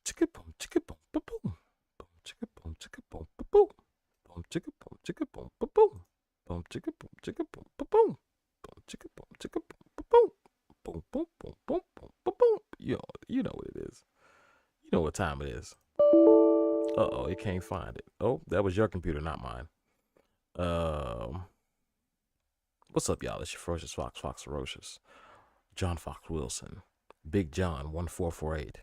chicka boom, chicka boom, ba boom, boom, chicka boom, chicka boom, ba boom, boom, chicka boom, chicka boom, ba boom, boom, chicka boom, chicka boom, ba boom, boom, chicka boom, chicka boom, ba boom, boom, boom, boom, boom, boom, ba boom. You know what it is. You know what time it is. Uh-oh, it can't find it. Oh, that was your computer, not mine. What's up, y'all? It's your Ferocious Fox, Fox Ferocious. Jon Fox Wilson. Big John 1448.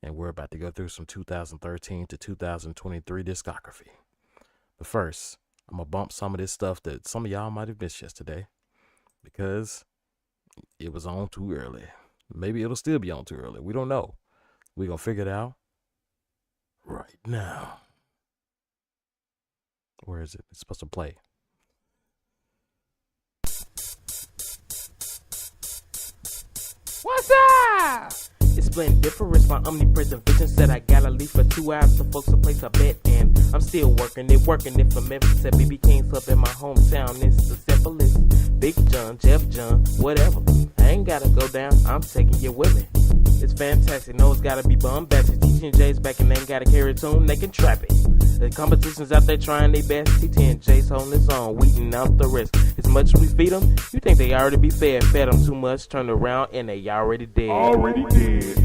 And we're about to go through some 2013 to 2023 discography. But first, I'm going to bump some of this stuff that some of y'all might have missed yesterday because it was on too early. Maybe it'll still be on too early. We don't know. We're going to figure it out right now. Where is it? It's supposed to play. What's up? It's splendiferous, my omnipresent vision said I gotta leave for 2 hours so folks to place a bet. And I'm still working it from Memphis. Said BB King's up in my hometown. It's the simplest. Big John, Jeff John, whatever. I ain't gotta go down, I'm taking you with me. It's fantastic, no, it's gotta be bombastic. TT&J's back and they ain't gotta carry a tune, they can trap it. The competition's out there trying their best. TT&J's holding his own, weeding out the rest. As much as we feed them, you think they already be fed. Fed them too much, turned around and they already dead. Already dead.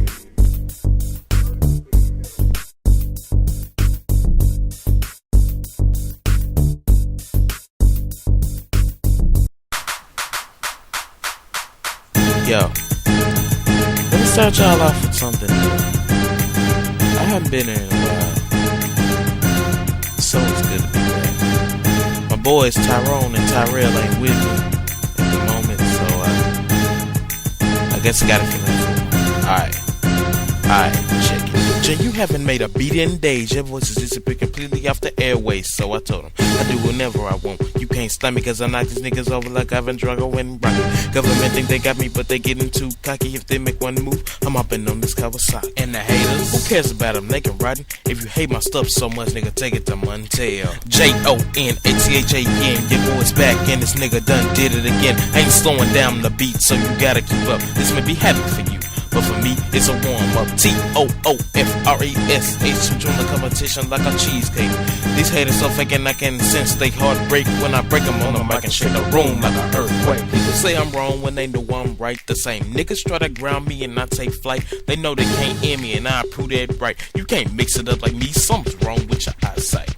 Yo, let me start y'all off with something new. I haven't been here in a while. So it's good to be back. My boys Tyrone and Tyrell ain't with me at the moment, so I guess I gotta feel it. Alright, check it. Jay, you haven't made a beat in days. Your voice is disappeared completely off the airways. So I told him, I do whenever I want. You can't stop me cause I knock these niggas over like Ivan Drago and Rocky. Government think they got me, but they getting too cocky. If they make one move, I'm hopping on this Kawasaki. And the haters, who cares about them? They can ride it. If you hate my stuff so much, nigga, take it to Montel. JONATHAN, your boy's back and this nigga done did it again. Ain't slowing down the beat, so you gotta keep up. This may be heavy for you, but for me, it's a warm-up. TOOFRESH, I'm doing the competition like a cheesecake. These haters so fake and I can sense they heartbreak. When I break them on the mic and shake the room like an earthquake. People say I'm wrong when they know I'm right. The same niggas try to ground me and I take flight. They know they can't hear me and I prove that right. You can't mix it up like me, something's wrong with your eyesight.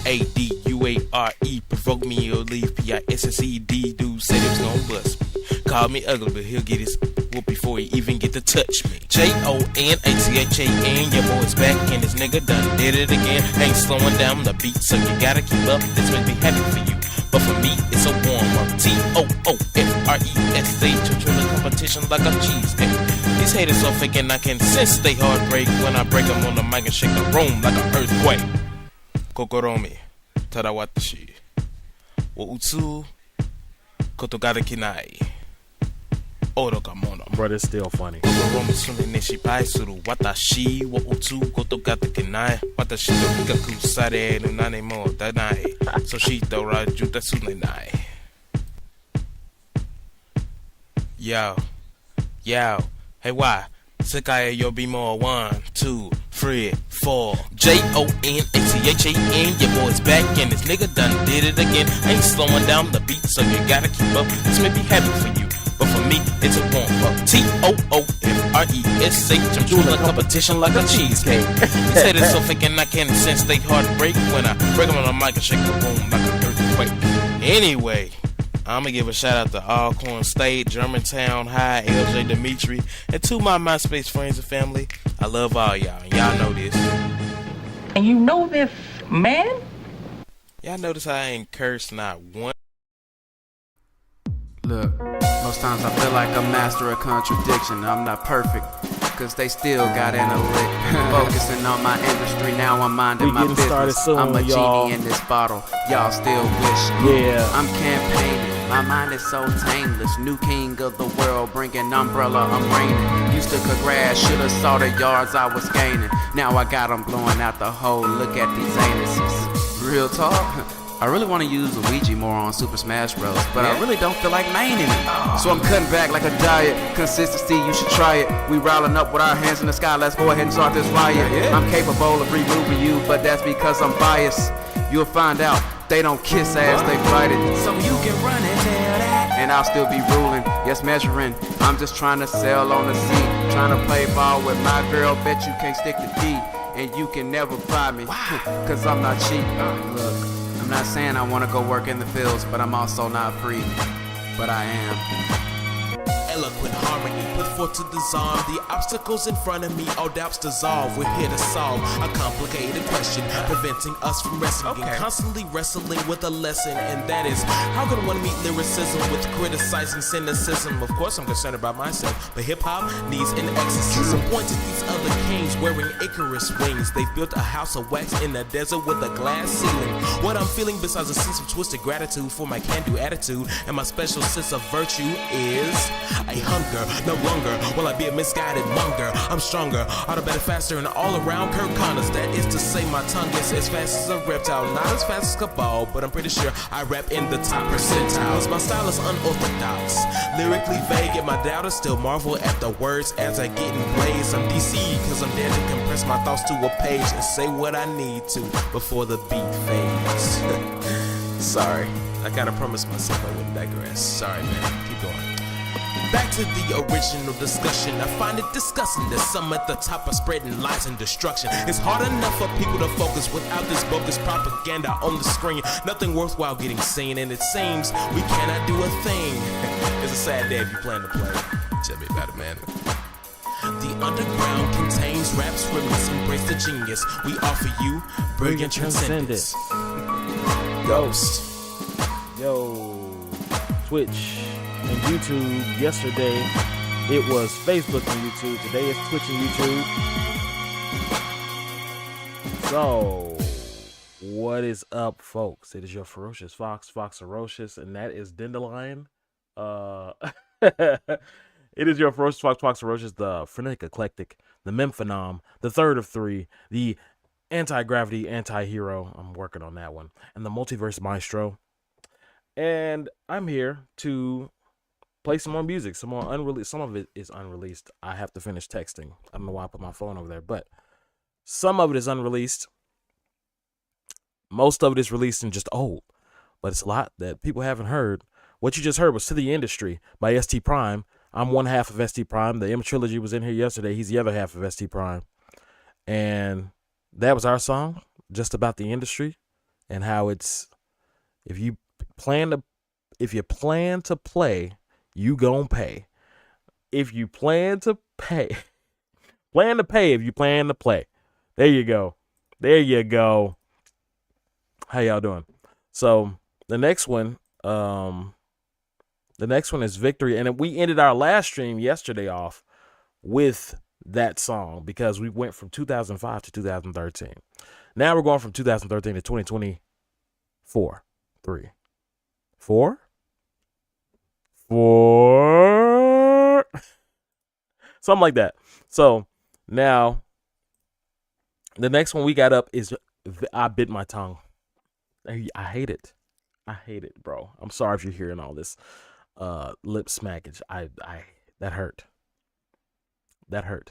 DEADUARE, provoke me or leave. PISSED, dude said he was gonna bust me. Called me ugly, but he'll get his whoop before he even get to touch me. JONATHAN, your boy's back and this nigga done did it again. Ain't slowing down the beat, so you gotta keep up. This may be heavy for you, but for me, it's a warm-up. TOOFRESH, I'm doing the competition like a cheesecake. These haters so fake and I can sense they heartbreak. When I break them on the mic and shake the room like an earthquake. Kokoromi, tarawatashi, wo utsu koto ga dekinai. But it's still funny. So she Yo, hey why? Sekai yo be more 1, 2, 3, 4. JONATHAN, your boy's back and this nigga done did it again. Ain't slowing down the beat, so you gotta keep up. This may be heavy for you, but for me, it's a warm-up. TOOFRESH, I'm doing the competition like a cheesecake. These haters so fake and I can sense they heartbreak. When I break them on the mic and shake the room like an earthquake. Anyway, I'ma give a shout out to Alcorn State, Germantown High, LJ Dimitri, and to my MySpace friends and family. I love all y'all, and y'all know this. And you know this, man? Y'all notice how I ain't cursed not one. Look, most times I feel like a master of contradiction. I'm not perfect, cause they still got in a lick. Focusing on my industry, now I'm minding my business. Soon, I'm a y'all. genie in this bottle, y'all still wishing. Yeah. I'm campaigning, my mind is so tameless. New king of the world, bringing umbrella, I'm reigning. Used to cut grass, should've saw the yards I was gaining. Now I got them blowing out the hole, look at these anuses. Real talk, I really want to use Luigi more on Super Smash Bros, but I really don't feel like maining him. So I'm cutting back like a diet. Consistency, you should try it. We riling up with our hands in the sky. Let's go ahead and start this riot. I'm capable of removing you, but that's because I'm biased. You'll find out they don't kiss ass, they fight it. So you can run and tell that, and I'll still be ruling. Yes, measuring. I'm just trying to sell on the seat. Trying to play ball with my girl. Bet you can't stick the D, and you can never buy me. Cause I'm not cheap. Look, I'm not saying I wanna go work in the fields, but I'm also not free. But I am. Eloquent harmony put forth to disarm the obstacles in front of me. All doubts dissolve. We're here to solve a complicated question, preventing us from wrestling and constantly wrestling with a lesson, and that is how can one meet lyricism with criticizing cynicism? Of course, I'm concerned about myself, but hip hop needs an exorcism. Point to these other kings wearing Icarus wings. They've built a house of wax in the desert with a glass ceiling. What I'm feeling, besides a sense of twisted gratitude for my can-do attitude and my special sense of virtue, is a hunger. No longer will I be a misguided monger. I'm stronger, harder, better, faster, and all around Kirk Connors. That is to say, my tongue is as fast as a reptile, not as fast as Cabal, but I'm pretty sure I rap in the top percentiles. My style is unorthodox, lyrically vague, and my doubters still marvel at the words as I get in blaze. I'm DC cause I'm there to compress my thoughts to a page and say what I need to before the beat fades. Sorry, I kinda promised myself I wouldn't digress. Sorry, man, keep going. Back to the original discussion. I find it disgusting that some at the top are spreading lies and destruction. It's hard enough for people to focus without this bogus propaganda on the screen. Nothing worthwhile getting seen, and it seems we cannot do a thing. It's a sad day if you plan to play. Tell me about it, man. The underground contains raps, rhythms, embrace the genius. We offer you brilliant transcendence. Ghost. Yo, Twitch and YouTube. Yesterday it was Facebook and YouTube. Today it's Twitch and YouTube. So, what is up, folks? It is your Ferocious Fox, Fox Ferocious, and that is Dandelion. It is your Ferocious Fox, Fox Ferocious, the Frenetic Eclectic, the Memphanom, the third of three, the Anti-Gravity, Anti-Hero. I'm working on that one. And the Multiverse Maestro. And I'm here to play some more music, some more unreleased. Some of it is unreleased. I have to finish texting. I don't know why I put my phone over there, but some of it is unreleased. Most of it is released and just old, but it's a lot that people haven't heard. What you just heard was To the Industry by ST Prime. I'm one half of ST Prime. The M Trilogy was in here yesterday. He's the other half of ST Prime. And that was our song, just about the industry and how it's, if you plan to play, you gon' pay. If you plan to pay, if you plan to play. There you go. There you go. How y'all doing? So the next one is Victory. And we ended our last stream yesterday off with that song because we went from 2005 to 2013. Now we're going from 2013 to 2024. 4 something like that. So now the next one we got up is I Bit My Tongue. I hate it. I hate it, bro. I'm sorry if you're hearing all this lip smackage. That hurt.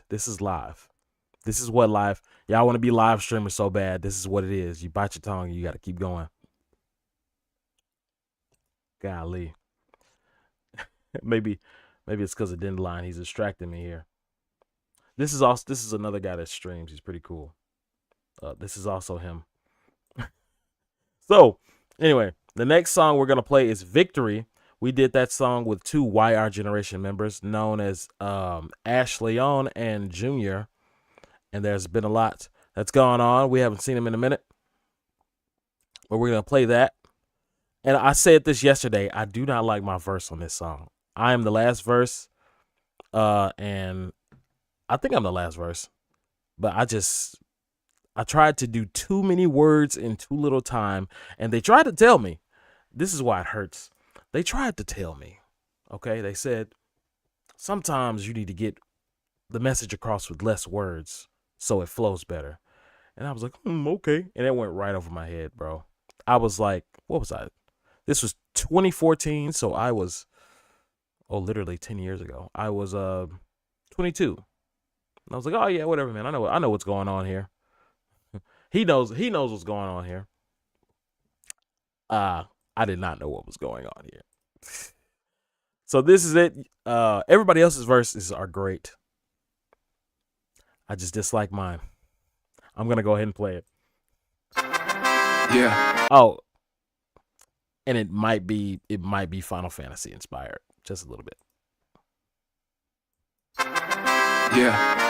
This is live. This is what live. Y'all want to be live streamers so bad. This is what it is. You bite your tongue, you got to keep going. Golly. Maybe it's because of Dandelion. He's distracting me here. This is another guy that streams. He's pretty cool. This is also him. So, anyway, the next song we're going to play is Victory. We did that song with two YR Generation members known as Ash Leon and Junior. And there's been a lot that's gone on. We haven't seen him in a minute. But we're going to play that. And I said this yesterday. I do not like my verse on this song. I am the last verse. And I think I'm the last verse. But I tried to do too many words in too little time. And they tried to tell me. This is why it hurts. They tried to tell me. Okay? They said, sometimes you need to get the message across with less words so it flows better. And I was like, okay. And it went right over my head, bro. I was like, what was I? This was 2014, so I was, literally 10 years ago. I was 22. And I was like, oh yeah, whatever, man. I know what's going on here. He knows what's going on here. I did not know what was going on here. So this is it. Everybody else's verses are great. I just dislike mine. I'm gonna go ahead and play it. Yeah. Oh, and it might be Final Fantasy inspired, just a little bit. Yeah.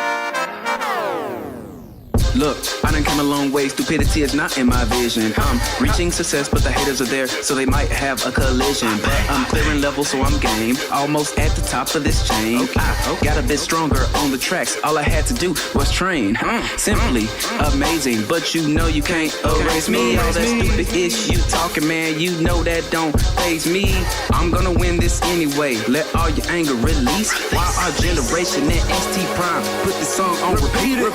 Look, I done come a long way. Stupidity is not in my vision. I'm reaching success, but the haters are there, so they might have a collision. But I'm clearing levels, so I'm game. Almost at the top of this chain. I got a bit stronger on the tracks. All I had to do was train. Simply amazing, but you know you can't erase me. All that stupid ish you talking, man, you know that don't faze me. I'm gonna win this anyway. Let all your anger release. While our generation and ST Prime put this song on repeat it.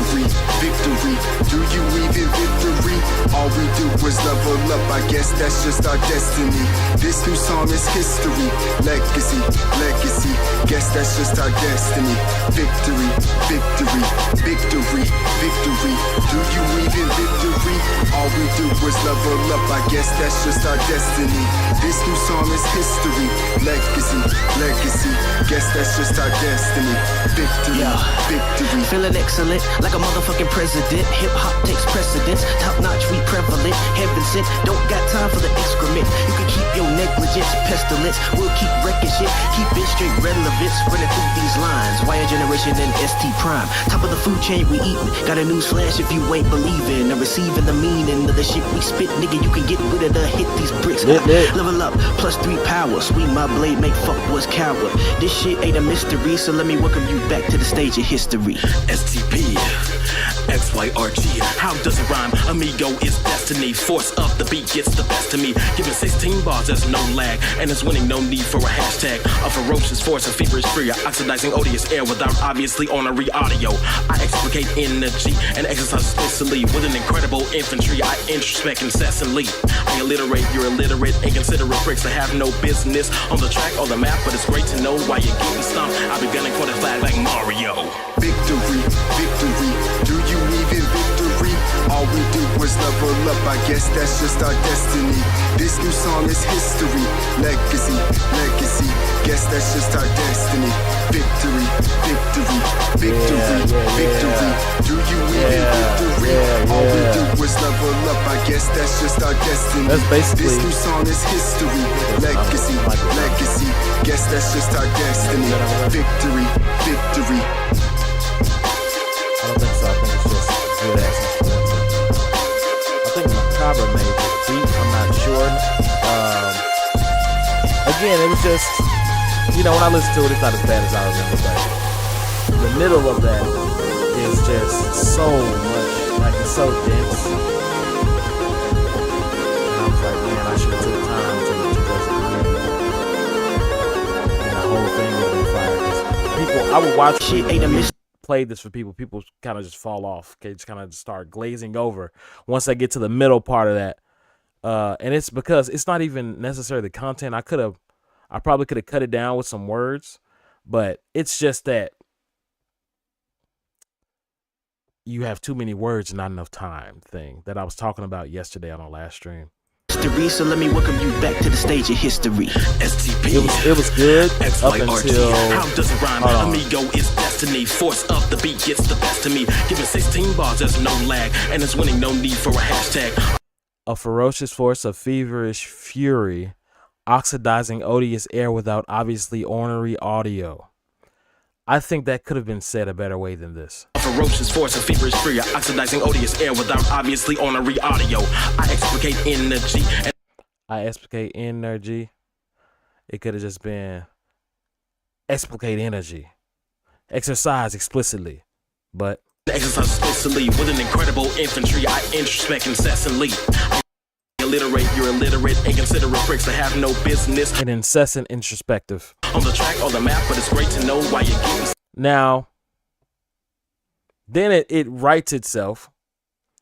Victory, victory, do you even victory? All we do is level up, I guess that's just our destiny. This new song is history, legacy, legacy, guess that's just our destiny. Victory, victory, victory, victory, do you even victory? All we do is level up, I guess that's just our destiny. This new song is history, legacy, legacy, guess that's just our destiny. Victory, victory. Feeling excellent, like a motherfucking president. Hip hop takes precedence, top notch, we prevalent. Heaven sent, don't got time for the excrement. You can keep your negligence, pestilence. We'll keep wrecking shit, keep it straight relevance. Running through these lines, wire generation and ST Prime. Top of the food chain we eatin'. Got a news flash if you ain't believing or receiving the meaning of the shit we spit. Nigga, you can get rid of the hit these bricks. Level up, +3 power. Sweet my blade, make fuck was coward. This shit ain't a mystery, so let me welcome you back to the stage of history. STP, XYRG, how does it rhyme? Amigo is destiny, force of the beat gets the best of me. Given 16 bars, there's no lag, and it's winning, no need for a hashtag. A ferocious force, a feverish fury, oxidizing odious air without obviously ornery audio. I explicate energy and exercise explicitly. With an incredible infantry, I introspect incessantly. I alliterate, you're illiterate, inconsiderate pricks that have no business on the track or the map, but it's great to know why you're getting stumped. I'll be gunning for the flag like Mario. Victory, victory, do you even victory? All we do is level up, I guess that's just our destiny. This new song is history, legacy, legacy, guess that's just our destiny. Victory, victory, victory, victory, do you even victory? All we do is level up, I guess that's just our destiny. That's basically this new song is history, legacy, legacy, guess that's just our destiny. Victory, victory. I don't think so. I think it's just good ass instrumental. I think Macabre made the beat. I'm not sure. Again, it was just, when I listen to it, it's not as bad as I remember. But the middle of that is just so much, like it's so dense. And I was like, man, I should have took time to just read it. And the whole thing would have been fire. People, I would watch Shit ain't a mystery. Played this for people kind of just fall off. Okay, just kind of start glazing over once they get to the middle part of that. And it's because it's not even necessarily the content. I probably could have cut it down with some words, but it's just that you have too many words and not enough time thing that I was talking about yesterday on our last stream. So let me welcome you back to the stage of history. STP, It was good up until. how does it rhyme? Amigo is destiny, force of the beat gets the best of me. Given 16 bars, there's no lag, and it's winning, no need for a hashtag. A ferocious force of feverish fury, oxidizing odious air without obviously ornery audio. I think that could have been said a better way than this. A ferocious force of feverish fury, oxidizing odious air without obviously ornery audio. I explicate energy. I explicate energy. It could have just been explicate energy. Exercise explicitly. But exercise explicitly with an incredible infantry. I introspect incessantly. I alliterate, you're illiterate, inconsiderate pricks that have no business. An incessant introspective. On the track or the map, but it's great to know why you're getting. Now, then it writes itself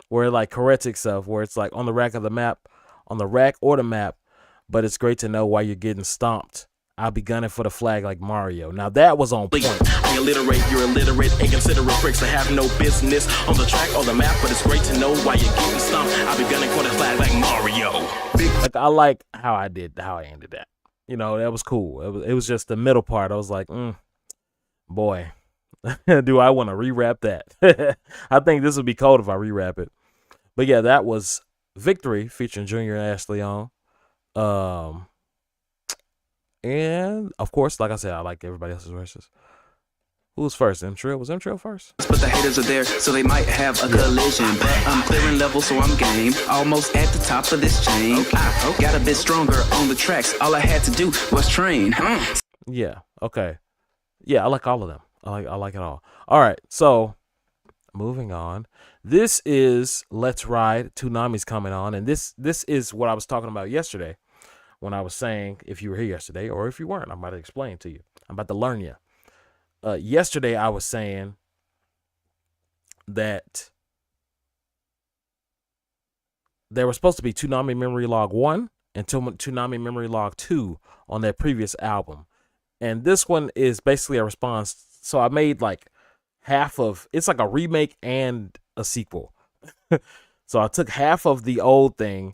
where it like corrects itself, where it's like on the rack or the map, but it's great to know why you're getting stomped. I'll be gunning for the flag like Mario. Now that was on point. I illiterate, you're illiterate, inconsiderate pricks that have no business on the track or the map, but it's great to know why you're getting stomped. I'll be gunning for the flag like Mario. Like, I like how I ended that. You know, that was cool. It was just the middle part. I was like, boy, do I want to rewrap that? I think this would be cold if I rewrap it. But yeah, that was Victory featuring Junior and Ashley on. And of course, like I said, I like everybody else's verses. Who was first? M-Trill? Was M-Trill first? But the haters are there, so they might have a collision. But I'm clearing levels, so I'm game. Almost at the top of this chain. I got a bit stronger on the tracks. All I had to do was train. Yeah. Okay. Yeah, I like all of them. I like it all. All right. So moving on. This is Let's Ride. Toonami's coming on, and this is what I was talking about yesterday when I was saying, if you were here yesterday or if you weren't, I'm about to explain to you. I'm about to learn you. Yesterday I was saying that there was supposed to be Toonami Memory Log 1 and Toonami Memory Log 2 on their previous album. And this one is basically a response. So I made like it's like a remake and a sequel. So I took half of the old thing,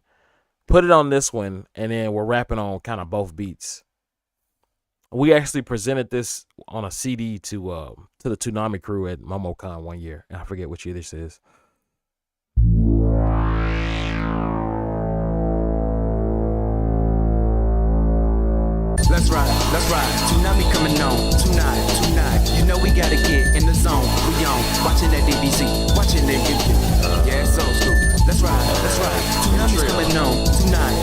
put it on this one, and then we're rapping on kind of both beats. We actually presented this on a CD to the Toonami crew at MomoCon one year. And I forget which year this is. Let's ride. Toonami coming on tonight. You know we gotta get in the zone. We on, watching that DBZ, watching that YouTube. Yeah, it's old school. Let's ride. Toonami's coming on tonight.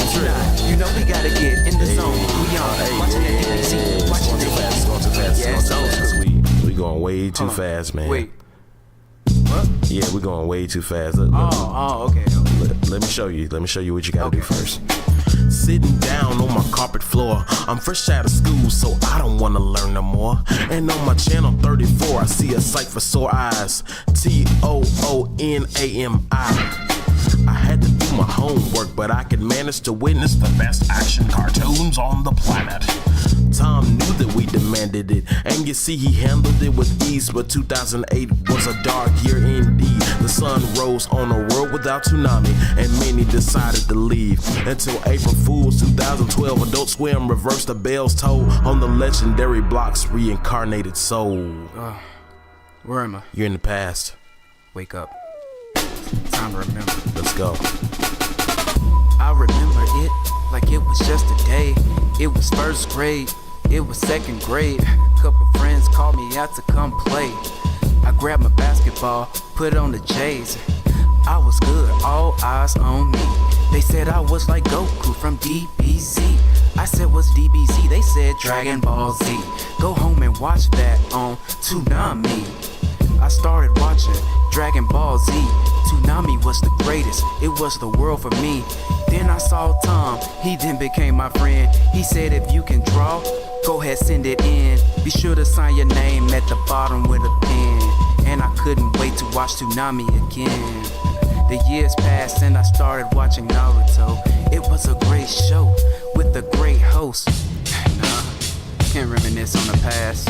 You know we gotta get in the zone. We on, watching that DBZ, watching that YouTube. Yeah, it's old school. We going way too fast, man. Wait. What? Yeah, we're going way too fast. Okay. Let me show you. Let me show you what you gotta do first. Sitting down on my carpet floor. I'm fresh out of school, so I don't wanna learn no more. And on my channel 34, I see a sight for sore eyes. TOONAMI. I had to do my homework, but I could manage to witness the best action cartoons on the planet. Tom knew that we demanded it, and you see he handled it with ease. But 2008 was a dark year indeed. The sun rose on a world without Toonami, and many decided to leave. Until April Fool's 2012, Adult Swim reversed the bell's toll on the legendary block's reincarnated soul. Where am I? You're in the past. Wake up. Time to remember. Let's go. I remember it like it was just a day. It was first grade, it was second grade. Couple friends called me out to come play. I grabbed my basketball, put on the J's. I was good, all eyes on me. They said I was like Goku from DBZ. I said, what's DBZ? They said Dragon Ball Z. Go home and watch that on Toonami. I started watching Dragon Ball Z. Toonami was the greatest, it was the world for me. Then I saw Tom, he then became my friend. He said if you can draw, go ahead send it in. Be sure to sign your name at the bottom with a pen. And I couldn't wait to watch Toonami again. The years passed and I started watching Naruto. It was a great show with a great host. Nah, can't reminisce on the past.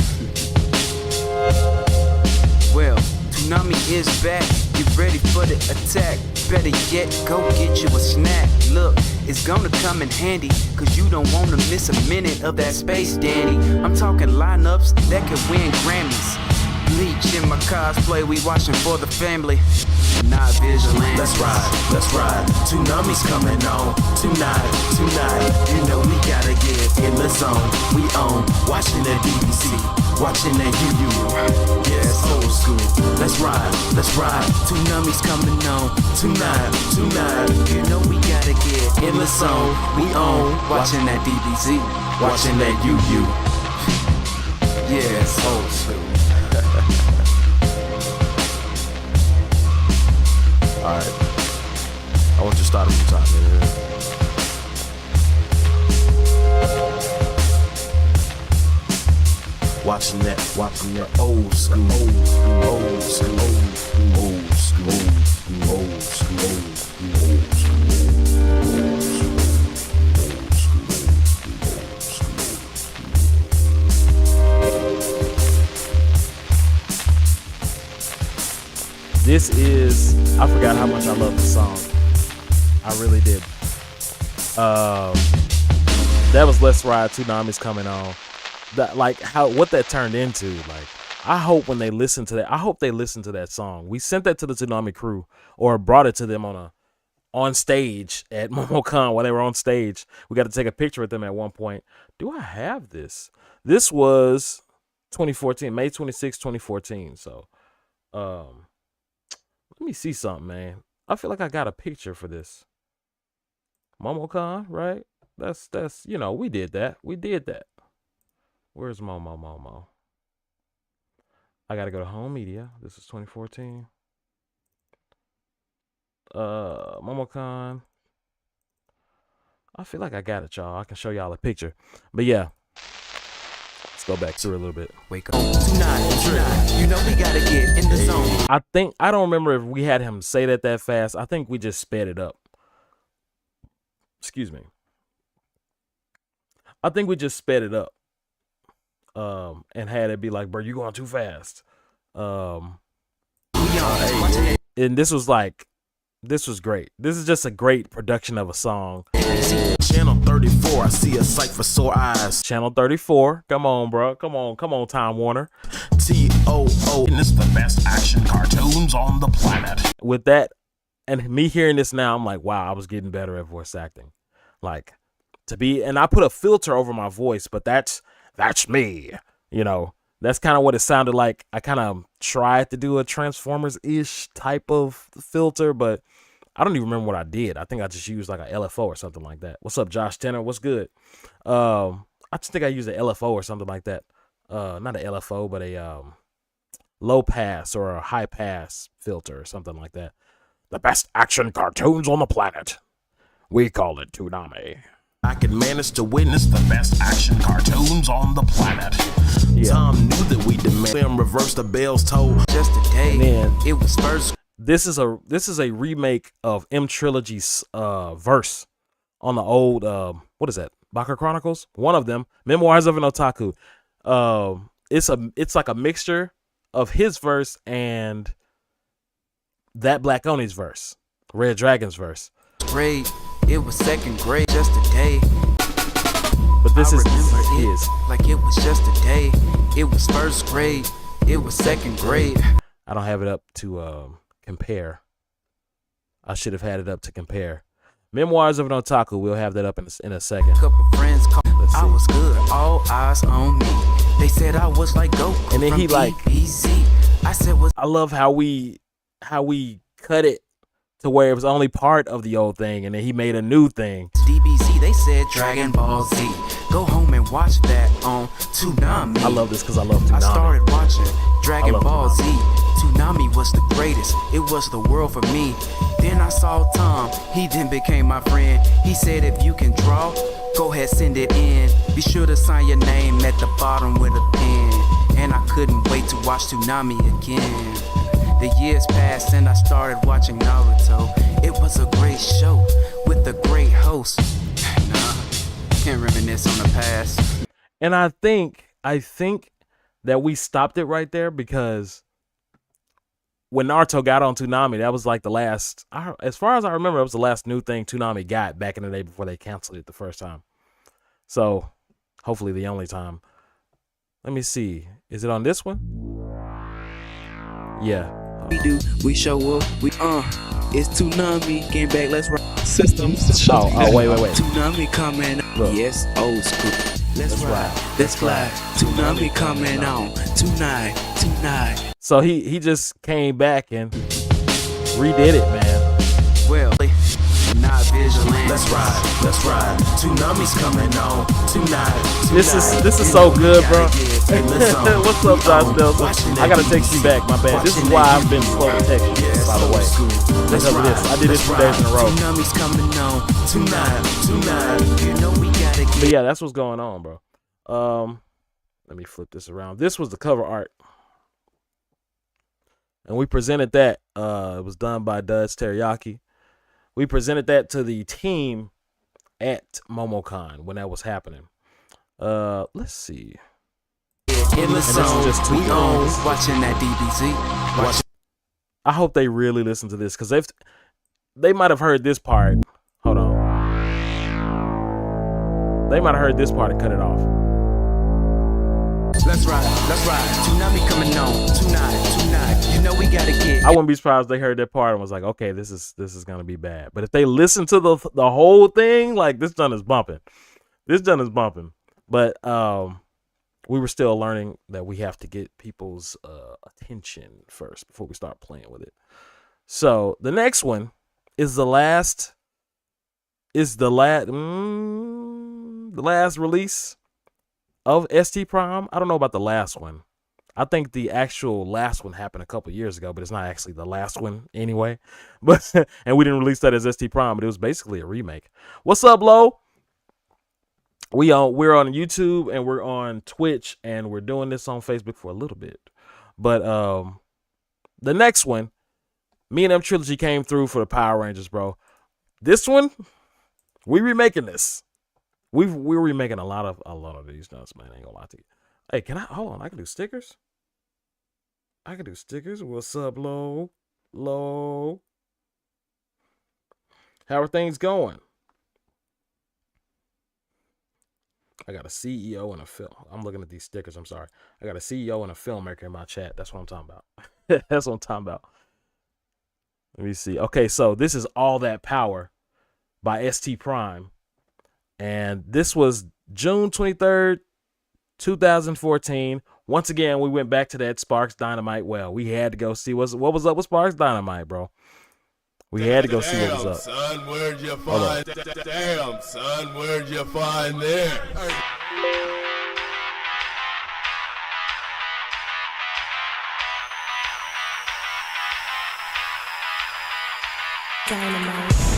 Well, Toonami is back. Get ready for the attack. Better yet, go get you a snack. Look, it's gonna come in handy, cause you don't wanna miss a minute of that space dandy. I'm talking lineups that could win Grammys. Bleach in my cosplay, we watching for the family. Not vigilant. Let's ride. Toonami's coming on tonight. You know we gotta get in the zone. We on, watching that DBC, watching that UU. Yeah, it's old school. Let's ride. Toonami's coming on Tonight. You know we gotta get in the zone. We on, watching that DBZ, Watching that UU. yeah, it's old school. Alright. I want you to start from the top, man. watching that old school, old school, old school, old school, old This is, I forgot how much I love this song. I really did. That was Let's Ride, Toonami's Coming On. That, like, what that turned into, like, I hope when they listen to that, I hope they listen to that song. We sent that to the Toonami crew, or brought it to them on stage at MomoCon while they were on stage. We got to take a picture with them at one point. Do I have this? This was 2014, May 26, 2014. So, let me see something, man. I feel like I got a picture for this. MomoCon, right? That's we did that. We did that. Where's Momo? I gotta go to home media. This is 2014. MomoCon. I feel like I got it, y'all. I can show y'all a picture. But yeah. Let's go back through a little bit. Wake up tonight. You know we gotta get in the zone. I don't remember if we had him say that fast. I think we just sped it up. Excuse me. I think we just sped it up. And had it be like, bro, you going too fast. And this was great. This is just a great production of a song. Channel 34, I see a sight for sore eyes. Channel 34, come on, bro. Come on, Time Warner. TOO, and it's the best action cartoons on the planet. With that, and me hearing this now, I'm like, wow, I was getting better at voice acting. Like, and I put a filter over my voice, but that's me. You know, that's kind of what it sounded like. I kind of tried to do a Transformers-ish type of filter, but I don't even remember what I did. I think I just used like a LFO or something like that. What's up, Josh Tenner? What's good? I just think I used a LFO or something like that. Not a LFO, but a low pass or a high pass filter or something like that. The best action cartoons on the planet. We call it Toonami. I can manage to witness the best action cartoons on the planet. Yeah. Tom knew that we demanded and reverse the bell's toll. Just a day. And then it was first. This is a remake of M Trilogy's verse on the old what is that? Baka Chronicles? One of them, Memoirs of an Otaku. It's like a mixture of his verse and that Black Oni's verse, Red Dragon's verse. Grade, it was second grade, just a day. But this is like it was just a day. It was first grade, it was second grade. I don't have it up to compare. I should have had it up to compare. Memoirs of an Otaku, we'll have that up in a second. Couple friends called. I was good, all eyes on me. They said I was like Goku. And then he like BBC. I said I love how we cut it to where it was only part of the old thing, and then he made a new thing. DBZ, they said Dragon Ball Z. Go home and watch that on Toonami. I love this because I love Toonami. I started watching Dragon Ball Z. Toonami was the greatest. It was the world for me. Then I saw Tom. He then became my friend. He said if you can draw, go ahead, send it in. Be sure to sign your name at the bottom with a pen. And I couldn't wait to watch Toonami again. The years passed and I started watching Naruto. It was a great show with a great host. Can't reminisce on the past. And I think that we stopped it right there because when Naruto got on Toonami, that was like the last, as far as I remember, it was the last new thing Toonami got back in the day before they canceled it the first time. So hopefully the only time. Let me see. Is it on this one? Yeah. We show up, it's Toonami, game back, let's rock systems. Wait. Toonami coming, look. Yes, old school. Let's ride, Toonami coming on, tonight. So he just came back and redid it, man. Well, not vigilant. Let's ride, Toonami's coming on, tonight. This is so good, bro. What's up, Josh Delta? I gotta text you back, my bad. This is why I've been slow to text you, by the way. Because of this. I did this 2 days in a row. Toonami's coming on, tonight. You know we gotta get. But yeah, that's what's going on, bro. Let me flip this around. This was the cover art. And we presented that. It was done by Duds Teriyaki. We presented that to the team at MomoCon when that was happening. Let's see. In the zone, we own watching that DBZ. I hope they really listen to this because they might have heard this part. Hold on. They might have heard this part and cut it off. Let's ride. Tsunami coming on tonight. You know we gotta get. I wouldn't be surprised if they heard that part and was like, okay, this is gonna be bad. But if they listen to the whole thing, like this done is bumping. But we were still learning that we have to get people's attention first before we start playing with it. So the next one is the last release of ST Prime. I don't know about the last one. I think the actual last one happened a couple years ago, but it's not actually the last one anyway. But and we didn't release that as ST Prime, but it was basically a remake. What's up, Lo? We're on YouTube and we're on Twitch and we're doing this on Facebook for a little bit. But the next one, Me and Them Trilogy came through for the Power Rangers, bro. This one, we remaking this. We're remaking a lot of these nuts, man. I ain't gonna lie to you. Hey, hold on, I can do stickers. What's up, Lo? How are things going? I got a CEO and a film. I'm looking at these stickers. I'm sorry. I got a CEO and a filmmaker in my chat. That's what I'm talking about. Let me see. Okay, so this is All That Power by ST Prime. And this was June 23rd, 2014. Once again, we went back to that Sparks Dynamite well. We had to go see what was up with Sparks Dynamite, bro. We had to go see what was up. Son, where'd you find? Damn, son, where'd you find this?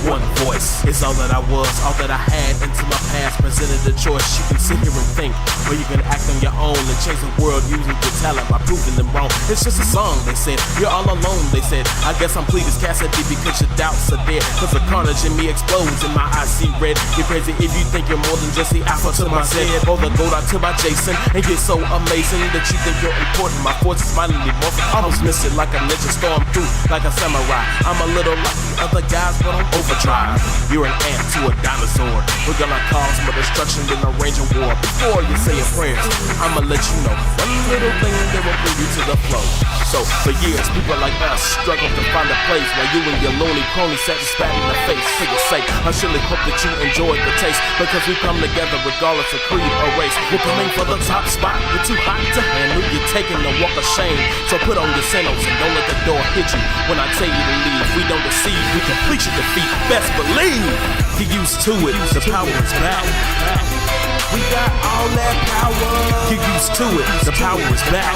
One voice is all that I was, all that I had until my past presented a choice. You can sit here and think, or you can act on your own and change the world using your talent by proving them wrong. It's just a song, they said. You're all alone, they said. I guess I'm Cletus Cassidy because your doubts are there. Cause the carnage in me explodes and my eyes see red. You're crazy if you think you're more than just the alpha to my Z, or the gold out to my Jason. And you're so amazing that you think you're important. My force is finally morphing, almost miss it like a ninja storm through like a samurai. I'm a little like the other guys, but I'm overdrive. You're an ant to a dinosaur. We're gonna cause more destruction than a range of war. Before you say your prayers, I'ma let you know one little thing that will bring you to the flow. So for years, people like us struggled to find a place where you and your lonely crony sat and spat in the face. For your sake, I surely hope that you enjoyed the taste, because we come together regardless of creed or race. We're coming for the top spot. You're too hot to handle. You're taking the walk of shame. So put on your sandals and don't let the door hit you when I tell you to leave. We don't deceive, we complete your defeat. Best believe you're used to it. The power is back. We got all that power. You're used to it. The power is back.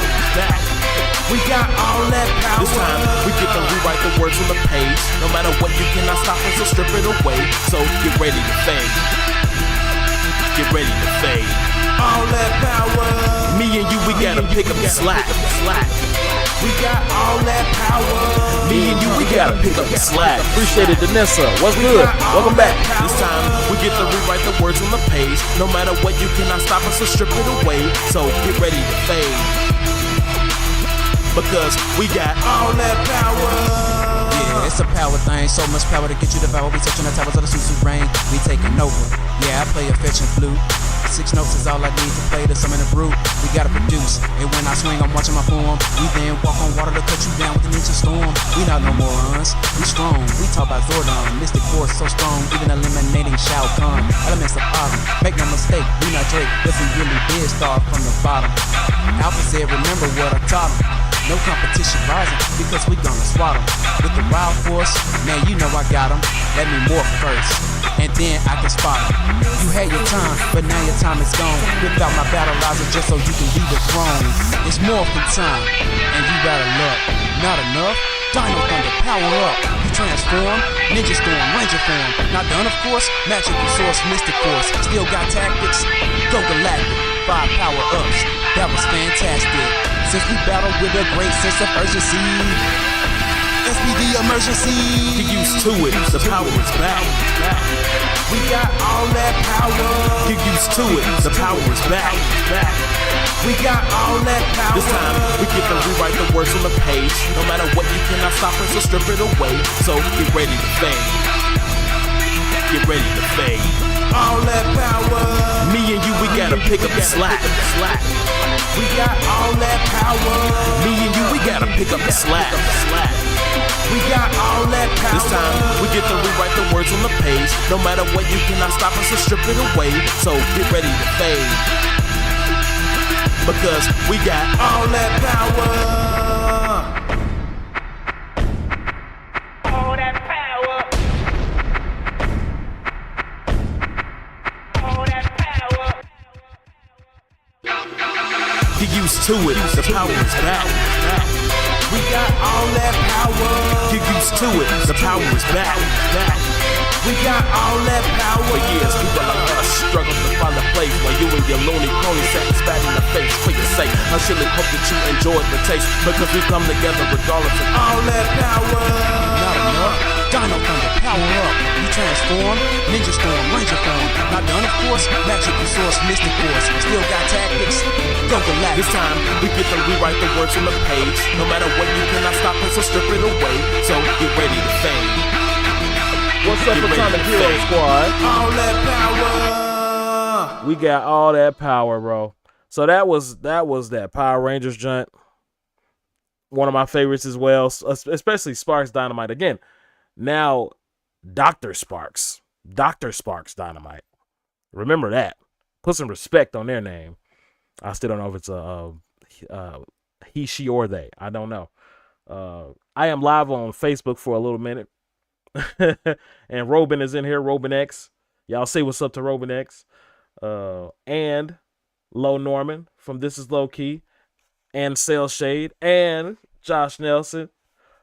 We got all that power. This time we get to rewrite the words on the page. No matter what, you cannot stop us, so strip it away. So get ready to fade. Get ready to fade. All that power. Me and you, we gotta pick up the slack. We got all that power. Me and you, we gotta pick up the slack. Appreciate it, Danessa. What's good? Welcome back. This time we get to rewrite the words on the page. No matter what, you cannot stop us, so strip it away. So get ready to fade, because we got all that power. Yeah, it's a power thing, so much power to get you devoured. We touching the towers of the Susu rain. We taking over. Yeah, I play a fetching flute. 6 notes is all I need to play to summon a brute. We gotta produce, and when I swing, I'm watching my form. We then walk on water to cut you down with the ninja storm. We not no morons, we strong. We talk about Zordon, mystic force so strong, even eliminating Shao Kahn. Elements of autumn, make no mistake, we not Drake, but we really did start from the bottom. Alpha said, remember what I taught him. No competition rising, because we gonna swat them. With the wild force, man, you know I got them. Let me morph first, and then I can spot them. You had your time, but now your time is gone. Whip out my battleizer just so you can be the throne. It's morphin' time, and you better look. Not enough? Dino Thunder, power up. You transform, Ninja Storm, Ranger form. Not done, of course, magical source, mystic force. Still got tactics, go galactic. 5 power ups, that since we battled with a great sense of urgency. SPD emergency. Get used to it, the power is back. We got all that power. Get used to it, the power is back. We got all that power. This time, we get to rewrite the words on the page. No matter what, you cannot stop us, so strip it away. So get ready to fade. Get ready to fade. All that power. Me and you, we gotta pick up the slack. We got all that power. Me and you, we gotta pick up the slack. We got all that power. This time, we get to rewrite the words on the page. No matter what, you cannot stop us, so strip it away. So get ready to fade. Because we got all that power. All that power. All that power. Get used to it, the power is back. We got all that power. Get used to it, the power is back. We got all that power. For years, people like us struggled to find a place where you and your loony crony sat and spat in the face for your sake. I surely hope that you enjoyed the taste, because we come together regardless of all that power. Not enough. Dino Thunder, power up. You transform, Ninja Storm, Ranger form. Not done, of course. Magic Resource, Mystic Force. Still got tactics. Go galactic. This time, we get to rewrite the words on the page. No matter what, you cannot stop us, so strip it away. So get ready to fade. What's up, Atomic Hero Squad? All that power. We got all that power, bro. So that was that Power Rangers joint. One of my favorites as well, especially Sparks Dynamite. Again, now Dr. Sparks Dynamite. Remember that. Put some respect on their name. I still don't know if it's a he, she, or they. I don't know. I am live on Facebook for a little minute. And Robin is in here, Robin X. Y'all say what's up to Robin X. And Low Norman from This Is Low Key, and Cell Shade, and Josh Nelson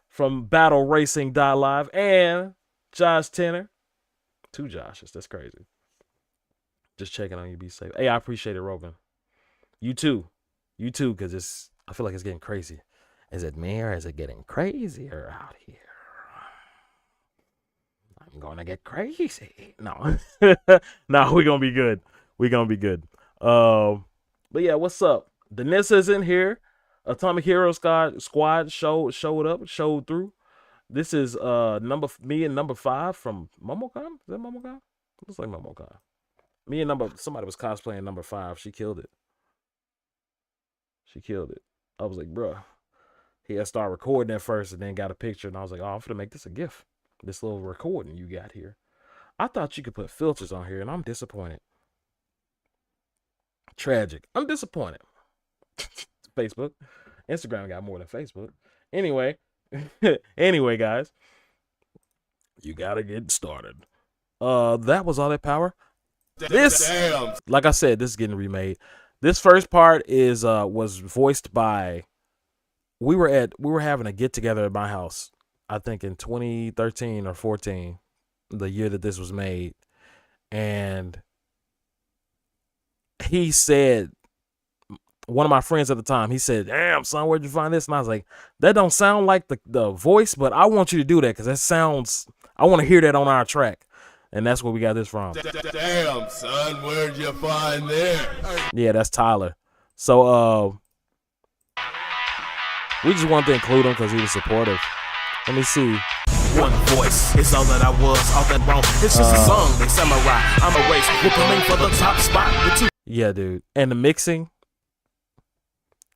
from Battle Racing Live, and Josh Tenner. 2 Joshes, that's crazy. Just checking on you, be safe. Hey, I appreciate it, Robin. You too, because I feel like it's getting crazy. Is it me, or is it getting crazier out here? I'm gonna get crazy. No. No, we're gonna be good. But yeah, what's up? Denissa's in here. Atomic Hero Squad showed through. This is number 5 from Momocon. Is that Momocon? Looks like Momocon. Somebody was cosplaying number 5. She killed it. I was like, bruh. He had to start recording at first and then got a picture, and I was like, oh, I'm gonna make this a GIF. This little recording you got here. I thought you could put filters on here, and I'm disappointed. Tragic. I'm disappointed. Facebook. Instagram got more than Facebook. Anyway, guys. You gotta get started. That was all that power. Damn. Like I said, this is getting remade. This first part was voiced by. We were having a get together at my house. I think in 2013 or 14, the year that this was made. And he said, one of my friends at the time, he said, damn, son, where'd you find this? And I was like, that don't sound like the voice, but I want you to do that because that sounds, I want to hear that on our track. And that's where we got this from. Damn, son, where'd you find this? Yeah, that's Tyler. So, we just wanted to include him because he was supportive. Let me see. One voice, it's all that I was, all that wrong. It's just a song, they samurai. I'm a race, we're coming for the top spot. Yeah, dude. And the mixing,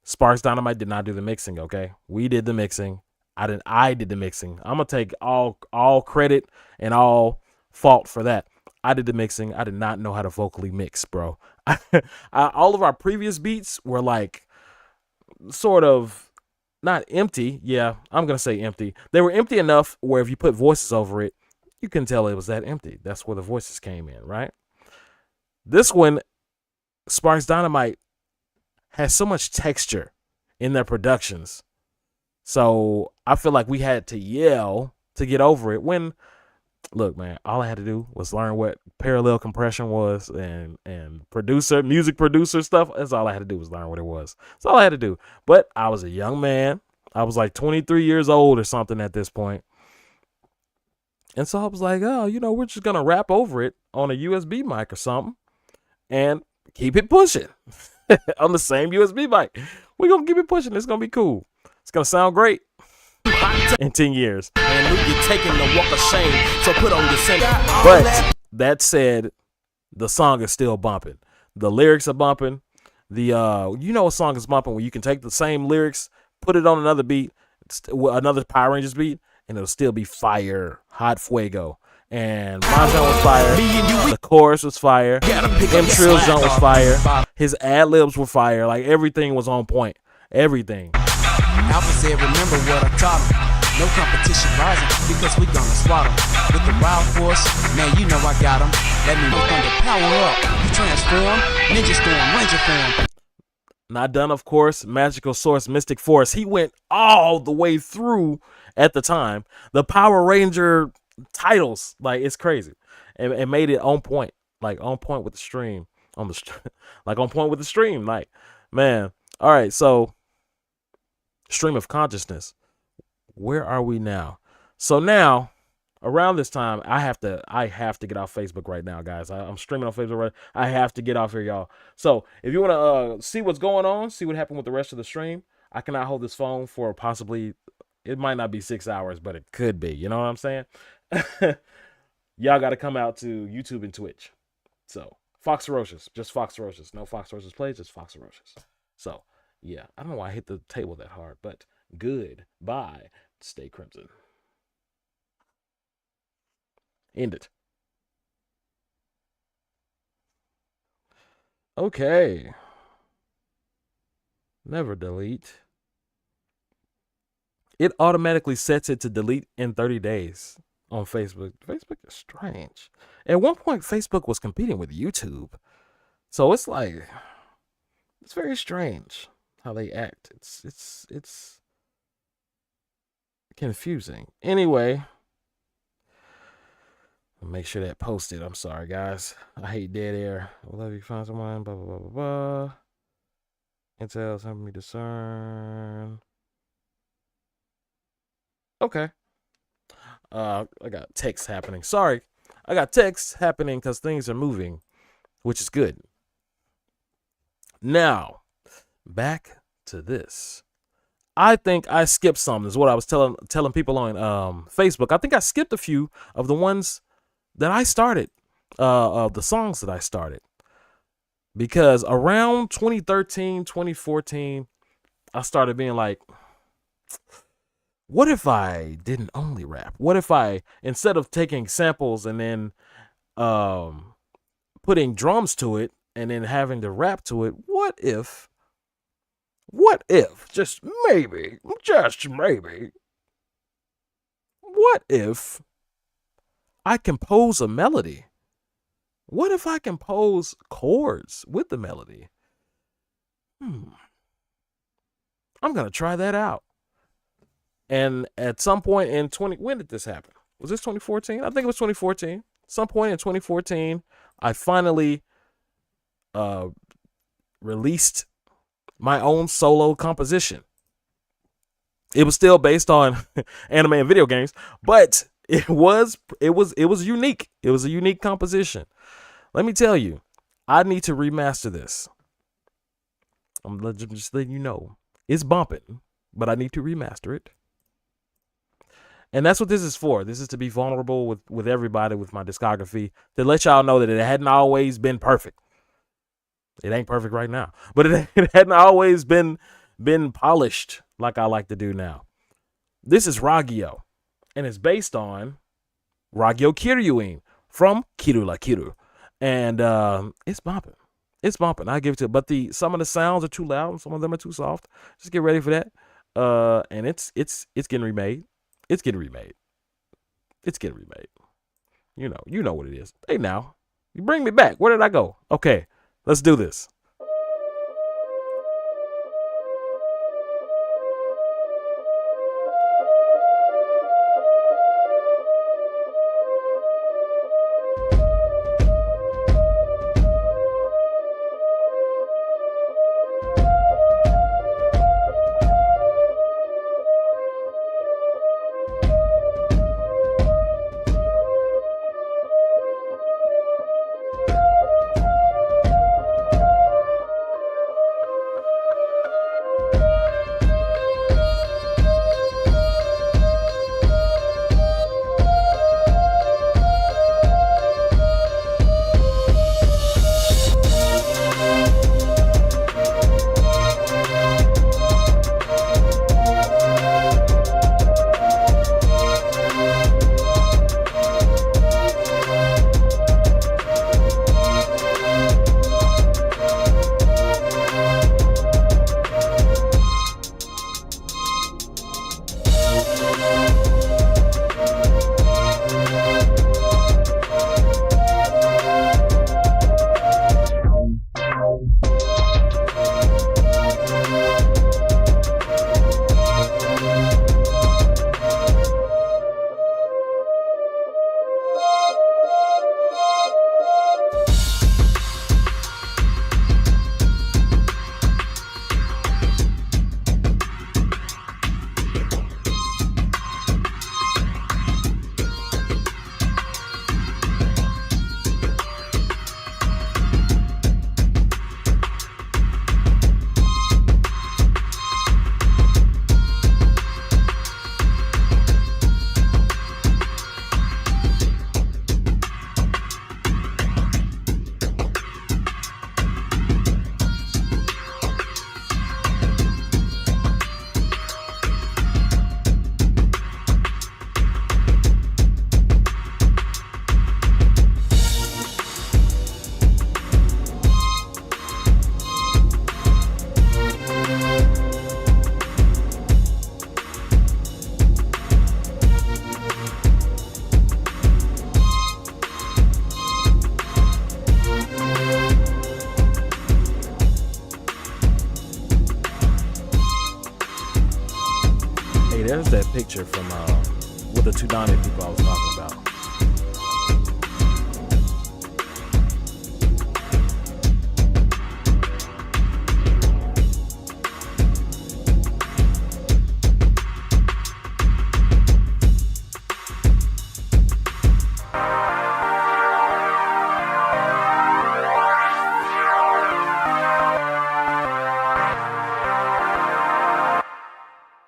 Sparks Dynamite did not do the mixing, okay? We did the mixing. I did the mixing. I'm gonna take all credit and all fault for that. I did the mixing. I did not know how to vocally mix, bro. All of our previous beats were like sort of not empty. Yeah, I'm going to say empty. They were empty enough where if you put voices over it, you can tell it was that empty. That's where the voices came in, right? This one, Sparks Dynamite, has so much texture in their productions. So I feel like we had to yell to get over it when Look, man, all I had to do was learn what parallel compression was and music producer stuff. That's all I had to do was learn what it was. That's all I had to do. But I was a young man. I was like 23 years old or something at this point. And so I was like, oh, we're just going to rap over it on a USB mic or something and keep it pushing on the same USB mic. We're going to keep it pushing. It's going to be cool. It's going to sound great in 10 years. And you're taking the walk of shame, so put on your same. But that said, the song is still bumping. The lyrics are bumping. A song is bumping when you can take the same lyrics, put it on another beat, another Power Rangers beat, and it'll still be fire, hot fuego. And my joint was fire. The chorus was fire. M Trill's joint was fire. His ad libs were fire. Like everything was on point. Everything. Alpha said, remember what I taught him. No competition rising because we gonna swat him. With the wild force, man, you know I got him. Let me know thunder power up. You transform, ninja storm, ranger form. Not done, of course. Magical Source, Mystic Force. He went all the way through at the time. The Power Ranger titles, like it's crazy. And made it on point, like on point with the stream. Like on point with the stream. Like, man. All right, so stream of consciousness. Where are we now? So now, around this time, I have to get off Facebook right now, guys. I'm streaming on Facebook right now. I have to get off here, y'all. So if you want to see what's going on, see what happened with the rest of the stream, I cannot hold this phone for possibly, it might not be 6 hours, but it could be. You know what I'm saying? Y'all got to come out to YouTube and Twitch. So Fox Ferocious, just Fox Ferocious. No Fox Ferocious plays, just Fox Ferocious. So yeah, I don't know why I hit the table that hard, but goodbye. Stay crimson. End it. Okay. Never delete. It automatically sets it to delete in 30 days on Facebook. Facebook is strange. At one point, Facebook was competing with YouTube. So it's like, it's very strange how they act. It's confusing. Anyway, make sure that posted. I'm sorry, guys. I hate dead air. I love you. Find someone. Blah blah blah blah blah. Intel's helping me discern. Okay. I got text happening. Sorry, I got text happening because things are moving, which is good. Now, back to this. I think I skipped some. Is what I was telling people on Facebook. I think I skipped a few of the ones that I started, of the songs that I started. Because around 2013, 2014, I started being like, what if I didn't only rap? What if I, instead of taking samples and then putting drums to it and then having to rap to it, what if, just maybe, what if I compose a melody? What if I compose chords with the melody? I'm going to try that out. And at some point in when did this happen? Was this 2014? I think it was 2014. Some point in 2014, I finally released my own solo composition. It was still based on anime and video games, but it was unique. It was a unique composition. Let me tell you, I need to remaster this. I'm just letting you know. It's bumping, but I need to remaster it. And that's what this is for. This is to be vulnerable with everybody with my discography, to let y'all know that it hadn't always been perfect. It ain't perfect right now, but it hadn't always been polished like I like to do now. This is Ragyo, and it's based on Ragyo Kiryuin from Kiru la Kiru. And it's bumping. It's bumping. I give it to it. But some of the sounds are too loud and some of them are too soft. Just get ready for that. And it's getting remade. It's getting remade. It's getting remade. You know what it is. Hey, now, you bring me back. Where did I go? Okay, let's do this. there's that picture from with the Toonami people I was talking about.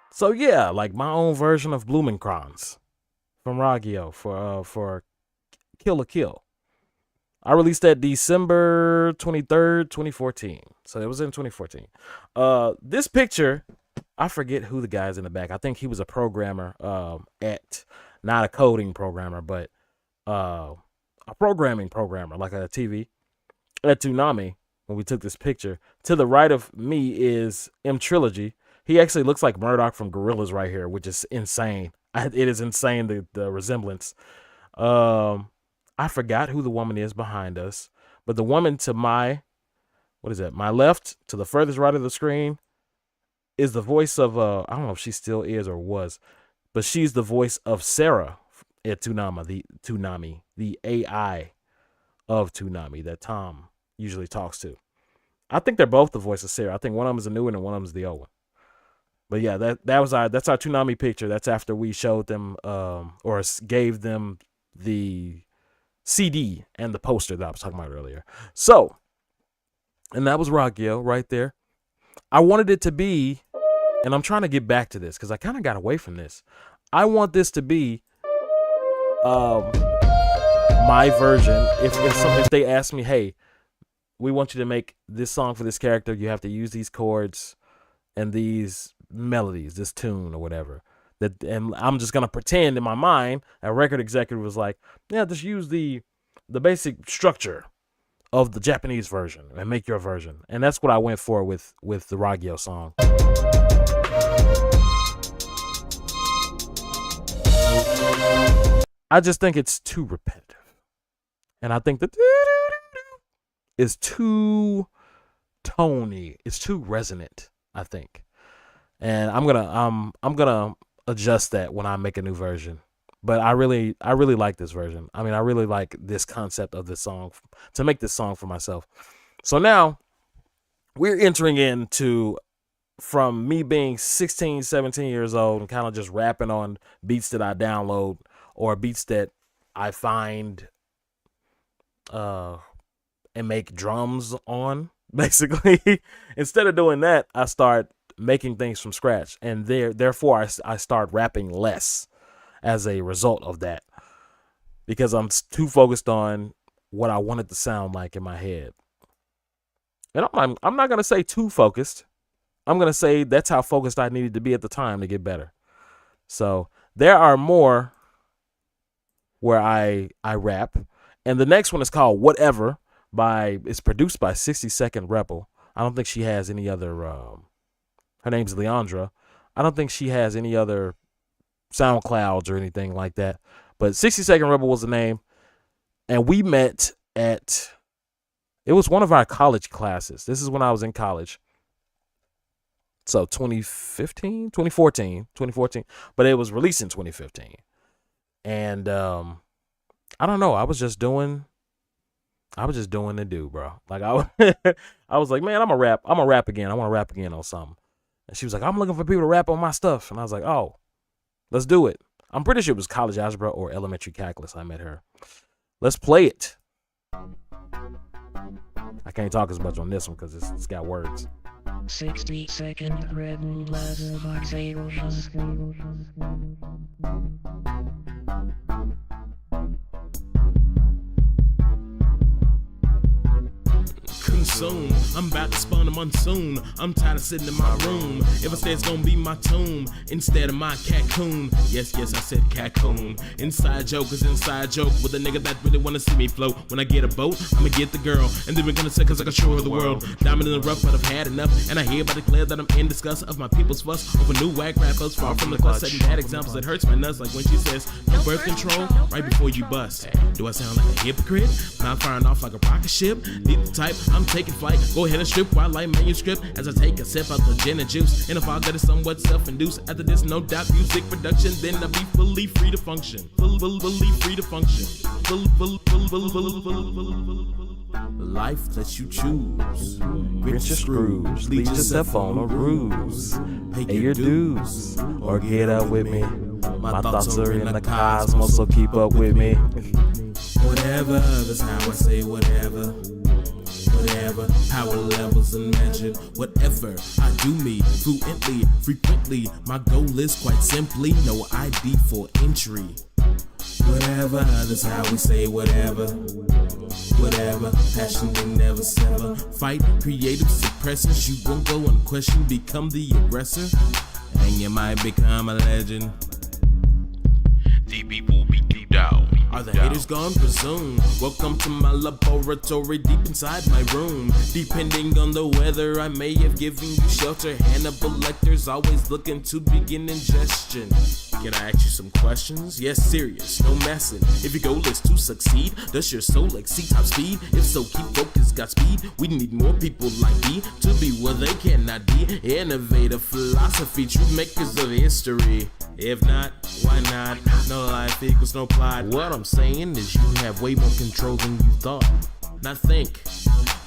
So yeah, like my own version of Blumenkrans from Raggio for Kill la Kill. I released that December 23rd, 2014. So it was in 2014. This picture, I forget who the guy's in the back. I think he was a programmer not a coding programmer, but a programming programmer, like a TV at Toonami when we took this picture. To the right of me is M Trilogy. He actually looks like Murdoch from Gorillaz right here, which is insane. It is insane, the resemblance. I forgot who the woman is behind us, but the woman to my left, to the furthest right of the screen, is the voice of, I don't know if she still is or was, but she's the voice of Sarah at Toonami, the AI of Toonami that Tom usually talks to. I think they're both the voice of Sarah. I think one of them is a new one and one of them is the old one. But yeah, that's our Toonami picture. That's after we showed them or gave them the CD and the poster that I was talking about earlier. So, and that was Raggio right there. I wanted it to be, and I'm trying to get back to this because I kind of got away from this. I want this to be my version. If they ask me, hey, we want you to make this song for this character, you have to use these chords and these melodies, this tune or whatever. And I'm just gonna pretend in my mind a record executive was like, yeah, just use the basic structure of the Japanese version and make your version. And that's what I went for with the Raggio song. I just think it's too repetitive, and I think that is too tony. It's too resonant, I think. And I'm gonna adjust that when I make a new version. But I really like this version. I mean, I really like this concept of this song, to make this song for myself. So now we're entering into, from me being 16, 17 years old and kind of just rapping on beats that I download or beats that I find and make drums on, basically. Instead of doing that, I start making things from scratch, and therefore I start rapping less as a result of that, because I'm too focused on what I want it to sound like in my head. And I'm not gonna say too focused. I'm gonna say that's how focused I needed to be at the time to get better. So there are more where I rap, and the next one is called Whatever. It's produced by 60 Second Rebel. I don't think she has any other. Her name's Leandra. I don't think she has any other SoundClouds or anything like that. But 60 Second Rebel was the name. And we met it was one of our college classes. This is when I was in college. So 2014. But it was released in 2015. And I don't know. I was just doing the do, bro. Like I was like, man, I'm gonna rap again. I want to rap again on something. And she was like, I'm looking for people to rap on my stuff. And I was like, oh, let's do it. I'm pretty sure it was college algebra or elementary calculus I met her. Let's play it. I can't talk as much on this one because it's got words. 60 Second Rebel Consume. I'm about to spawn a monsoon. I'm tired of sitting in my room. If I say it's gonna be my tomb instead of my cocoon. Yes, I said cocoon. Inside joke is inside joke with a nigga that really wanna see me float. When I get a boat, I'ma get the girl, and then we're gonna say cause I control the world. Diamond in the rough, but I've had enough, and I hereby declare that I'm in disgust of my people's fuss over new whack rappers. Far from the clutch, setting bad examples that hurts my nuts, like when she says no birth control right before you bust. Do I sound like a hypocrite? Not firing off like a rocket ship. Need the type, I'm taking flight. Go ahead and strip while I manuscript as I take a sip of the gin and juice. And if I got it somewhat self-induced, after this, no doubt, music production, then I'll be fully free to function. Fully free to function. Life that you choose. Grinch your screws, lead yourself on a ruse. Pay your dues, or get up with me. My thoughts are in the cosmos, so keep up with me. Whatever, that's how I say whatever. Whatever, power levels unmeasured. Whatever, I do me fluently, frequently. My goal is quite simply no ID for entry. Whatever, that's how we say whatever. Whatever, passion will never sever. Fight creative suppressors, you won't go unquestioned. Become the aggressor, and you might become a legend. The people be deep down. Are the haters gone? Presume. Welcome to my laboratory deep inside my room. Depending on the weather, I may have given you shelter. Hannibal Lecter's always looking to begin ingestion. Can I ask you some questions? Yes, serious, no messing. If your goal is to succeed, does your soul exceed top speed? If so, keep focused, Godspeed. We need more people like me to be where they cannot be. Innovative philosophy, true makers of history. If not, why not? No life equals no plot. What I'm saying is you have way more control than you thought. Now think,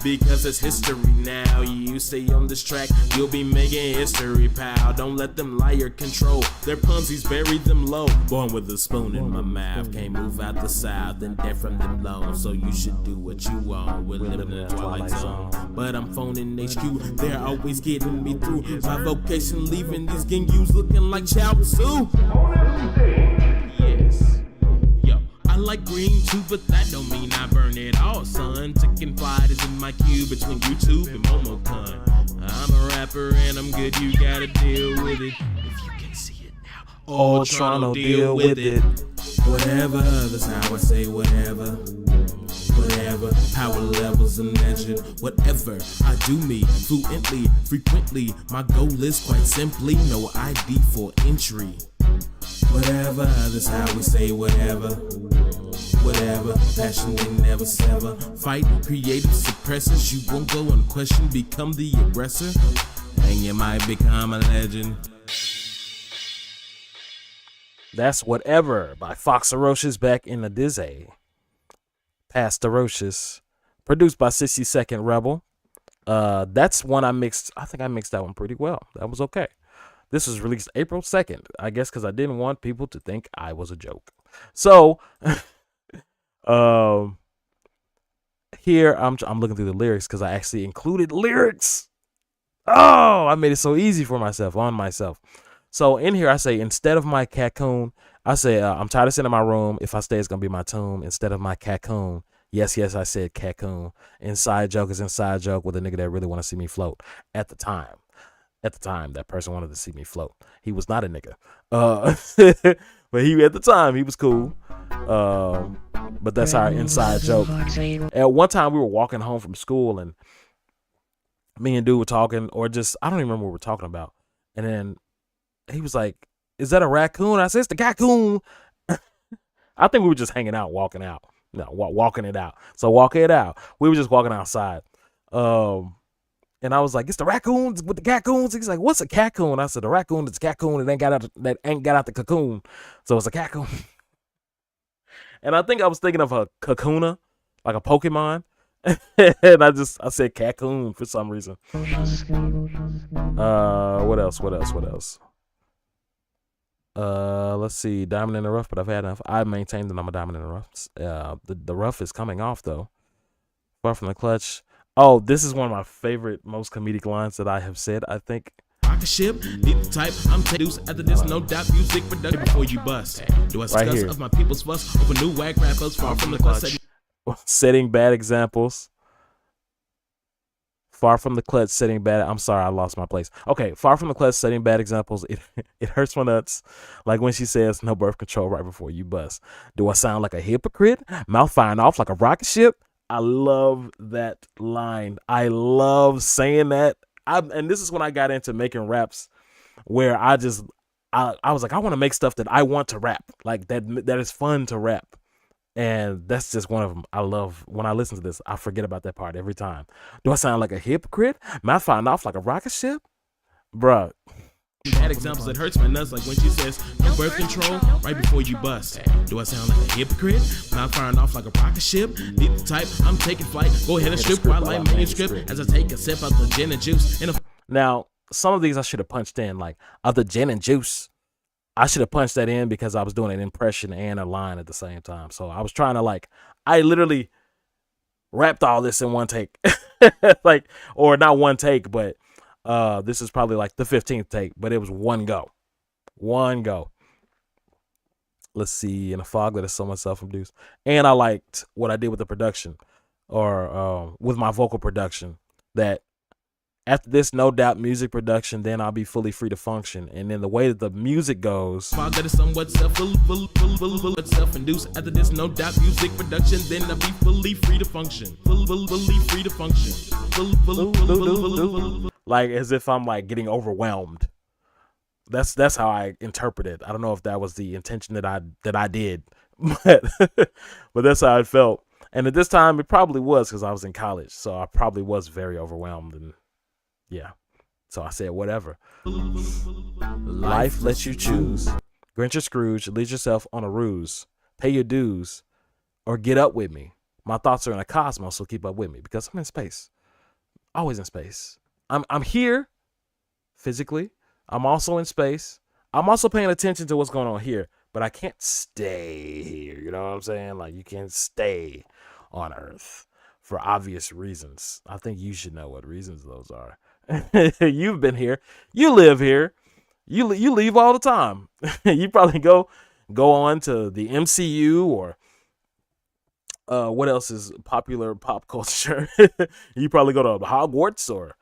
because it's history now. You stay on this track, you'll be making history, pal. Don't let them liar control their punsies, bury them low. Born with a spoon in my mouth, can't move out the south and dead from them loans. So you should do what you want. We're living in a twilight zone, but I'm phoning HQ. They're always getting me through. My vocation leaving these gangus looking like Chow Tzu. Yes. I like green too, but that don't mean I burn it all, son. Chicken fried is in my queue between YouTube and MomoCon. I'm a rapper and I'm good, you gotta deal with it. If you can't see it now, all Toronto deal with it. Whatever, that's how I say whatever. Whatever, power levels unmeasured. Whatever, I do me fluently, frequently. My goal is quite simply no ID for entry. Whatever, that's how we say whatever. Whatever, passion they never sever. Fight creative suppressors, you won't go unquestioned. Become the aggressor, and you might become a legend. That's Whatever by Fox Ferocious back in the Dizzy. Past Ferocious, produced by 60-Second Rebel. That's one I mixed. I think I mixed that one pretty well. That was okay. This was released April 2nd, I guess, because I didn't want people to think I was a joke. So, here I'm looking through the lyrics because I actually included lyrics. Oh, I made it so easy for myself, on myself. So in here I say, instead of my cocoon, I say, I'm tired of sitting in my room. If I stay, it's going to be my tomb. Instead of my cocoon. Yes, I said cocoon. Inside joke is inside joke with a nigga that really want to see me float at the time. At the time, that person wanted to see me float. He was not a nigga. But at the time, he was cool. But that's our inside joke. At one time, we were walking home from school, and me and dude were talking, or just, I don't even remember what we were talking about. And then he was like, is that a raccoon? I said, it's the cocoon. I think we were just hanging out, walking out. No, walking it out. So walking it out. We were just walking outside. And I was like, it's the raccoons with the cocoons. He's like, what's a cocoon? I said, the raccoon is a cocoon that ain't got out the cocoon. So it's a cocoon. And I think I was thinking of a Kakuna, like a Pokemon. And I said cocoon for some reason. What else? Let's see. Diamond in the Rough, but I've had enough. I maintain that I'm a diamond in the rough. The rough is coming off though. Far from the clutch. Oh, this is one of my favorite, most comedic lines that I have said, I think. Rocket ship, deep type, I'm deuce after this, no doubt, music production before you bust. Do I discuss Right here. of my people's fuss over new whack rappers far from the clutch? Setting bad examples. Far from the clutch, setting bad. I'm sorry, I lost my place. Okay, far from the clutch, setting bad examples. It hurts my nuts. Like when she says, no birth control right before you bust. Do I sound like a hypocrite? Mouth firing off like a rocket ship? I love that line. I love saying that. And this is when I got into making raps where I was like, I want to make stuff that I want to rap. Like that is fun to rap. And that's just one of them. I love when I listen to this, I forget about that part every time. Do I sound like a hypocrite? Mouth flying off like a rocket ship? Bruh. Bad examples that hurts my nuts, like when she says birth control right before you bust. Do I sound like a hypocrite? Mouth firing off like a rocket ship? Need the type, I'm taking flight. Go ahead and strip while I manuscript as I take a sip of the gin and juice. Now, some of these I should have punched in, like of the gin and juice. I should have punched that in because I was doing an impression and a line at the same time. So I was trying to I literally wrapped all this in one take. Or not one take, but this is probably like the 15th take, but it was one go. Let's see. In a fog that is somewhat self-induced. And I liked what I did with the production or with my vocal production, that after this No Doubt music production, then I'll be fully free to function. And then the way that the music goes, fog that is somewhat self-induced. After this No Doubt music production, then I'll be fully free to function. Fully free to function. Like as if I'm like getting overwhelmed. That's how I interpret it. I don't know if that was the intention that I did, but that's how it felt. And at this time, it probably was because I was in college, so I probably was very overwhelmed. And yeah, so I said whatever. Life lets you choose. Grinch or Scrooge, lead yourself on a ruse. Pay your dues, or get up with me. My thoughts are in a cosmos, so keep up with me because I'm in space. Always in space. I'm here physically. I'm also in space. I'm also paying attention to what's going on here, but I can't stay here. You know what I'm saying? Like you can't stay on Earth for obvious reasons. I think you should know what reasons those are. You've been here. You live here. You leave all the time. You probably go on to the MCU or what else is popular pop culture? You probably go to Hogwarts, or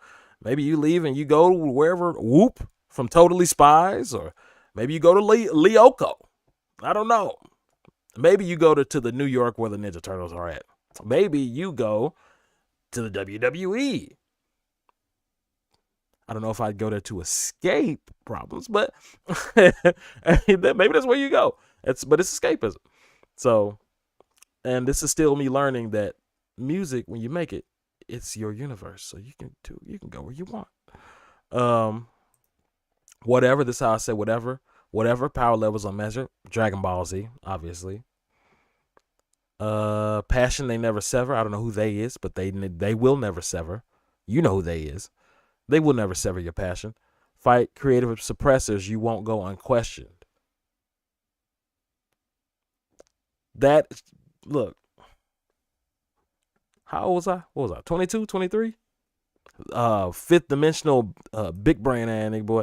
maybe you leave and you go wherever, Whoop from Totally Spies, or maybe you go to Lyoko. I don't know. Maybe you go to the New York where the Ninja Turtles are at. Maybe you go to the WWE. I don't know if I'd go there to escape problems, but maybe that's where you go. But it's escapism. So, and this is still me learning that music, when you make it, it's your universe. So you can go where you want. Whatever. This is how I say whatever. Whatever. Power levels unmeasured. Dragon Ball Z, obviously. Passion they never sever. I don't know who they is, but they will never sever. You know who they is. They will never sever your passion. Fight creative suppressors. You won't go unquestioned. Look. How old was I? What was I? 22, 23? Fifth dimensional big brain ass boy.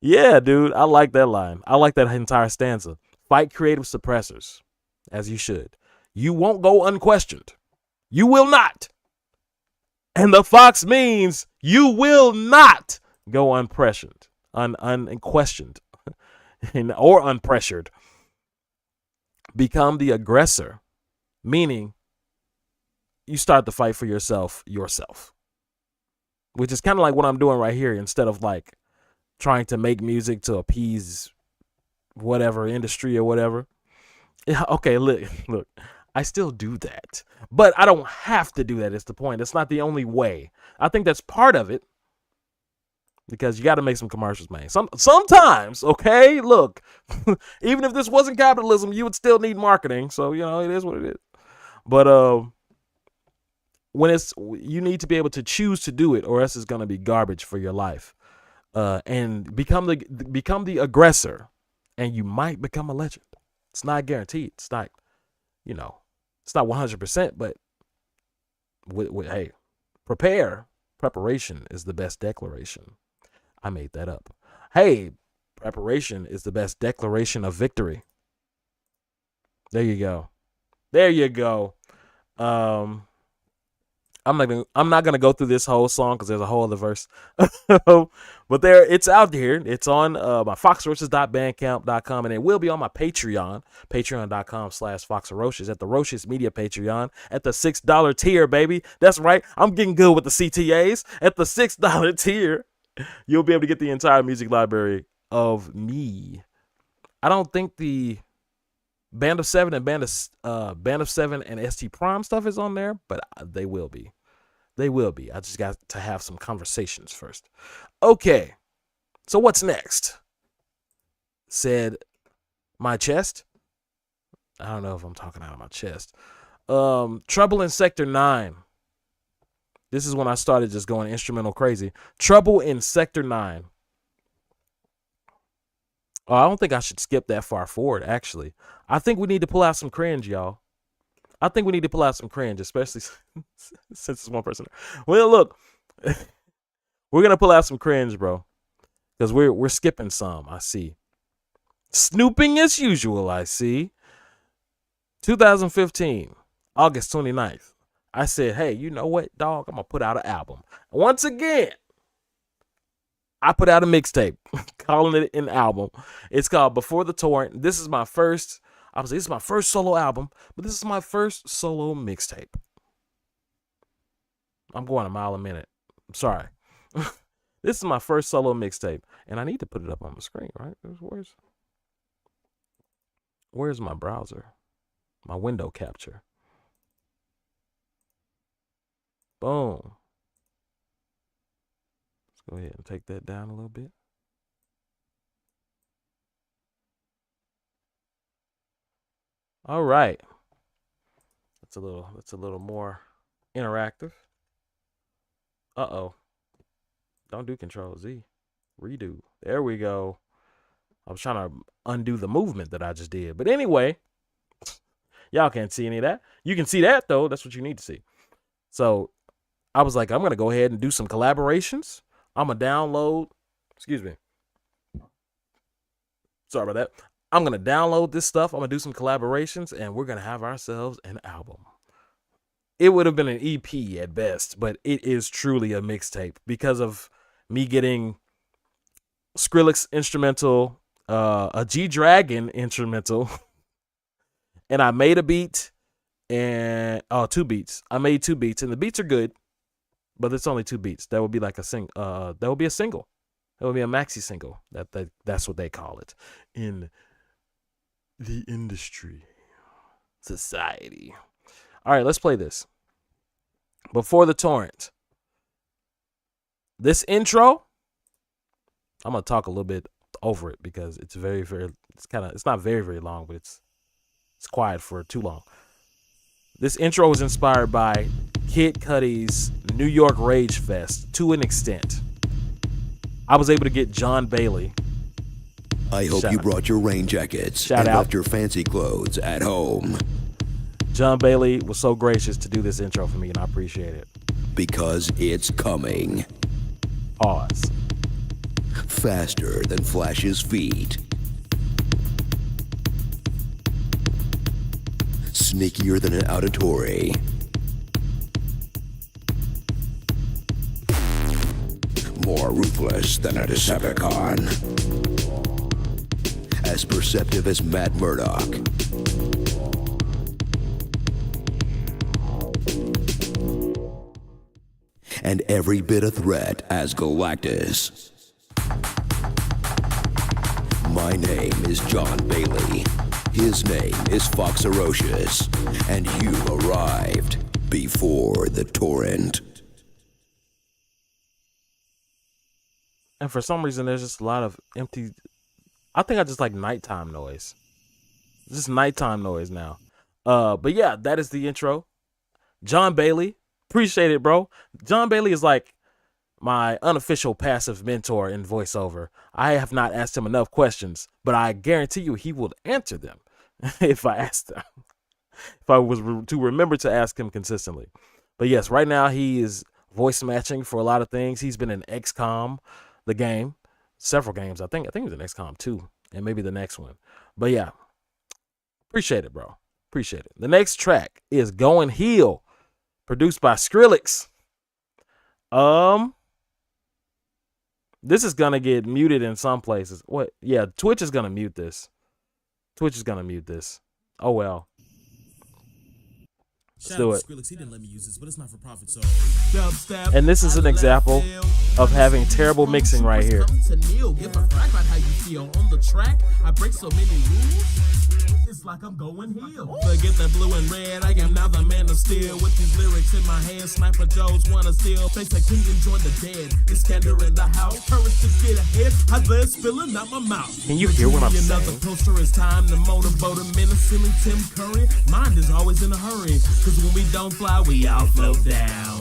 Yeah, dude. I like that line. I like that entire stanza. Fight creative suppressors, as you should. You won't go unquestioned. You will not. And the fox means you will not go unpressured, unquestioned, or unpressured. Become the aggressor, meaning you start the fight for yourself, which is kind of like what I'm doing right here. Instead of like trying to make music to appease whatever industry or whatever. Okay, look, I still do that, but I don't have to do that. Is the point. It's not the only way. I think that's part of it because you got to make some commercials, man. Sometimes, okay, look, even if this wasn't capitalism, you would still need marketing. So, it is what it is. But when you need to be able to choose to do it, or else it's going to be garbage for your life. And become the aggressor, and you might become a legend. It's not guaranteed. It's not, it's not 100%, but hey, preparation is the best declaration. I made that up. Hey, preparation is the best declaration of victory. There you go. I'm not gonna go through this whole song because there's a whole other verse, but it's out here. It's on my foxroaches.bandcamp.com, and it will be on my Patreon, patreon.com/foxroaches, at the Roaches Media Patreon at the $6 tier, baby. That's right. I'm getting good with the CTAs. At the $6 tier, you'll be able to get the entire music library of me. I don't think the Band of Seven and ST Prime stuff is on there, but they will be. They will be. I just got to have some conversations first. Okay. So what's next? Said my chest. I don't know if I'm talking out of my chest. Trouble in Sector 9. This is when I started just going instrumental crazy. Trouble in Sector 9. Oh, I don't think I should skip that far forward, actually. I think we need to pull out some cringe, y'all. I think we need to pull out some cringe, especially since it's one person. Well, look, we're gonna pull out some cringe, bro, because we're skipping some. I see. Snooping as usual. I see. 2015, August 29th. I said, hey, you know what, dog? I'm gonna put out an album. Once again, I put out a mixtape, calling it an album. It's called Before the Torrent. This is my first. Obviously, this is my first solo album, but this is my first solo mixtape. I'm going a mile a minute. I'm sorry. This is my first solo mixtape, and I need to put it up on the screen, right? Where's my browser? My window capture. Boom. Let's go ahead and take that down a little bit. All right. That's a little more interactive. Uh-oh. Don't do Control Z. Redo. There we go. I was trying to undo the movement that I just did. But anyway, y'all can't see any of that. You can see that, though. That's what you need to see. So I was like, I'm going to go ahead and do some collaborations. I'm going to download. Excuse me. Sorry about that. I'm going to download this stuff. I'm going to do some collaborations, and we're going to have ourselves an album. It would have been an EP at best, but it is truly a mixtape because of me getting Skrillex instrumental, a G-Dragon instrumental, and I made a beat and 2 beats. I made 2 beats, and the beats are good, but it's only 2 beats. That would be like a that would be a single. That would be a maxi single. That's what they call it in the industry, society. All right, let's play this. Before the Torrent. This intro, I'm gonna talk a little bit over it because it's it's not very, very long, but it's quiet for too long. This intro was inspired by Kid Cudi's New York Rage Fest to an extent. I was able to get John Bailey. I hope you brought your rain jackets Shout and out. left your fancy clothes at home. John Bailey was so gracious to do this intro for me, and I appreciate it. Because it's coming. Pause. Faster than Flash's feet. Sneakier than an auditory. More ruthless than a Decepticon. As perceptive as Matt Murdock. And every bit a threat as Galactus. My name is Jon Bailey. His name is Fox Ferocious. And you arrived before the Torrent. And for some reason, there's just a lot of empty. I think I just like nighttime noise. Just nighttime noise now. But yeah, that is the intro. John Bailey. Appreciate it, bro. John Bailey is like my unofficial passive mentor in voiceover. I have not asked him enough questions, but I guarantee you he will answer them if I ask them. If I was to remember to ask him consistently. But yes, right now he is voice matching for a lot of things. He's been in XCOM, the game, several games. I think he was in XCOM 2 and maybe the next one. But yeah, appreciate it, bro. Appreciate it. The next track is Going Heel, produced by Skrillex. This is gonna get muted in some places. What? Yeah, Twitch is gonna mute this. Oh well. Let's do it. Skrillex, he didn't let me use this, but it's not for profit, so. And this is an example of having terrible mixing right here. Tokyo on the track. I break so many rules. It's like I'm going heel. Forget the blue and red. I am now the man of steel. With these lyrics in my hand, Sniper Joes wanna steal. Face the king and join the dead. Iskander in the house. Courage to get ahead. I let spilling out my mouth. Can you hear what I'm saying? Another poster, it's time to motivate a minute. Silly Tim Curry. Mind is always in a hurry. Cause when we don't fly, we all float down.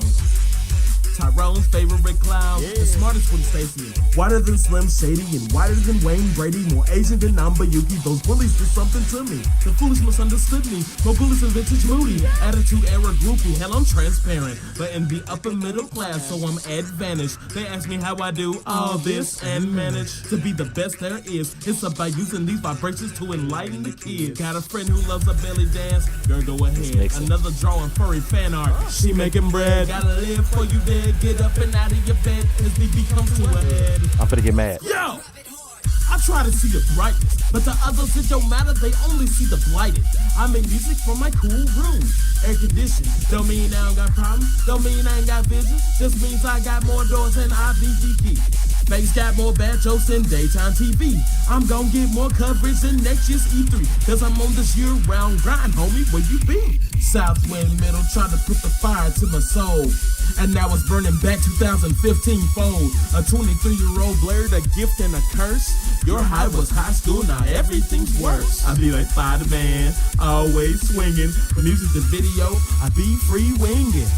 Tyrone's favorite clown, the smartest one Stacy, whiter than Slim Shady and whiter than Wayne Brady, more Asian than Nambayuki. Those bullies did something to me. The foolish misunderstood me. More bullies than vintage moody. Attitude era groupie. Hell, I'm transparent, but in the upper middle class, so I'm advantaged. They ask me how I do all this and manage to be the best there is. It's about using these vibrations to enlighten the kids. Got a friend who loves a belly dance. Girl, go ahead. Another drawing furry fan art. She making bread. Gotta live for you dead. Get up and out of your bed as the beat comes to a head. I'm finna get mad. Yo! I try to see the brightness, but the others, it don't matter, they only see the blighted. I make music from my cool room, air conditioned. Don't mean I don't got problems, don't mean I ain't got vision. Just means I got more doors than IBDP. Fakes got more bad jokes than daytime TV. I'm gon' get more coverage than next year's E3. Cause I'm on this year-round grind, homie, where you be? South wind middle, trying to put the fire to my soul. And now it's burning back 2015 fold. A 23-year-old blurred a gift and a curse. Your high was high school, now everything's worse. I be like Spider-Man, always swinging. From music to video, I be free winging.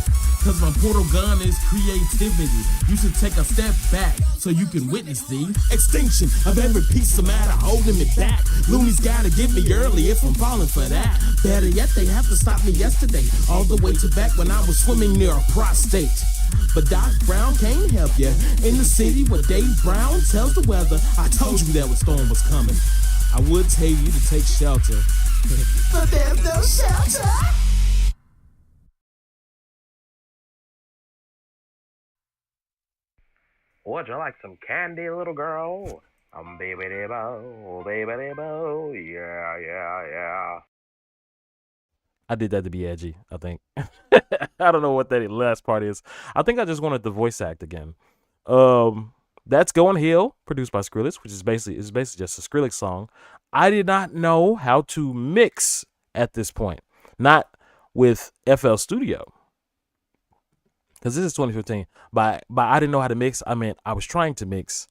Cause my portal gun is creativity. You should take a step back so you can witness the extinction of every piece of matter holding me back. Loonies gotta get me early if I'm falling for that. Better yet, they have to stop me yesterday. All the way to back when I was swimming near a prostate. But Doc Brown can't help ya. In the city where Dave Brown tells the weather, I told you that a storm was coming. I would tell you to take shelter, but there's no shelter. Would you like some candy, little girl? Baby-de-bo, baby-de-bo, yeah, yeah, yeah. I did that to be edgy, I think. I don't know what that last part is. I think I just wanted the voice act again. That's Going Hill, produced by Skrillex, which is basically just a Skrillex song. I did not know how to mix at this point. Not with FL Studio. Because this is 2015. But I didn't know how to mix. I mean, I was trying to mix,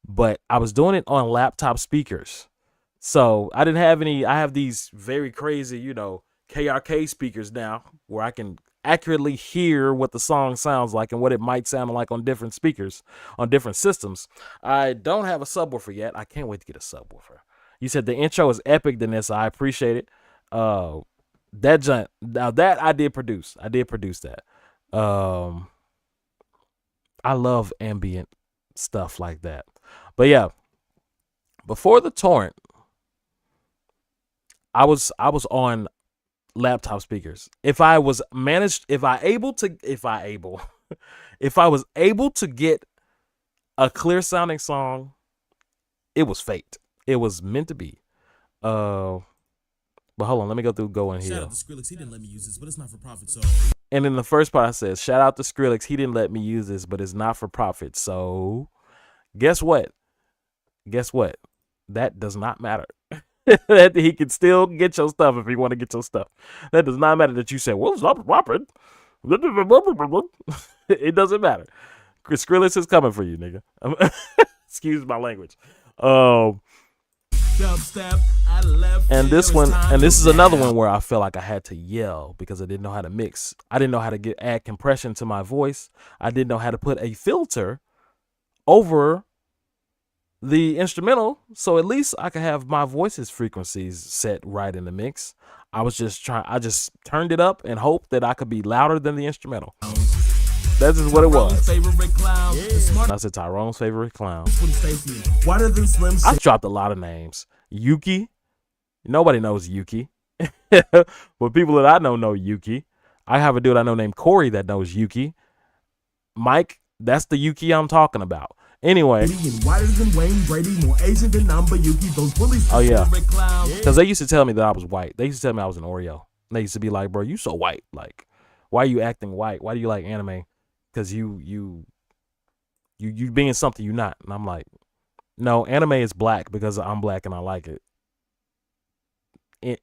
but I was doing it on laptop speakers. So I didn't have any. I have these very crazy, KRK speakers now where I can accurately hear what the song sounds like and what it might sound like on different speakers, on different systems. I don't have a subwoofer yet. I can't wait to get a subwoofer. You said the intro is epic, Danessa. I appreciate it. That I did produce. I did produce that. I love ambient stuff like that. But yeah, before the torrent, I was on laptop speakers. If I was able to get a clear sounding song, it was fate. It was meant to be. But hold on, let me go through Going Hill. Shout out to Skrillex, he didn't let me use this, but it's not for profit, so. And in the first part, I said, shout out to Skrillex, he didn't let me use this, but it's not for profit. So, guess what? That does not matter. That he can still get your stuff if he want to get your stuff. That does not matter that you say, well, it's not for profit. It doesn't matter. Skrillex is coming for you, nigga. Excuse my language. And this is another one where I felt like I had to yell because I didn't know how to mix. I didn't know how to add compression to my voice. I didn't know how to put a filter over the instrumental, so at least I could have my voice's frequencies set right in the mix. I just turned it up and hoped that I could be louder than the instrumental. That's just what it was. I said Tyrone's favorite clown. I dropped a lot of names. Yuki. Nobody knows Yuki. But people that I know Yuki. I have a dude I know named Corey that knows Yuki. Mike, that's the Yuki I'm talking about. Anyway. Oh yeah. Because they used to tell me that I was white. They used to tell me I was an Oreo. And they used to be like, bro, you so white. Like, why are you acting white? Why do you like anime? Because you being something you're not. And I'm like, No, anime is black because I'm black and I like it.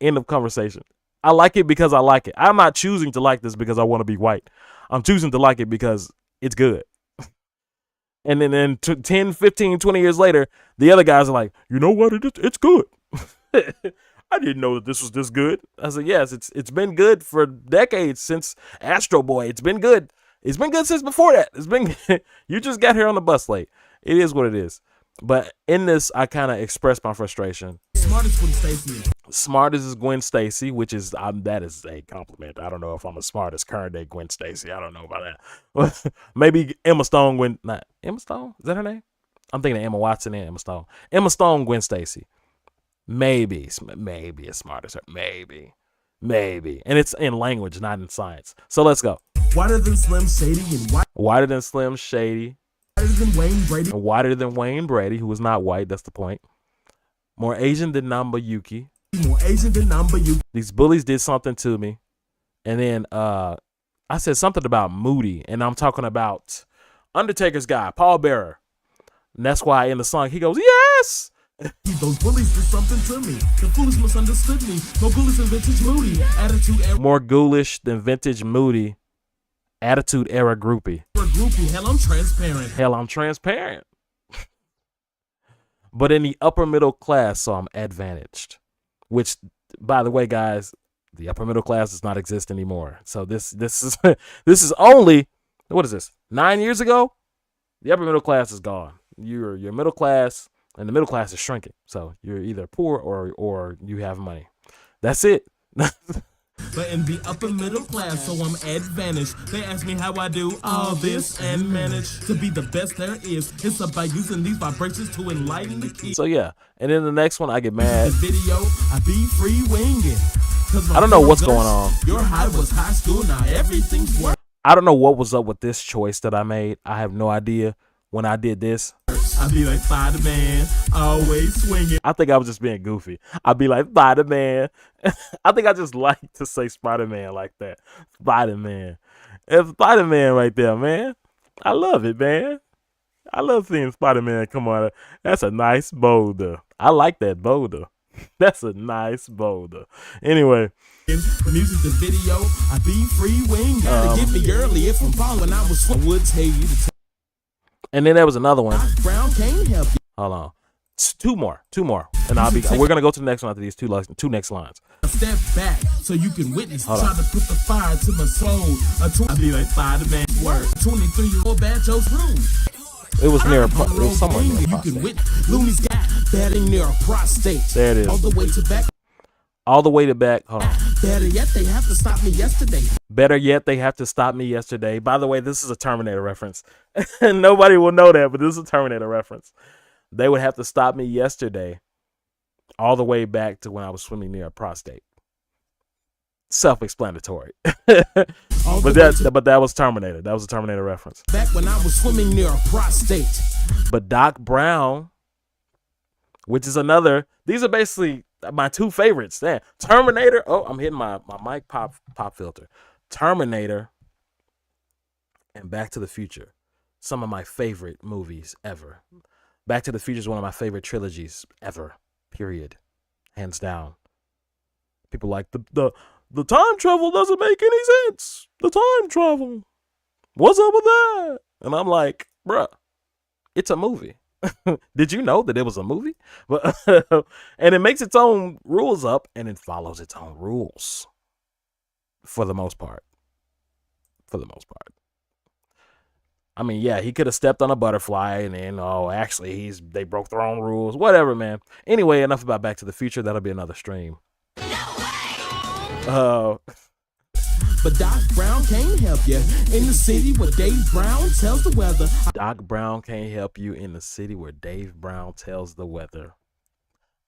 End of conversation. I like it because I like it. I'm not choosing to like this because I want to be white. I'm choosing to like it because it's good. And then 10, 15, 20 years later, the other guys are like, you know what? It's good. I didn't know that this was this good. I said, yes, it's been good for decades since Astro Boy. It's been good. It's been good since before that. It's been you just got here on the bus late. It is what it is. But in this, I kind of expressed my frustration. Smartest Gwen Stacy. Smartest is Gwen Stacy, which is that is a compliment. I don't know if I'm as smart as current day Gwen Stacy. I don't know about that. Maybe Emma Stone. Not Emma Stone. Is that her name? I'm thinking of Emma Watson and Emma Stone. Emma Stone, Gwen Stacy. Maybe as smart as her. Maybe. And it's in language, not in science. So let's go. Whiter than Slim Shady and whiter than Slim Shady. Whiter than Wayne Brady. And whiter than Wayne Brady, who is not white. That's the point. More Asian than Namba Yuki. More Asian than Namba Yuki. These bullies did something to me. And then I said something about Moody. And I'm talking about Undertaker's guy, Paul Bearer. And that's why in the song he goes, yes! Those bullies did something to me. The foolish misunderstood me. More ghoulish than vintage Moody. Attitude era. More ghoulish than vintage Moody. Attitude era groupie. Hell, I'm transparent. But in the upper middle class, so I'm advantaged. Which, by the way, guys, the upper middle class does not exist anymore. So this is this is only, what is this? 9 years ago? The upper middle class is gone. You're middle class, and the middle class is shrinking. So you're either poor or you have money. That's it. But in the upper middle class, so I'm advantaged. They ask me how I do all this and manage to be the best there is. It's about using these vibrations to enlighten the kids. So yeah, and then the next one I get mad. The video, I be free winging. I don't know what's going on. Your high was high school, now everything's work. I don't know what was up with this choice that I made. I have no idea when I did this. I be like Spider-Man, always swinging. I think I was just being goofy. I'd be like Spider-Man. I think I just like to say Spider-Man like that. Spider-Man. It's Spider-Man right there, man. I love it, man. I love seeing Spider-Man come on. That's a nice boulder. I like that boulder. That's a nice boulder. Anyway. Music, the video, I be free wing. Gotta get me early if I'm following. I would tell you to and then there was another one. Brown can't help you. Hold on. Two more. And we're gonna go to the next one after these two next lines. Step back so you can witness. Try to put the fire to my soul. I be like Spider-Man. Word. 23-year-old bad Joe's room. It was near. It was somewhere near a prostate. You can witness. Looney's got batting near a prostate. There it is. All the way to back. Hold on. Better yet, they have to stop me yesterday. Better yet, they have to stop me yesterday. By the way, this is a Terminator reference. Nobody will know that, but this is a Terminator reference. They would have to stop me yesterday, all the way back to when I was swimming near a prostate. Self-explanatory. But that was Terminator. That was a Terminator reference. Back when I was swimming near a prostate. But Doc Brown, which is another. These are basically my two favorites. Damn. Terminator. Oh, I'm hitting my mic pop filter. Terminator and Back to the Future. Some of my favorite movies ever. Back to the Future is one of my favorite trilogies ever. Period. Hands down. People like the time travel doesn't make any sense. The time travel. What's up with that? And I'm like, bruh, it's a movie. Did you know that it was a movie? But and it makes its own rules up and it follows its own rules. For the most part. I mean, yeah, he could have stepped on a butterfly and then, actually they broke their own rules. Whatever, man. Anyway, enough about Back to the Future. That'll be another stream. But Doc Brown can't help you in the city where Dave Brown tells the weather. Doc Brown can't help you in the city where Dave Brown tells the weather.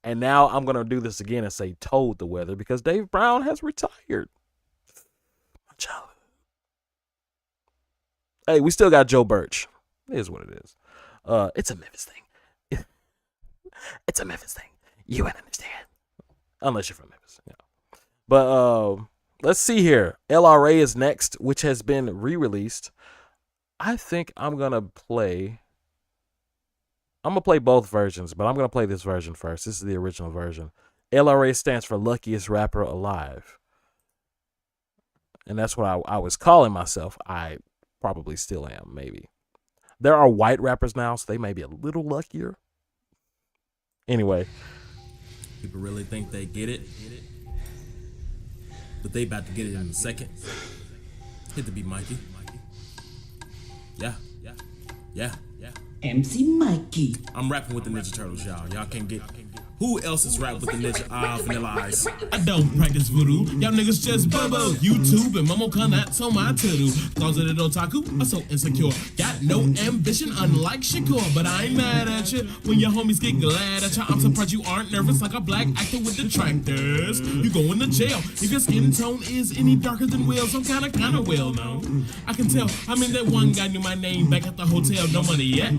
And now I'm going to do this again and say told the weather because Dave Brown has retired. My childhood. Hey, we still got Joe Birch. It is what it is. It's a Memphis thing. It's a Memphis thing. You wouldn't understand. Unless you're from Memphis. Yeah. But let's see here. LRA is next, which has been re-released. I think I'm going to play I'm gonna play both versions, but I'm gonna play this version first. This is the original version. LRA stands for Luckiest Rapper Alive, and that's what I was calling myself. I probably still am, maybe. There are white rappers now, so they may be a little luckier. Anyway, people really think they get it, but they about to get it in a second. Hit the beat, Mikey. Yeah. MC Mikey. I'm rapping with the Ninja Turtles, y'all. Y'all can't get. Who else is rapping with the Ninja? Vanilla Ice. I don't practice voodoo. Y'all niggas just bubble. YouTube and Momo Kanats on my tudu. Closet of otaku, I'm so insecure. Got no ambition, unlike Shakur. But I ain't mad at you when your homies get glad at you. I'm surprised you aren't nervous like a black actor with detractors. You going to jail if your skin tone is any darker than Will's. I'm kinda well known. I can tell. I mean, that one guy knew my name back at the hotel. No money yet.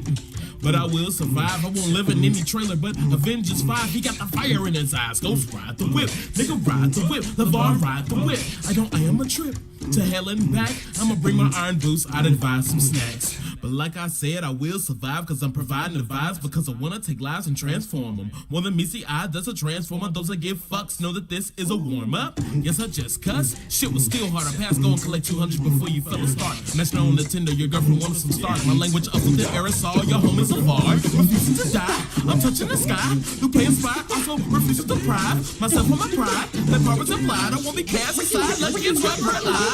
But I will survive. I won't live in any trailer, but Avengers 5, he got the fire in his eyes. Ghost ride the whip, nigga ride the whip, LeVar ride the whip. I am a trip to hell and back. I'ma bring my iron boots, I'd advise some snacks. But like I said, I will survive cause I'm providing the vibes, because I wanna take lives and transform them. More than me, see, that's a transformer. Those that give fucks know that this is a warm-up. Yes, I just cuss. Shit was still hard. I passed, go and collect 200 before you fell a start. Mention on Nintendo, your girlfriend wanted some stars. My language up with the aerosol, your homies are far. Refusing to die, I'm touching the sky. Lupe inspired, also refusing to pride. Myself on my pride, that part was implied. I won't be cast aside, lucky it's rapper alive.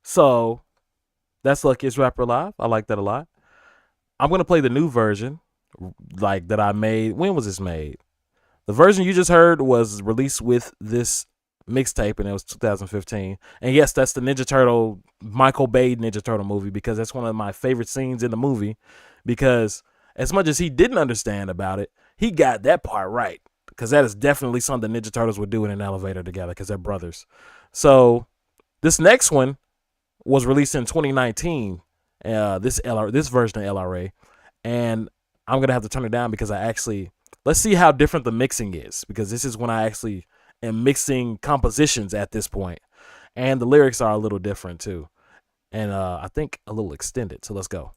So that's Luckiest Rapper Alive. I like that a lot. I'm gonna play the new version, like that I made. When was this made? The version you just heard was released with this mixtape, and it was 2015. And yes, that's the Ninja Turtle, Michael Bay Ninja Turtle movie, because that's one of my favorite scenes in the movie. Because as much as he didn't understand about it, he got that part right. Because that is definitely something Ninja Turtles would do in an elevator together, because they're brothers. So this next one was released in 2019. This version of LRA, and I'm gonna have to turn it down because let's see how different the mixing is, because this is when I actually am mixing compositions at this point, and the lyrics are a little different too, and I think a little extended. So let's go.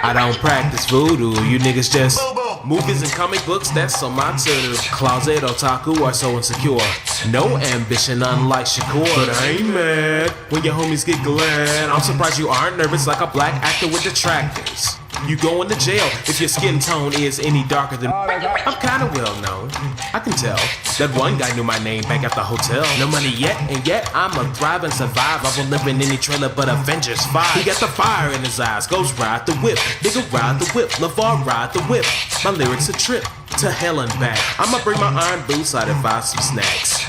I don't practice voodoo, you niggas just movies and comic books, that's on my to closet otaku are so insecure. No ambition, unlike Shakur. But I ain't mad when your homies get glad. I'm surprised you aren't nervous like a black actor with detractors. You going to jail if your skin tone is any darker than I'm kinda well known. I can tell. That one guy knew my name back at the hotel. No money yet, and yet I'ma thrive and survive. I won't live in any trailer but Avengers 5. He got the fire in his eyes. Ghost ride the whip, nigga ride the whip, LeVar ride the whip. My lyrics a trip to hell and back. I'ma bring my iron boots, I'd advise some snacks.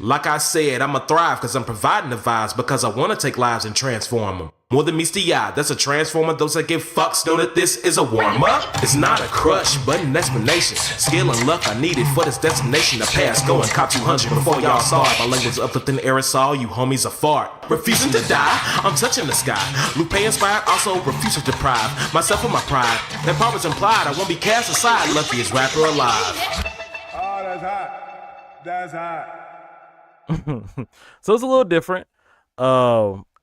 Like I said, I'ma thrive cause I'm providing the vibes, because I wanna take lives and transform them. More than meets the eye, that's a transformer. Those that give fucks know that this is a warm-up. It's not a crush, but an explanation. Skill and luck I needed for this destination. The past, go and cop 200 before y'all start. My language up within aerosol, you homies are fart. Refusing to die, I'm touching the sky. Lupe inspired, also refuse to deprive myself of my pride. That part was implied, I won't be cast aside. Luckiest rapper alive. Oh, that's hot. That's hot. So it's a little different.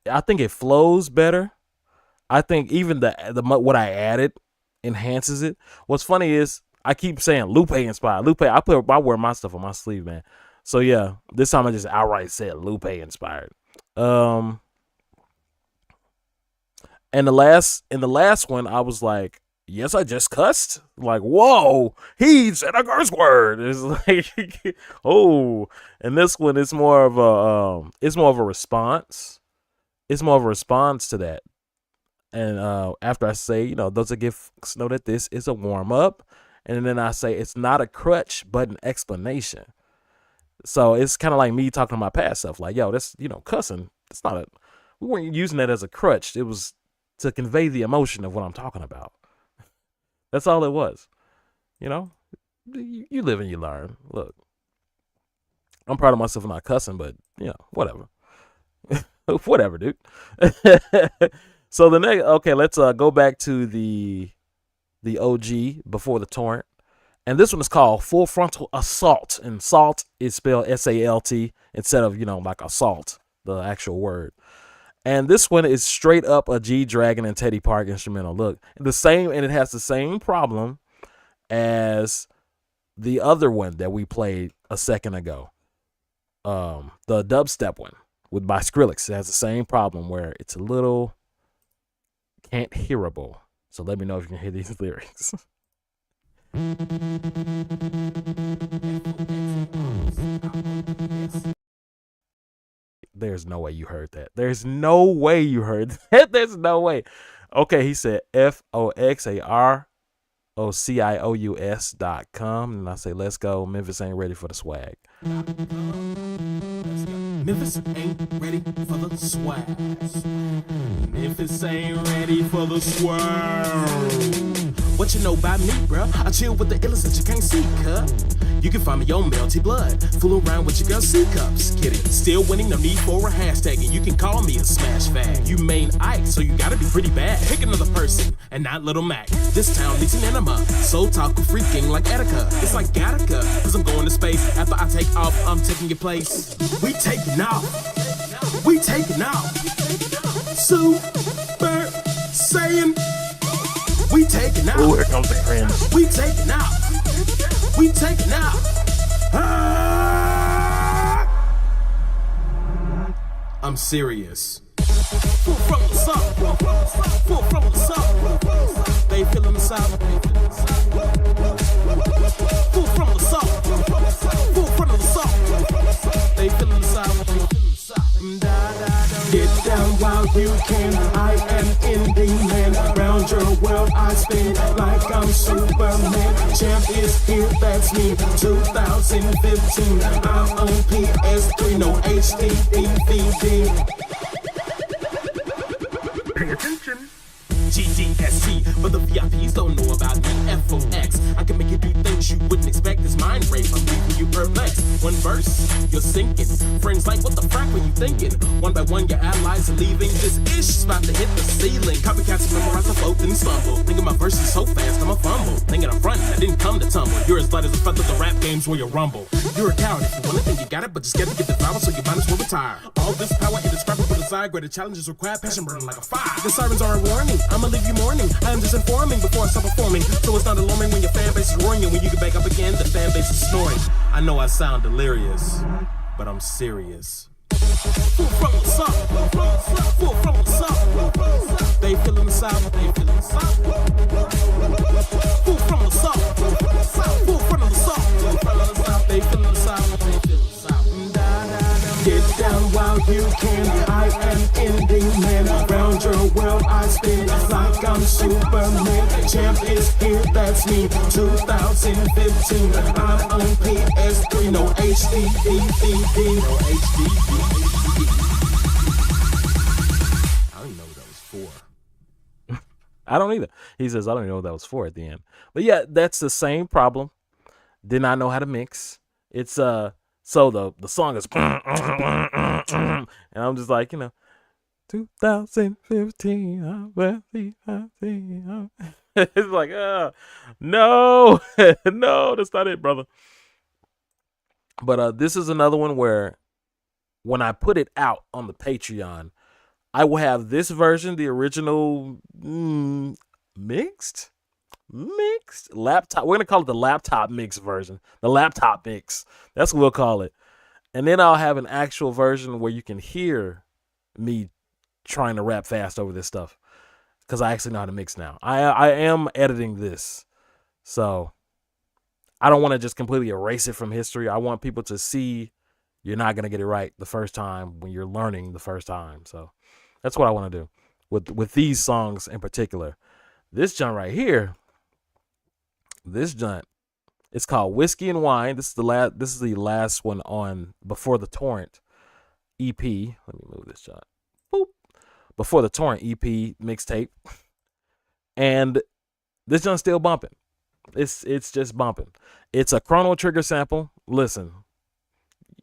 I think it flows better. I think even the what I added enhances it. What's funny is I keep saying Lupe inspired. Lupe, I wear my stuff on my sleeve, man. So yeah, this time I just outright said Lupe inspired. And in the last one, I was like, yes, I just cussed. Like, whoa, he said a curse word. It's like, oh. And this one, it's more of a response. It's more of a response to that. And after I say, those that give fucks know that this is a warm up, and then I say it's not a crutch, but an explanation. So it's kind of like me talking to my past self, like, yo, that's cussing. It's not we weren't using that as a crutch. It was to convey the emotion of what I'm talking about. That's all it was. You live and you learn. Look, I'm proud of myself for not cussing, but whatever. Whatever, dude. So the next, okay, let's go back to the OG before the torrent, And this one is called Full Frontal Assault. And salt is spelled SALT instead of, like assault, the actual word. And this one is straight up a G Dragon and Teddy Park instrumental. Look, and it has the same problem as the other one that we played a second ago. The dubstep one by Skrillex. It has the same problem where it's a little can't hearable. So let me know if you can hear these lyrics. There's no way you heard that. There's no way you heard that. There's no way. Okay, he said FOXAROCIOUS.com. And I say, let's go. Memphis ain't ready for the swag. Memphis ain't ready for the swag. Memphis ain't ready for the swag. What you know about me, bro? I chill with the illest that you can't see, cut. You can find me on Melty Blood, fool around with your girl C-cups. Kidding, still winning, no need for a hashtag, and you can call me a smash fag. You main Ike, so you gotta be pretty bad. Pick another person, and not Little Mac. This town needs an enema, so talk with freaking like Attica. It's like Gattaca, cause I'm going to space. After I take off, I'm taking your place. We taking off. We taking off. Super Saiyan. We taking out. Ooh, here comes the cringe. We taking out. We taking out. Ah! I'm serious. Full from the south. Full from the south. They feeling the south. Full from the south. Full from the south. They feeling the south. Get down while you can. I am indie man. Round your world I spin like I'm Superman. Champ is here, that's me. 2015. I'm on PS3, no HD DVD. Pay attention. GDSC, but the VIPs don't know about me. FOX, I can make you do things you wouldn't expect. It's mind rape, I'm leaving you perplexed. One verse, you're sinking. Friends like, what the frack were you thinking? One by one, your allies are leaving. This ish about to hit the ceiling. Copycats memorize the float and stumble. Thinking my verse is so fast, I'm a fumble. Thinking I'm frontin', I didn't come to tumble. You're as light as a feather, the rap games where you rumble. You're a coward if you wanna think you got it, but just get to get the power, so you might as well retire. All this power indescribable desire, greater challenges require passion burning like a fire. The sirens are a warning, I'ma leave you mourning. I'm just informing before I start performing. So it's not alarming when your fan base is roaring, and when you get back up again, the fan base is snoring. I know I sound delirious, but I'm serious. Full from the south, full from the south. They feeling the south, they feeling the south. Full from the south, full from the south. They feeling the south, they feeling the south. Get down while you can. I am indie man. Round your world I spin like I'm Superman. Champ is here, that's me. 2015. I'm on PS3, no HD DVD, no HD DVD. I don't even know what that was for. I don't either. He says, I don't even know what that was for at the end. But yeah, that's the same problem. Did not know how to mix. It's so the song is and I'm just like, 2015. It's like, no, no, that's not it, brother. But this is another one where when I put it out on the Patreon, I will have this version, the original mixed laptop. We're going to call it the laptop mix version, the laptop mix. That's what we'll call it. And then I'll have an actual version where you can hear me trying to rap fast over this stuff because I actually know how to mix now. I am editing this. So I don't want to just completely erase it from history. I want people to see you're not going to get it right the first time when you're learning the first time. So that's what I want to do with these songs in particular. This joint right here, it's called Whiskey and Wine. This is the last one on Before the Torrent EP. Let me move this joint. Boop. Before the Torrent EP mixtape. And this joint's still bumping. It's just bumping. It's a Chrono Trigger sample. Listen,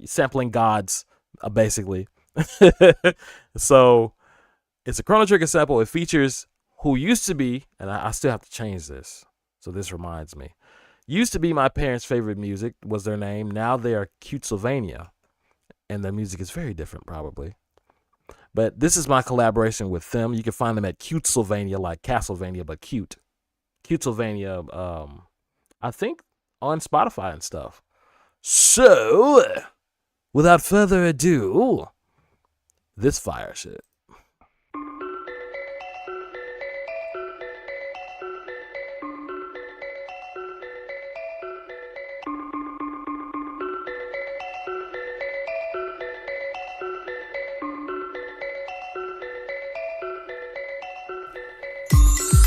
sampling gods, basically. So it's a Chrono Trigger sample. It features who used to be, and I still have to change this. So this reminds me. Used to be my parents' favorite music was their name. Now they are Cutesylvania, and their music is very different, probably. But this is my collaboration with them. You can find them at Cutesylvania, like Castlevania, but cute. Cutesylvania, I think on Spotify and stuff. So, without further ado, this fire shit.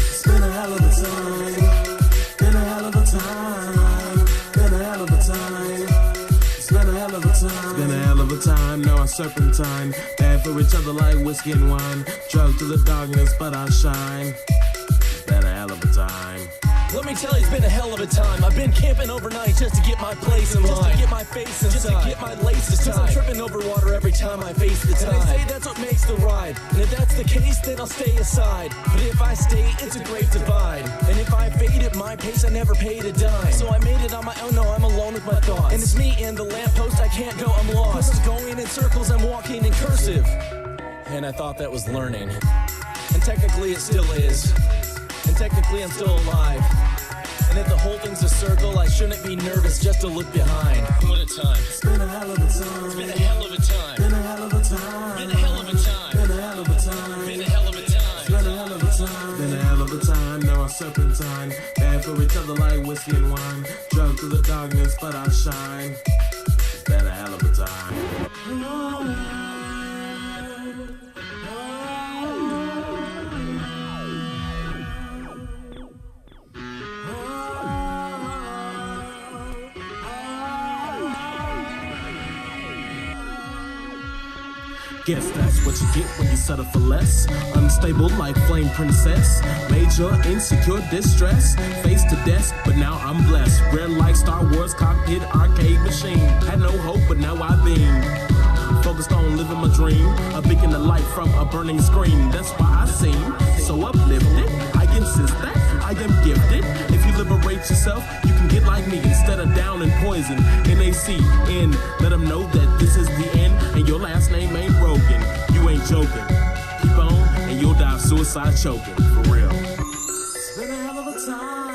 It's been a hell of a time. Been a hell of a time. Been a hell of a time. It's been a hell of a time. It's been a hell of a time. Now I serpentine. Bad for each other like whiskey and wine. Drug to the darkness, but I shine. It's been a hell of a time. Let me tell you, it's been a hell of a time. I've been camping overnight just to get my place in line. Just to get my face inside. Just to get my laces tied. Cause I'm tripping over water every time I face the tide. And they say that's what makes the ride. And if that's the case, then I'll stay aside. But if I stay, it's a great divide. And if I fade at my pace, I never paid a dime. So I made it on my own, no, I'm alone with my thoughts. And it's me and the lamppost, I can't go, I'm lost. Cause I'm going in circles, I'm walking in cursive. And I thought that was learning. And technically it still is. And technically I'm still alive. And if the whole thing's a circle, I shouldn't be nervous just to look behind. What a time. It's been a hell of a time. It's been a hell of a time. Been a hell of a time. Been a hell of a time. Been a hell of a time. Been a hell of a time. Been a hell of a time. Been a hell of a time. Now I serpentine. Bad for each other like whiskey and wine. Drug to the darkness, but I shine. It's been a hell of a time. Guess that's what you get when you settle for less. Unstable like flame princess. Major insecure distress. Face to desk, but now I'm blessed. Rare like Star Wars cockpit arcade machine. Had no hope, but now I beam. Focused on living my dream. A beacon of light from a burning screen. That's why I seem so uplifted. I insist that I am gifted. If you liberate yourself, you can get like me instead of down and poison. NACN. Let them know that this is the end. And your last name ain't Rogan. You ain't joking. Keep on, and you'll die suicide choking. For real. It's been a hell of a time.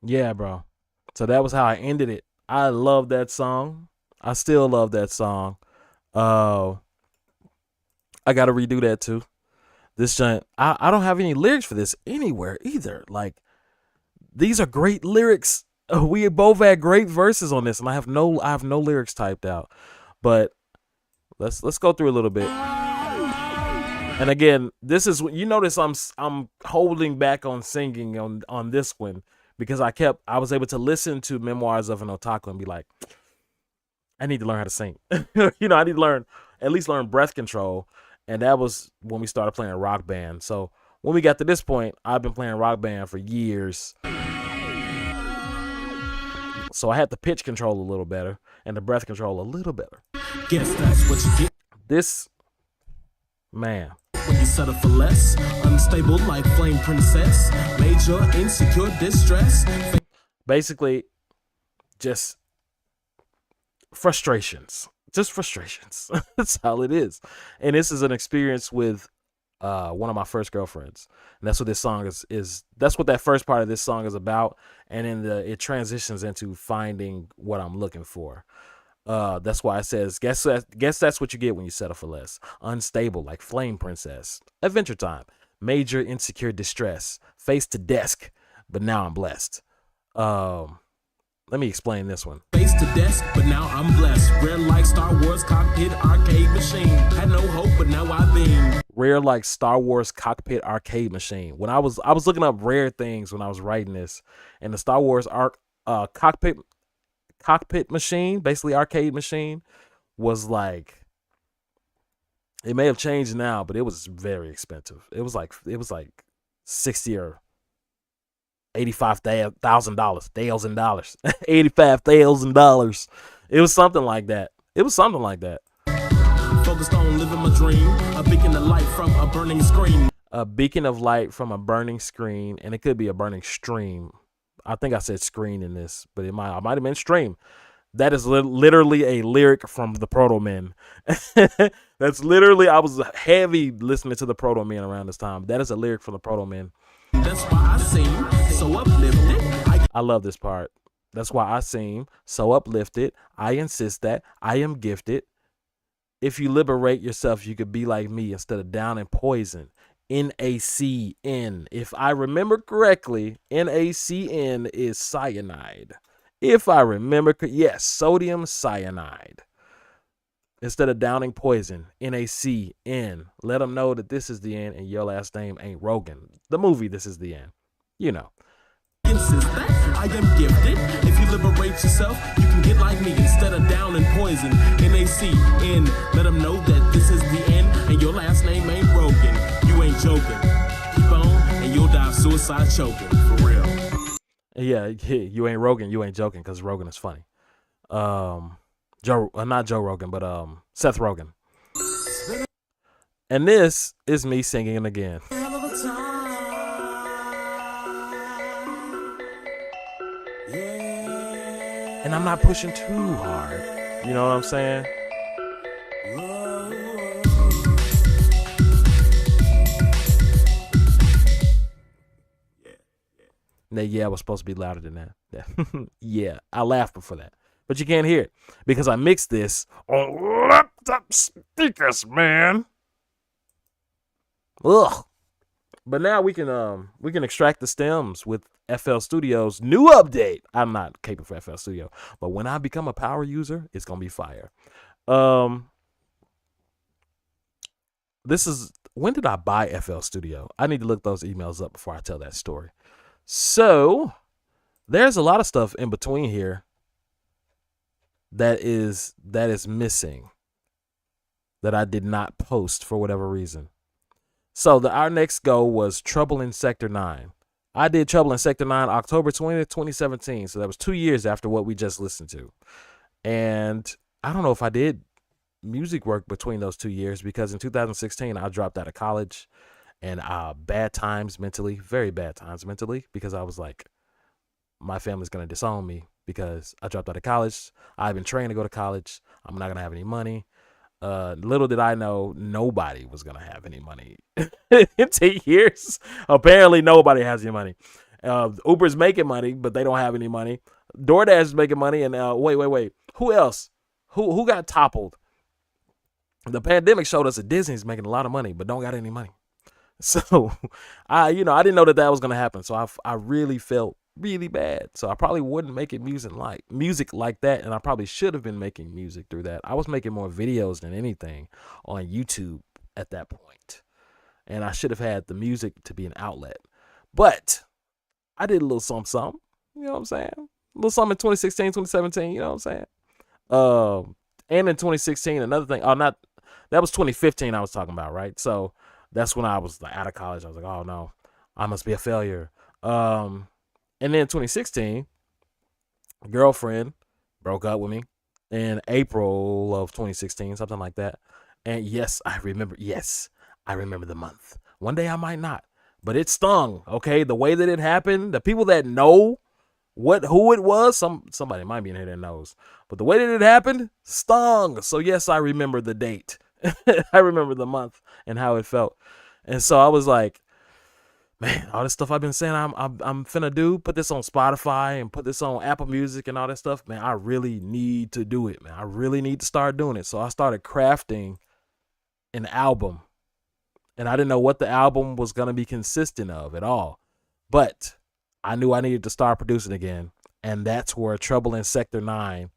Yeah, bro. So that was how I ended it. I love that song. I still love that song. I gotta redo that too. This giant. I don't have any lyrics for this anywhere either. Like, these are great lyrics. We both had great verses on this, and I have no lyrics typed out. But let's go through a little bit. And again, this is, you notice I'm holding back on singing on this one because I was able to listen to Memoirs of an Otaku and be like, I need to learn how to sing. You know, I need to at least learn breath control. And that was when we started playing Rock Band. So when we got to this point, I've been playing Rock Band for years. So I had the pitch control a little better and the breath control a little better. Guess that's what you get. This, man. When you settle for less, unstable like flame princess, major insecure distress. Basically, just frustrations. Just frustrations. That's all it is. And this is an experience with one of my first girlfriends. And that's what this song is. That's what that first part of this song is about. And then it transitions into finding what I'm looking for. That's why it says, guess that's what you get when you settle for less. Unstable like flame princess. Adventure time. Major insecure distress. Face to desk. But now I'm blessed. Let me explain this one. Face to desk, but now I'm blessed. Rare like Star Wars cockpit arcade machine. Had no hope, but now I beam. Rare like Star Wars cockpit arcade machine. When I was looking up rare things when I was writing this, and the Star Wars cockpit machine, basically arcade machine, was like, it may have changed now, but it was very expensive. It was like 60 or $85,000, $85,000. It was something like that. Focused on living my dream, a beacon of light from a burning screen. A beacon of light from a burning screen, and it could be a burning stream. I think I said screen in this, but I might have been stream. That is literally a lyric from the Proto Men. That's literally, I was heavy listening to the Proto Men around this time. That is a lyric from the Proto Men. That's why I seem so uplifted. I love this part. That's why I seem so uplifted. I insist that I am gifted. If you liberate yourself, you could be like me instead of down in poison. NaCN. If I remember correctly, NaCN is cyanide. If I remember, yes, sodium cyanide. Instead of downing poison, NaCN. Let them know that this is the end and your last name ain't Rogan. The movie, This Is the End. You know. Insist that I am gifted. If you liberate yourself, you can get like me instead of down in poison. NaCN. Let them know that this is the end and your last name ain't Rogan. You ain't joking. Keep on and you'll die of suicide choking. For real. Yeah, you ain't Rogan. You ain't joking because Rogan is funny. Not Joe Rogan, but Seth Rogen. And this is me singing it again. And I'm not pushing too hard. You know what I'm saying? Yeah, I was supposed to be louder than that. Yeah, I laughed before that. But you can't hear it because I mixed this on laptop speakers, man. Ugh. But now we can extract the stems with FL Studio's new update. I'm not capable for FL Studio, but when I become a power user, it's gonna be fire. This is, when did I buy FL Studio? I need to look those emails up before I tell that story. So there's a lot of stuff in between here that is missing that I did not post for whatever reason. So our next go was Trouble in Sector 9. I did Trouble in Sector 9 October 20th, 2017. So that was 2 years after what we just listened to. And I don't know if I did music work between those 2 years because in 2016 I dropped out of college and bad times mentally, very bad times mentally, because I was like, my family's going to disown me because I dropped out of college. I've been trained to go to college. I'm not going to have any money. Little did I know, nobody was going to have any money in 10 years. Apparently, nobody has any money. Uber's making money, but they don't have any money. DoorDash is making money. And wait. Who else? Who got toppled? The pandemic showed us that Disney's making a lot of money, but don't got any money. So, I didn't know that was going to happen. So I really felt really bad. So I probably wouldn't make it music like that. And I probably should have been making music through that. I was making more videos than anything on YouTube at that point. And I should have had the music to be an outlet. But I did a little something. You know what I'm saying? A little something in 2016, 2017. You know what I'm saying? And in 2016, another thing. That was 2015 I was talking about, right? So that's when I was like out of college. I was like, oh no, I must be a failure. And then 2016, girlfriend broke up with me in April of 2016, something like that. And yes, I remember the month. One day I might not, but it stung. Okay, the way that it happened, the people that know who it was, somebody might be in here that knows, but the way that it happened stung. So yes, I remember the date. I remember the month and how it felt. And so I was like, man, all this stuff I've been saying I'm finna do, put this on Spotify and put this on Apple Music and all that stuff, man, I really need to do it, man. I really need to start doing it. So I started crafting an album. And I didn't know what the album was going to be consistent of at all. But I knew I needed to start producing again. And that's where Trouble in Sector 9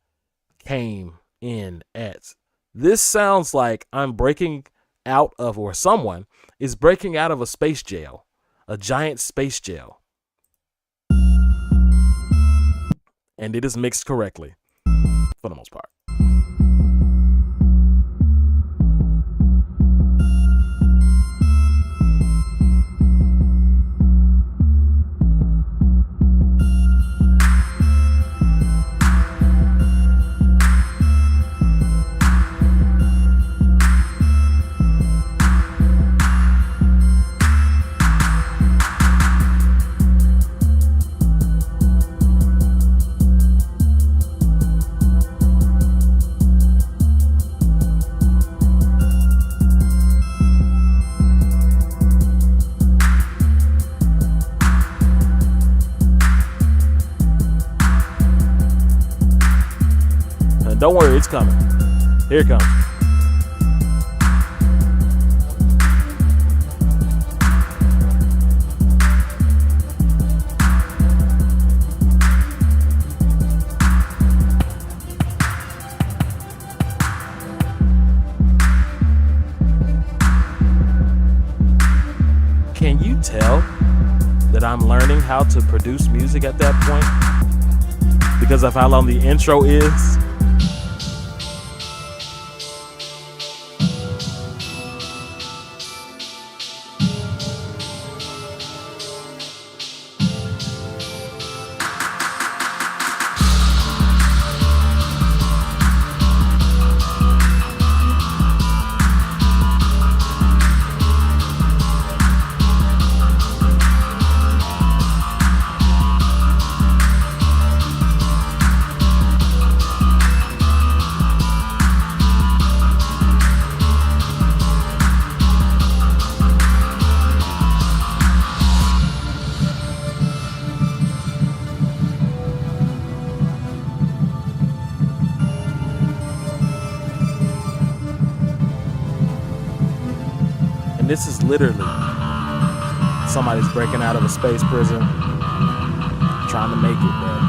came in at. This sounds like I'm breaking out of, or someone is breaking out of a space jail. A giant space jail. And it is mixed correctly. For the most part. coming. Don't worry, it's coming. Here it comes. Can you tell that I'm learning how to produce music at that point? Because of how long the intro is. This is literally somebody's breaking out of a space prison, trying to make it, man.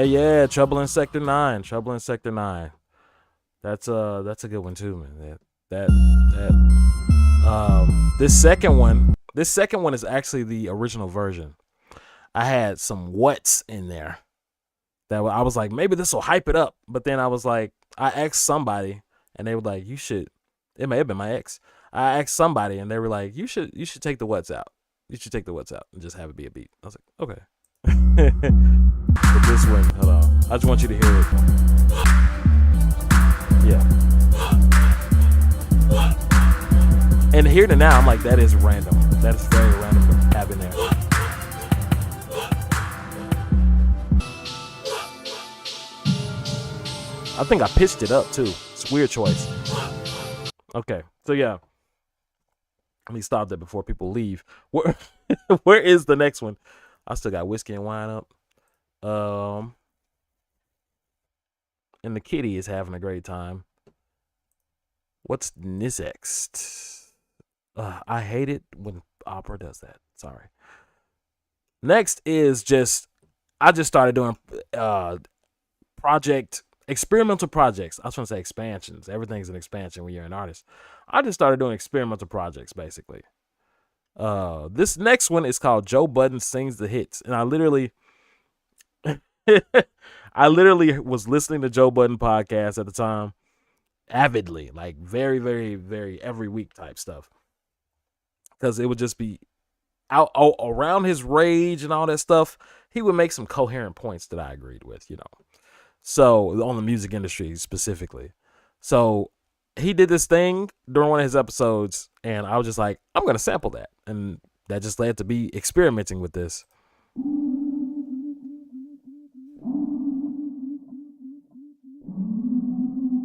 Yeah, Trouble in Sector 9. Trouble in Sector 9. That's a good one too, man. This second one is actually the original version. I had some whats in there that I was like, maybe this will hype it up. But then I was like, I asked somebody and they were like, you should. It may have been my ex. I asked somebody and they were like, you should take the whats out. You should take the whats out and just have it be a beat. I was like, okay. But this one, hold on. I just want you to hear it. Yeah. And here to now, I'm like, that is random. That is very random to have in there. I think I pitched it up too. It's a weird choice. Okay, so yeah. Let me stop that before people leave. Where is the next one? I still got Whiskey and Wine up. And the kitty is having a great time. What's next? I hate it when opera does that. Sorry. Next is I just started doing experimental projects. I was going to say expansions. Everything's an expansion when you're an artist. I just started doing experimental projects, basically. This next one is called Joe Budden Sings the Hits. And I literally was listening to Joe Budden podcast at the time avidly, like very, very, very every week type stuff. Because it would just be out around his rage and all that stuff. He would make some coherent points that I agreed with, So on the music industry specifically. So he did this thing during one of his episodes and I was just like, I'm going to sample that. And that just led to be experimenting with this.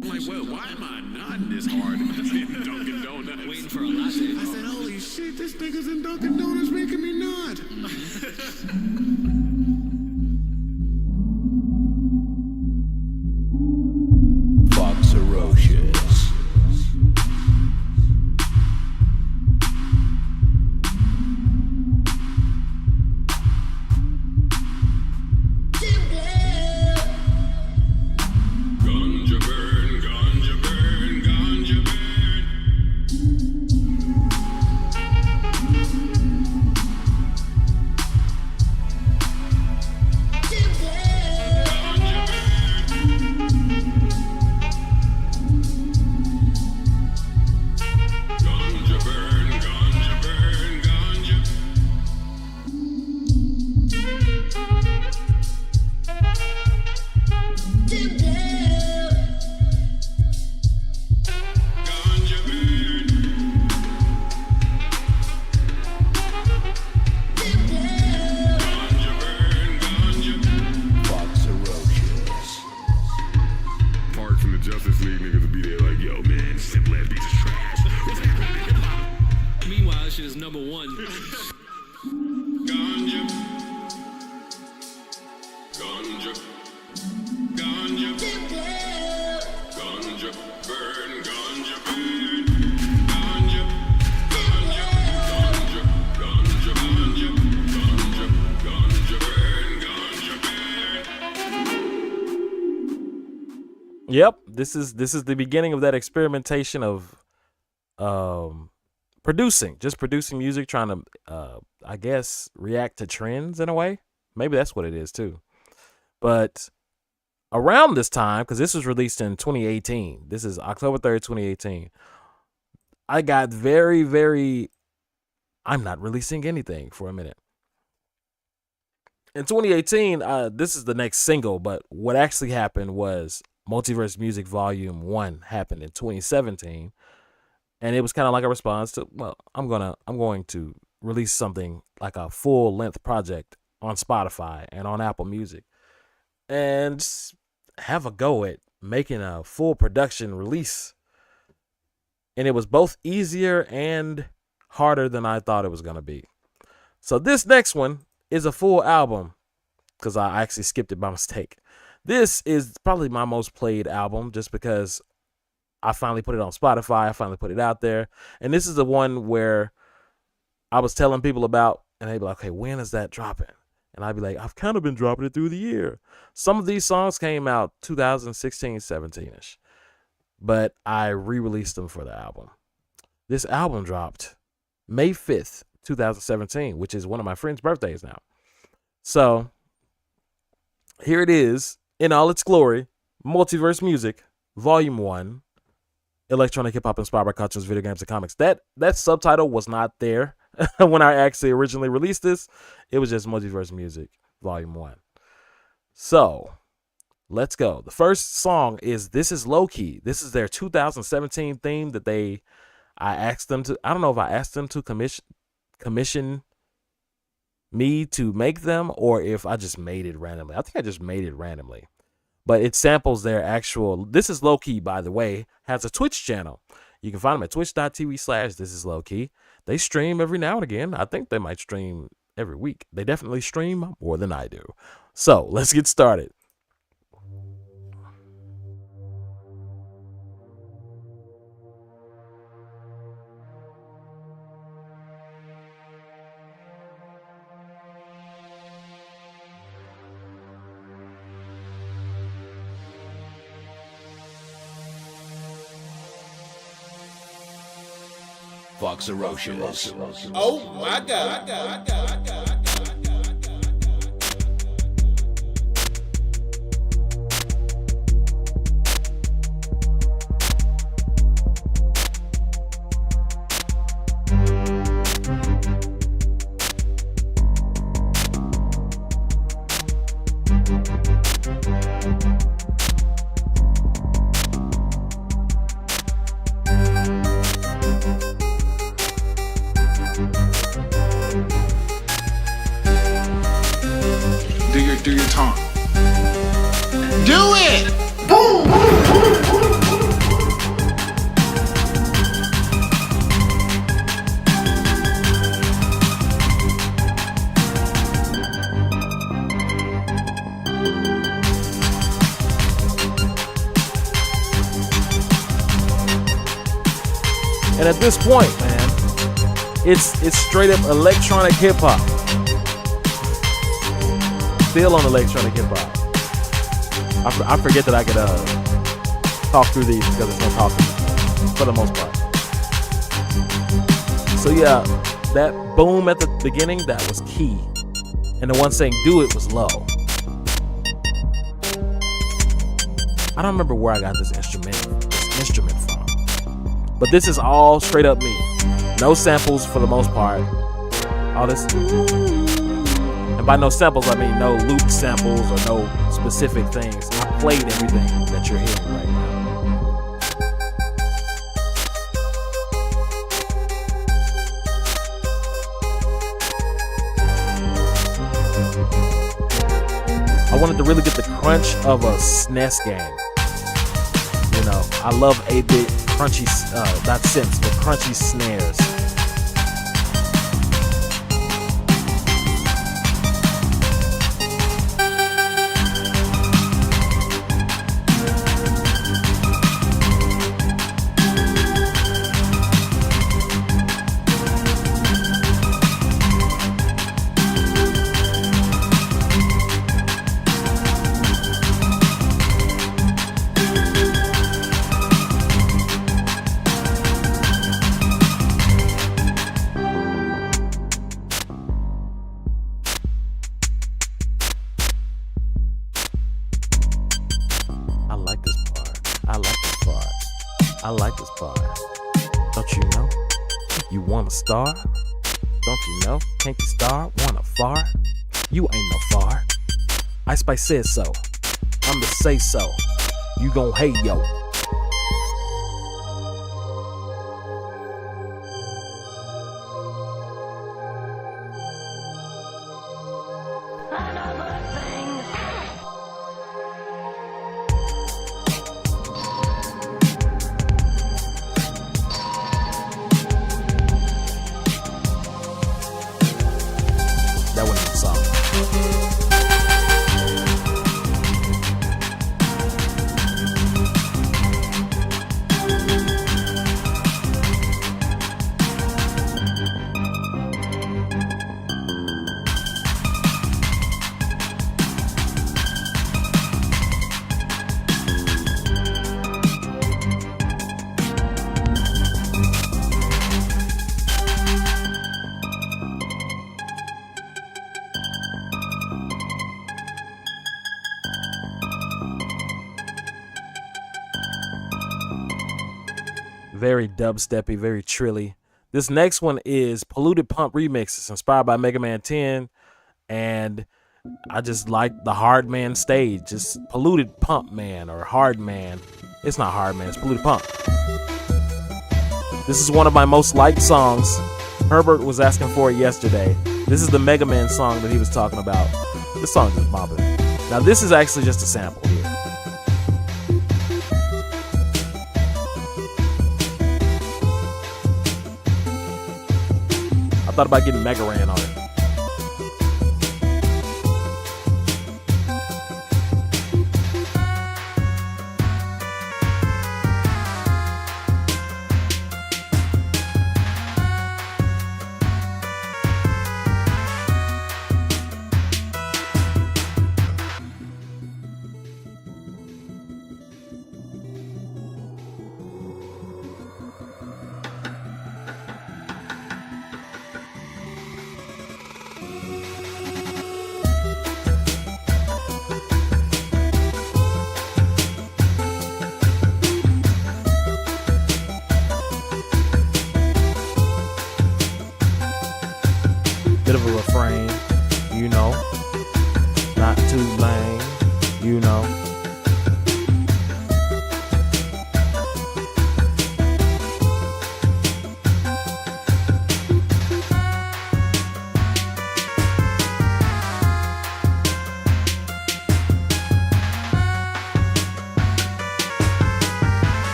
I'm like, well, why am I nodding this hard in Dunkin' Donuts? Waiting for a latte. I said, holy shit, this nigga's in Dunkin' Donuts making me nod. Fox Ferocious. Ganja, ganja, ganja, burn, ganja, burn, ganja, ganja, ganja, ganja, ganja, ganja, ganja, burn, ganja, burn. Yep, this is the beginning of that experimentation of producing music, trying to I guess react to trends in a way. Maybe that's what it is too. But around this time, because this was released in 2018, this is October 3rd, 2018, I got very, very, I'm not releasing anything for a minute. In 2018, this is the next single, but what actually happened was Multiverse Music Volume 1 happened in 2017. And it was kind of like a response to, well, I'm going to release something like a full length project on Spotify and on Apple Music and have a go at making a full production release. And it was both easier and harder than I thought it was going to be. So this next one is a full album because I actually skipped it by mistake. This is probably my most played album just because I finally put it on Spotify. I finally put it out there. And this is the one where I was telling people about, and they'd be like, okay, when is that dropping? And I'd be like, I've kind of been dropping it through the year. Some of these songs came out 2016, 17-ish. But I re-released them for the album. This album dropped May 5th, 2017, which is one of my friend's birthdays now. So here it is in all its glory. Multiverse Music, Volume 1. Electronic hip hop inspired by cartoons, video games, and comics. That subtitle was not there when I actually originally released this. It was just Multiverse Music, Volume 1. So, let's go. The first song is This Is Low Key. This is their 2017 theme that I asked them to, I don't know if I asked them to commission me to make them or if I just made it randomly. I think I just made it randomly. But it samples their actual, This Is Low Key, by the way, has a Twitch channel. You can find them at twitch.tv/thisisLowKey. They stream every now and again. I think they might stream every week. They definitely stream more than I do. So let's get started. Foxerocious. Oh my God. Do your taunt. Do it! Boom! And at this point, man, it's straight up electronic hip hop. Still on electronic hip hop. I forget that I could talk through these because it's no talking for the most part. So yeah, that boom at the beginning, that was key. And the one saying do it was low. I don't remember where I got this instrument from. But this is all straight up me. No samples for the most part. All this. And by no samples, I mean no loop samples or no specific things. I played everything that you're hearing right now. I wanted to really get the crunch of a SNES game. You know, I love 8-bit crunchy, not synths, but crunchy snares. I like this part. Don't you know? You want a star? Don't you know? Can't you star? Want a fart? You ain't no fart. Ice Spice said so. I'm the say so. You gon' hate yo. That wasn't the song. Very dubsteppy, very trilly. This next one is Polluted Pump Remixes, inspired by Mega Man 10. And I just like the Hard Man stage. Just Polluted Pump Man or Hard Man. It's not Hard Man, it's Polluted Pump. This is one of my most liked songs. Herbert was asking for it yesterday. This is the Mega Man song that he was talking about. This song is bombing. Now this is actually just a sample here. I thought about getting Mega Ran on it. Bit of a refrain, you know. Not too lame, you know.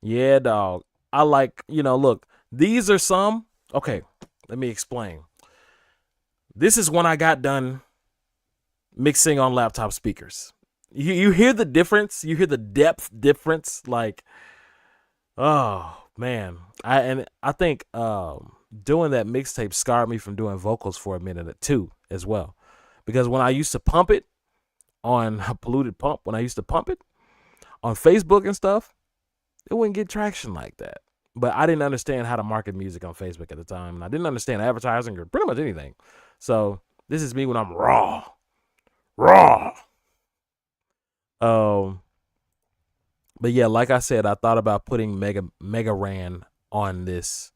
Yeah, dog. I like, look, these are some. Okay, let me explain. This is when I got done mixing on laptop speakers. You hear the difference? You hear the depth difference? Like, oh, man. I think doing that mixtape scarred me from doing vocals for a minute or two as well. Because when I used to pump it on Polluted Pump, when I used to pump it on Facebook and stuff, it wouldn't get traction like that. But I didn't understand how to market music on Facebook at the time. And I didn't understand advertising or pretty much anything. So this is me when I'm raw. But yeah, like I said, I thought about putting Mega Ran on this,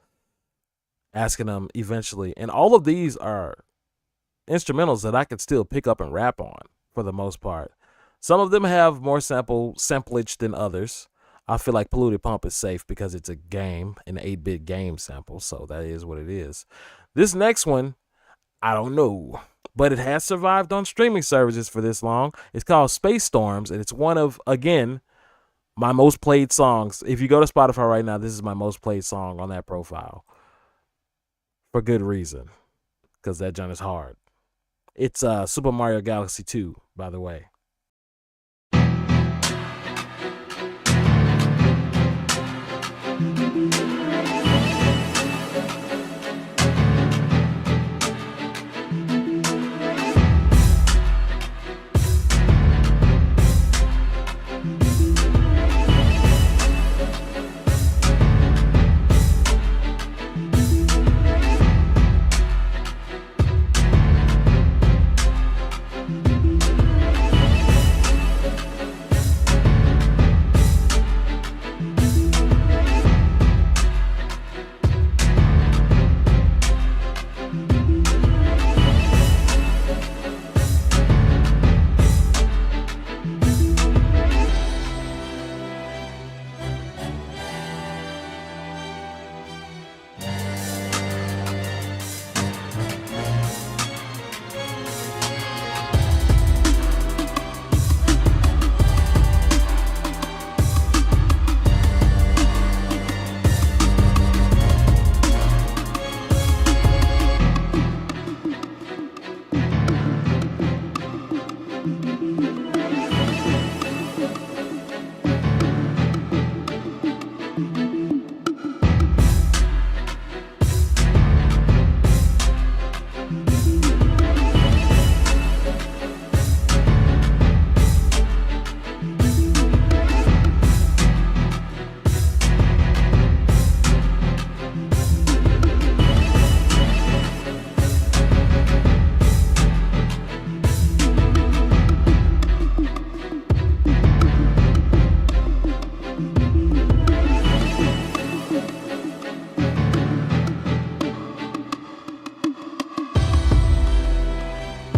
asking them eventually. And all of these are instrumentals that I could still pick up and rap on for the most part. Some of them have more samplage than others. I feel like Polluted Pump is safe because it's a game, an 8-bit game sample, so that is what it is. This next one, I don't know, but it has survived on streaming services for this long. It's called Space Storms, and it's one of, again, my most played songs. If you go to Spotify right now, this is my most played song on that profile. For good reason, because that joint is hard. It's Super Mario Galaxy 2, by the way.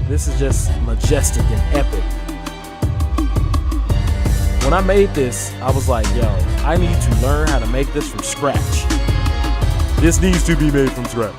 This is just majestic and epic. When I made this, I was like, yo, I need to learn how to make this from scratch. This needs to be made from scratch.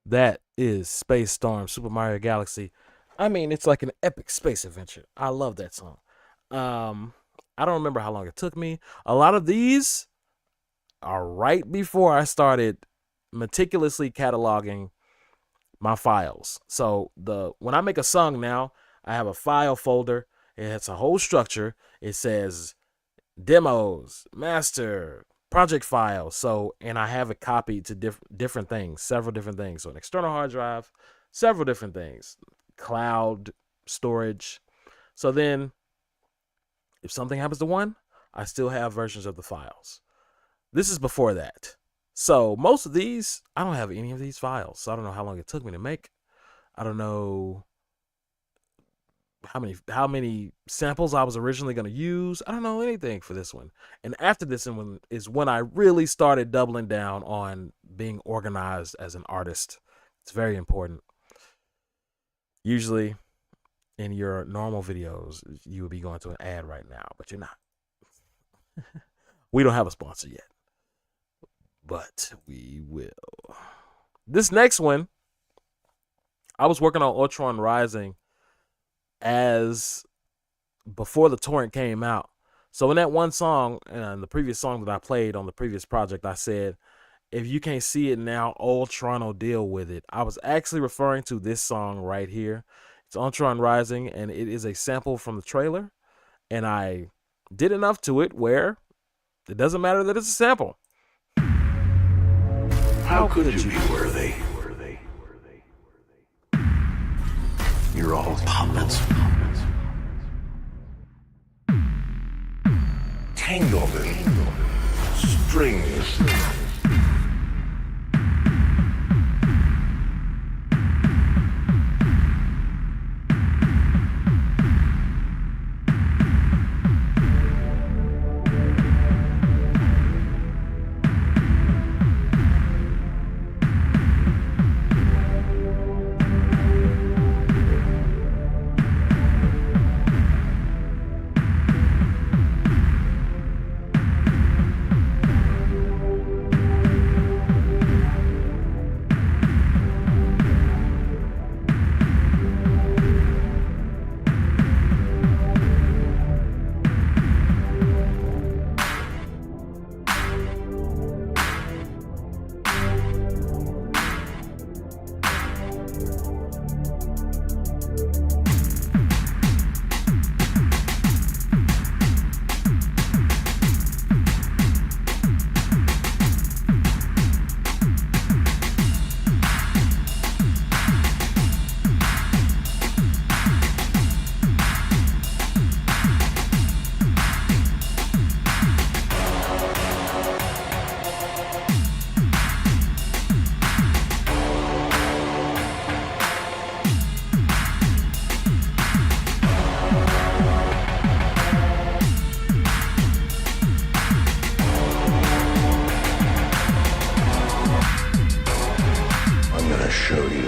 That is Space Storm, Super Mario Galaxy. I mean, it's like an epic space adventure. I love that song. I don't remember how long it took me. A lot of these are right before I started meticulously cataloging my files. So when I make a song now, I have a file folder. It has a whole structure. It says demos, master, project file. And I have it copied to different things, several different things. So an external hard drive, several different things, cloud storage. So then if something happens to one, I still have versions of the files. This is before that. So most of these, I don't have any of these files. So I don't know how long it took me to make. I don't know how many samples I was originally going to use. I don't know anything for this one. And after this one is when I really started doubling down on being organized as an artist. It's very important. Usually in your normal videos, you would be going to an ad right now, but you're not. We don't have a sponsor yet, but we will. This next one, I was working on Ultron Rising as before the torrent came out. So in that one song, and the previous song that I played on the previous project, I said, if you can't see it now, Ultron will deal with it. I was actually referring to this song right here. It's Ultron Rising, and it is a sample from the trailer. And I did enough to it where it doesn't matter that it's a sample. How could you be worthy? You're all puppets. Tangled in strings.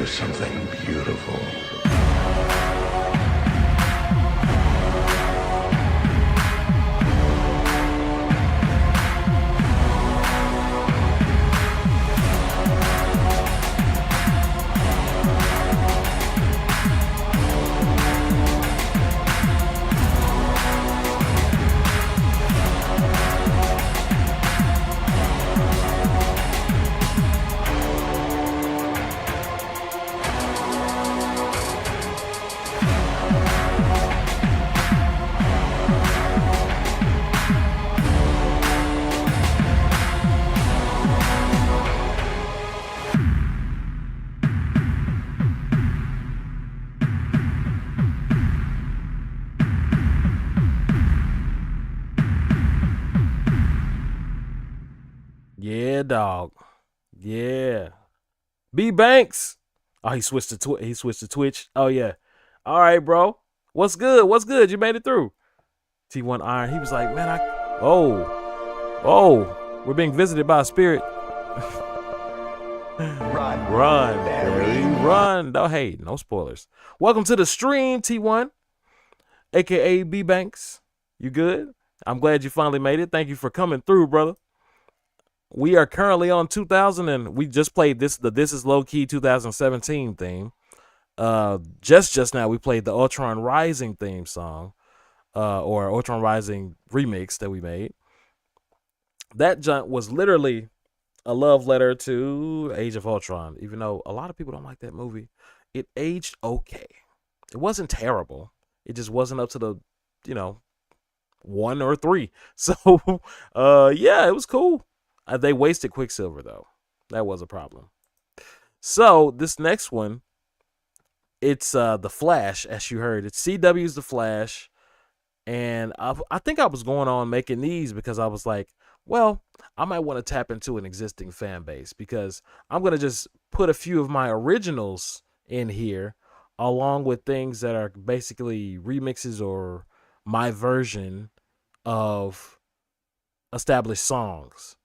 Something beautiful. Yeah, dog. Yeah. B Banks. Oh, he switched to Twitch. Oh yeah. All right, bro. What's good? What's good? You made it through. T1 Iron. He was like, man, we're being visited by a spirit. Run, Barry, run. No, hey, no spoilers. Welcome to the stream, T1, aka B Banks. You good? I'm glad you finally made it. Thank you for coming through, brother. We are currently on 2000, and we just played This Is Low Key 2017 theme. Just now we played the Ultron Rising theme song, or Ultron Rising remix that we made. That junk was literally a love letter to Age of Ultron, even though a lot of people don't like that movie. It aged okay. It wasn't terrible. It just wasn't up to the, 1 or 3. So, yeah, it was cool. They wasted Quicksilver, though. That was a problem. So, this next one, it's The Flash, as you heard. It's CW's The Flash. And I think I was going on making these because I was like, well, I might want to tap into an existing fan base because I'm going to just put a few of my originals in here along with things that are basically remixes or my version of established songs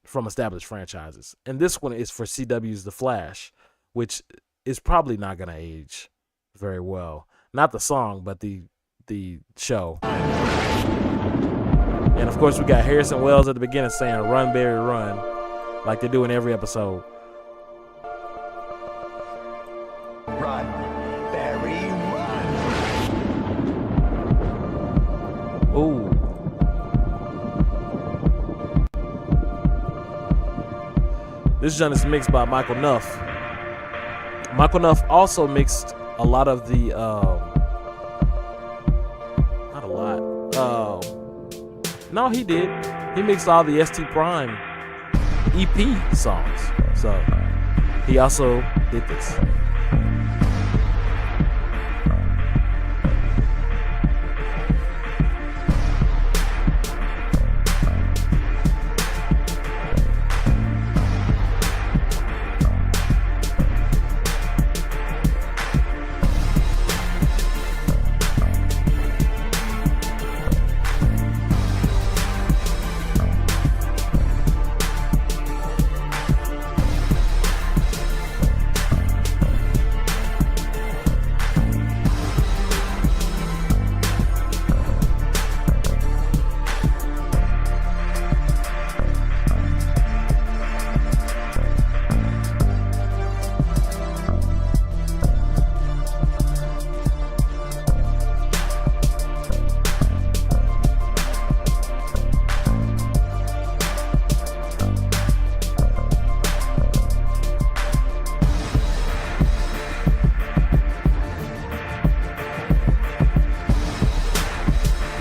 from established franchises. And this one is for CW's The Flash, which is probably not going to age very well. Not the song, but the show. And of course, we got Harrison Wells at the beginning saying, "Run, Barry, run," like they do in every episode. Run, Barry, run. Ooh. This joint is mixed by Michael Nuff. Michael Nuff also mixed a lot of the, not a lot. No, he did. He mixed all the ST Prime EP songs. So he also did this.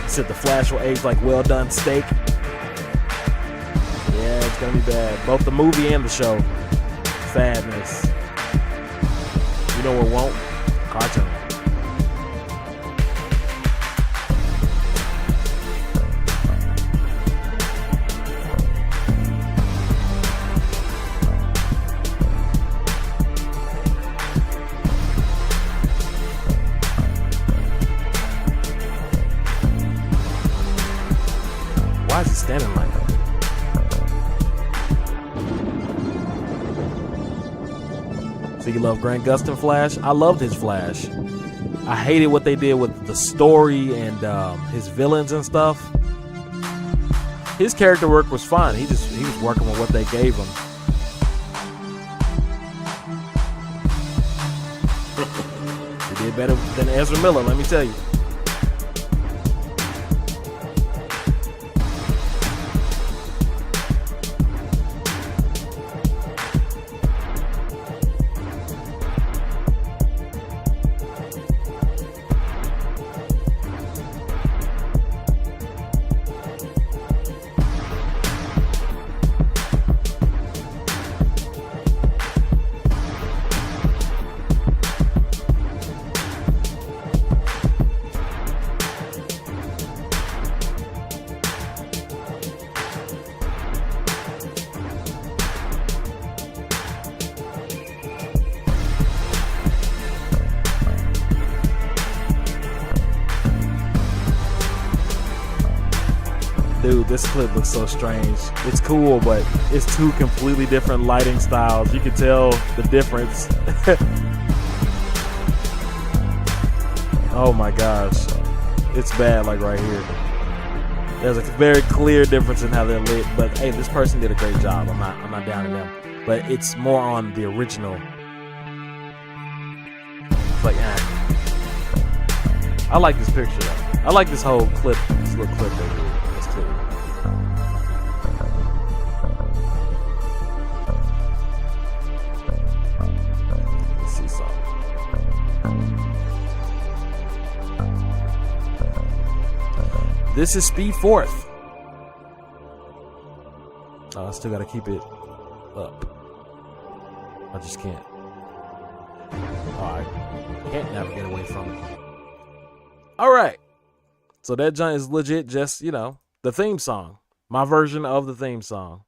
Said The Flash will age like well done steak. Yeah, it's gonna be bad. Both the movie and the show. Sadness. You know what won't? Cartoon. Why is he standing like that? So you love Grant Gustin Flash? I loved his Flash. I hated what they did with the story and his villains and stuff. His character work was fine. He was working with what they gave him. He did better than Ezra Miller, let me tell you. Dude, this clip looks so strange. It's cool, but it's two completely different lighting styles. You can tell the difference. Oh my gosh. It's bad, like right here. There's a very clear difference in how they're lit, but hey, this person did a great job. I'm not down to them. But it's more on the original. It's like, I like this picture though. I like this whole clip, this little clip they did. It's cool. Let's see something. This is Speed Fourth. I still gotta keep it up. I just can't. Alright. Can't navigate away from it. Alright. So that joint is legit just, the theme song. My version of the theme song.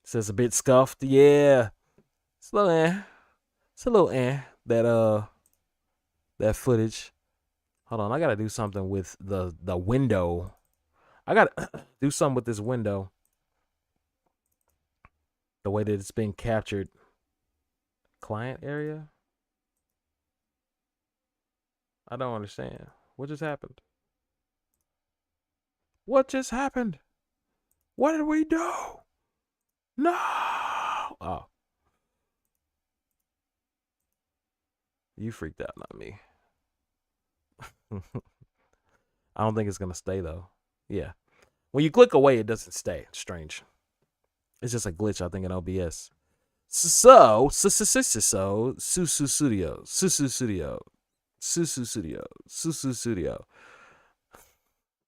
It says a bit scuffed. Yeah. It's a little It's a little that footage. Hold on, I gotta do something with the window. I gotta do something with this window. The way that it's being captured. Client area? I don't understand. What just happened? What just happened? What did we do? No! Oh. You freaked out, not me. I don't think it's gonna stay though. Yeah. When you click away, it doesn't stay. It's strange. It's just a glitch, I think, in OBS. So, Susu Studio.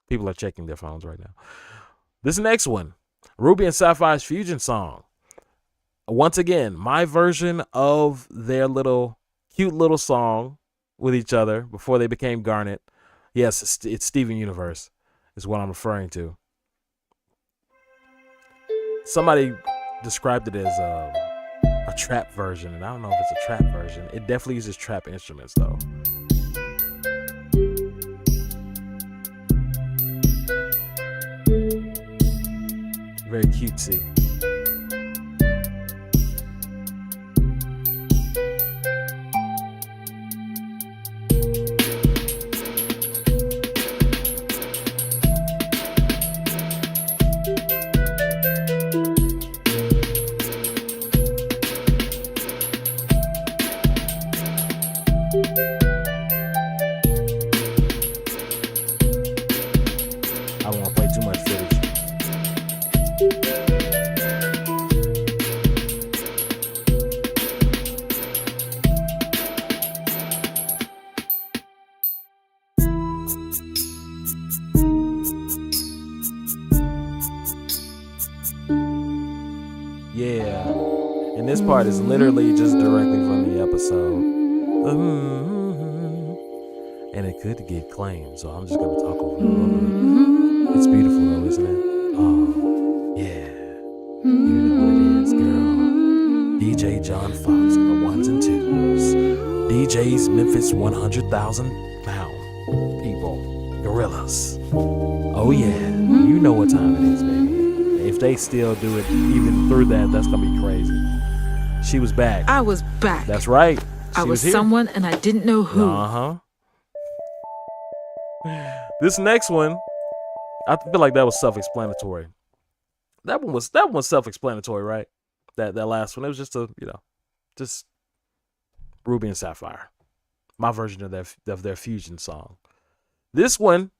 People are checking their phones right now. This next one, Ruby and Sapphire's fusion song. Once again, my version of their cute little song with each other before they became Garnet. Yes, it's Steven Universe is what I'm referring to. Somebody described it as a trap version, and I don't know if it's a trap version. It definitely uses trap instruments though. Very cutesy. Yeah. And this part is literally just directly from the episode. And it could get claimed, so I'm just going to talk over it a little bit. It's beautiful though, isn't it? Oh, yeah. You know what it is, girl. DJ Jon Fox, the ones and twos. DJ's Memphis 100,000 pound people. Gorillas. Oh yeah. You know what time it is, baby. If they still do it even through that, that's going to be crazy. She was back. I was back. That's right. I was someone and I didn't know who. Uh-huh. This next one, I feel like that was self-explanatory. That one was self-explanatory, right? That last one. It was just just Ruby and Sapphire. My version of their fusion song. This one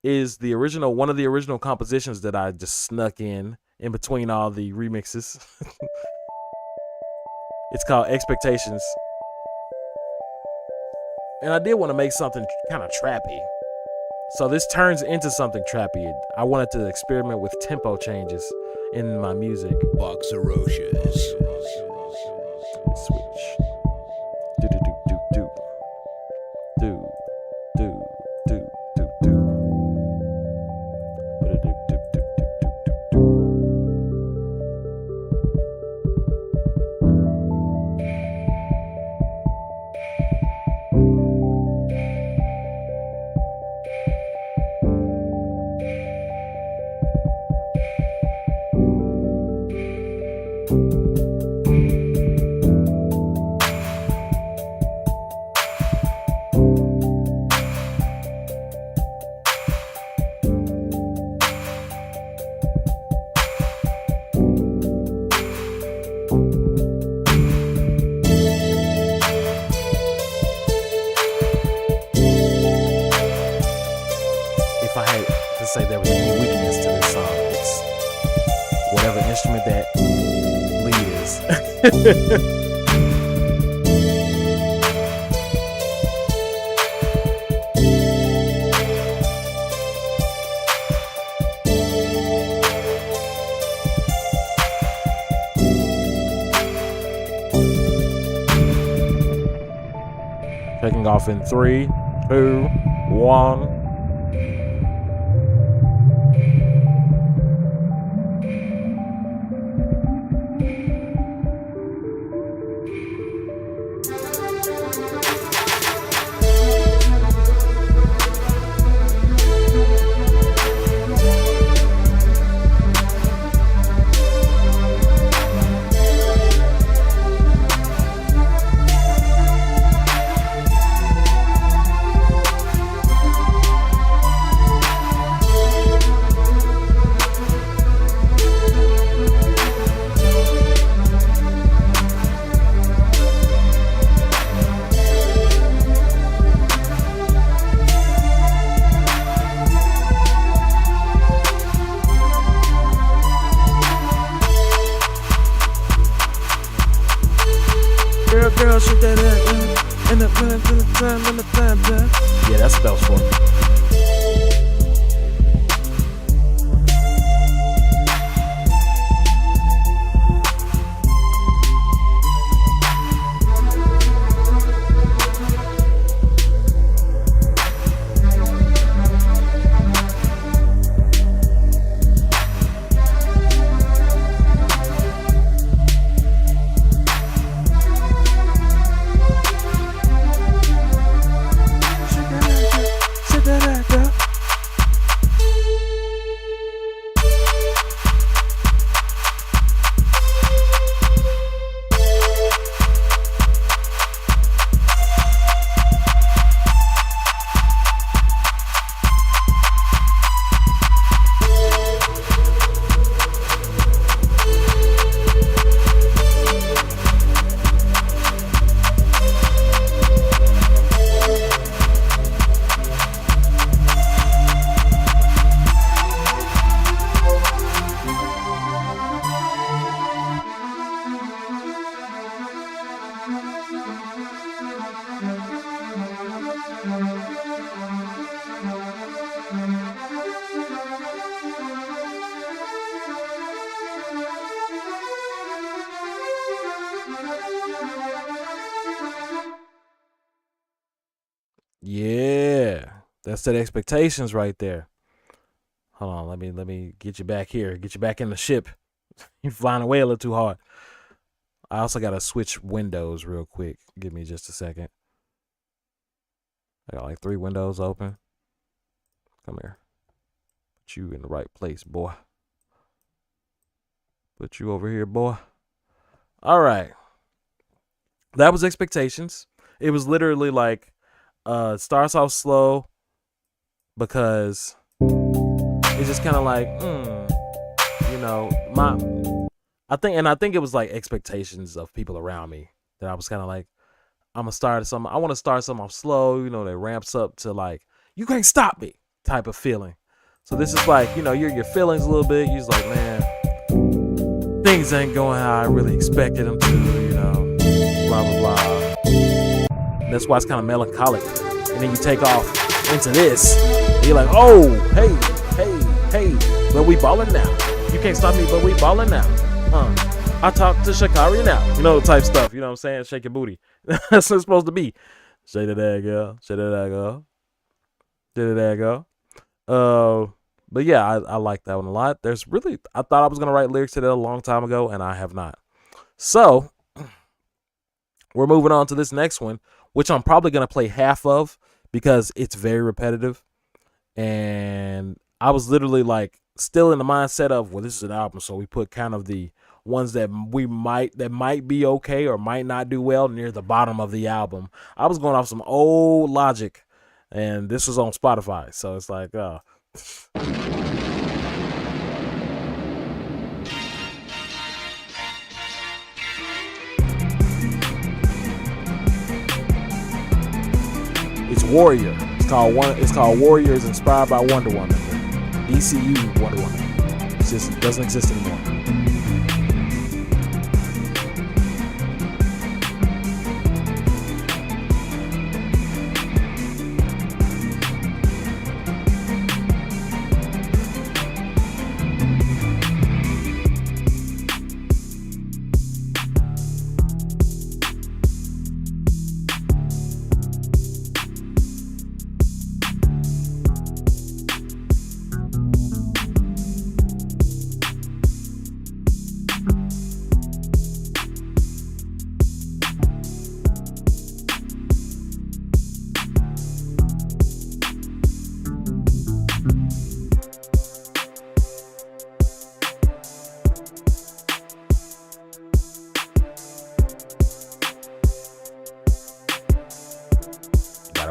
is one of the original compositions that I just snuck in between all the remixes. It's called Expectations. And I did want to make something kind of trappy. So this turns into something trappy. I wanted to experiment with tempo changes in my music. Foxerocious. Switch. Do do do do do. Do do do do do. Do do do do do do do. instrument that lead is. Taking off in 3, 2, 1. Girl, shake that ass, and the time. Yeah, that's what that was for. Yeah, that's that expectations right there. Hold on, let me get you back here. Get you back in the ship. You're flying away a little too hard. I also gotta switch windows real quick. Give me just a second. I got like 3 windows open. Come here. Put you in the right place, boy. Put you over here, boy. All right. That was expectations. It was literally like, it starts off slow because it's just kind of like, you know, I think it was like expectations of people around me that I was kind of like, I want to start something off slow, you know, that ramps up to like, you can't stop me type of feeling. So this is like, you know, your feelings a little bit. You're just like, man, things ain't going how I really expected them to, you know, blah, blah, blah. And that's why it's kind of melancholic. And then you take off into this, and you're like, oh, hey, but we ballin' now. You can't stop me, but we ballin' now. I talk to Sha'Carri now. You know, type stuff. You know what I'm saying? Shake your booty. That's what it's supposed to be. Shake that ass, girl. Shake that ass, girl. Shake that ass, girl. But yeah, I like that one a lot. I thought I was going to write lyrics to that a long time ago, and I have not. So, we're moving on to this next one, which I'm probably going to play half of because it's very repetitive. And I was literally like still in the mindset of, well, this is an album, so we put kind of the ones that might be okay or might not do well near the bottom of the album. I was going off some old Logic, and this was on Spotify, so it's like, it's Warrior. It's called Warriors, inspired by Wonder Woman. DCU Wonder Woman. It just doesn't exist anymore.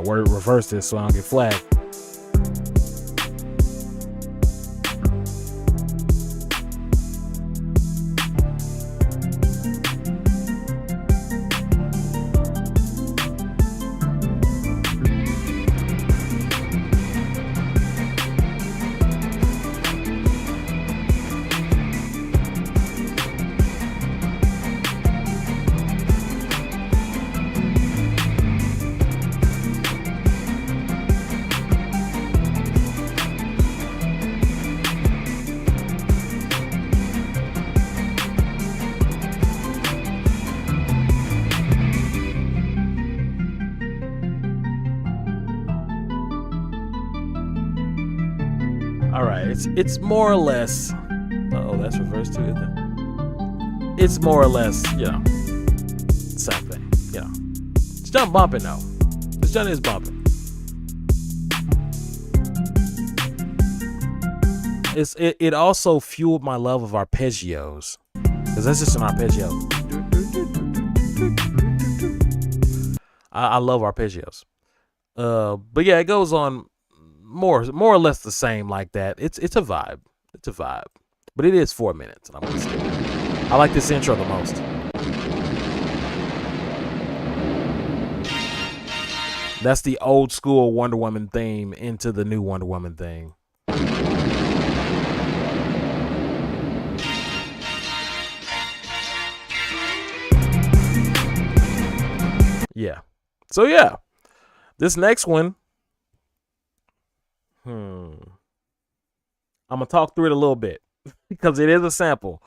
gotta reverse this so I don't get flagged. It's more or less. Oh, that's reversed too, isn't it? It's more or less, same thing. It's not bumping though. This joint is bumping. It also fueled my love of arpeggios, because that's just an arpeggio. I love arpeggios. But yeah, it goes on. More or less the same like that. It's a vibe. It's a vibe. But it is 4 minutes. And I'm gonna skip it. I like this intro the most. That's the old school Wonder Woman theme into the new Wonder Woman thing. Yeah. So yeah. This next one. I'm gonna talk through it a little bit because it is a sample.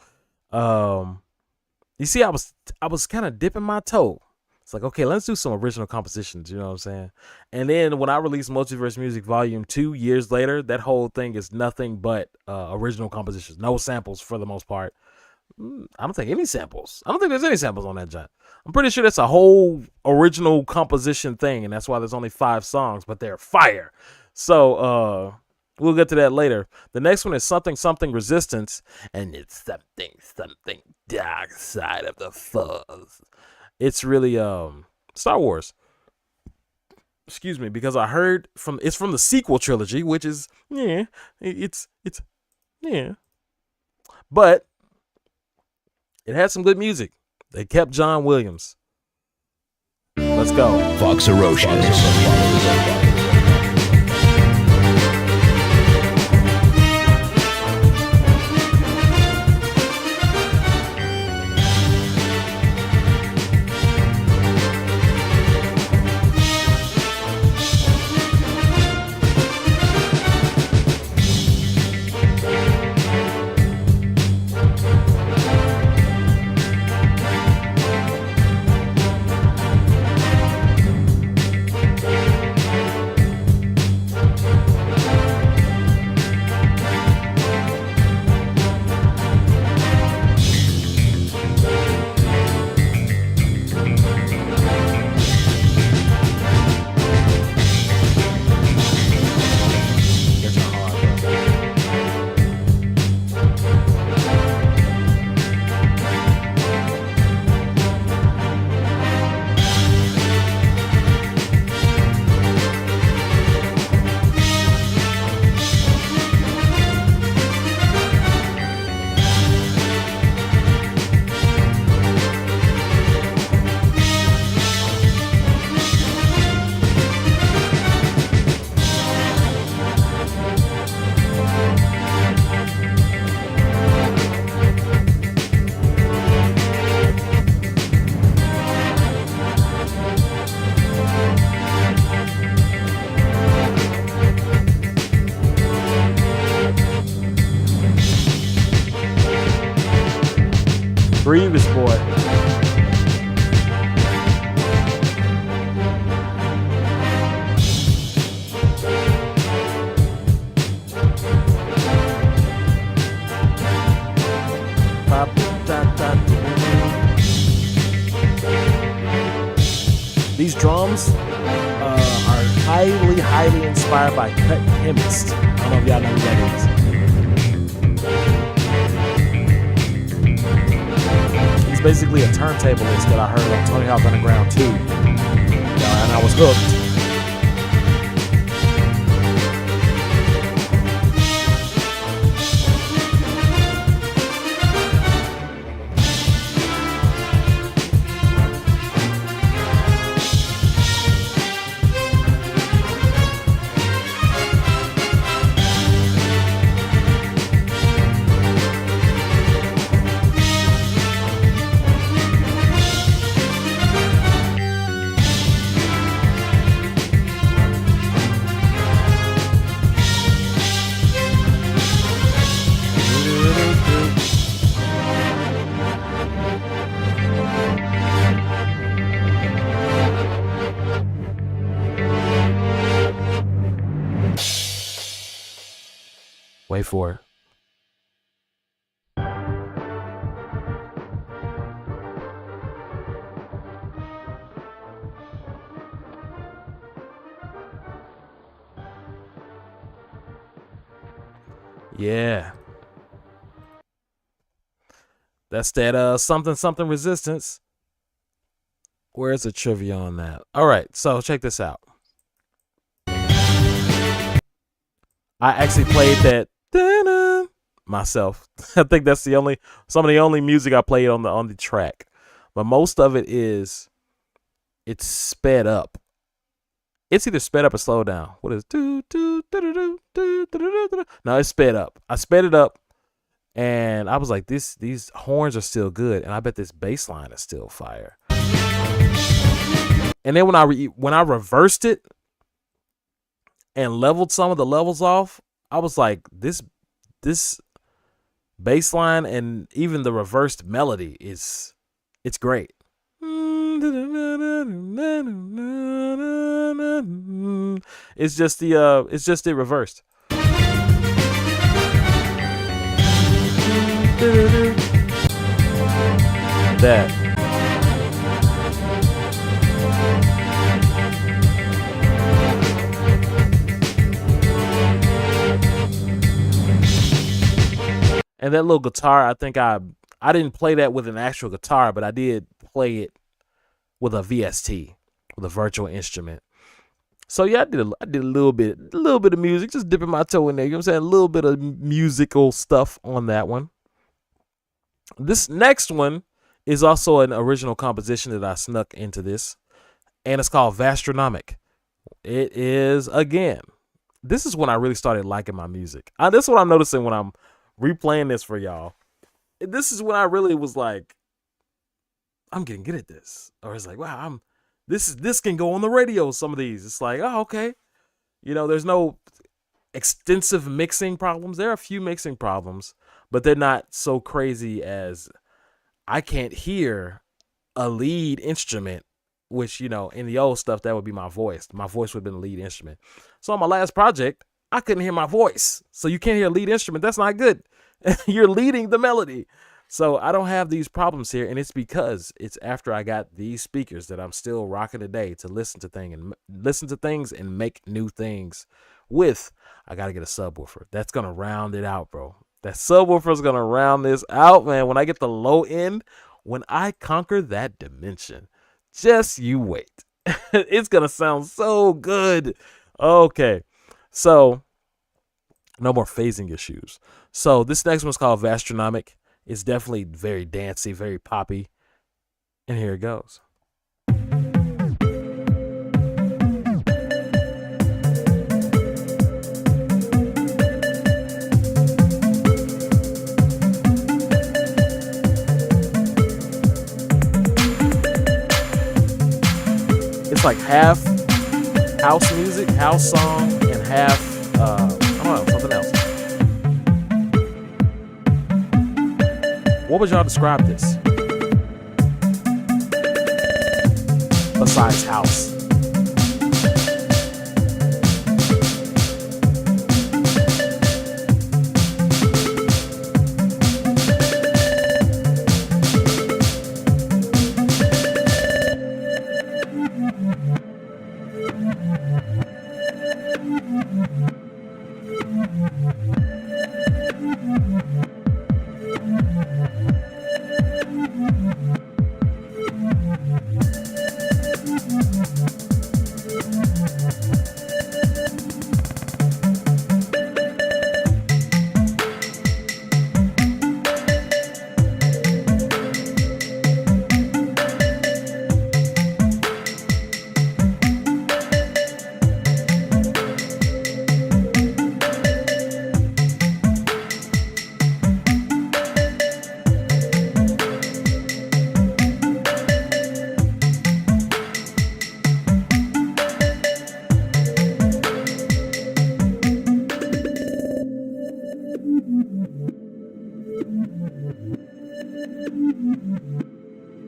You see, I was kind of dipping my toe. It's like, okay, let's do some original compositions. You know what I'm saying? And then when I released Multiverse Music Volume 2 years later, that whole thing is nothing but original compositions, no samples for the most part. I don't think any samples. I don't think there's any samples on that joint. I'm pretty sure that's a whole original composition thing, and that's why there's only 5 songs, but they're fire. So we'll get to that later. The next one is Something Something Resistance, and it's something dark side of the force. It's really Star Wars. Excuse me, because I heard it's from the sequel trilogy, which is it's but it had some good music. They kept John Williams. Let's go. Foxerocious. Grievous boy. These drums are highly inspired by Cut Chemist. I don't know if y'all know who that is. He's basically a turntablist that I heard on Tony Hawk Underground 2. And I was hooked. Wait for it. Yeah. That's that something something resistance. Where's the trivia on that? All right, so check this out. I actually played that myself. I think that's some of the only music I played on the track. But most of it it's sped up. It's either sped up or slowed down. What is no, it's sped up. I sped it up and I was like, these horns are still good, and I bet this bass line is still fire. And then when I reversed it and leveled some of the levels off, I was like, this bass line and even the reversed melody it's great. It's just it reversed. That. And that little guitar, I think I didn't play that with an actual guitar, but I did play it with a VST, with a virtual instrument. So yeah, I did a little bit of music, just dipping my toe in there. You know what I'm saying? A little bit of musical stuff on that one. This next one is also an original composition that I snuck into this, and it's called Vastronomic. It is, again, this is when I really started liking my music. This is what I'm noticing when I'm replaying this for y'all. This is when I really was like, I'm getting good at this. Or it's like, wow, this can go on the radio, some of these. It's like, oh, okay. You know, there's no extensive mixing problems. There are a few mixing problems, but they're not so crazy as I can't hear a lead instrument, which, you know, in the old stuff, that would be my voice. My voice would have been the lead instrument. So on my last project, I couldn't hear my voice. So you can't hear a lead instrument. That's not good. You're leading the melody. So I don't have these problems here, and it's because it's after I got these speakers that I'm still rocking today to listen to things and make new things with. I got to get a subwoofer. That's going to round it out, bro. That subwoofer is going to round this out, man. When I get the low end, when I conquer that dimension, just you wait. It's going to sound so good. Okay. So no more phasing issues. So this next one's called Vastronomic. It's definitely very dancey, very poppy. And here it goes. It's like half house music, house song, and half, I don't know, something else. What would y'all describe this? Besides house.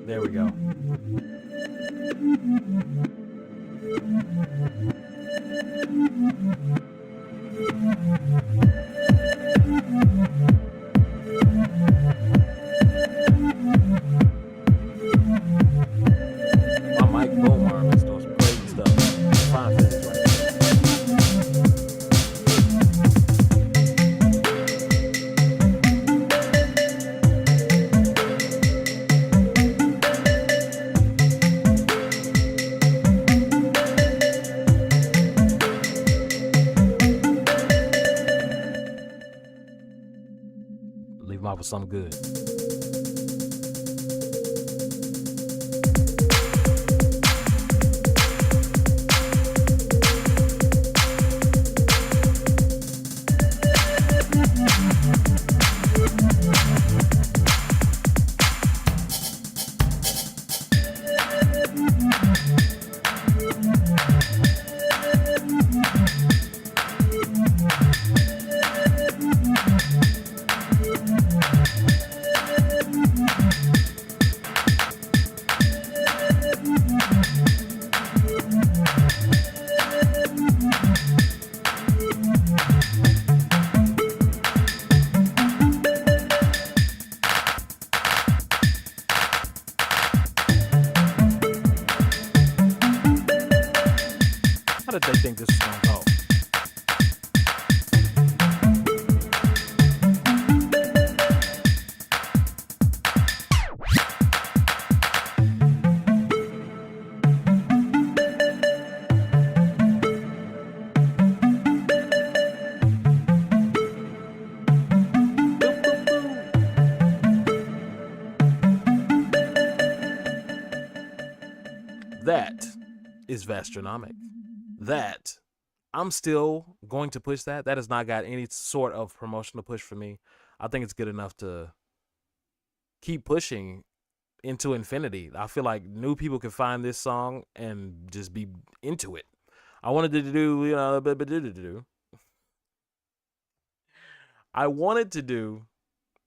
There we go. off with something good. How did they think this was gonna go? That is Vastronomic. That I'm still going to push that. That has not got any sort of promotional push for me. I think it's good enough to keep pushing into infinity. I feel like new people can find this song and just be into it. I wanted to do, I wanted to do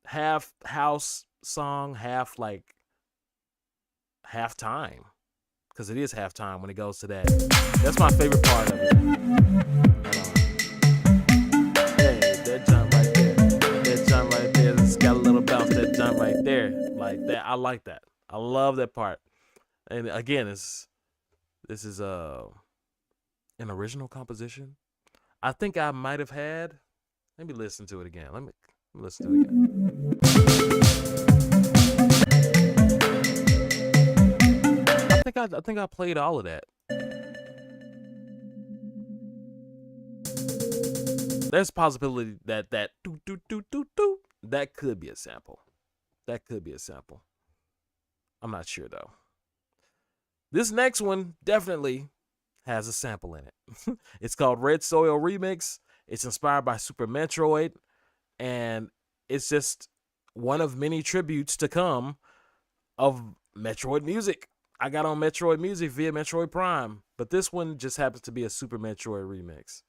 half house song, half like halftime. Because it is halftime when it goes to that. That's my favorite part of it. Hey, that jump right there. That jump right there. It's got a little bounce. That jump right there. Like that. I like that. I love that part. And again, this is an original composition. I think I might have had. Let me listen to it again. Let me listen to it again. I think I played all of that. There's a possibility that that could be a sample. That could be a sample. I'm not sure though. This next one definitely has a sample in it. It's called Red Soil Remix. It's inspired by Super Metroid, and it's just one of many tributes to come of Metroid music. I got on Metroid music via Metroid Prime, but this one just happens to be a Super Metroid remix.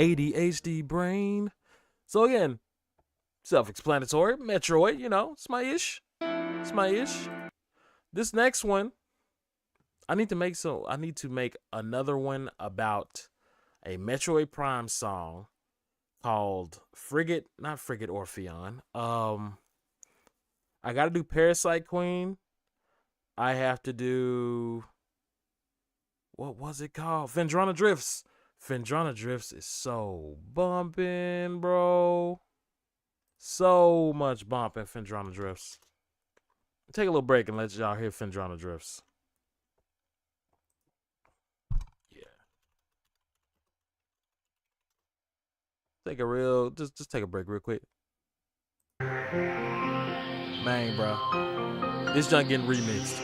ADHD brain. So again, self-explanatory. Metroid, you know, it's my ish. It's my ish. This next one, I need to make another one about a Metroid Prime song called not Frigate Orpheon. I gotta do Parasite Queen. I have to do, what was it called? Phendrana Drifts. Phendrana Drifts is so bumping, bro. So much bumping, Phendrana Drifts. Take a little break and let y'all hear Phendrana Drifts. Yeah. Just take a break real quick. Man, bro. This junk getting remixed.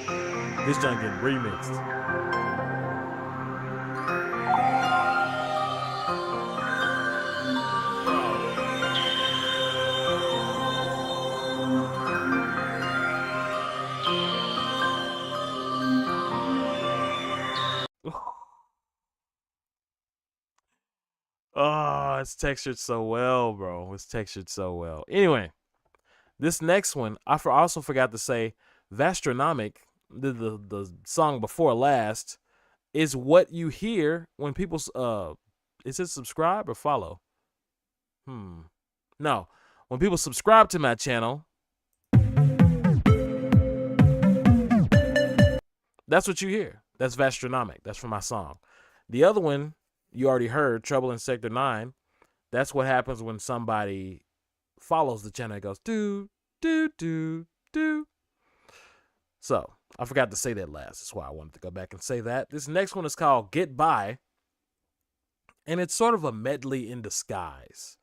Oh, it's textured so well, bro. It's textured so well. Anyway, this next one, I also forgot to say, Vastronomic, the song before last, is what you hear when people, is it subscribe or follow? No. When people subscribe to my channel, that's what you hear. That's Vastronomic. That's from my song. The other one, you already heard, Trouble in Sector 9. That's what happens when somebody follows the channel. It goes, do, do, do, do. So, I forgot to say that last. That's why I wanted to go back and say that. This next one is called Get By. And it's sort of a medley in disguise.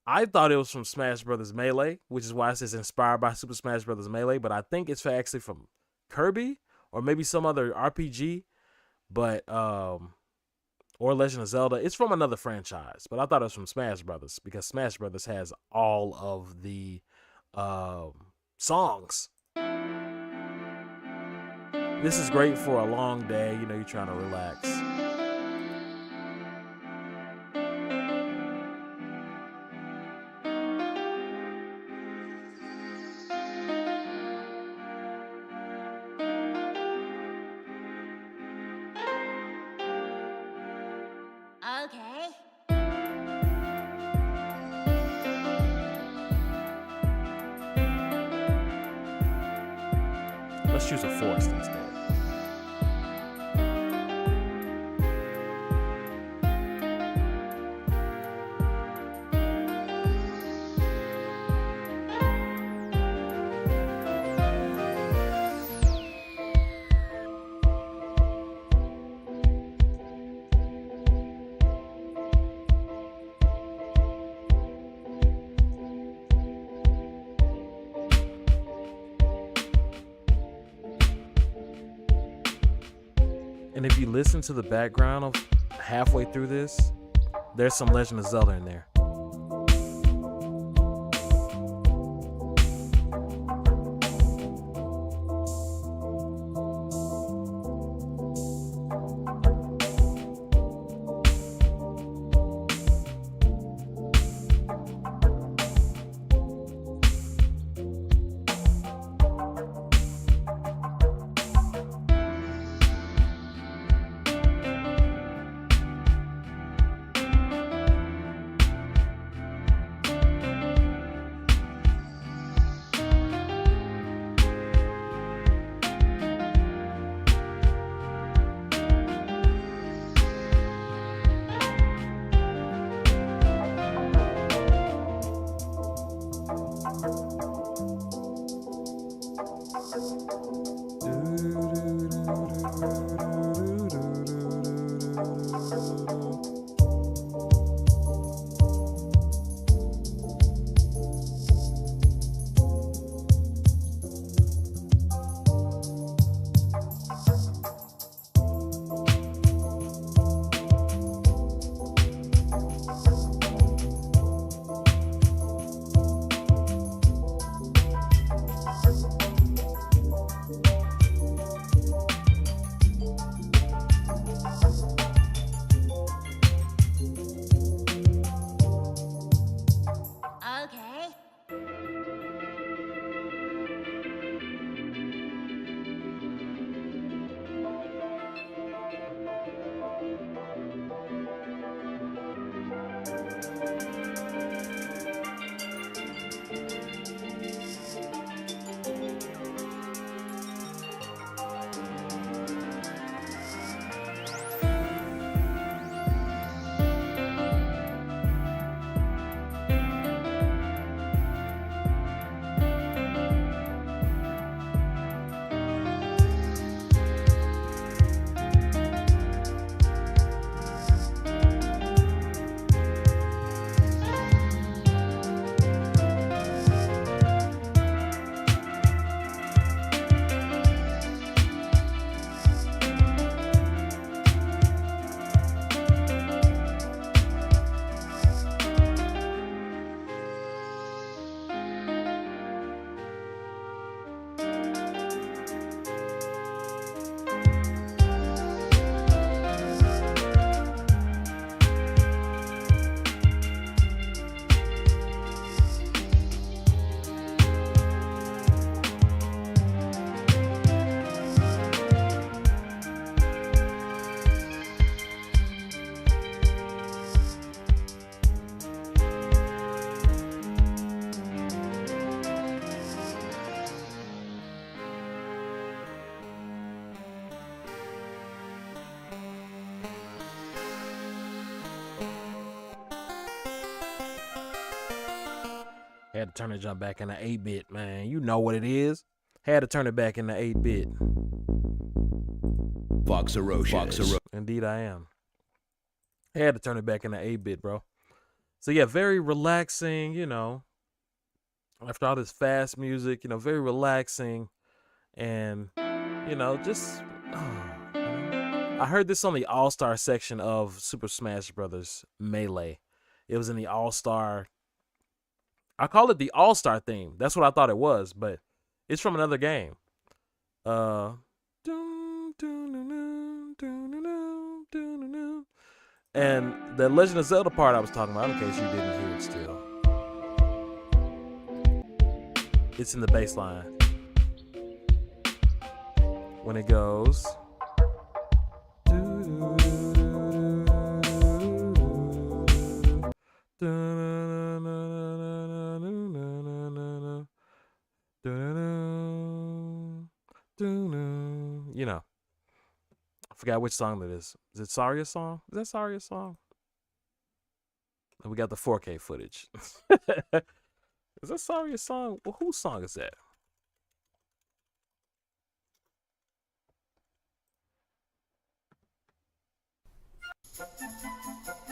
I thought it was from Smash Brothers Melee, which is why it says inspired by Super Smash Brothers Melee, but I think it's actually from Kirby or maybe some other RPG, but or Legend of Zelda. It's from another franchise, but I thought it was from Smash Brothers because Smash Brothers has all of the songs. This is great for a long day, you know, you're trying to relax. Okay. Let's choose a forest instead. And if you listen to the background of halfway through this, there's some Legend of Zelda in there. Had to turn it jump back into 8-bit, man. You know what it is. Had to turn it back into 8-bit. Foxerocious. Indeed I am. Had to turn it back into 8-bit, bro. So yeah, very relaxing, you know. After all this fast music, you know, very relaxing. And, you know, just... I heard this on the All-Star section of Super Smash Bros. Melee. It was in the All-Star... I call it the All-Star theme. That's what I thought it was, but it's from another game. And the Legend of Zelda part I was talking about, in case you didn't hear it still. It's in the bass line. When it goes... You know, I forgot which song that is. Is it Saria's song? Is that Saria's song? And we got the 4K footage. Is that Saria's song? Well, whose song is that?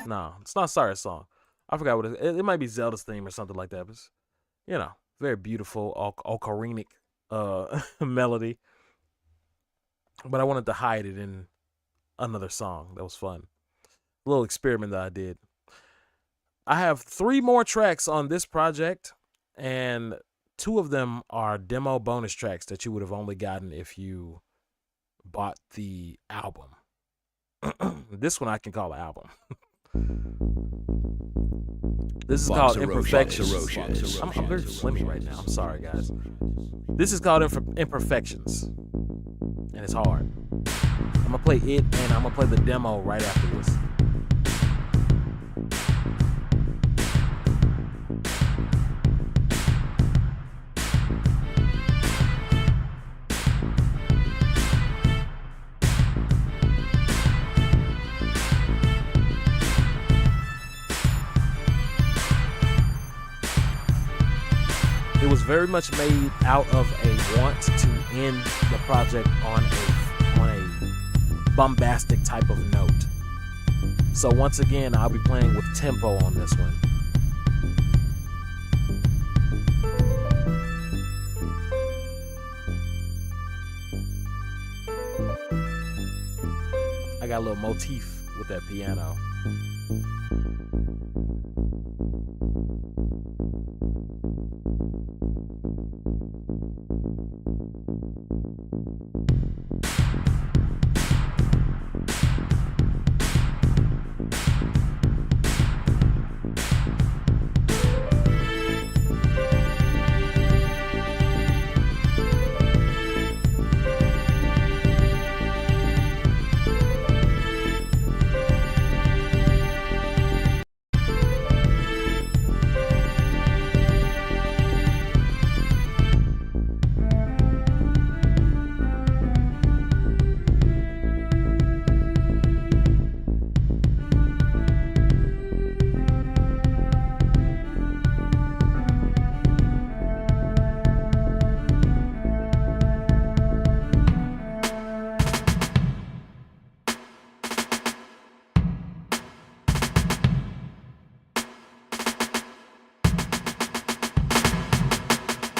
No, it's not Saria's song. I forgot what it is. It might be Zelda's theme or something like that. But it's, you know, very beautiful, ocarinic melody. But I wanted to hide it in another song. That was fun. A little experiment that I did. I have 3 more tracks on this project, and 2 of them are demo bonus tracks that you would have only gotten if you bought the album. This one I can call an album. This is called Imperfections. I'm very flimmy right now. I'm sorry, guys. This is called Imperfections. And it's hard. I'm going to play it, and I'm going to play the demo right after this. It was very much made out of a want to end the project on a bombastic type of note. So once again, I'll be playing with tempo on this one. I got a little motif with that piano.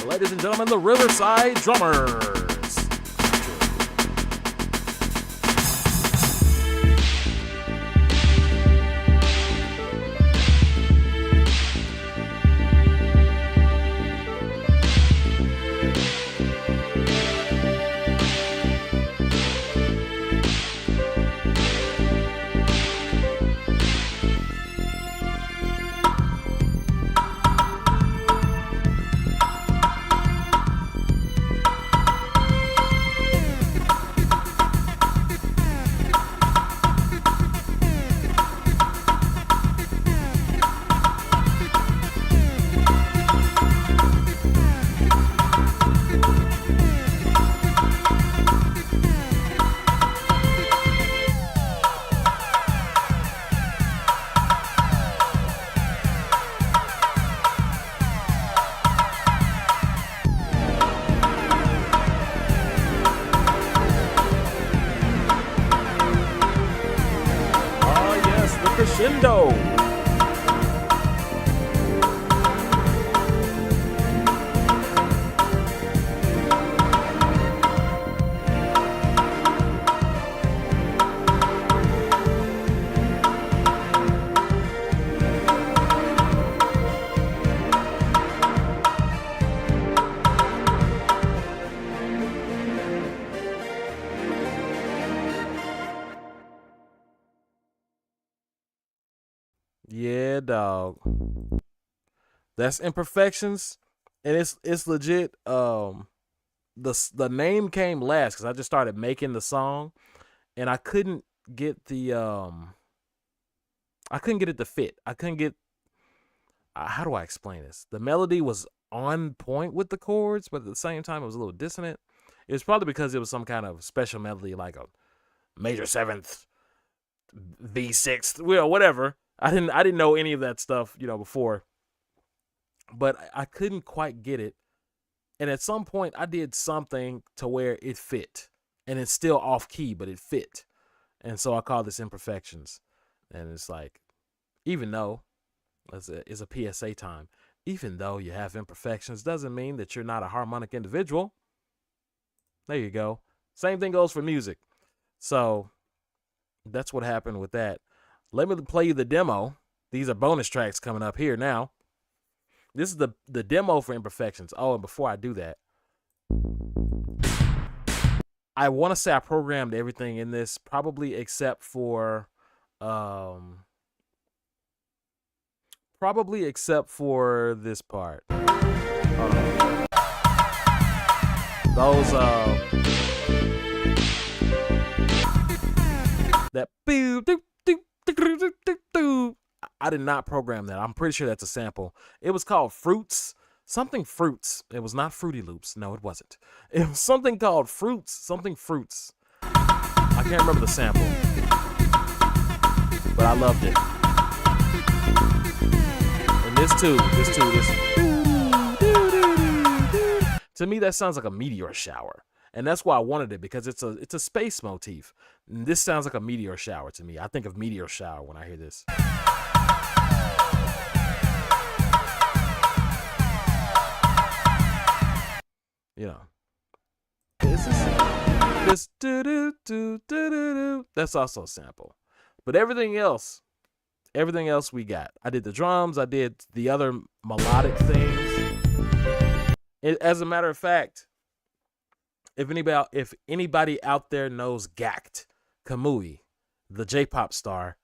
Ladies and gentlemen, the Riverside Drummers. dog. That's Imperfections, and it's legit. The name came last because I just started making the song, and I couldn't get it to fit. I couldn't get. How do I explain this? The melody was on point with the chords, but at the same time, it was a little dissonant. It was probably because it was some kind of special melody, like a major seventh, V6th, well, whatever. I didn't know any of that stuff, before. But I couldn't quite get it. And at some point, I did something to where it fit. And it's still off key, but it fit. And so I call this Imperfections. And it's like, even though, it's a PSA time, even though you have imperfections, doesn't mean that you're not a harmonic individual. There you go. Same thing goes for music. So that's what happened with that. Let me play you the demo. These are bonus tracks coming up here now. This is the demo for Imperfections. Oh, and before I do that, I want to say I programmed everything in this, probably except for this part. Those that I did not program that. I'm pretty sure that's a sample. It was called Fruits. Something Fruits. It was not Fruity Loops. No, it wasn't. It was something called Fruits. Something Fruits. I can't remember the sample. But I loved it. And this too. To me, that sounds like a meteor shower. And that's why I wanted it, because it's a space motif. And this sounds like a meteor shower to me. I think of meteor shower when I hear this. This that's also a sample. But everything else we got. I did the drums, I did the other melodic things. As a matter of fact, if anybody out there knows Gact Kamui, the J-pop star,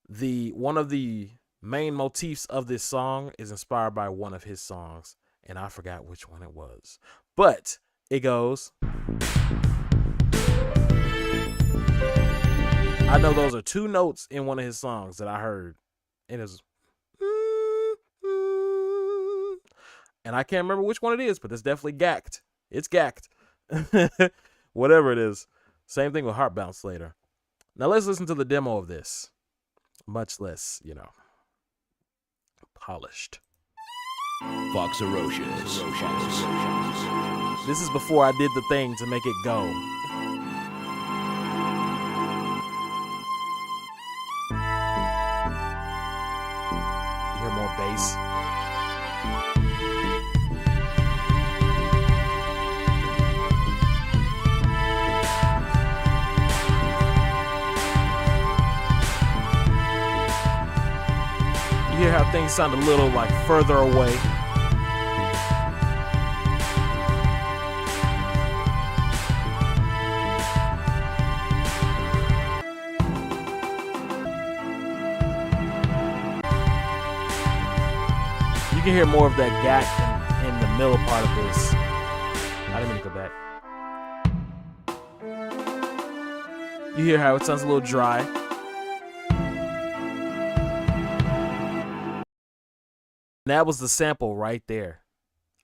one of the main motifs of this song is inspired by one of his songs, and I forgot which one it was. But it goes. I know those are two notes in one of his songs that I heard, and it's. And I can't remember which one it is, but it's definitely Gact. It's Gact. Whatever it is. Same thing with Heart Bounce later. Now let's listen to the demo of this. Much less, polished. Foxerocious. This is before I did the thing to make it go. You hear more bass? You hear how things sound a little like further away. You can hear more of that Gact in the middle part of this. I didn't mean to go back. You hear how it sounds a little dry. That was the sample right there.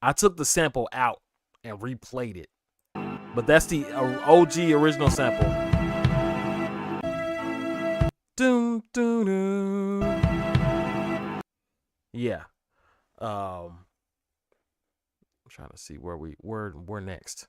I took the sample out and replayed it. But that's the OG original sample. Doom, doom, doom. Yeah. I'm trying to see where we're next.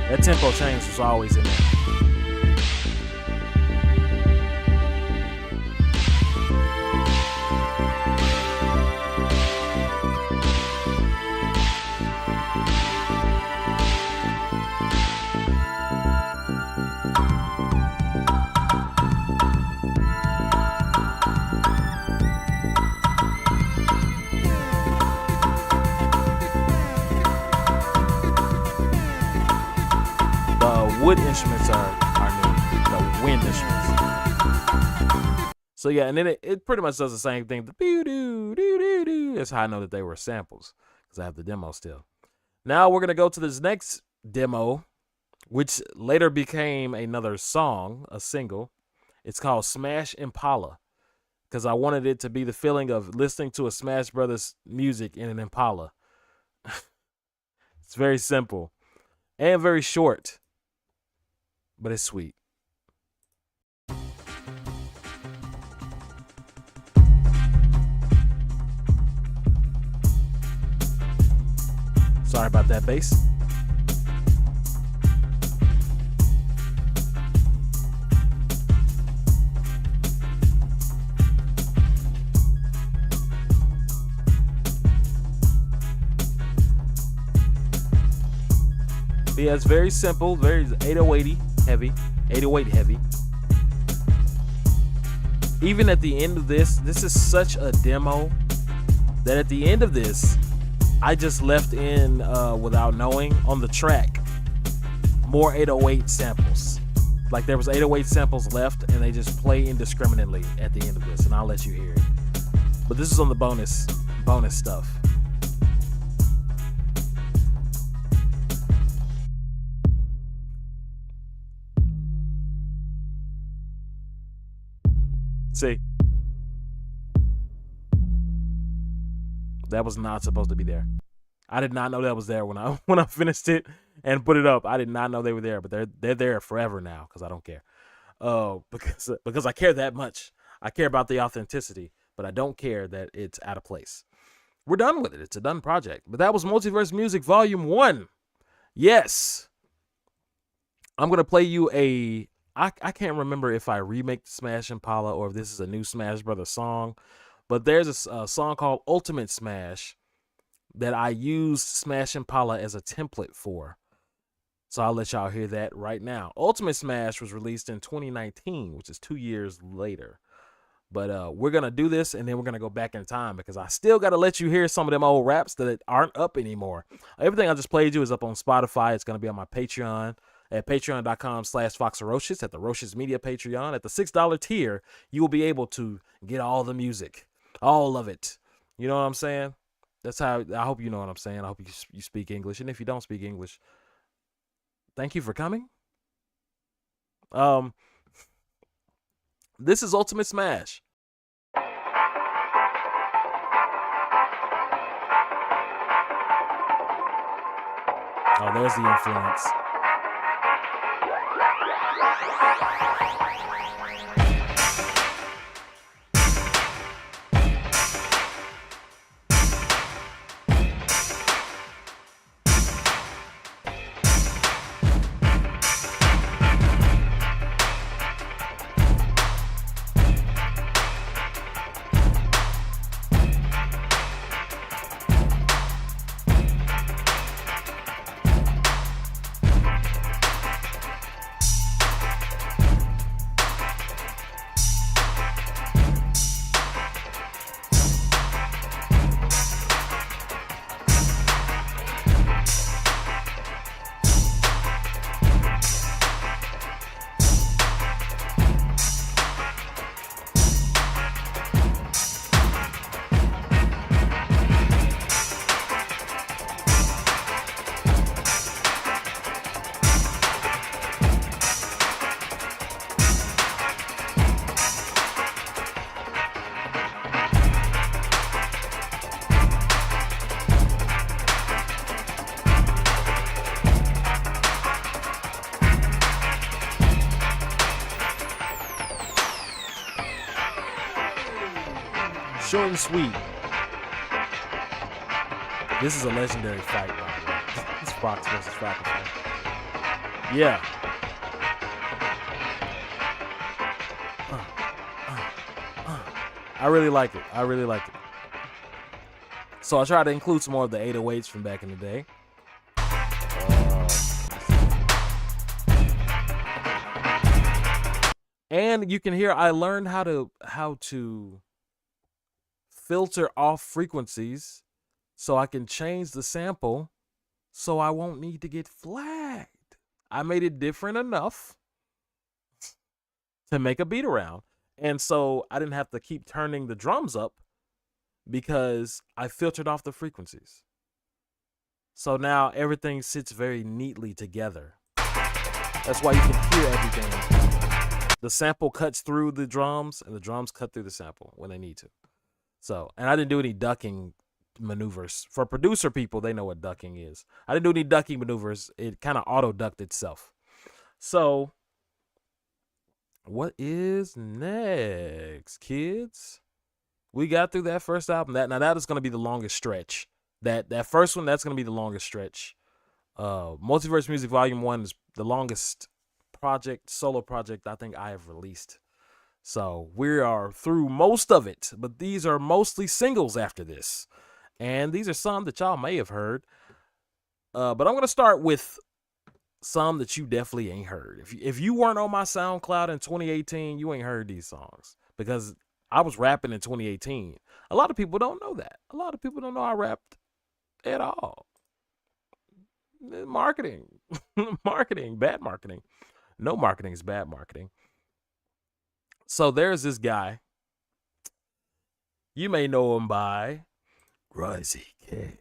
That tempo change was always in there. wood instruments are new. The wind instruments. So yeah, and then it pretty much does the same thing. The doo-doo. That's how I know that they were samples, because I have the demo still. Now we're gonna go to this next demo, which later became another song, a single. It's called Smash Impala, because I wanted it to be the feeling of listening to a Smash Brothers music in an Impala. It's very simple and very short, but it's sweet. Sorry about that bass. Yeah, it's very simple, very 808 heavy, 808 heavy. Even at the end of this is such a demo that at the end of this, I just left in, without knowing, on the track, more 808 samples. Like there was 808 samples left, and they just play indiscriminately at the end of this, and I'll let you hear it. But this is on the bonus stuff. See, that was not supposed to be there. I did not know that was there when I finished it and put it up. I did not know they were there, but they're there forever now because I don't care. Because I care that much. I care about the authenticity, but I don't care that it's out of place. We're done with it. It's a done project. But that was Multiverse Music Volume 1. Yes. I'm going to play you I can't remember if I remake Smash Impala or if this is a new Smash Brothers song, but there's a song called Ultimate Smash that I used Smash Impala as a template for. So I'll let y'all hear that right now. Ultimate Smash was released in 2019, which is 2 years later. But we're going to do this, and then we're going to go back in time because I still got to let you hear some of them old raps that aren't up anymore. Everything I just played you is up on Spotify. It's going to be on my Patreon at patreon.com/FoxRocious, at the Rocious Media Patreon. At the $6 tier, you will be able to get all the music, all of it. You know what I'm saying? That's how, I hope you know what I'm saying. I hope you speak English. And if you don't speak English, thank you for coming. This is Ultimate Smash. Oh, there's the influence. Short and sweet. This is a legendary fight, by the way. It's Fox versus Fox. Yeah. I really like it. I really like it. So I try to include some more of the 808s from back in the day. And you can hear I learned how to filter off frequencies so I can change the sample so I won't need to get flagged. I made it different enough to make a beat around. And so I didn't have to keep turning the drums up because I filtered off the frequencies. So now everything sits very neatly together. That's why you can hear everything. The sample cuts through the drums and the drums cut through the sample when they need to. So, and I didn't do any ducking maneuvers. For producer people, they know what ducking is. I didn't do any ducking maneuvers. It kind of auto-ducked itself. So, what is next, kids? We got through that first album. That is going to be the longest stretch. That first one, that's going to be the longest stretch. Multiverse Music Volume 1 is the longest solo project I think I have released. So we are through most of it, but these are mostly singles after this. And these are some that y'all may have heard. But I'm going to start with some that you definitely ain't heard. If you weren't on my SoundCloud in 2018, you ain't heard these songs because I was rapping in 2018. A lot of people don't know that. A lot of people don't know I rapped at all. Marketing. Marketing. Bad marketing. No marketing is bad marketing. So there's this guy. You may know him by Risey K.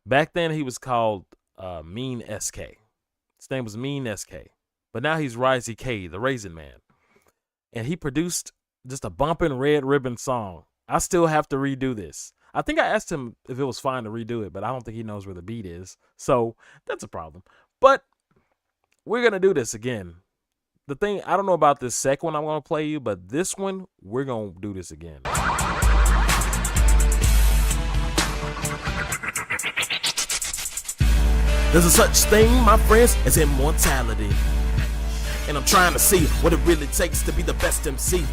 Back then he was called Mean SK. His name was Mean SK. But now he's Risey K, the Raisin Man. And he produced just a bumping red ribbon song. I still have to redo this. I think I asked him if it was fine to redo it, but I don't think he knows where the beat is. So that's a problem. But we're going to do this again. The thing, I don't know about this second one I'm going to play you, but this one, we're going to do this again. There's a such thing, my friends, as immortality. And I'm trying to see what it really takes to be the best MC.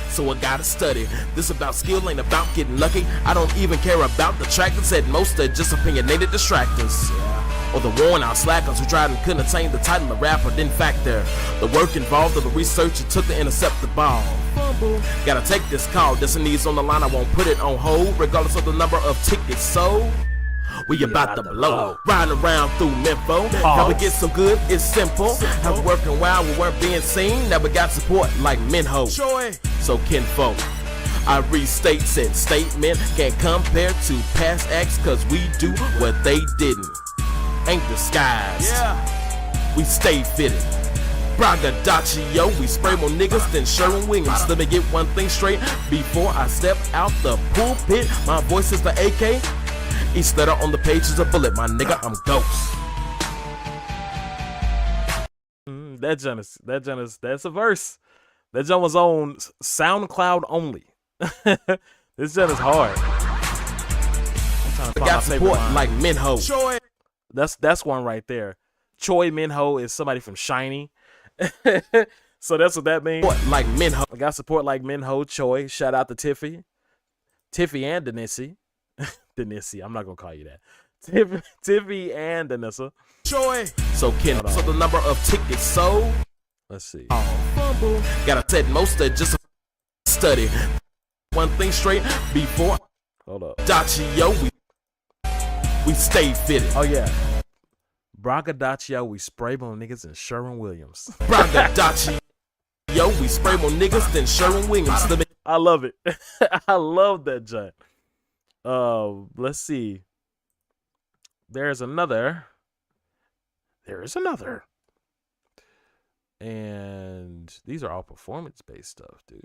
So I gotta study. This about skill, ain't about getting lucky. I don't even care about the track that said most are just opinionated distractors. Or the worn out slackers who tried and couldn't attain the title of rapper didn't factor the work involved or the research it took to intercept the ball. Fumble. Gotta take this call. Destiny's on the line, I won't put it on hold, regardless of the number of tickets sold. We about to blow, riding around through Memphis. How we get so good, it's simple. How we working while we weren't being seen. Now we got support like Minho. So kinfolk, I restate said statement. Can't compare to past acts, cause we do what they didn't. Ain't disguised, we stay fitted. Braggadoccio, we spray more niggas than Sherwin-Williams. Let me get one thing straight before I step out the pulpit. My voice is the AK. Each letter on the page is a bullet, my nigga, I'm Ghost. That's a verse. That jump was on SoundCloud only. This jump is hard. I'm trying to find my favorite line. Like Minho. Choi. That's one right there. Choi Minho is somebody from Shiny. So that's what that means. Like Minho. I got support like Minho, Choi. Shout out to Tiffy. Tiffy and Denisi. Denisi, I'm not gonna call you that. Tiffy and Denissa. Choi. So Ken, so the number of tickets sold. Let's see. Fumble. Gotta take most of just study. One thing straight before. Hold up. Daccio, we stay fitted. Oh yeah. Braggadoccio, we spray more niggas than Sherwin-Williams. Braggadoccio, we spray more niggas than Sherwin-Williams. I love it. I love that giant. Let's see. There is another. And these are all performance-based stuff, dude.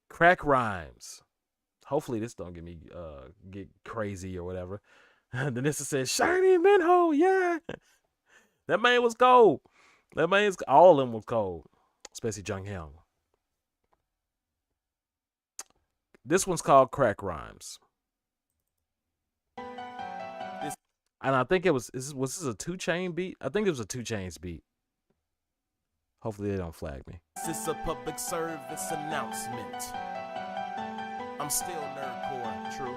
Crack rhymes. Hopefully this don't get crazy or whatever. Denissa says, Shiny Minho, yeah. That man was cold. All of them was cold. Especially Jung Hyun. This one's called Crack Rhymes. And I think was this a 2 Chainz beat? I think it was a 2 Chainz beat. Hopefully they don't flag me. This is a public service announcement. I'm still nerdcore, true.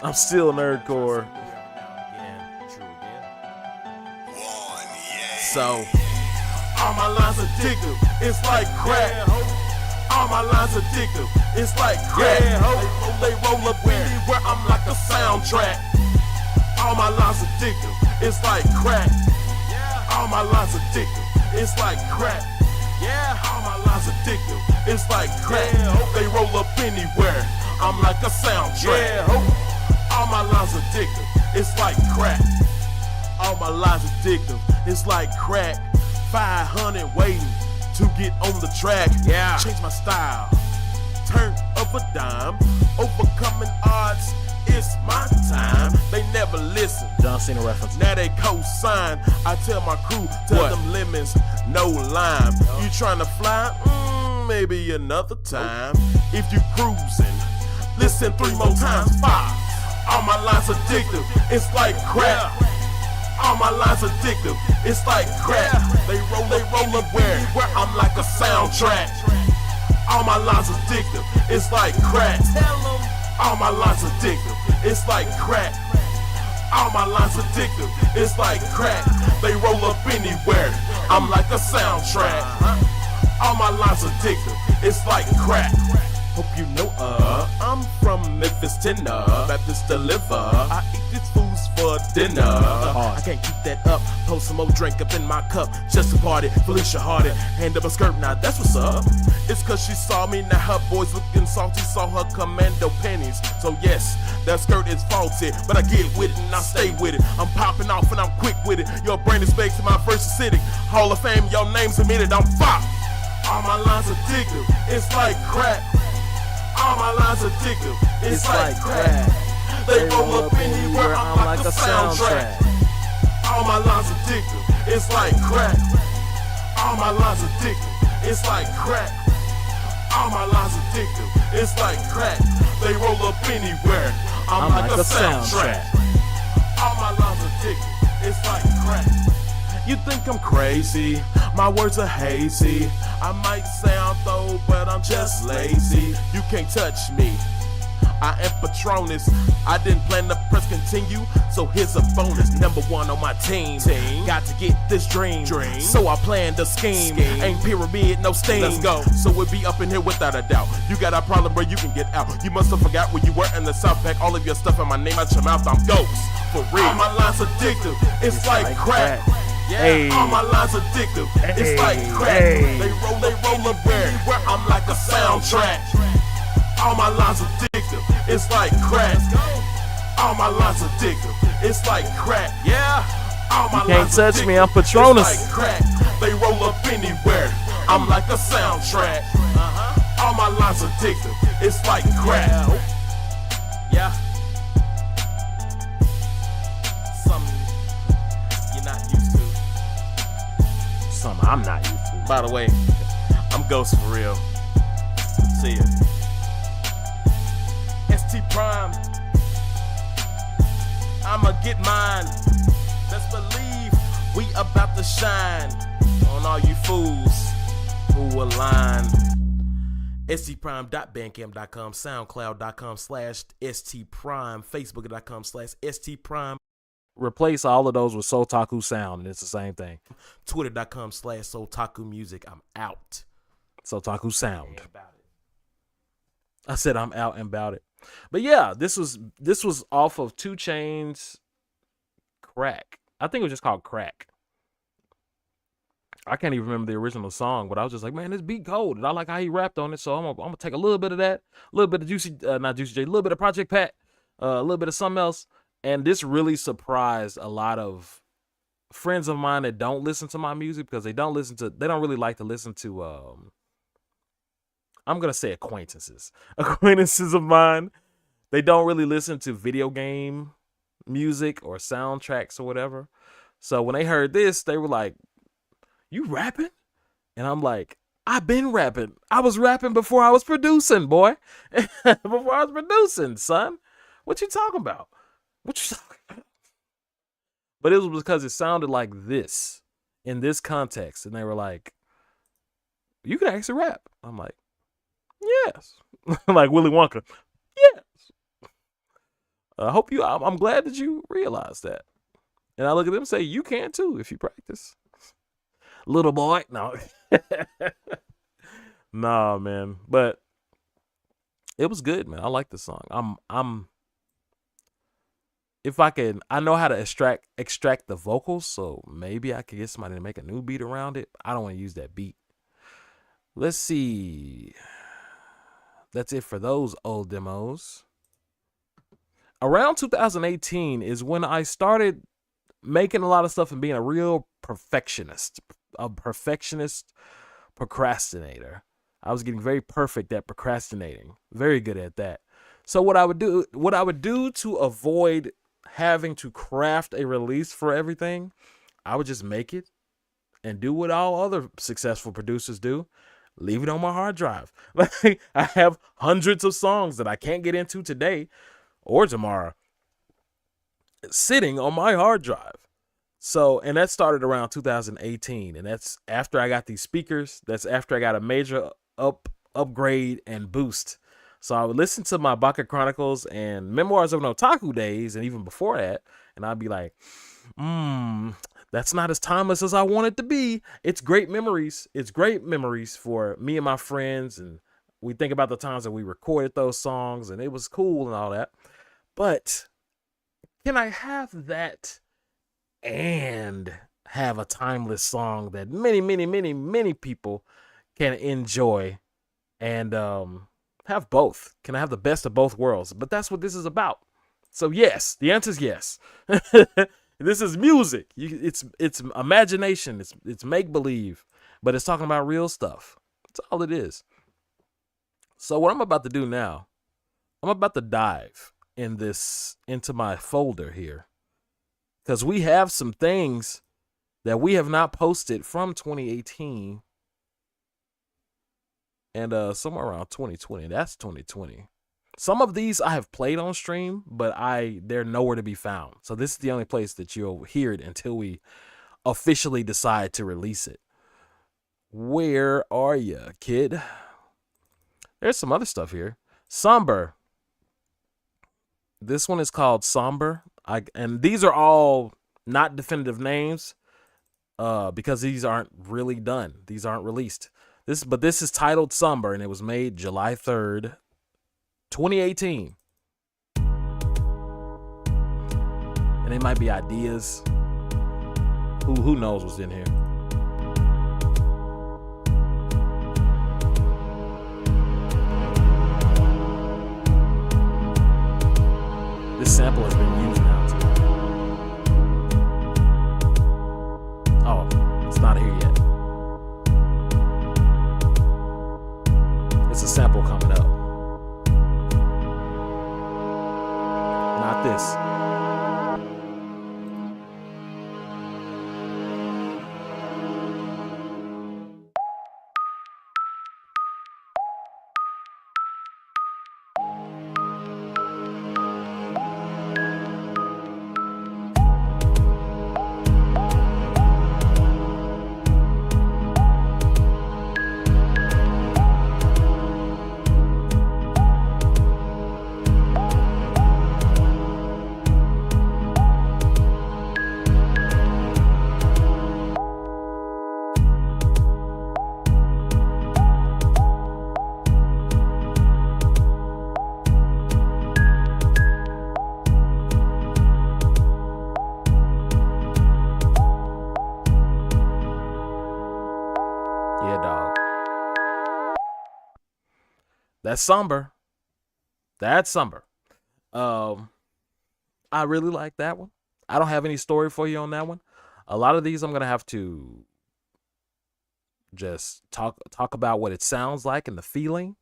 I'm still nerdcore. So, all my lines addictive, it's like crack. All my lines addictive, it's like crack. They roll up with me where I'm like a soundtrack. All my lines addictive, it's like crack. All my lines addictive, it's like crack. Yeah, all my lines addictive, it's like crack. They roll up anywhere, I'm like a soundtrack. All my lines addictive, it's like crack. All my lines addictive, it's like crack. 500 waiting to get on the track. Yeah, change my style, turn up a dime, overcoming odds. It's my time. They never listen. John Cena reference. Now they co-sign. I tell my crew, tell them lemons, no lime. You trying to fly? Maybe another time. If you cruising, listen 3 more times. 5. All my lines addictive. It's like crack. All my lines addictive. It's like crack. They roll up where I'm like a soundtrack. All my lines addictive. It's like crack. All my lines addictive, it's like crack. All my lines addictive, it's like crack. They roll up anywhere, I'm like a soundtrack. All my lines addictive, it's like crack. Hope you know, I'm from Memphis, Tennessee. Baptist deliver, I eat these foods for dinner. I can't keep that up, pour some more drink up in my cup. Just a party, Felicia Hardy, hand up a skirt, now that's what's up. It's cause she saw me, now her boys looking salty, saw her commando panties. So yes, that skirt is faulty, but I get with it and I stay with it. I'm popping off and I'm quick with it. Your brain is baked to my first acidic. Hall of Fame, your name's admitted, I'm fucked. All my lines addictive, it's like crack. All my lines addictive, it's like crack. They roll up anywhere, I'm like a soundtrack. All my lines addictive, it's like crack. All my lines addictive, it's like crack. All my lines addictive, it's like crack. They roll up anywhere, I'm like a soundtrack. All my lines addictive, it's like crack. You think I'm crazy, my words are hazy. I might sound though, but I'm just lazy. You can't touch me, I am Patronus. I didn't plan to press continue, so here's a bonus. Number 1 on my team. Got to get this dream. So I planned a scheme. Ain't pyramid, no steam. Let's go. So we'll be up in here without a doubt. You got a problem where you can get out. You must have forgot where you were in the South. Pack all of your stuff and my name out your mouth. I'm ghost, for real. All my lines addictive, it's like crack. Yeah, hey. All my lines addictive, it's like crack. Hey. They roll up where I'm like a soundtrack. All my lines addictive, it's like crack. All my lines addictive, it's like crack. Yeah, all my you can't touch me, I'm Patronus. It's like crack. They roll up anywhere, I'm like a soundtrack. All my lines addictive, it's like crack. Yeah. I'm not used to. By the way, I'm Ghost for real. See ya. ST Prime. I'ma get mine. Let's believe we about to shine on all you fools who align. stprime.bandcamp.com, soundcloud.com/stprime, facebook.com/stprime. Replace all of those with Sotaku Sound, and it's the same thing. Twitter.com/Sotaku Music. I'm out. Sotaku Sound. I said I'm out and about it. But yeah, this was off of 2 Chainz Crack. I think it was just called Crack. I can't even remember the original song, but I was just like, man, this beat cold, and I like how he rapped on it. So I'm gonna take a little bit of that, a little bit of not Juicy J, a little bit of Project Pat, a little bit of something else. And this really surprised a lot of friends of mine that don't listen to my music because they don't really like to listen to, I'm going to say acquaintances of mine. They don't really listen to video game music or soundtracks or whatever. So when they heard this, they were like, you rapping? And I'm like, I've been rapping. I was rapping before I was producing, boy. Before I was producing, son. What you talking about? But it was because it sounded like this in this context, and they were like, you can actually rap. I'm like, yes. Like Willy Wonka. Yes. I'm glad that you realized that. And I look at them and say, you can too if you practice. Little boy. No. Nah, man. But it was good, man. I like the song. if I can, I know how to extract the vocals, so maybe I could get somebody to make a new beat around it. I don't want to use that beat. Let's see. That's it for those old demos. Around 2018 is when I started making a lot of stuff and being a real perfectionist procrastinator. I was getting very perfect at procrastinating, very good at that. So what I would do to avoid having to craft a release for everything, I would just make it and do what all other successful producers do. Leave it on my hard drive. Like, I have hundreds of songs that I can't get into today or tomorrow sitting on my hard drive. So, and that started around 2018, and that's after I got these speakers. That's after I got a major upgrade and boost. So I would listen to my Baka Chronicles and Memoirs of an Otaku days, and even before that, and I'd be like, that's not as timeless as I want it to be. It's great memories. It's great memories for me and my friends, and we think about the times that we recorded those songs, and it was cool and all that. But can I have that and have a timeless song that many people can enjoy and have both? Can I have the best of both worlds? But that's what this is about. So yes, the answer is yes. This is music. It's imagination. It's make believe, but it's talking about real stuff. That's all it is. So what I'm about to do now, I'm about to dive into my folder here, because we have some things that we have not posted from 2018 and somewhere around 2020. That's 2020. Some of these I have played on stream, but they're nowhere to be found. So this is the only place that you'll hear it until we officially decide to release it. Where are you, kid? There's some other stuff here. Somber. This one is called Somber. And these are all not definitive names because these aren't really done. These aren't released. But this is titled Somber, and it was made July 3rd, 2018. And it might be ideas. Who knows what's in here? This sample has been used now too. Oh, it's not here yet. It's a sample coming up. Not this. That's Somber. That's Somber. I really like that one. I don't have any story for you on that one. A lot of these I'm gonna have to just talk about what it sounds like and the feeling.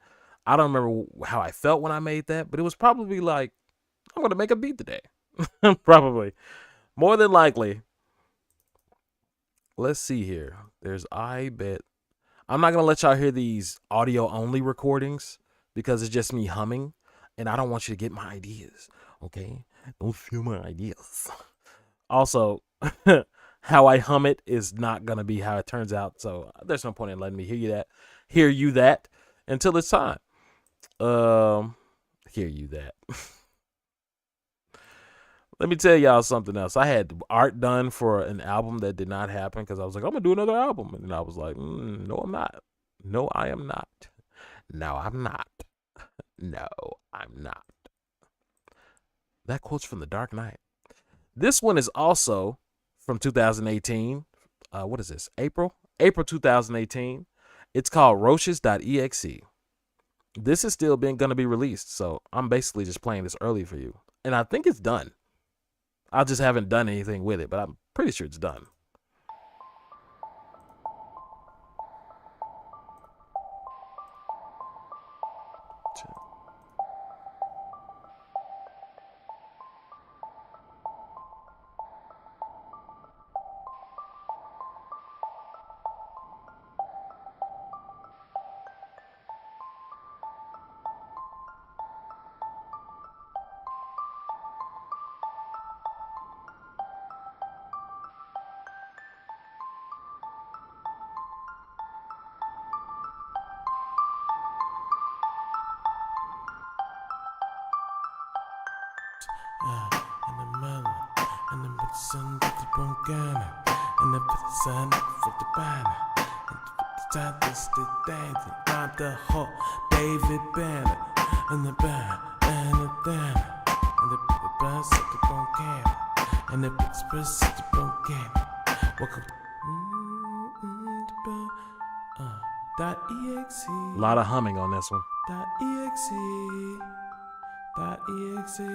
I don't remember how I felt when I made that, but it was probably like, I'm gonna make a beat today. Probably. More than likely. Let's see here. There's I Bet. I'm not gonna let y'all hear these audio only recordings because it's just me humming, and I don't want you to get my ideas. Okay? Don't steal my ideas. Also, how I hum it is not gonna be how it turns out, so there's no point in letting me hear you that until it's time. Hear you that. Let me tell y'all something else. I had art done for an album that did not happen because I was like, I'm gonna do another album, and I was like, no, I'm not. No, I am not. No, I'm not. No, I'm not. That quote's from The Dark Knight. This one is also from 2018. What is this? April 2018. It's called Roaches.exe. This is still going to be released, so I'm basically just playing this early for you. And I think it's done. I just haven't done anything with it, but I'm pretty sure it's done. And the melon, and the sun with the bongana, and the sun with the banner, and the tightest the daisy, on the whole David Banner, and the band, and the banner, and the bus at the bongana, and the express at the bongana. Welcome to .exe. A lot of humming on this one. .exe. .exe.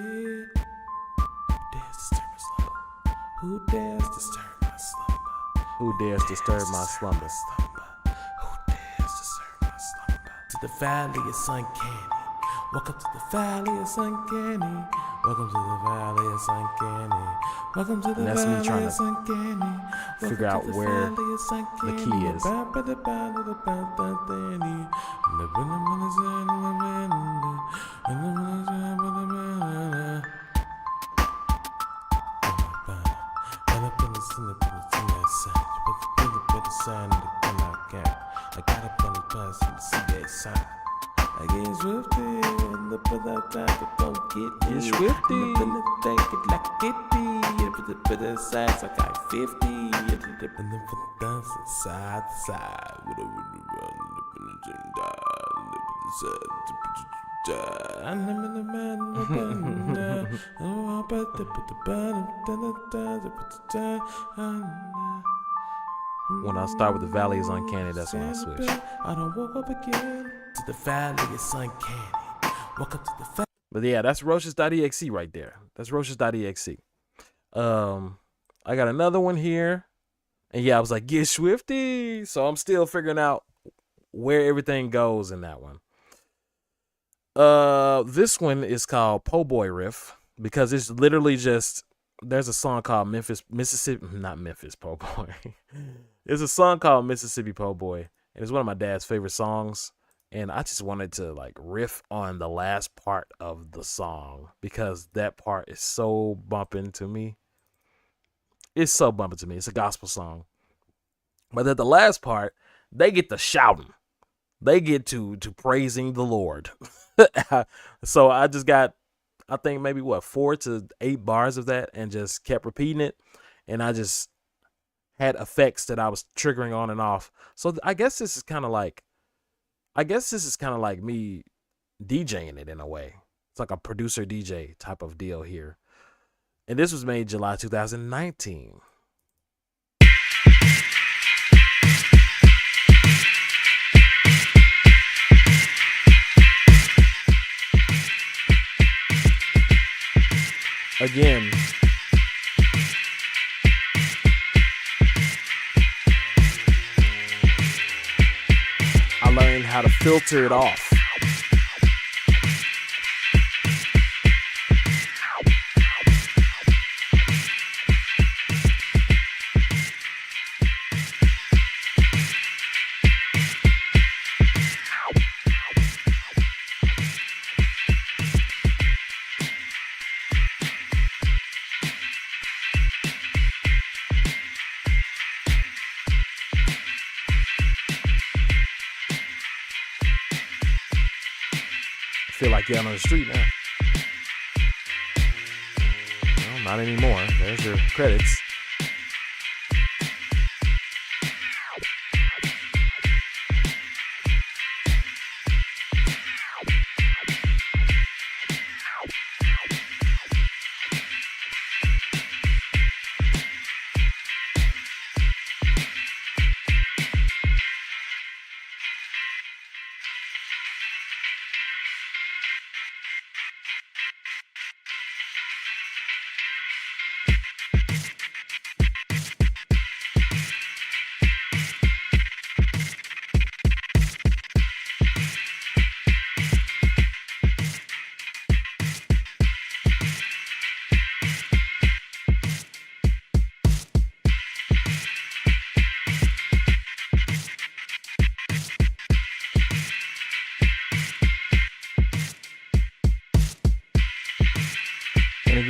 Who dares disturb my slumber? Who dares disturb my slumber? Who dares disturb my slumber? To the valley is uncanny. Welcome to the valley is uncanny. Welcome to the valley is uncanny. Welcome to the That's me valley trying is uncanny. to figure out where the key is. I got up on the bus and see that sign. I get swifty and the put out that don't get Get swifty. And the take it like kitty. And put the size I got 50. And then put the dance side to side. With a really run and I'm in the man. Oh, but the put the band. When I start with the valley is uncanny, that's when I switch. I don't woke up again. To the valley is uncanny. Welcome to the valley. But yeah, that's Roaches.exe right there. That's Roaches.exe. I got another one here. And yeah, I was like, get swifty. So I'm still figuring out where everything goes in that one. This one is called Po' Boy Riff because it's literally just, there's a song called Mississippi, not Memphis Po' Boy. There's a song called Mississippi Po' Boy, and it's one of my dad's favorite songs. And I just wanted to like riff on the last part of the song because that part is so bumping to me. It's so bumping to me. It's a gospel song. But at the last part, they get to shouting. They get to praising the Lord. So I just got, I think maybe 4 to 8 bars of that and just kept repeating it. And I just had effects that I was triggering on and off. So I guess this is kind of like me DJing it in a way. It's like a producer DJ type of deal here. And this was made July 2019. Again, I learned how to filter it off. Feel like getting on the street now. Well, not anymore. There's your credits.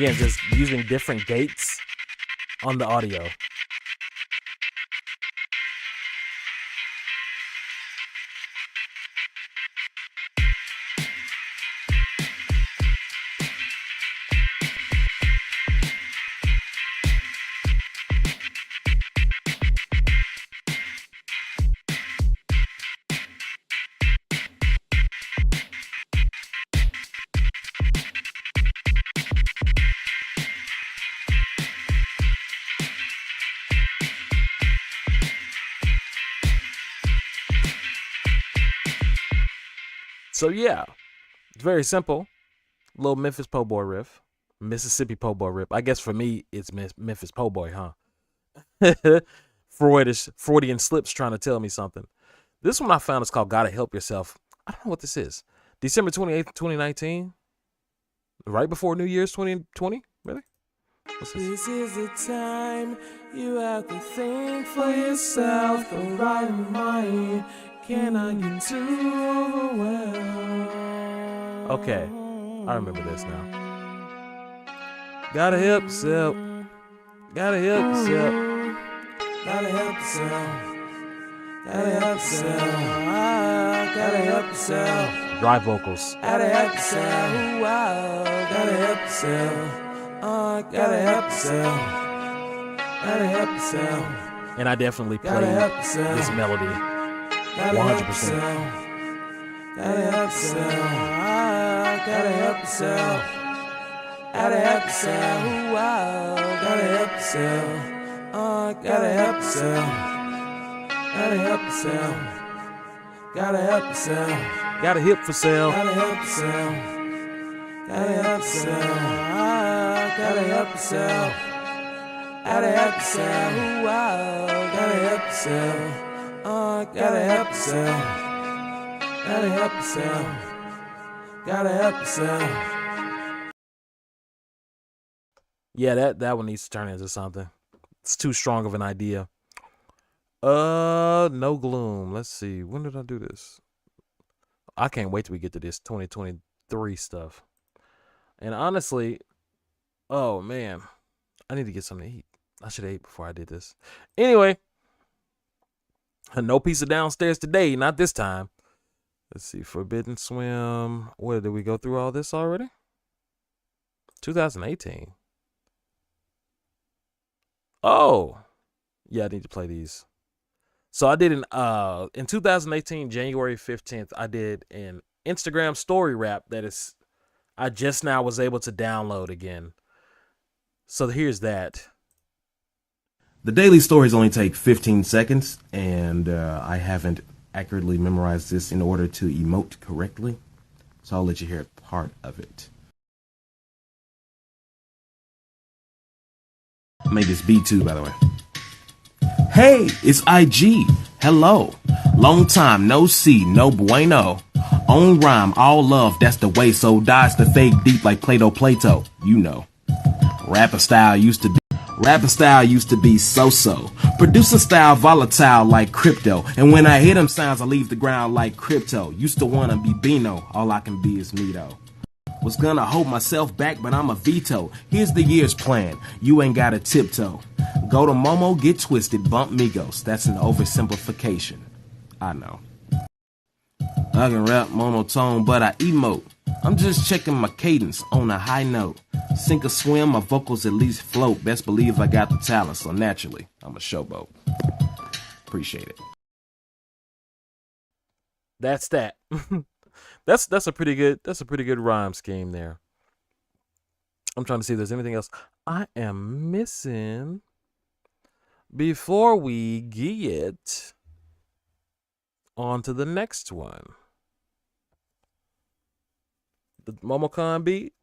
Again, just using different gates on the audio. So yeah, it's very simple. Little Memphis po' boy riff, Mississippi po' boy riff. I guess for me, it's Memphis po' boy, huh? Freudian slips trying to tell me something. This one I found is called "Gotta Help Yourself." I don't know what this is. December 28th, 2019, right before New Year's 2020. Really? What's this? This is the time you have to think for yourself. The right mind cannot get too overwhelmed. Okay, I remember this now. Gotta help yourself. Gotta help yourself. Gotta help yourself. Gotta help yourself. Gotta help yourself. Dry vocals. Gotta help yourself. Gotta help yourself. Gotta help yourself. Gotta help yourself. And I definitely played this melody 100%. Gotta help yourself. Gotta help yourself. Gotta help yourself. Gotta help yourself. Gotta help yourself. Gotta help yourself. Gotta help yourself. Gotta help for sale. Gotta help yourself. Gotta help yourself. Gotta help yourself. Gotta help yourself. Gotta help yourself. Gotta help yourself. Gotta help yourself. Gotta help yourself. Yeah, that one needs to turn into something. It's too strong of an idea. No gloom. Let's see. When did I do this? I can't wait till we get to this 2023 stuff. And honestly, oh man, I need to get something to eat. I should have ate before I did this. Anyway, no pizza downstairs today. Not this time. Let's see. Forbidden Swim. Where did we go through all this already? 2018. Oh, yeah. I need to play these. So I did in 2018, January 15th, I did an Instagram story rap that is, I just now was able to download again. So here's that. The daily stories only take 15 seconds, and I haven't accurately memorized this in order to emote correctly. So I'll let you hear part of it. I made this beat too, by the way. Hey, it's IG. Hello. Long time no see, no bueno. Own rhyme, all love, that's the way. So dodge the fake deep like Plato. You know. Rapper style used to be so-so. Producer style volatile like crypto. And when I hit them sounds, I leave the ground like crypto. Used to wanna be Bino, all I can be is me though. Was gonna hold myself back, but I'm a veto. Here's the year's plan. You ain't gotta tiptoe. Go to Momo, get twisted, bump Migos. That's an oversimplification. I know. I can rap monotone, but I emote. I'm just checking my cadence on a high note. Sink or swim, my vocals at least float. Best believe I got the talent, so naturally, I'm a showboat. Appreciate it. That's that. That's a pretty good rhyme scheme there. I'm trying to see if there's anything else I am missing before we get on to the next one. The MomoCon beat.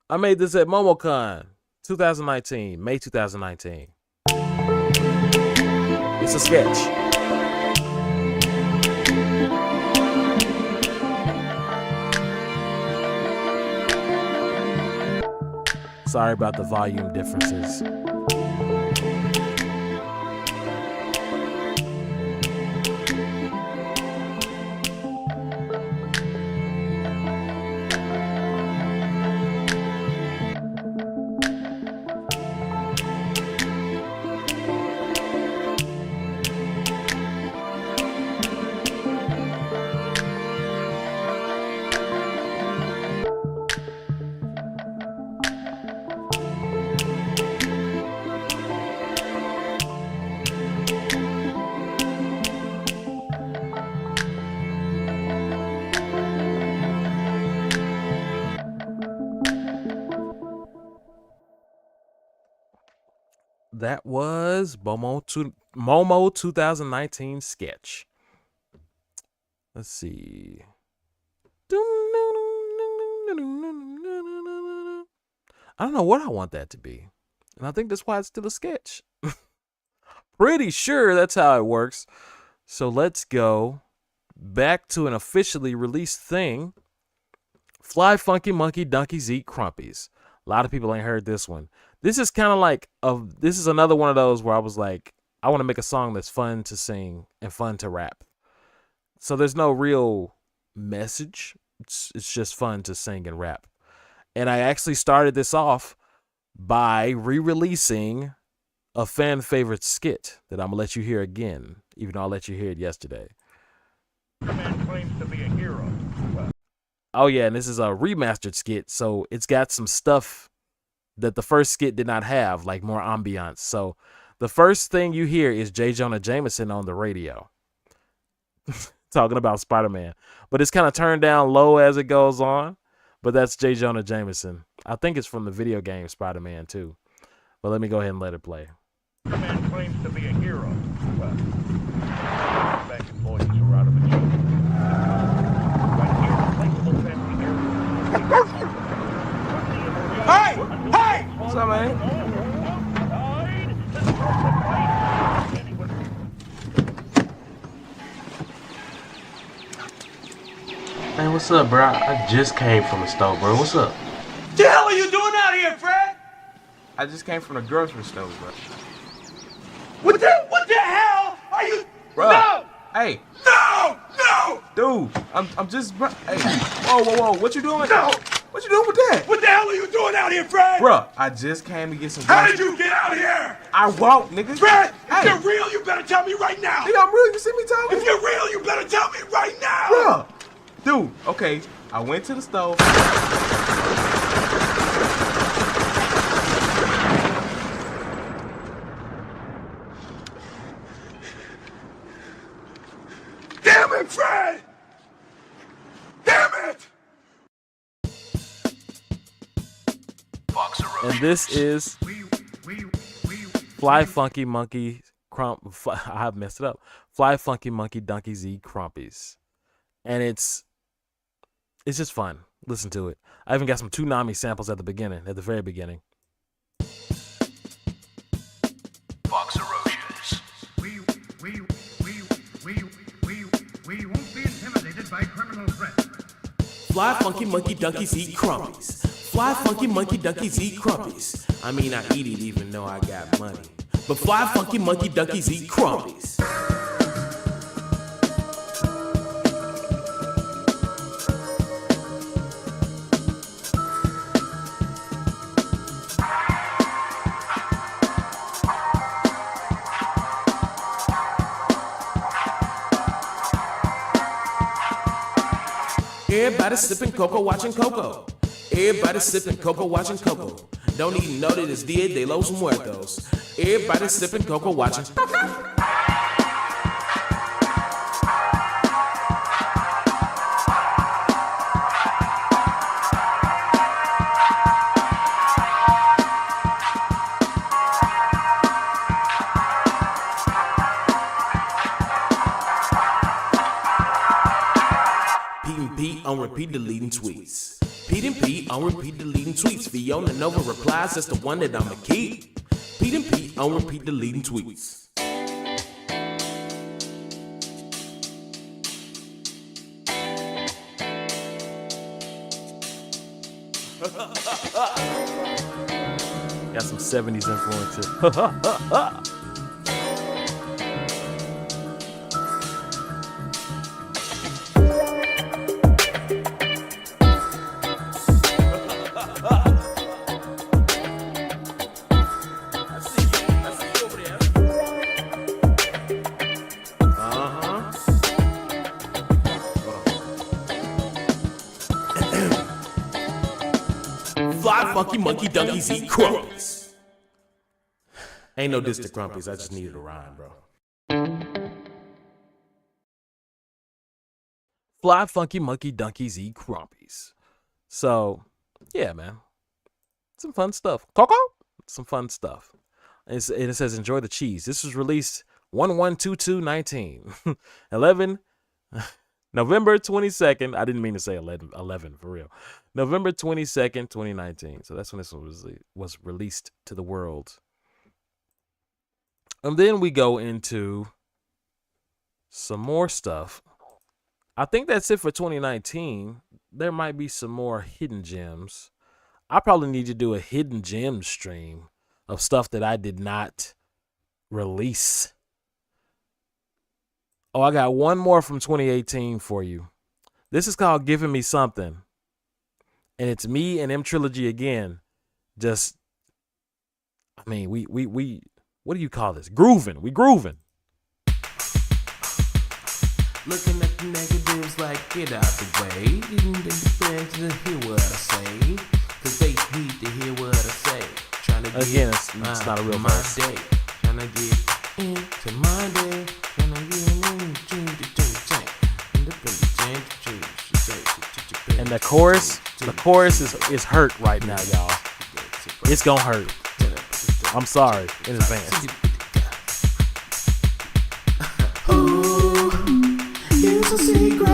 I made this at MomoCon 2019, May 2019. It's a sketch. Sorry about the volume differences. That was Momo 2019 sketch. Let's see. I don't know what I want that to be. And I think that's why it's still a sketch. Pretty sure that's how it works. So let's go back to an officially released thing. Fly Funky Monkey Donkeys Eat Crumpies. A lot of people ain't heard this one. This is kind of like this is another one of those where I was like, I want to make a song that's fun to sing and fun to rap. So there's no real message. It's just fun to sing and rap. And I actually started this off by re-releasing a fan favorite skit that I'm gonna let you hear again, even though I let you hear it yesterday. Man claims to be a hero. Oh yeah, and this is a remastered skit, so it's got some stuff that the first skit did not have, like more ambiance. So the first thing you hear is J. Jonah Jameson on the radio talking about Spider-Man, but it's kind of turned down low as it goes on. But that's J. Jonah Jameson. I think it's from the video game Spider-Man too. But let me go ahead and let it play. Man claims to be a hero. Back employees who are out of a job. Hey! Hey! What's up, man? Man, what's up, bro? I just came from the store, bro. What's up? The hell are you doing out here, Fred? I just came from the grocery store, bro. What the hell are you? Bro. No! Hey. No! No! Dude, I'm just, bro. Hey. Whoa. What you doing? No! What you doing with that? What the hell are you doing out here, Fred? Bro, I just came to get some How groceries. did you get out here? I walked, nigga. Fred, Hey. if you're real, you better tell me right now. Nigga, I'm real. You see me talking? If you're real, you better tell me right now. Bro. Dude, okay. I went to the stove. Damn it, Fred! Damn it! And this is Fly Funky Monkey I messed it up. Fly Funky Monkey Donkeys Eat Crumpies. And it's just fun. Listen to it. I even got some Toonami samples at the very beginning. Fox Ferocious. We won't be intimidated by criminal threats. Fly Funky Monkey Donkeys Eat Crumpies. Fly Funky Monkey Donkeys Eat Crumpies. I mean, I eat it even though I got money. But Fly Funky Monkey Donkeys Eat Crumpies. Everybody sipping cocoa, watching cocoa. Everybody sipping cocoa, watching cocoa. Don't even know that it's Dia de los Muertos. Everybody sipping cocoa, watching. Pete on repeat deleting tweets. Pete and Pete on repeat deleting tweets. Fiona Nova replies, that's the one that I'ma keep. Pete and Pete on repeat deleting tweets. Got some 70s influence. Fly Funky Monkey Donkeys Eat Crumpies. Ain't no diss to Crumpies, I just needed a rhyme, bro. Fly Funky Monkey Donkeys Eat Crumpies. So, yeah, man. Some fun stuff. Coco? Some fun stuff. And it says, enjoy the cheese. This was released 11/22/19. 11 November 22nd. I didn't mean to say 11 for real. November 22nd, 2019. So that's when this one was released to the world. And then we go into some more stuff. I think that's it for 2019. There might be some more hidden gems. I probably need to do a hidden gem stream of stuff that I did not release. Oh, I got one more from 2018 for you. This is called Giving Me Something. And it's me and M Trilogy again. Just, I mean, we what do you call this? Grooving. We grooving. Looking at the negatives like get out the way. Didn't expect to hear what I say. Cause they need to hear what I say. Trying to get again, it's not a real my verse. day. Trying to get into my day. Trying to get and the chorus is hurt right now, y'all. It's gonna hurt. I'm sorry in advance. Ooh, it's a secret.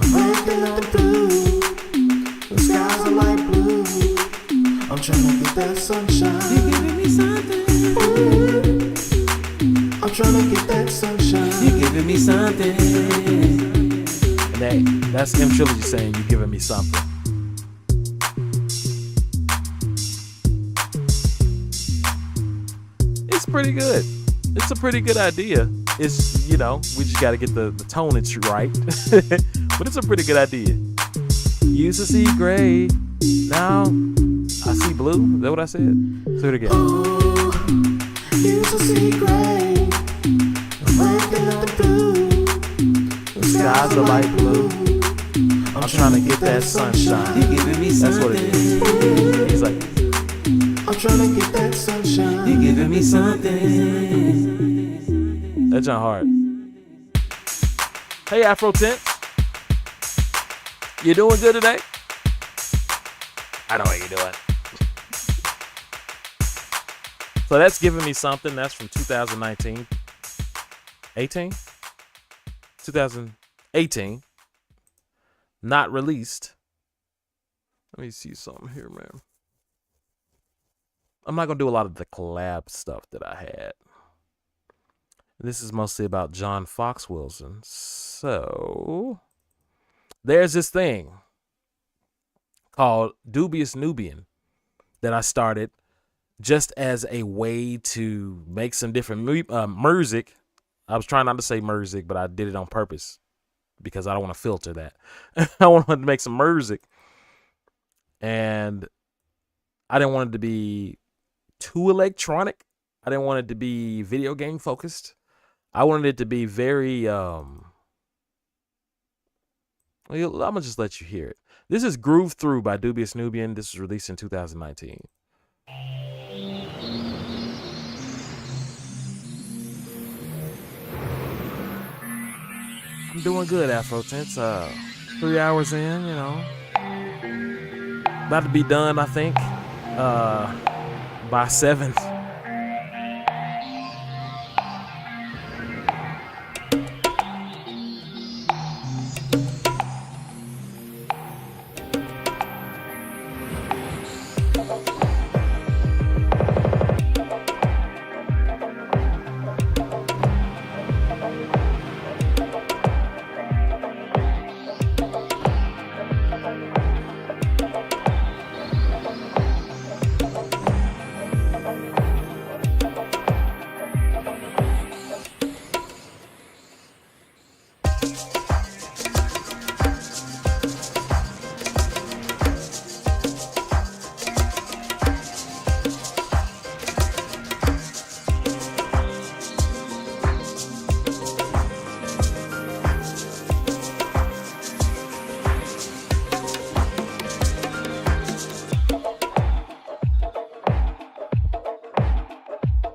I'm acting out the blue. The skies are light blue. I'm trying to get that sunshine. You're giving me something. Ooh, I'm trying to get that sunshine. You're giving me something. And that's M Trilogy saying you're giving me something. It's pretty good. It's a pretty good idea. It's, we just got to get the tonage right. But it's a pretty good idea. Used to see gray. Now I see blue. Is that what I said? Say it again. Ooh, used to see gray. I'm acting out the blue. The skies are light blue. I'm trying to get that sunshine. You're giving me something. That's what it is. He's like, I'm trying to get that sunshine. You're giving me something. that's not hard. Hey, Afro Tents. You doing good today? I know how you doing. So that's giving me something. That's from 2019. 2018. Not released. Let me see something here, man. I'm not going to do a lot of the collab stuff that I had. This is mostly about Jon Fox Wilson. So there's this thing called Dubious Nubian that I started just as a way to make some different music. I was trying not to say music, but I did it on purpose because I don't want to filter that. I wanted to make some music, and I didn't want it to be too electronic. I didn't want it to be video game focused. I wanted it to be very, I'm going to just let you hear it. This is Groove Through by Dubious Nubian. This was released in 2019. I'm doing good, Afro Tents. 3 hours in, about to be done, I think, by 7.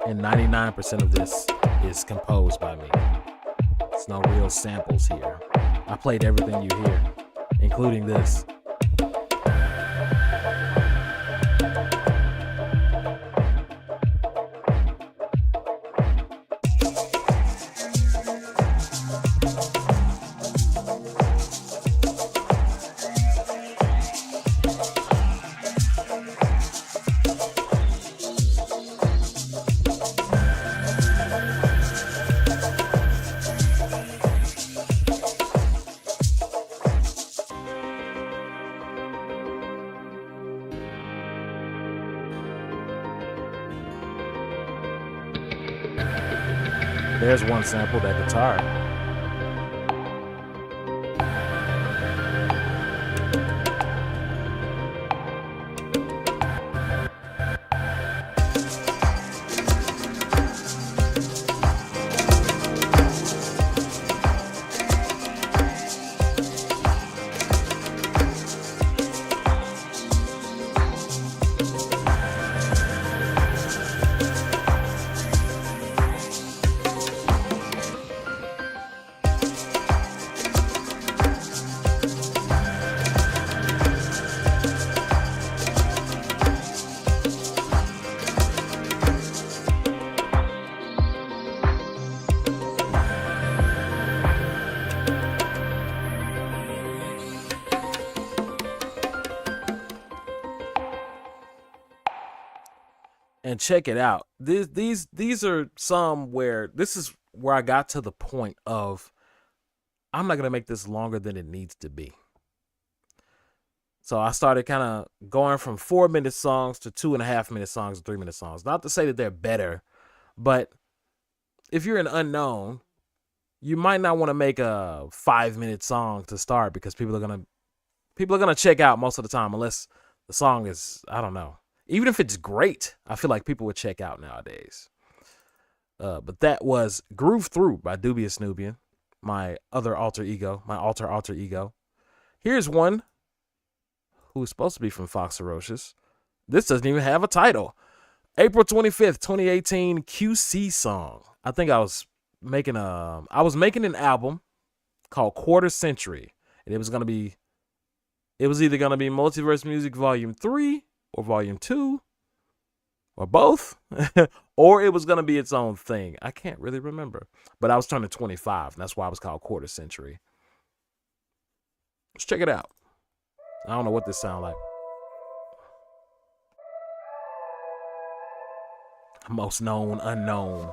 And 99% of this is composed by me. There's no real samples here. I played everything you hear, including this. There's one sample, that guitar. And check it out. These are some where this is where I got to the point of I'm not gonna make this longer than it needs to be. So I started kind of going from 4-minute songs to 2.5-minute songs and 3-minute songs. Not to say that they're better, but if you're an unknown, you might not want to make a 5-minute song to start because people are gonna check out most of the time unless the song is, I don't know. Even if it's great, I feel like people would check out nowadays. But that was Groove Through by Dubious Nubian, my other alter ego, my alter ego. Here's one who's supposed to be from Fox Ferocious. This doesn't even have a title. April 25th, 2018 QC song. I think I was making an album called Quarter Century. And it was either gonna be Multiverse Music Volume 3 or Volume 2 or both, or it was going to be its own thing. I can't really remember, but I was turning 25, and that's why it was called Quarter Century. Let's check it out. I don't know what this sounds like. Most known unknown.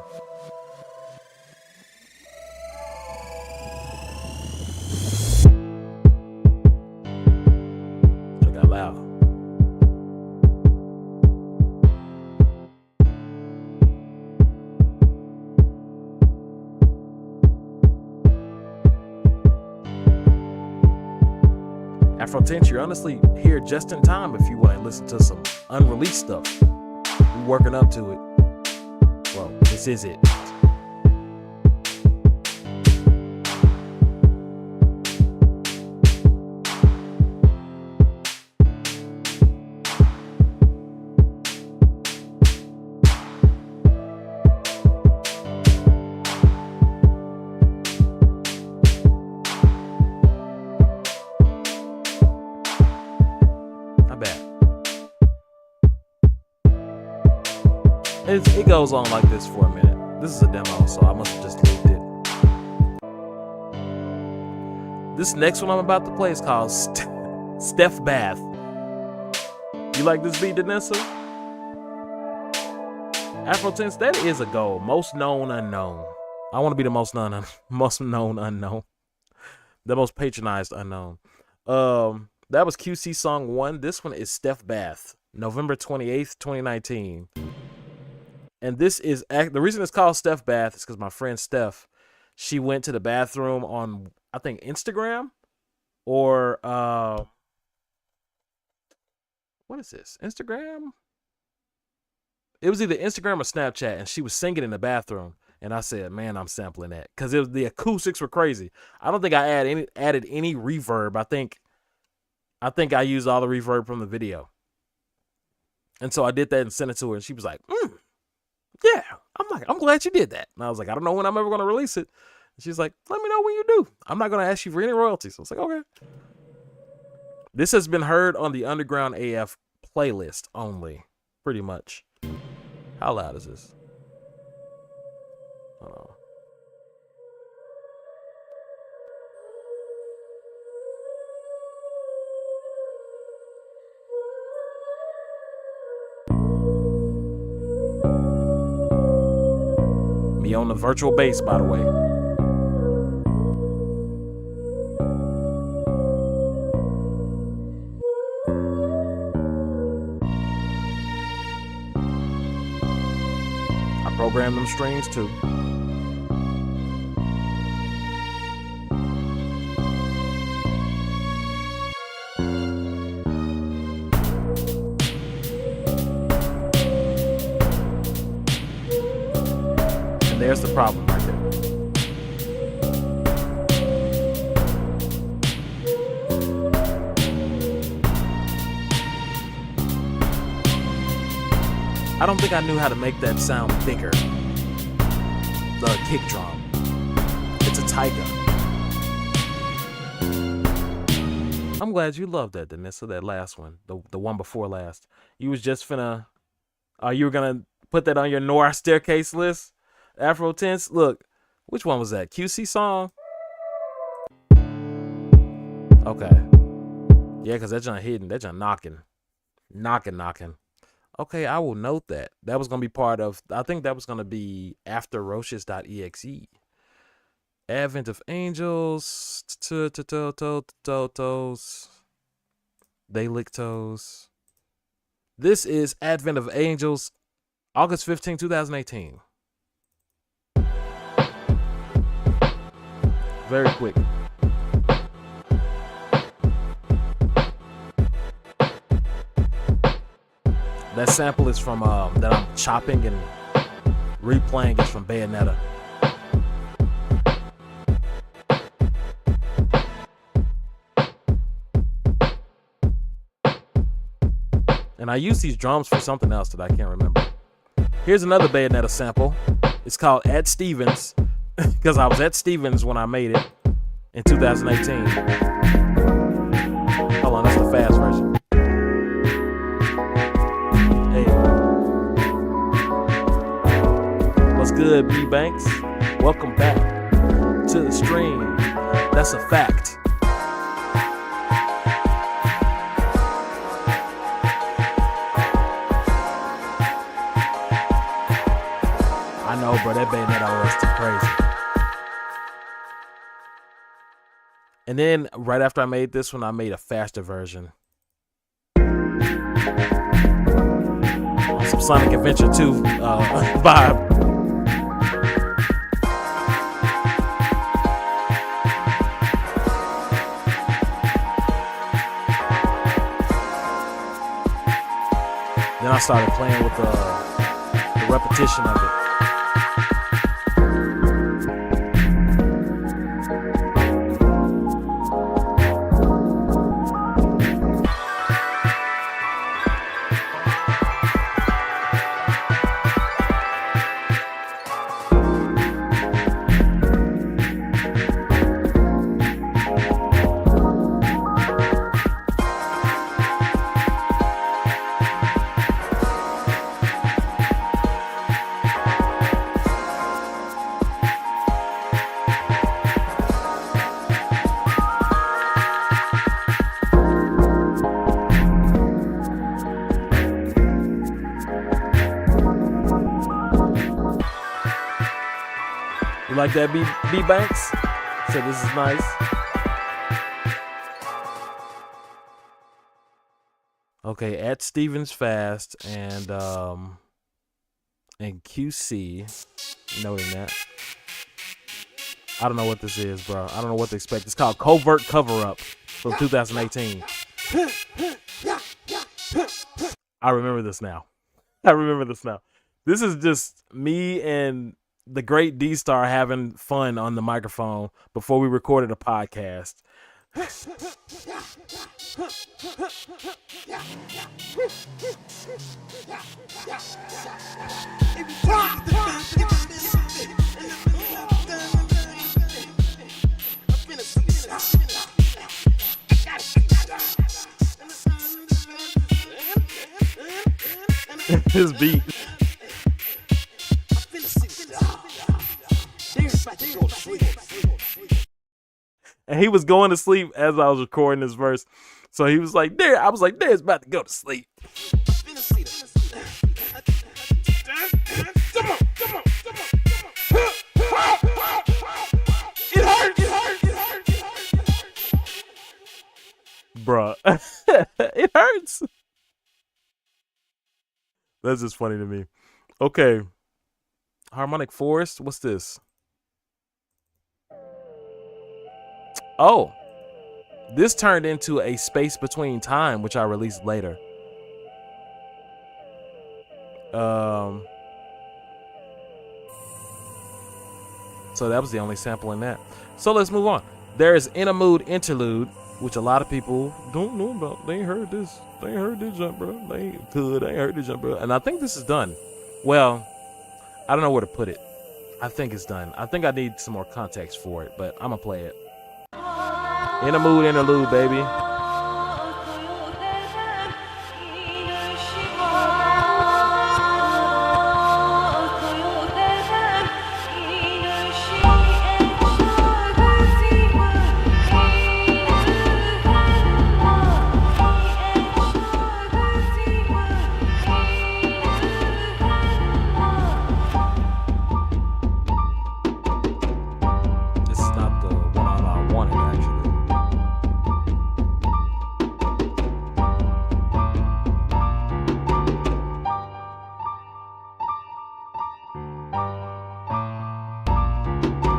Check out loud. Afro Tinch, you're honestly here just in time if you want to listen to some unreleased stuff. We're working up to it. Well, this is it. It goes on like this for a minute. This is a demo, so I must have just looped it. This next one I'm about to play is called Steph Bath. You like this beat, Danessa? Afro Tense, that is a goal. Most known unknown. I want to be the most known unknown. The most patronized unknown. That was QC song 1. This one is Steph Bath, November 28th, 2019. And this is, the reason it's called Steph Bath is because my friend Steph, she went to the bathroom on, I think, Instagram or, what is this? Instagram? It was either Instagram or Snapchat, and she was singing in the bathroom. And I said, man, I'm sampling that. Because the acoustics were crazy. I don't think I added any reverb. I think I used all the reverb from the video. And so I did that and sent it to her, and she was like, yeah. I'm glad you did that. And I was like, I don't know when I'm ever going to release it. And she's like, let me know when you do. I'm not going to ask you for any royalties. I was like, okay. This has been heard on the Underground AF playlist only, pretty much. How loud is this? Hold on. Me on the virtual bass, by the way. I programmed them strings too. there's the problem right there. I don't think I knew how to make that sound bigger. The kick drum. It's a Tyga. I'm glad you loved that, Denissa, that last one. The one before last. You was just finna... you were gonna put that on your Noir Staircase list? Afro Tense? Look, which one was that? QC song? Okay. Yeah, because that joint hidden. That joint knocking. Knocking. Okay, I will note that. That was going to be part of, I think that was going to be after Roches.exe. Advent of Angels. Toes. They lick toes. This is Advent of Angels, August 15, 2018. Very quick. That sample is from that I'm chopping and replaying. It's from Bayonetta. And I use these drums for something else that I can't remember. Here's another Bayonetta sample. It's called At Stevens, because I was at Stevens when I made it in 2018. Hold on, that's the fast version. What's good, B Banks? Welcome back to the stream. That's a fact. I know, bro. That Bayonetta was too crazy. And then right after I made this one, I made a faster version. Some Sonic Adventure 2 vibe. Then I started playing with the repetition of it. You like that, B Banks? So this is nice. Okay, at Stevens Fast and QC, noting that. I don't know what this is, bro. I don't know what to expect. It's called Covert Cover Up from 2018. I remember this now. This is just me and the great D-Star having fun on the microphone before we recorded a podcast. His beat. And he was going to sleep as I was recording this verse. So he was like, there. I was like, there's about to go to sleep. It hurt. Bruh. It hurts. That's just funny to me. Okay. Harmonic Forest. What's this? Oh, this turned into a Space Between Time, which I released later. So that was the only sample in that. So let's move on. There is In a Mood Interlude, which a lot of people don't know about. They ain't heard this. They ain't heard this jump, bro. They ain't heard this jump, bro. And I think this is done. Well, I don't know where to put it. I think it's done. I think I need some more context for it, but I'm going to play it. In a Mood Interlude, baby.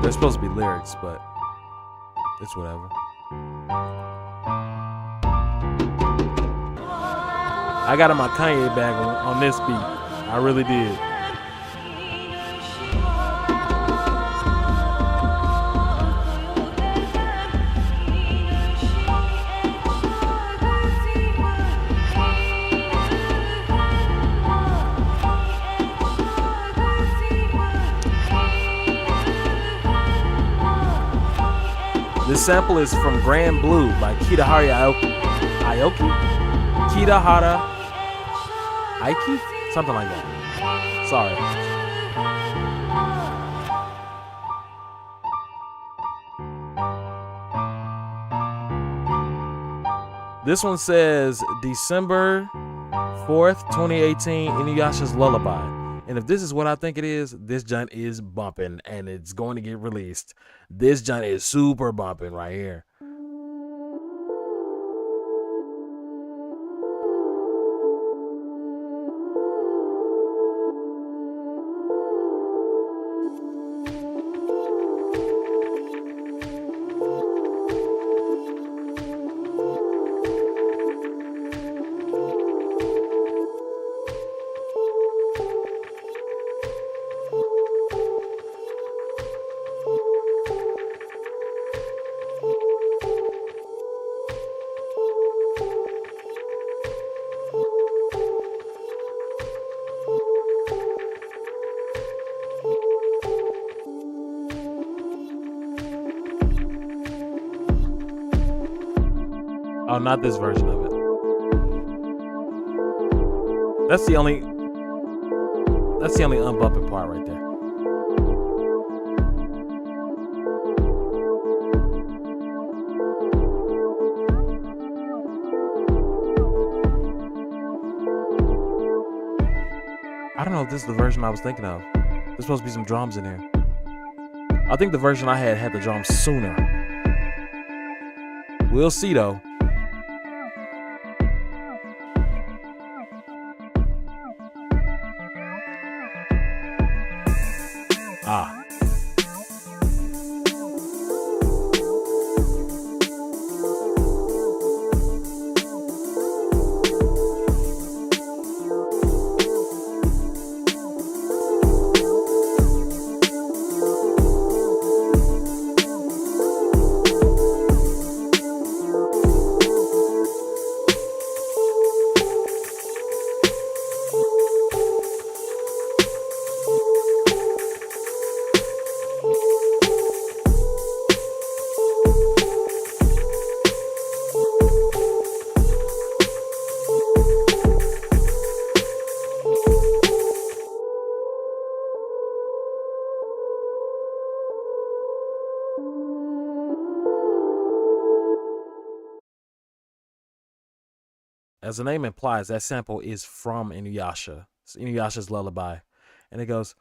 There's supposed to be lyrics, but it's whatever. I got in my Kanye bag on this beat. I really did. This sample is from Grand Blue by Kitahara Aoki? Kitahara Aiki? Something like that. Sorry. This one says December 4th, 2018, Inuyasha's Lullaby. And if this is what I think it is, this joint is bumping and it's going to get released. This joint is super bumping right here. Oh, not this version of it. That's the only unbumping part right there. I don't know if this is the version I was thinking of. There's supposed to be some drums in here. I think the version I had the drums sooner. We'll see though. Ah. As the name implies, that sample is from Inuyasha. It's Inuyasha's Lullaby. And it goes...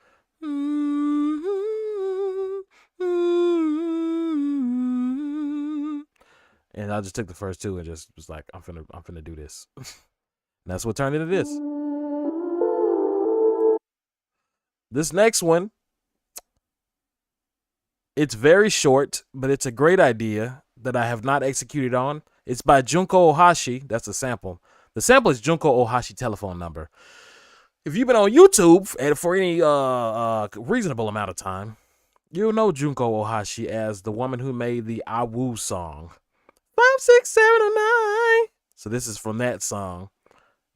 And I just took the first two and just was like, I'm finna do this. And that's what turned into this. This next one, it's very short, but it's a great idea that I have not executed on. It's by Junko Ohashi. That's a sample. The sample is Junko Ohashi telephone number. If you've been on YouTube for any reasonable amount of time, You'll know Junko Ohashi as the woman who made the I Woo song. 5, 6, 7, or 9. So this is from that song.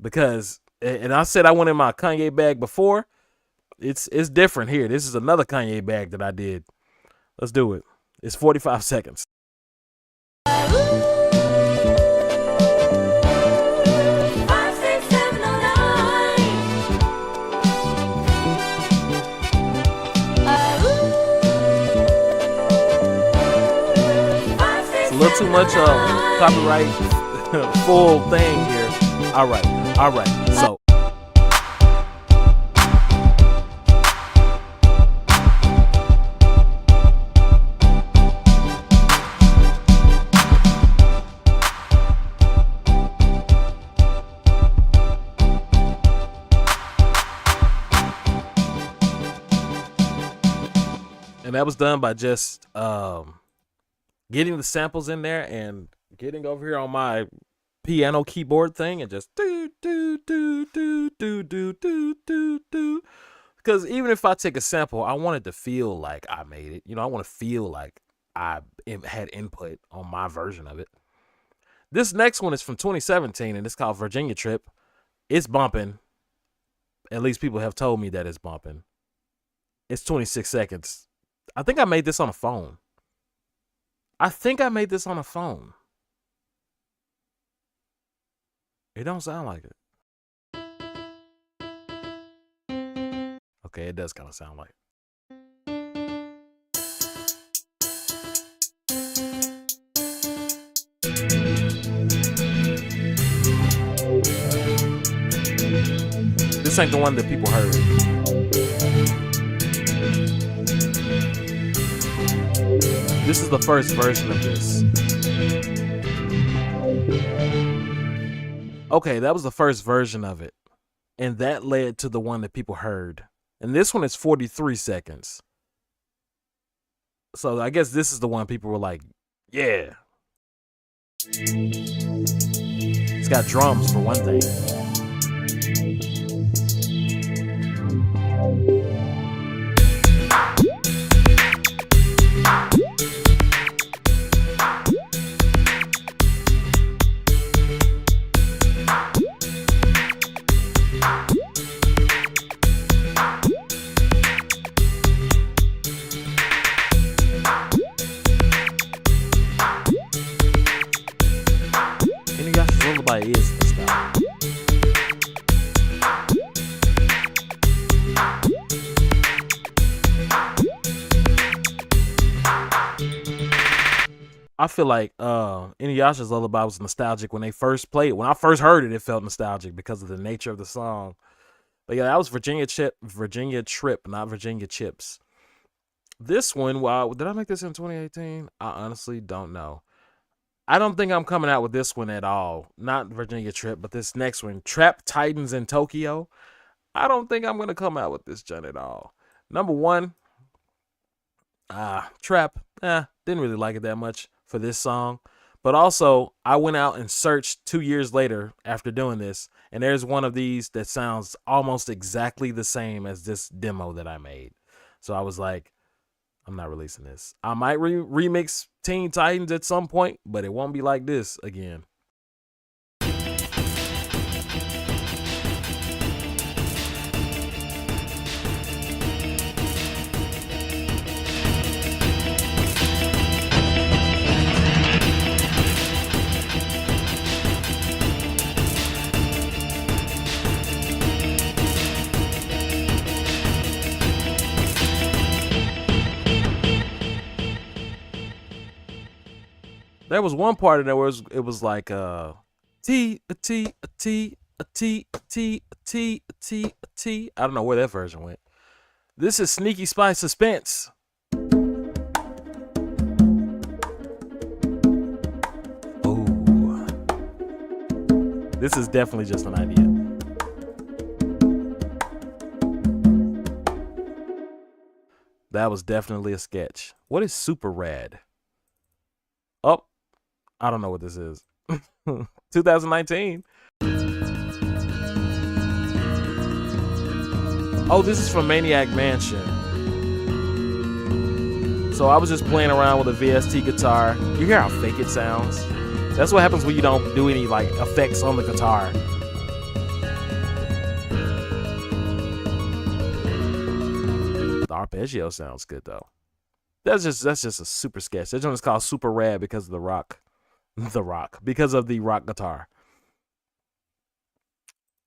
Because, and I said I went in my Kanye bag before. It's different here. This is another Kanye bag that I did. Let's do it. It's 45 seconds. A little too much copyright full thing here. All right. So and that was done by just getting the samples in there and getting over here on my piano keyboard thing and just do. Because even if I take a sample, I want it to feel like I made it. You know, I want to feel like I had input on my version of it. This next one is from 2017 and it's called Virginia Trip. It's bumping. At least people have told me that it's bumping. It's 26 seconds. I think I made this on a phone. It don't sound like it. Okay, it does kind of sound like it. This ain't the one that people heard. This is the first version of this. Okay, that was the first version of it. And that led to the one that people heard. And this one is 43 seconds. So I guess this is the one people were like, yeah. It's got drums for one thing. Is this guy. I feel like Inuyasha's Lullaby was nostalgic when they first played it. When I first heard it, it felt nostalgic because of the nature of the song. But yeah, that was Virginia Trip, not Virginia Chips. This one, wow, did I make this in 2018? I honestly don't know. I don't think I'm coming out with this one at all. Not Virginia Trip, but this next one, Trap Titans in Tokyo. I don't think I'm going to come out with this joint at all. Number one, Trap. Didn't really like it that much for this song. But also, I went out and searched 2 years later after doing this, and there's one of these that sounds almost exactly the same as this demo that I made. So I was like, I'm not releasing this. I might remix Teen Titans at some point, but it won't be like this again. There was one part in there where it was like T a T a T a T a T a T a T a T. I don't know where that version went. This is Sneaky Spy Suspense. Ooh. This is definitely just an idea. That was definitely a sketch. What is Super Rad? Oh, I don't know what this is. 2019. Oh, this is from Maniac Mansion. So I was just playing around with a VST guitar. You hear how fake it sounds? That's what happens when you don't do any like effects on the guitar. The arpeggio sounds good though. That's just a super sketch. That joint is called Super Rad because of the rock. Because of the rock guitar.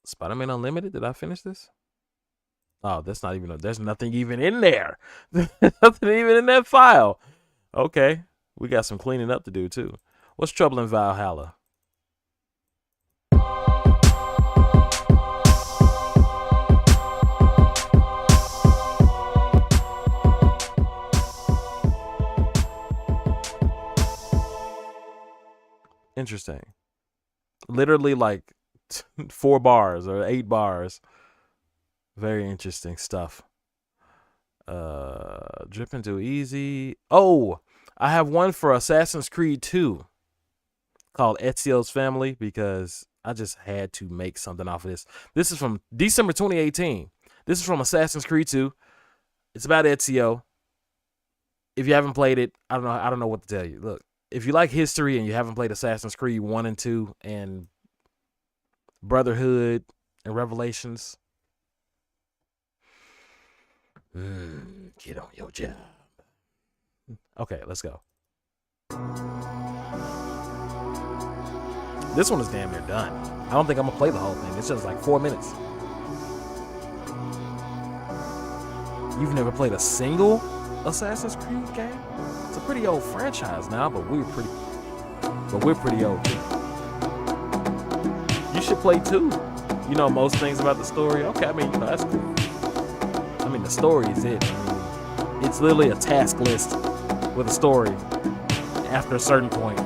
Spider-Man Unlimited, did I finish this? Oh, that's not even, there's nothing even in there. There's nothing even in that file. Okay, we got some cleaning up to do too. What's Trouble in Valhalla? Interesting. Literally like 4 bars or 8 bars. Very interesting stuff. Dripping Too Easy. Oh, I have one for Assassin's Creed 2 called Ezio's Family because I just had to make something off of this. This is from December 2018. This is from Assassin's Creed 2. It's about Ezio. If you haven't played it, I don't know what to tell you. Look, if you like history and you haven't played Assassin's Creed 1 and 2 and Brotherhood and Revelations, get on your job. Okay, let's go. This one is damn near done. I don't think I'm gonna play the whole thing. It's just like 4 minutes. You've never played a single Assassin's Creed game? It's a pretty old franchise now, but we're pretty old too. You should play 2. You know most things about the story. Okay, I mean, that's cool. I mean, the story is it. I mean, it's literally a task list with a story after a certain point.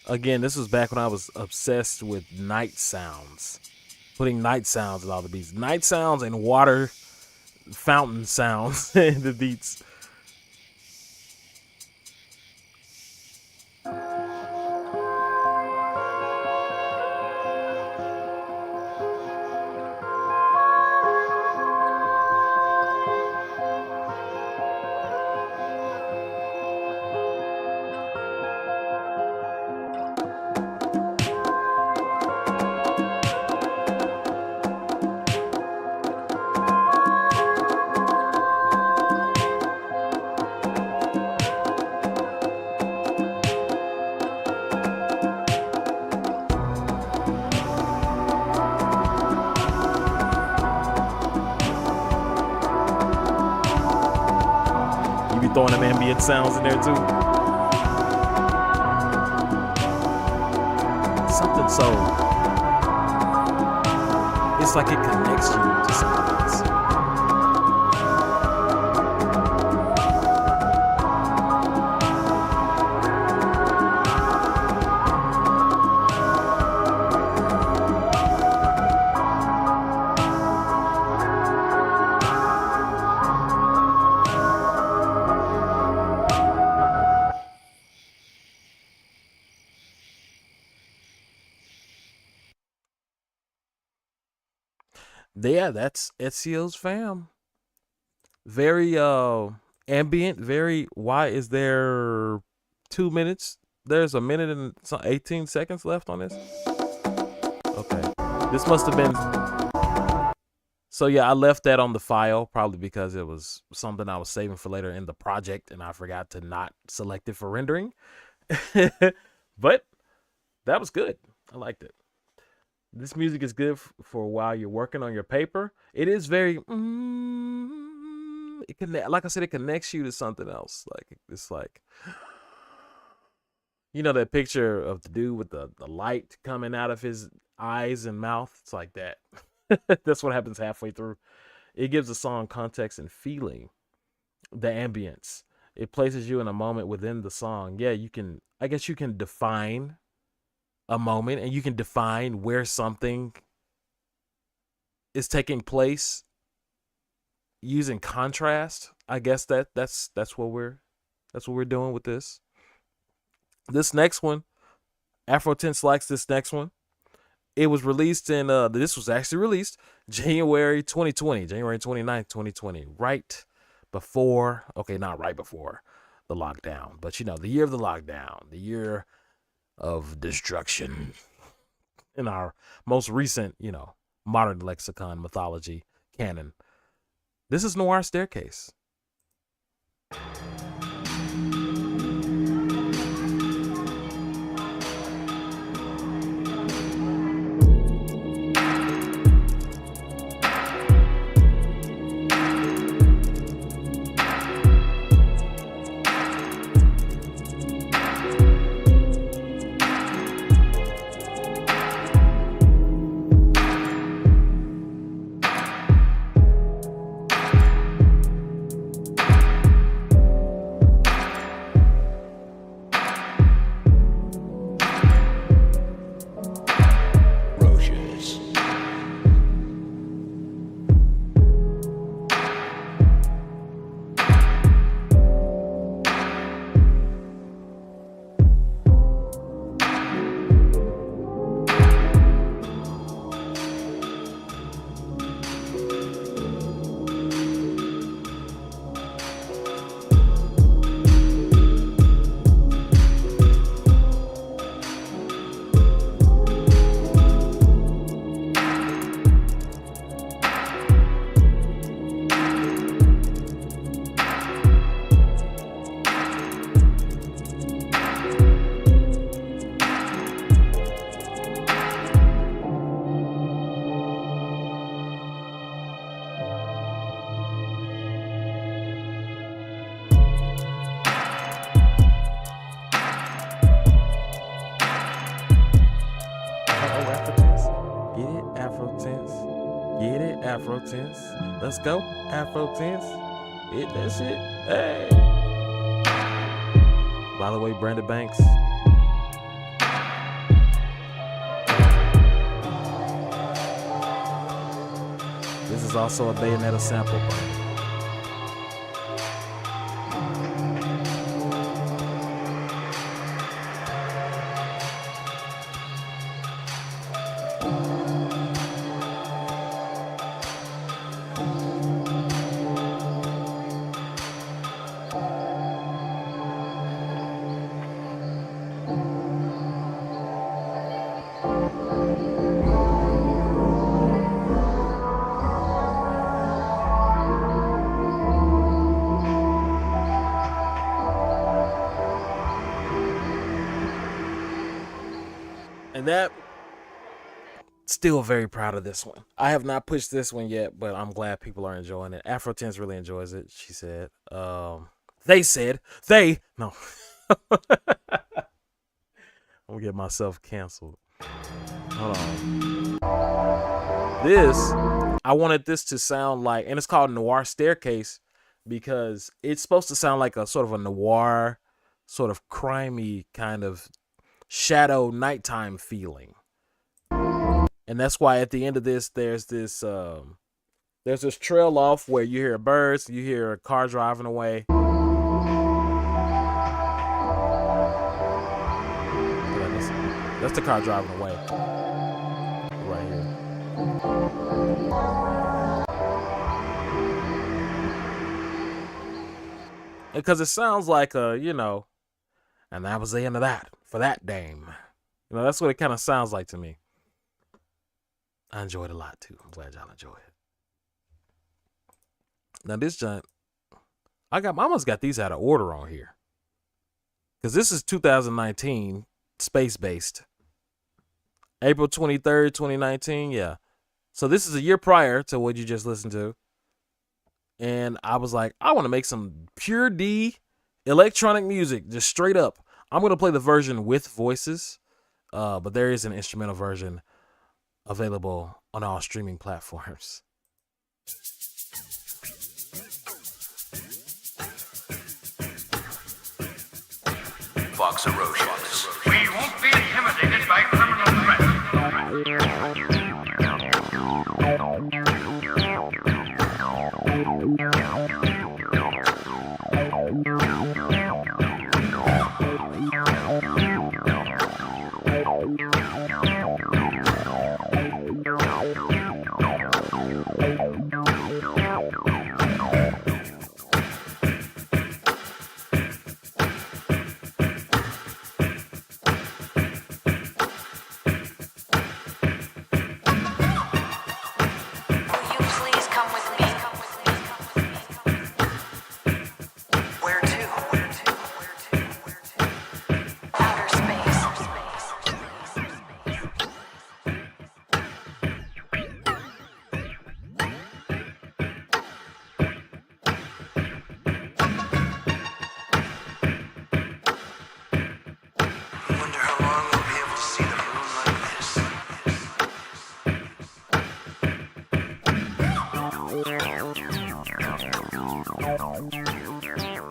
Again, this was back when I was obsessed with night sounds. Putting night sounds in all the beats. Night sounds and water fountain sounds in the beats. Throwing them ambient sounds in there too. Something so, it's like it connects you to something else. Yeah, that's Ezio's Fam. Very ambient, very, why is there 2 minutes? There's a minute and 18 seconds left on this. Okay. This must have been. So yeah, I left that on the file probably because it was something I was saving for later in the project and I forgot to not select it for rendering. But that was good. I liked it. This music is good for while you're working on your paper. It is very it can, like I said, it connects you to something else. Like it's like, you know, that picture of the dude with the light coming out of his eyes and mouth. It's like that. That's what happens halfway through. It gives the song context and feeling, the ambience. It places you in a moment within the song. Yeah, I guess you can define a moment and you can define where something is taking place using contrast. I guess that's what we're doing with this. This next one, Afro Tense likes this next one. It was released in this was actually released January 2020, January 29th, 2020, right before, okay, not right before the lockdown, but you know, the year of the lockdown, the year of destruction in our most recent, you know, modern lexicon mythology canon. This is Noir Staircase. Afro Tense. Let's go. Afro Tense. Hit that shit. Hey. By the way, Brandon Banks. This is also a Bayonetta sample. And that, still very proud of this one. I have not pushed this one yet, but I'm glad people are enjoying it. Afro Tense really enjoys it, she said. No. I'm gonna get myself canceled. Hold on. This, I wanted this to sound like, and it's called Noir Staircase because it's supposed to sound like a sort of a noir, sort of crimey kind of shadow nighttime feeling. And that's why at the end of this, there's this trail off where you hear birds, you hear a car driving away. That's the car driving away. Right here. Because it sounds like and that was the end of that for that dame. That's what it kind of sounds like to me. I enjoyed it a lot too. I'm glad y'all enjoy it. Now this joint, I almost got these out of order on here. Because this is 2019, space-based. April 23rd, 2019, yeah. So this is a year prior to what you just listened to. And I was like, I want to make some pure D electronic music, just straight up. I'm going to play the version with voices, but there is an instrumental version available on all streaming platforms. Fox Ferocious. We won't be intimidated by criminal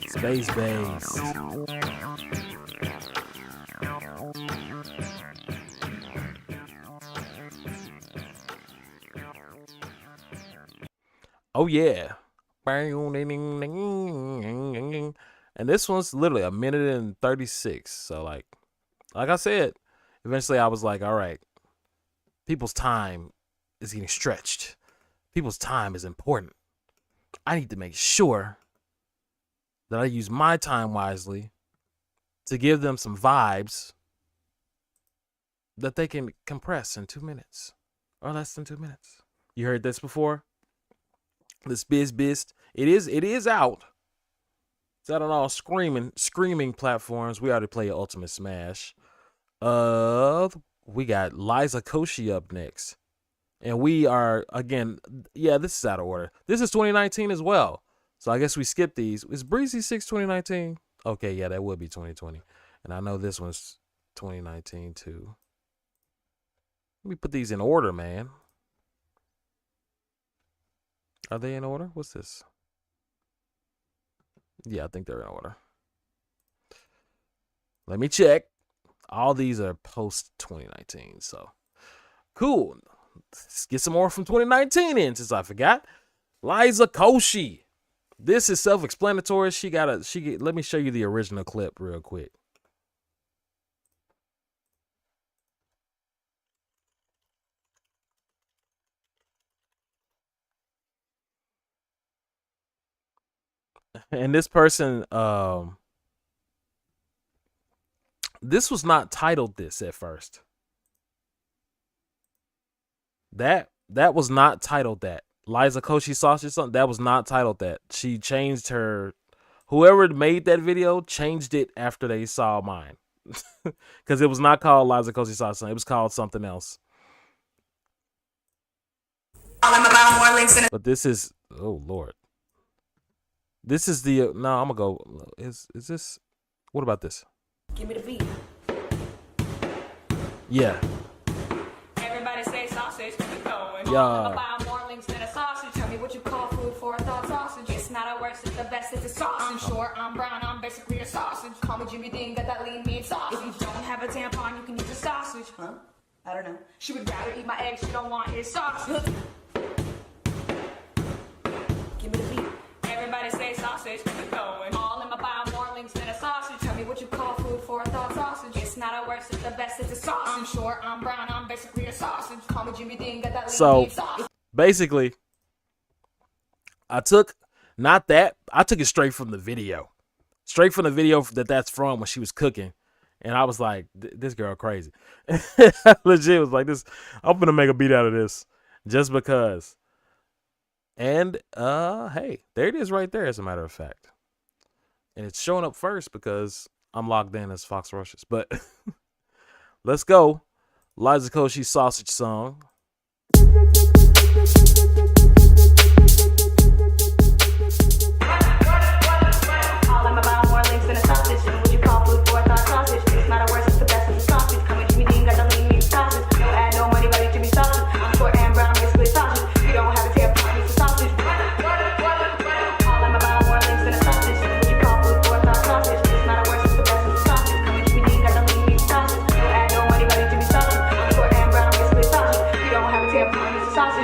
Space Base. Oh yeah. And this one's literally 1:36. So like I said, eventually I was like, all right, people's time is getting stretched. People's time is important. I need to make sure that I use my time wisely to give them some vibes that they can compress in 2 minutes or less than 2 minutes. You heard this before? This Biz. It is out. It's out on all screaming platforms. We already played Ultimate Smash. We got Liza Koshy up next. And we are, again, yeah, this is out of order. This is 2019 as well. So I guess we skipped these. Is Breezy 6 2019? Okay, yeah, that would be 2020. And I know this one's 2019 too. Let me put these in order, man. Are they in order? What's this? Yeah, I think they're in order. Let me check. All these are post 2019, so cool. Let's get some more from 2019 in, since I forgot. Liza Koshy. This is self-explanatory. Let me show you the original clip real quick. And this person, this was not titled this at first. That was not titled that. Liza Koshy Sausage something, that was not titled that. She changed whoever made that video changed it after they saw mine. Because it was not called Liza Koshy Sausage, it was called something else. But this is, oh Lord. This is the, no, I'm gonna go, is this, what about this? Give me the beat. Yeah. Everybody say sausage, keep it going. Yeah. About more links than a sausage. Tell me what you call food for. I thought sausage. It's not a worst, it's the best, it's a sausage. I'm short, I'm brown, I'm basically a sausage. Call me Jimmy Dean, got that lean meat sausage. If you don't have a tampon, you can use a sausage. Huh? I don't know. She would rather eat my eggs, she don't want his sausage. Give me the beat. Everybody say sausage, keep it going. All in my bio, more links than a sausage. Tell me what you call food for. I thought sausage. It's not a worst, it's the best, it's a sausage. I'm short, I'm brown, I'm basically a sausage. Call me Jimmy Dean, got that lean So meat sausage. basically, I took it straight from the video. Straight from the video that's from when she was cooking. And I was like, this girl crazy. Legit was like this. I'm gonna make a beat out of this. Just because. And hey, there it is right there, as a matter of fact. And it's showing up first because I'm logged in as Fox Rushes. But let's go. Liza Koshy's Sausage Song. All I'm about more links than a sausage. What you call food for a thought sausage. It's not a worse, it's the best, it's a sausage. Come with Jimmy Dean, got the lean meat sausage. No add no money, but it's Jimmy sausage. I'm short and brown, basically sausage. You don't have a tail, it's a sausage. All I'm about more links than a sausage. What you call food for a thought sausage. It's not a worse, it's the best, it's a sausage. Come with Jimmy Dean, got the lean meat sausage. No add no money, but it's Jimmy sausage. I'm short and brown, basically sausage.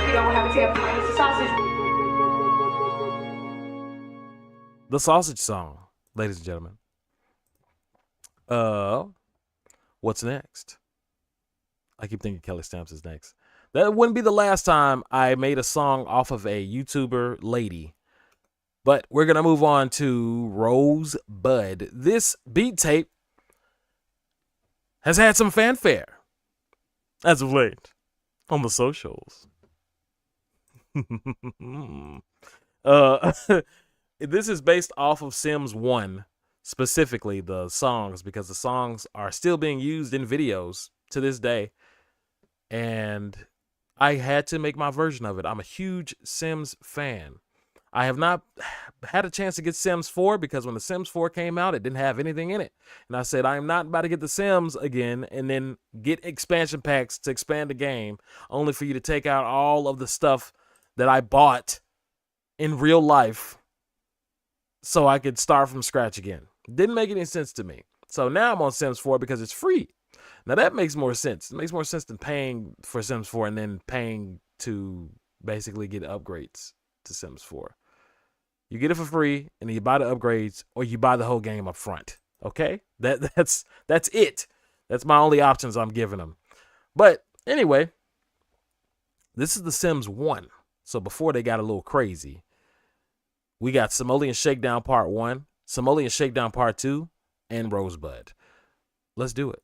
You don't have a tail, it's a sausage. The Sausage Song, ladies and gentlemen. What's next? I keep thinking Kelly Stamps is next. That wouldn't be the last time I made a song off of a YouTuber lady. But we're going to move on to Rosebud. This beat tape has had some fanfare as of late on the socials. This is based off of Sims 1, specifically the songs, because the songs are still being used in videos to this day. And I had to make my version of it. I'm a huge Sims fan. I have not had a chance to get Sims 4 because when the Sims 4 came out, it didn't have anything in it. And I said, I am not about to get the Sims again and then get expansion packs to expand the game, only for you to take out all of the stuff that I bought in real life so I could start from scratch again. Didn't make any sense to me. So now I'm on Sims 4 because it's free. Now that makes more sense. It makes more sense than paying for Sims 4 and then paying to basically get upgrades to Sims 4. You get it for free and then you buy the upgrades or you buy the whole game up front. Okay? That's it. That's my only options I'm giving them. But anyway, this is the Sims 1. So before they got a little crazy, we got Simoleon Shakedown Part 1, Simoleon Shakedown Part 2, and Rosebud. Let's do it.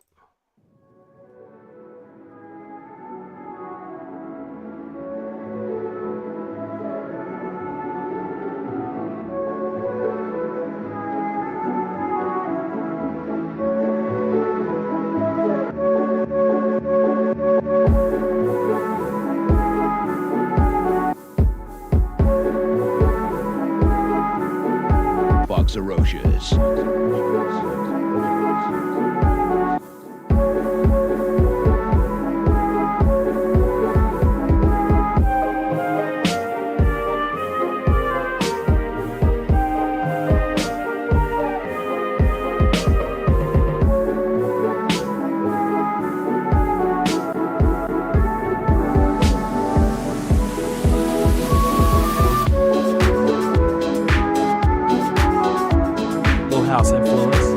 Foxerocious. House influence.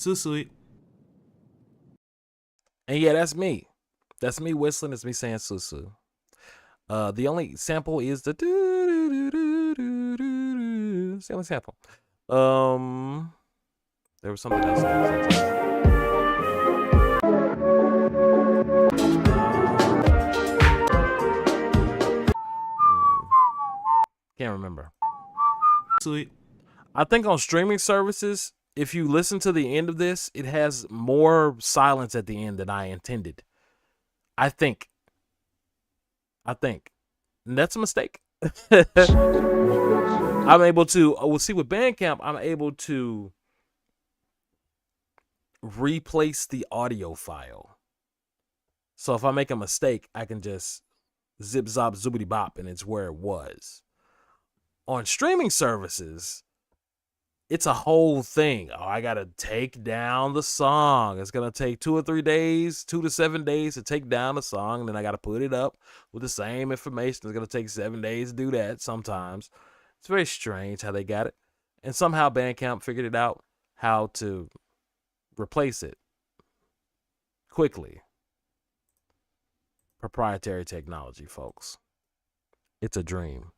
So sweet. And yeah, that's me. That's me whistling. It's me saying susu. The only sample is the do-do-do-do-do-do. It's the only sample. There was something else. Can't remember. Sweet. I think on streaming services, if you listen to the end of this, it has more silence at the end than I intended. I think. And that's a mistake. I'm able to, we'll see with Bandcamp, I'm able to replace the audio file. So if I make a mistake, I can just zip zop zoobity bop and it's where it was. On streaming services, it's a whole thing. Oh, I got to take down the song. It's going to take 2 or 3 days, 2 to 7 days to take down the song. And then I got to put it up with the same information. It's going to take 7 days to do that sometimes. It's very strange how they got it. And somehow Bandcamp figured it out how to replace it quickly. Proprietary technology, folks. It's a dream.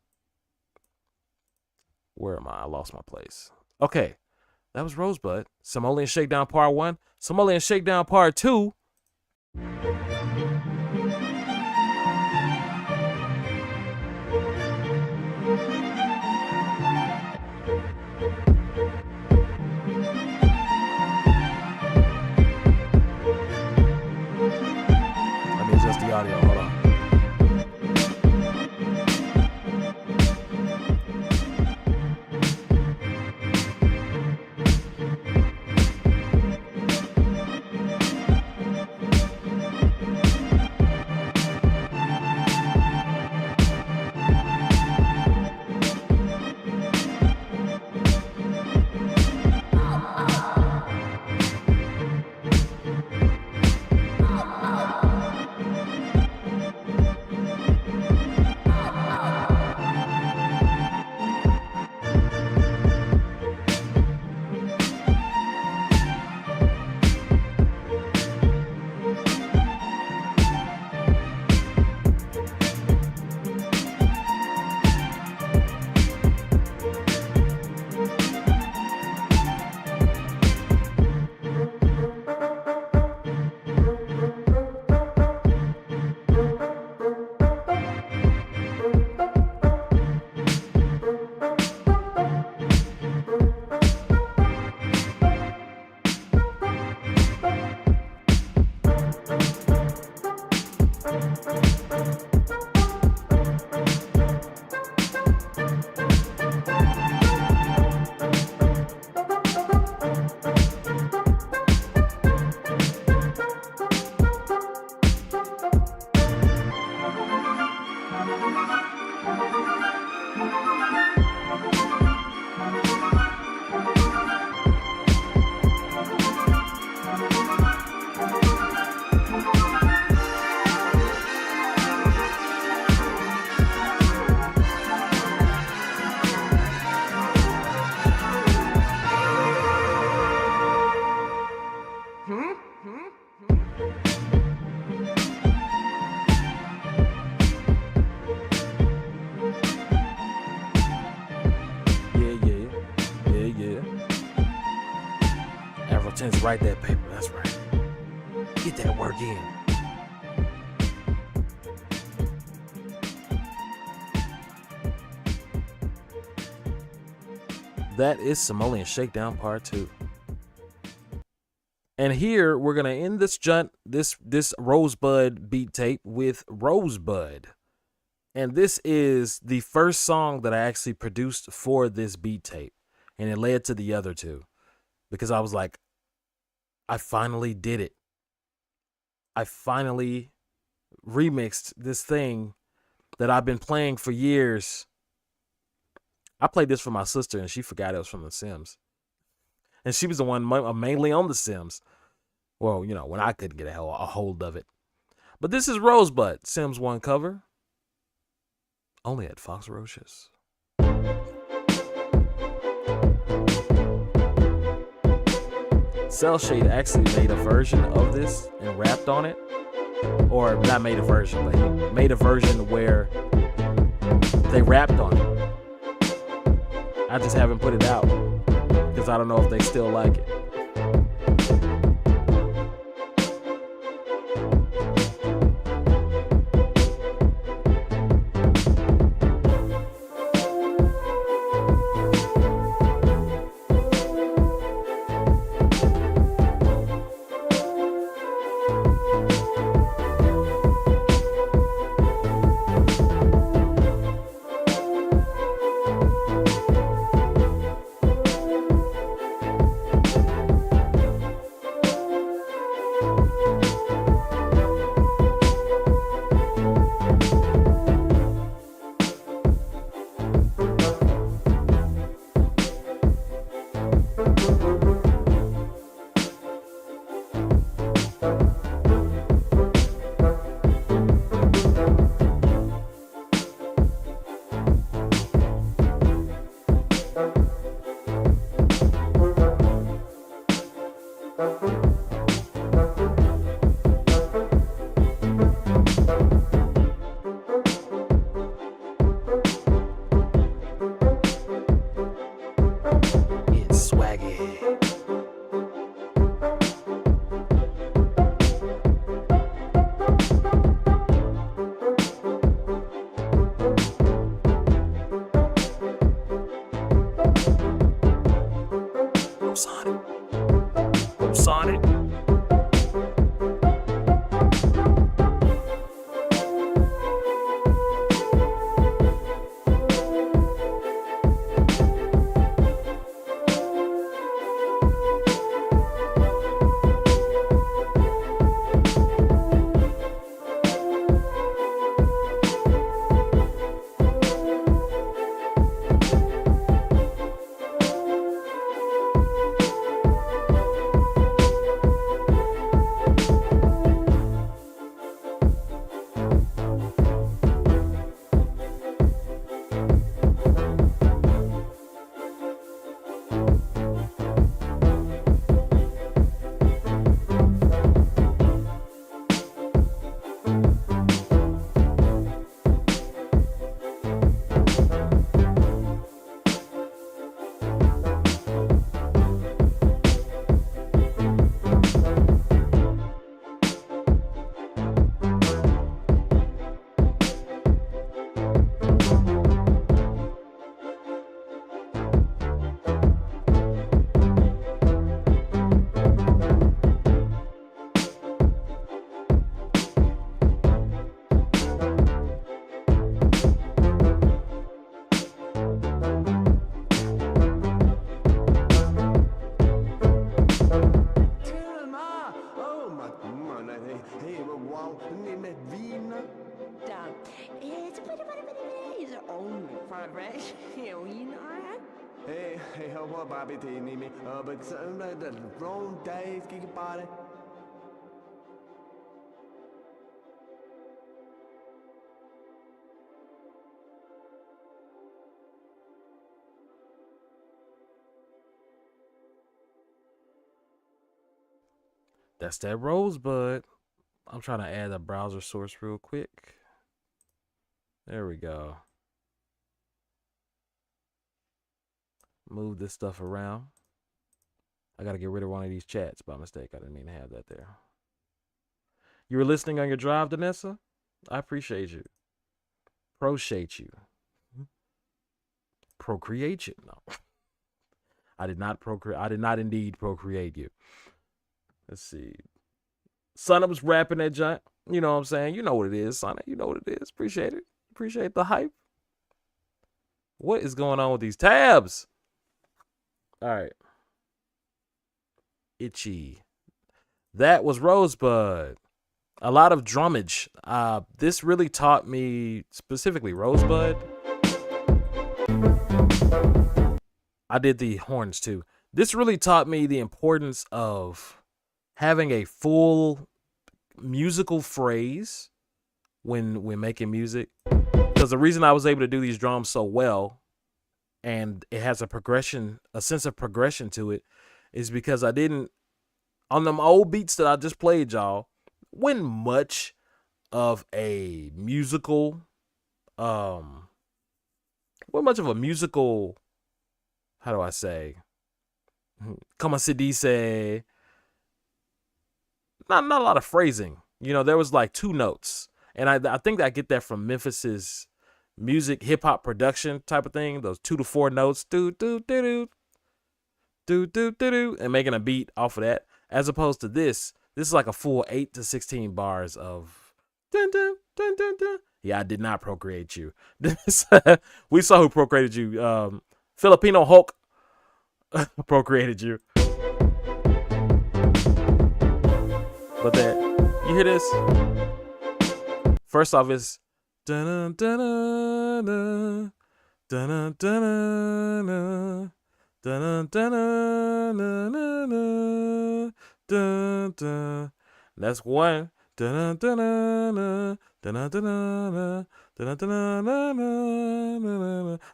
Where am I? I lost my place. Okay, that was Rosebud. Somalian Shakedown Part 1. Somalian Shakedown Part 2. Let me adjust the audio. Hold on. Write that paper, that's right. Get that work in. That is Somalian Shakedown Part 2. And here we're gonna end this this Rosebud beat tape with Rosebud. And this is the first song that I actually produced for this beat tape. And it led to the other two. Because I was like, I finally did it. I finally remixed this thing that I've been playing for years. I played this for my sister and she forgot it was from The Sims. And she was the one mainly on The Sims. Well, you know, when I couldn't get a hold of it. But this is Rosebud, Sims 1 cover. Only at Fox Roaches. Cell Shade actually made a version of this and rapped on it. Or not made a version, but he made a version where they rapped on it. I just haven't put it out because I don't know if they still like it. Hey, hôm qua bà bị thì nì but the wrong day cái bà đấy. That's that Rosebud. I'm trying to add a browser source real quick. There we go. Move this stuff around. I got to get rid of one of these chats by mistake. I didn't mean to have that there. You were listening on your drive, Danessa? I appreciate you. Procreate you. Procreate you. No. I did not procreate. I did not indeed procreate you. Let's see. Son was rapping that giant. You know what I'm saying? You know what it is, Son. You know what it is. Appreciate it. Appreciate the hype. What is going on with these tabs? All right. Itchy. That was Rosebud. A lot of drummage. This really taught me, specifically Rosebud. I did the horns too. This really taught me the importance of having a full musical phrase when making music. Because the reason I was able to do these drums so well, and it has a progression, a sense of progression to it, is because I didn't on them old beats that I just played, y'all, wasn't much of a musical, how do I say? Como se dice? Not a lot of phrasing. You know, there was like 2 notes. And I think I get that from Memphis's music, hip hop production type of thing. Those 2 to 4 notes, do do do do, do do do do, and making a beat off of that. As opposed to this is like a full 8 to 16 bars of dun dun dun dun dun. Yeah, I did not procreate you. We saw who procreated you. Filipino Hulk procreated you. But that, you hear this? First off, it's dun dun dun dun dun dun dun dun dun dun. That's one. Dun dun dun dun dun dun.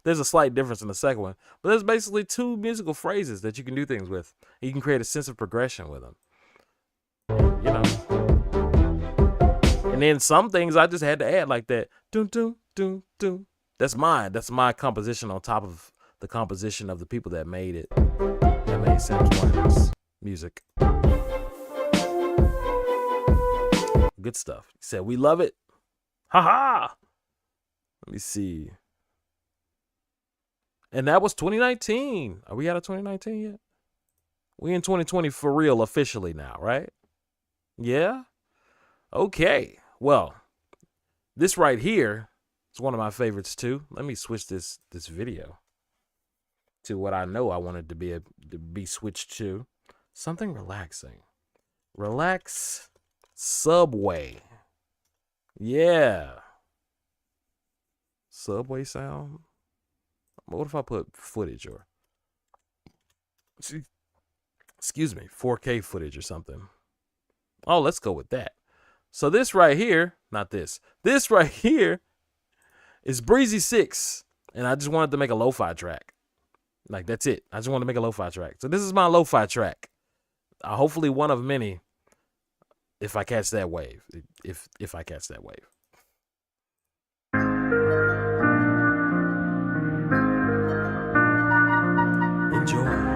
There's a slight difference in the second one, but there's basically 2 musical phrases that you can do things with. You can create a sense of progression with them. You know. And then some things I just had to add like that. Dun, dun, dun, dun. That's mine. That's my composition on top of the composition of the people that made it. That made Sam's Wonders music. Good stuff. He said, we love it. Ha ha. Let me see. And that was 2019. Are we out of 2019 yet? We in 2020 for real officially now, right? Yeah? Okay. Well, this right here is one of my favorites too. Let me switch this video to what I know I wanted to be switched to. Something relaxing. Relax Subway. Yeah. Subway sound. What if I put footage or excuse me, 4K footage or something? Oh, let's go with that. So this right here, not this. This right here is Breezy 6. And I just wanted to make a lo-fi track. Like, that's it. I just wanted to make a lo-fi track. So this is my lo-fi track. Hopefully one of many, if I catch that wave. If I catch that wave. Enjoy.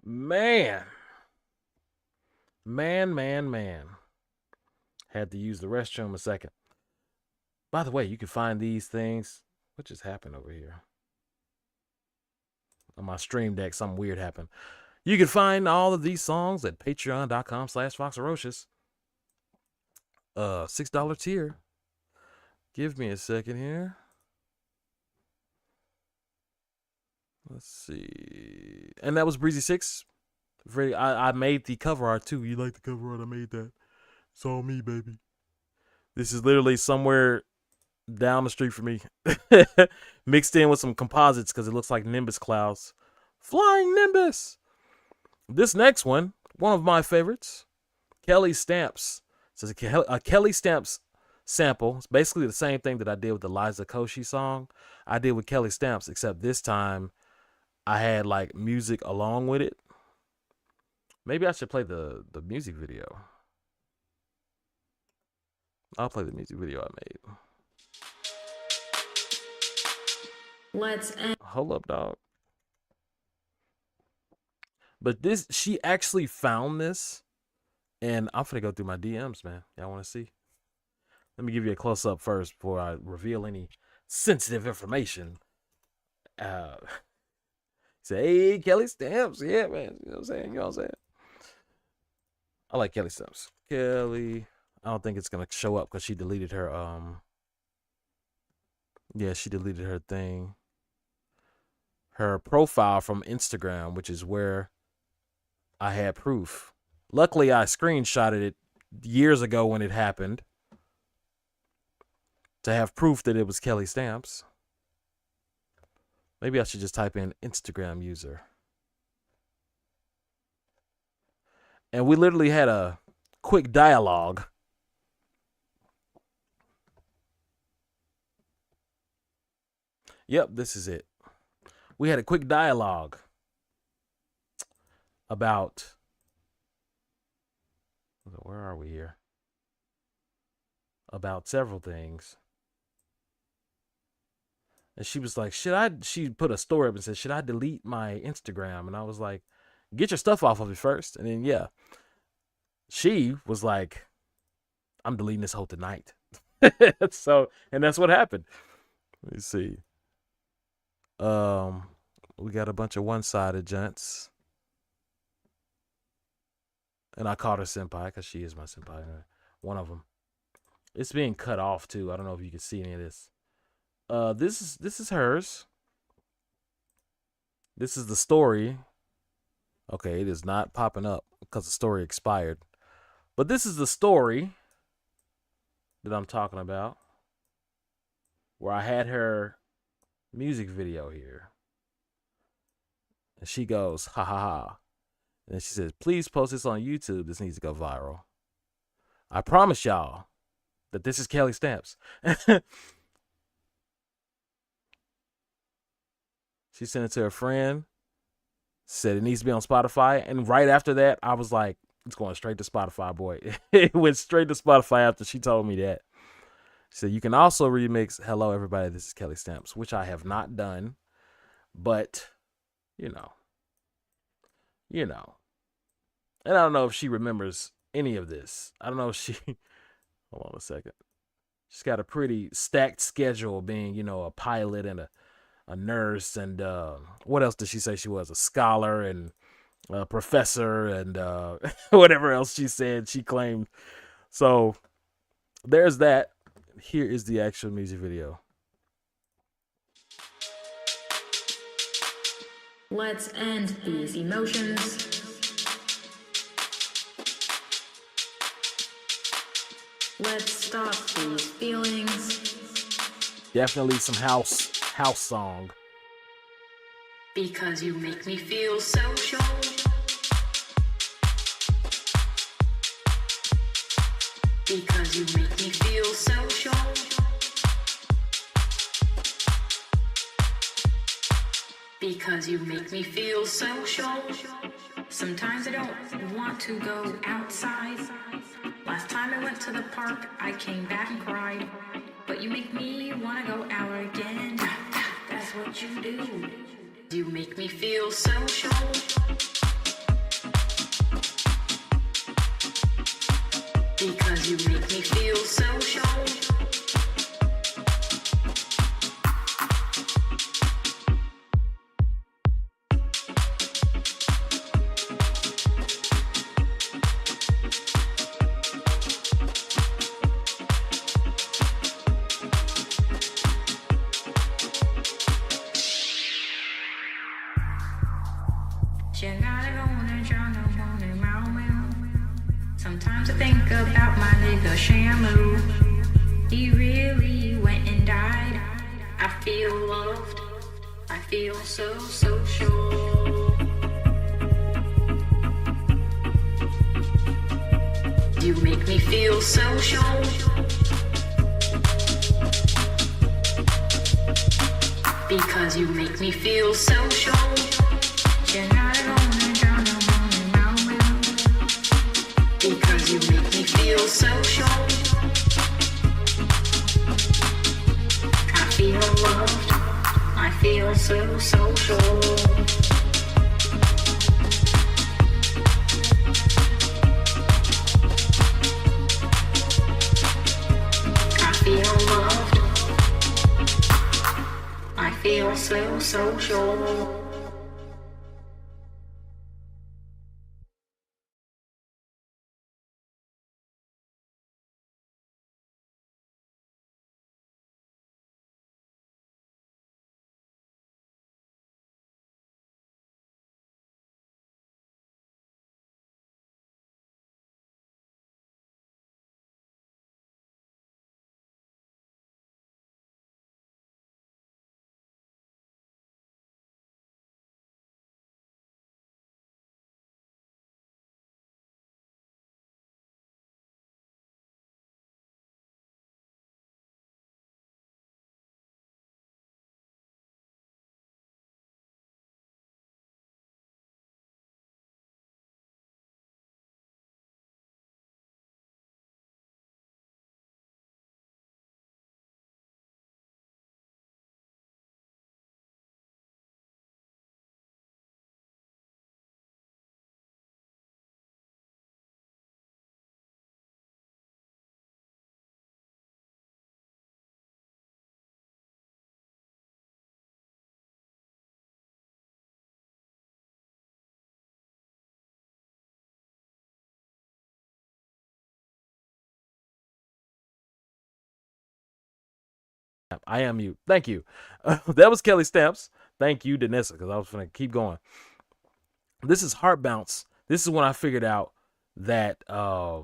Man. Had to use the restroom a second. By the way, you can find these things. What just happened over here? On my stream deck, something weird happened. You can find all of these songs at patreon.com/FoxRocious. $6 tier. Give me a second here. Let's see. And that was Breezy 6. I made the cover art too. You like the cover art? I made that. It's all me, baby. This is literally somewhere down the street from me. Mixed in with some composites because it looks like Nimbus clouds. Flying Nimbus. This next one of my favorites. Kelly Stamps. So it's a Kelly Stamps sample. It's basically the same thing that I did with the Liza Koshy song. I did with Kelly Stamps, except this time I had like music along with it. Maybe I should play the music video. I'll play the music video I made. Let's end. Hold up, dog. But this, she actually found this, and I'm finna go through my DMs, man. Y'all want to see? Let me give you a close up first before I reveal any sensitive information. Say, hey, Kelly Stamps, yeah, man. You know what I'm saying? You know what I'm saying? I like Kelly Stamps. Kelly, I don't think it's gonna show up because she deleted her. Yeah, she deleted her thing. Her profile from Instagram, which is where I had proof. Luckily, I screenshotted it years ago when it happened to have proof that it was Kelly Stamps. Maybe I should just type in Instagram user. And we literally had a quick dialogue. Yep, this is it. We had a quick dialogue about, where are we here? About several things. And she was like, she put a story up and said, should I delete my Instagram? And I was like, get your stuff off of it first. And then, yeah, she was like, I'm deleting this whole tonight. So, and that's what happened. Let me see. We got a bunch of one-sided gents. And I called her senpai because she is my senpai. One of them. It's being cut off too. I don't know if you can see any of this. This is hers. This is the story. Okay, it is not popping up because the story expired. But this is the story that I'm talking about, where I had her music video here. And she goes, ha ha ha. And she says, please post this on YouTube. This needs to go viral. I promise y'all that this is Kelly Stamps. She sent it to her friend, said it needs to be on Spotify. And right after that, I was like, it's going straight to Spotify, boy. It went straight to Spotify after she told me that. She said, you can also remix Hello, Everybody, This is Kelly Stamps, which I have not done. But, you know. And I don't know if she remembers any of this. I don't know if she, hold on a second. She's got a pretty stacked schedule being, a pilot and a nurse. And what else did she say she was? A scholar and a professor and whatever else she said she claimed. So there's that. Here is the actual music video. Let's end these emotions. Let's stop these feelings. Definitely some house song. Because you make me feel social. Because you make me feel social. Because you make me feel social. Sometimes I don't want to go outside. Last time I went to the park, I came back and cried. But you make me want to go out again. That's what you do. You make me feel social. Because you make me feel social. Sometimes I think about my nigga Shamu. He really went and died. I feel loved. I feel so social. You make me feel social. Because you make me feel social. You're not alone and you're not alone. Because you make me feel social. I feel loved. I feel so social. I feel loved. I feel so social. I am you. Thank you. That was Kelly Stamps. Thank you, Danessa, because I was going to keep going. This is Heart Bounce. This is when I figured out that, sorry,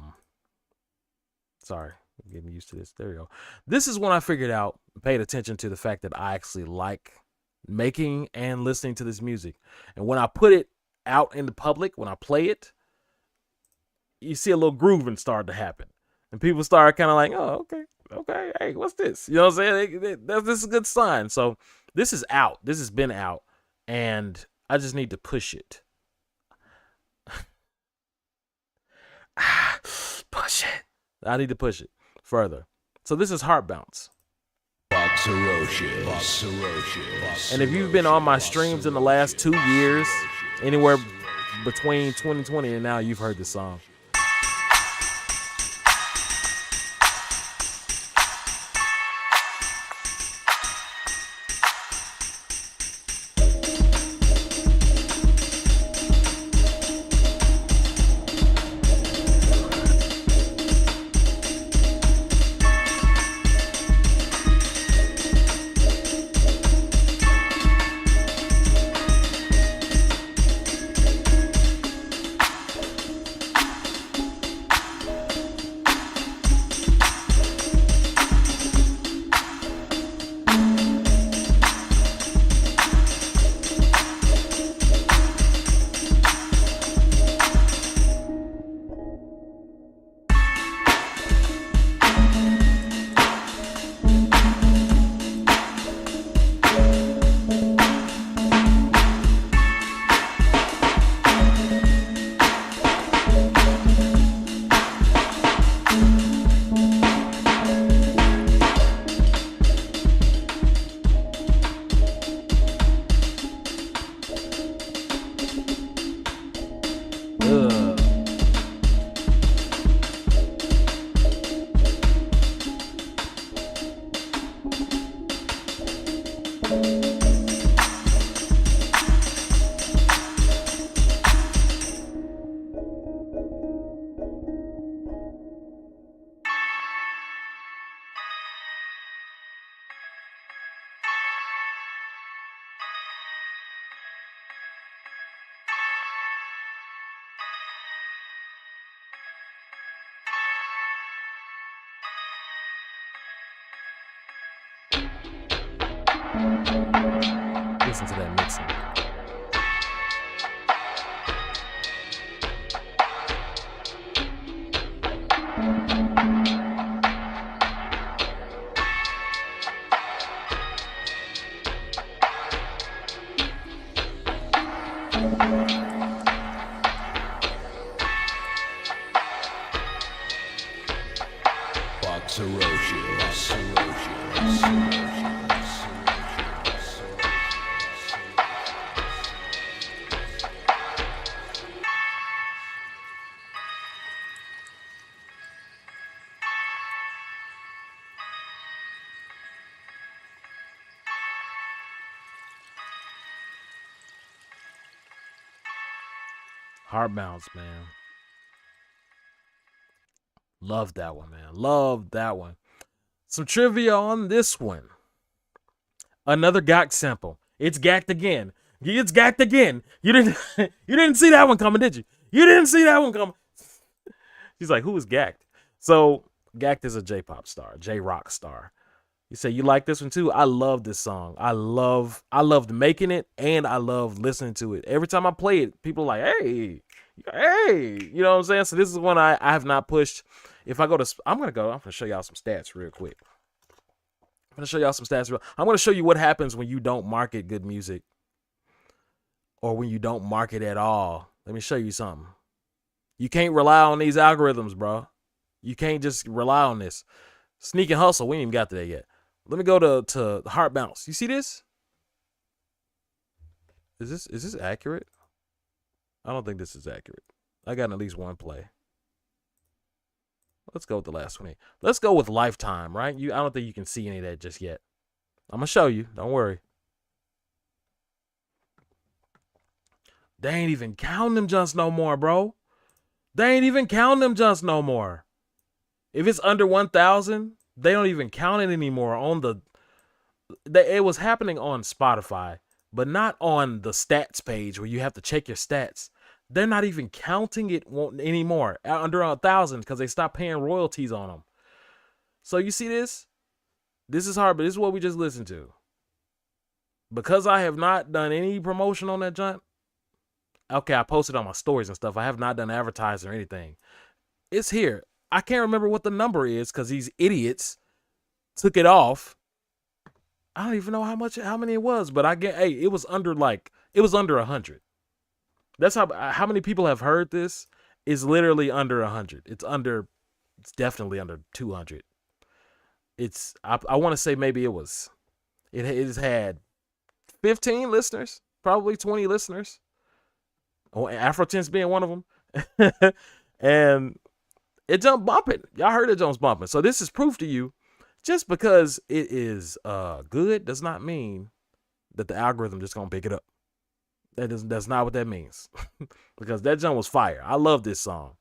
I'm getting used to this. There we go. This is when I figured out, paid attention to the fact that I actually like making and listening to this music. And when I put it out in the public, when I play it, you see a little grooving start to happen. And people start kind of like, oh, okay, hey, what's this? You know what I'm saying? This is a good sign. So this is out. This has been out. And I just need to push it. Push it. I need to push it further. So this is Heart Bounce. And if you've been on my streams in the last 2 years, anywhere between 2020 and now, you've heard this song. listen to that mixing. Heart bounce, man. Love that one, man. Love that one. Some trivia on this one. Another Gak sample. It's gacked again. It's gacked again. You didn't see that one coming, did you? You didn't see that one coming. She's like, who is gacked? So gacked is a J-pop star, J-rock star. You say you like this one too? I love this song. I loved making it, and I love listening to it. Every time I play it, people are like, hey, you know what I'm saying? So this is one I have not pushed. If I go to, I'm going to show y'all some stats real quick. I'm going to show y'all some stats. I'm going to show you what happens when you don't market good music or when you don't market at all. Let me show you something. You can't rely on these algorithms, bro. You can't just rely on this. Sneak and hustle, we ain't even got to that yet. Let me go to Heart Bounce. You see this? Is this accurate? I don't think this is accurate. I got at least one play. Let's go with the last 20. Let's go with Lifetime, right? I don't think you can see any of that just yet. I'm going to show you. Don't worry. They ain't even counting them junts no more, bro. They ain't even counting them junts no more. If it's under 1,000, they don't even count it anymore on it was happening on Spotify, but not on the stats page where you have to check your stats. They're not even counting it anymore under 1,000 because they stopped paying royalties on them. So you see this? This is hard, but this is what we just listened to. Because I have not done any promotion on that junk. Okay, I posted on my stories and stuff. I have not done advertising or anything. It's here. I can't remember what the number is because these idiots took it off. I don't even know how many it was, but it was under 100. That's how many people have heard this is literally under 100. It's definitely under 200. I want to say maybe it has had 15 listeners, probably 20 listeners. Oh, Afrotense being one of them. And it jumped bumping. Y'all heard it jumps bumping. So this is proof to you. Just because it is good does not mean that the algorithm just gonna pick it up. That's not what that means. Because that jump was fire. I love this song.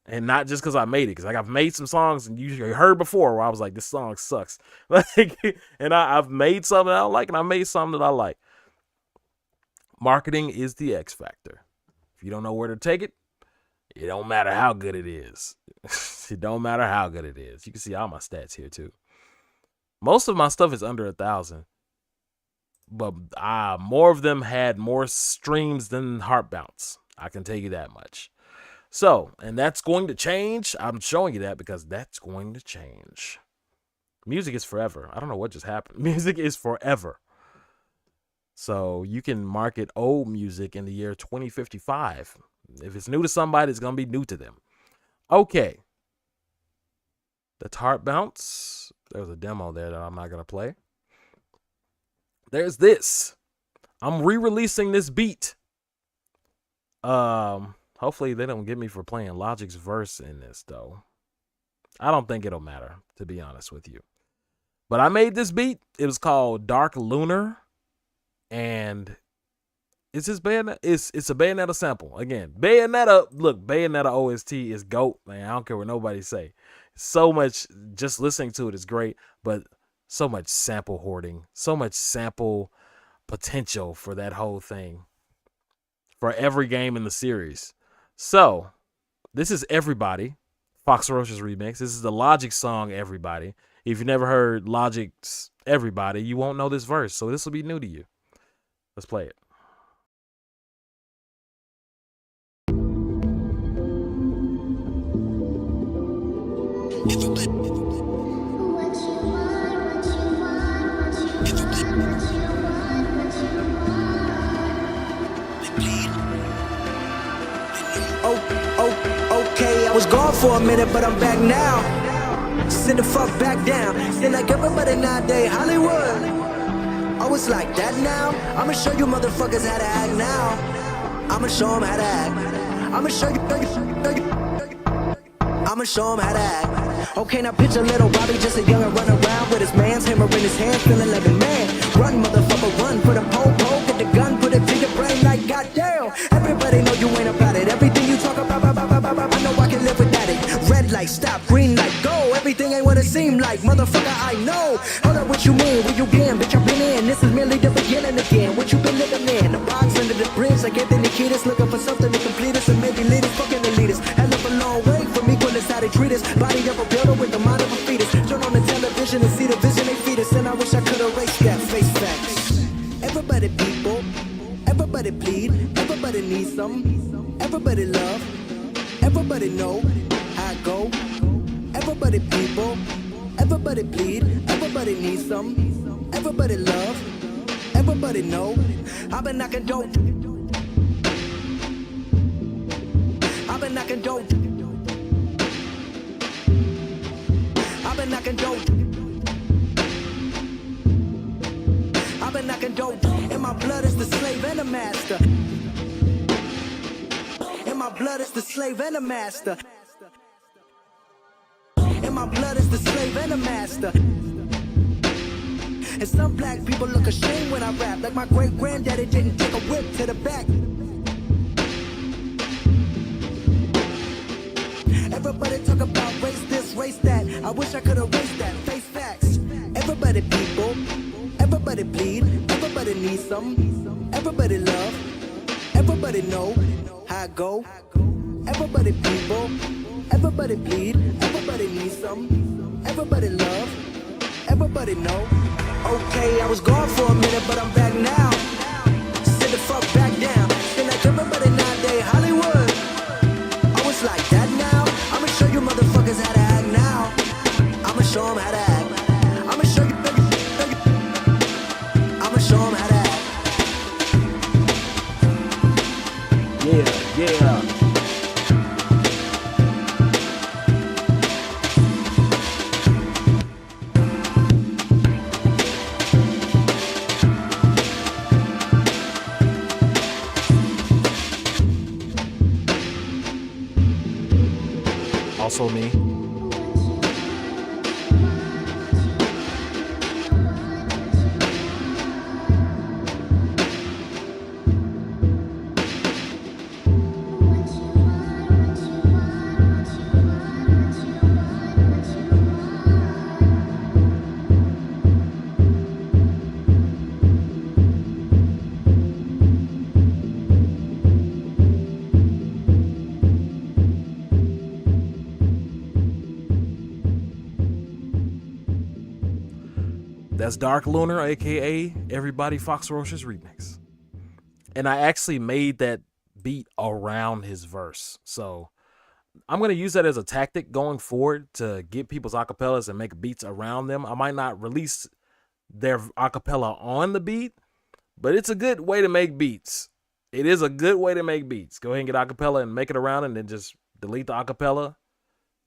And not just because I made it. Because I've made some songs and you heard before where I was like, this song sucks. And I've made something I don't like and I made something that I like. Marketing is the X factor. If you don't know where to take it, it don't matter how good it is. It don't matter how good it is. You can see all my stats here too. Most of my stuff is under 1,000. But more of them had more streams than Heart Bounce. I can tell you that much. So, and that's going to change. I'm showing you that because that's going to change. Music is forever. I don't know what just happened. Music is forever. So you can market old music in the year 2055. If it's new to somebody, it's going to be new to them. Okay. That's Heart Bounce. There's a demo there that I'm not going to play. There's this. I'm re-releasing this beat. Hopefully they don't get me for playing Logic's verse in this, though. I don't think it'll matter, to be honest with you. But I made this beat. It was called Dark Lunar. And it's this Bayonetta. It's a Bayonetta sample. Again, Bayonetta. Look, Bayonetta OST is GOAT, man. I don't care what nobody say. So much, just listening to it is great, but so much sample hoarding, so much sample potential for that whole thing, for every game in the series. So, this is Everybody, Fox Ferocious remix. This is the Logic song, Everybody. If you never heard Logic's Everybody, you won't know this verse, so this will be new to you. Let's play it. Okay, I was gone for a minute, but I'm back now. Sit the fuck back down. Still like everybody nowadays, Hollywood. Oh, it's like that now? I'ma show you motherfuckers how to act now. I'ma show them how to act. I'ma show you. I'ma show him how to act. Okay, now picture little Bobby, just a youngin' run around with his man's hammer in his hand, feeling like a man. Run, motherfucker, run. Put a pole, get the gun, put it to your brain like goddamn. Everybody know you ain't about it. Everything you talk about, I know I can live without it. Red light, stop, green light, go. Everything ain't what it seem like, motherfucker, I know. Hold up, what you mean? Where you been? Bitch, I've been in. This is merely the beginning again. What you been living in? The box under the bridge, like Anthony Kiedis, looking for something to complete us and maybe lead us, fucking elitist. Hell of a long way from equalist, how they treat us. Body of a builder with the mind of a fetus. Turn on the television and see the vision they feed us, and I wish I could erase that face facts. Everybody people, everybody bleed, everybody needs some, everybody love, everybody know how I go. Everybody people, everybody bleed, everybody needs some, everybody love, everybody know. I've been knocking dope. I've been knocking dope. I've been knocking dope. I've been knocking dope. In my blood is the slave and the master. In my blood is the slave and the master. In my blood is the slave and the master. And some black people look ashamed when I rap, like my great granddaddy didn't take a whip to the back. Everybody talk about race this, race that. I wish I could erase that. Face facts. Everybody people, everybody bleed, everybody needs some, everybody love, everybody know how I go. Everybody people, everybody bleed, everybody needs some, everybody love, everybody know. Okay, I was gone for a minute, but I'm back now. Sit the fuck back down. Feel like everybody nowadays, Hollywood. Oh, it's like that now? I'ma show you motherfuckers how to act now. I'ma show them how to act. I'ma show you, I'ma show them how to act. Yeah, yeah. Also me. That's Dark Lunar, aka Everybody Fox Roche's remix. And I actually made that beat around his verse. So I'm going to use that as a tactic going forward to get people's acapellas and make beats around them. I might not release their acapella on the beat, but it's a good way to make beats. It is a good way to make beats. Go ahead and get acapella and make it around and then just delete the acapella.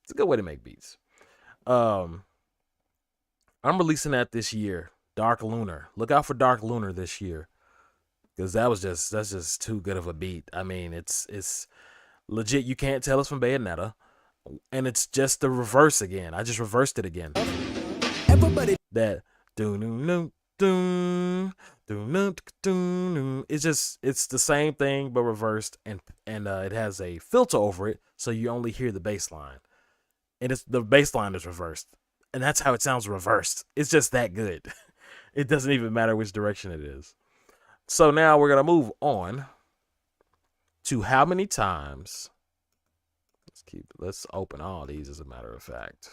It's a good way to make beats. I'm releasing that this year. Dark Lunar. Look out for Dark Lunar this year. Because that's just too good of a beat. I mean, it's legit. You can't tell it's from Bayonetta. And it's just the reverse again. I just reversed it again. Everybody. That it's the same thing but reversed, and it has a filter over it, so you only hear the bass line. And the bass line is reversed. And that's how it sounds reversed. It's just that good. It doesn't even matter which direction it is. So now we're going to move on to how many times. Let's open all these as a matter of fact.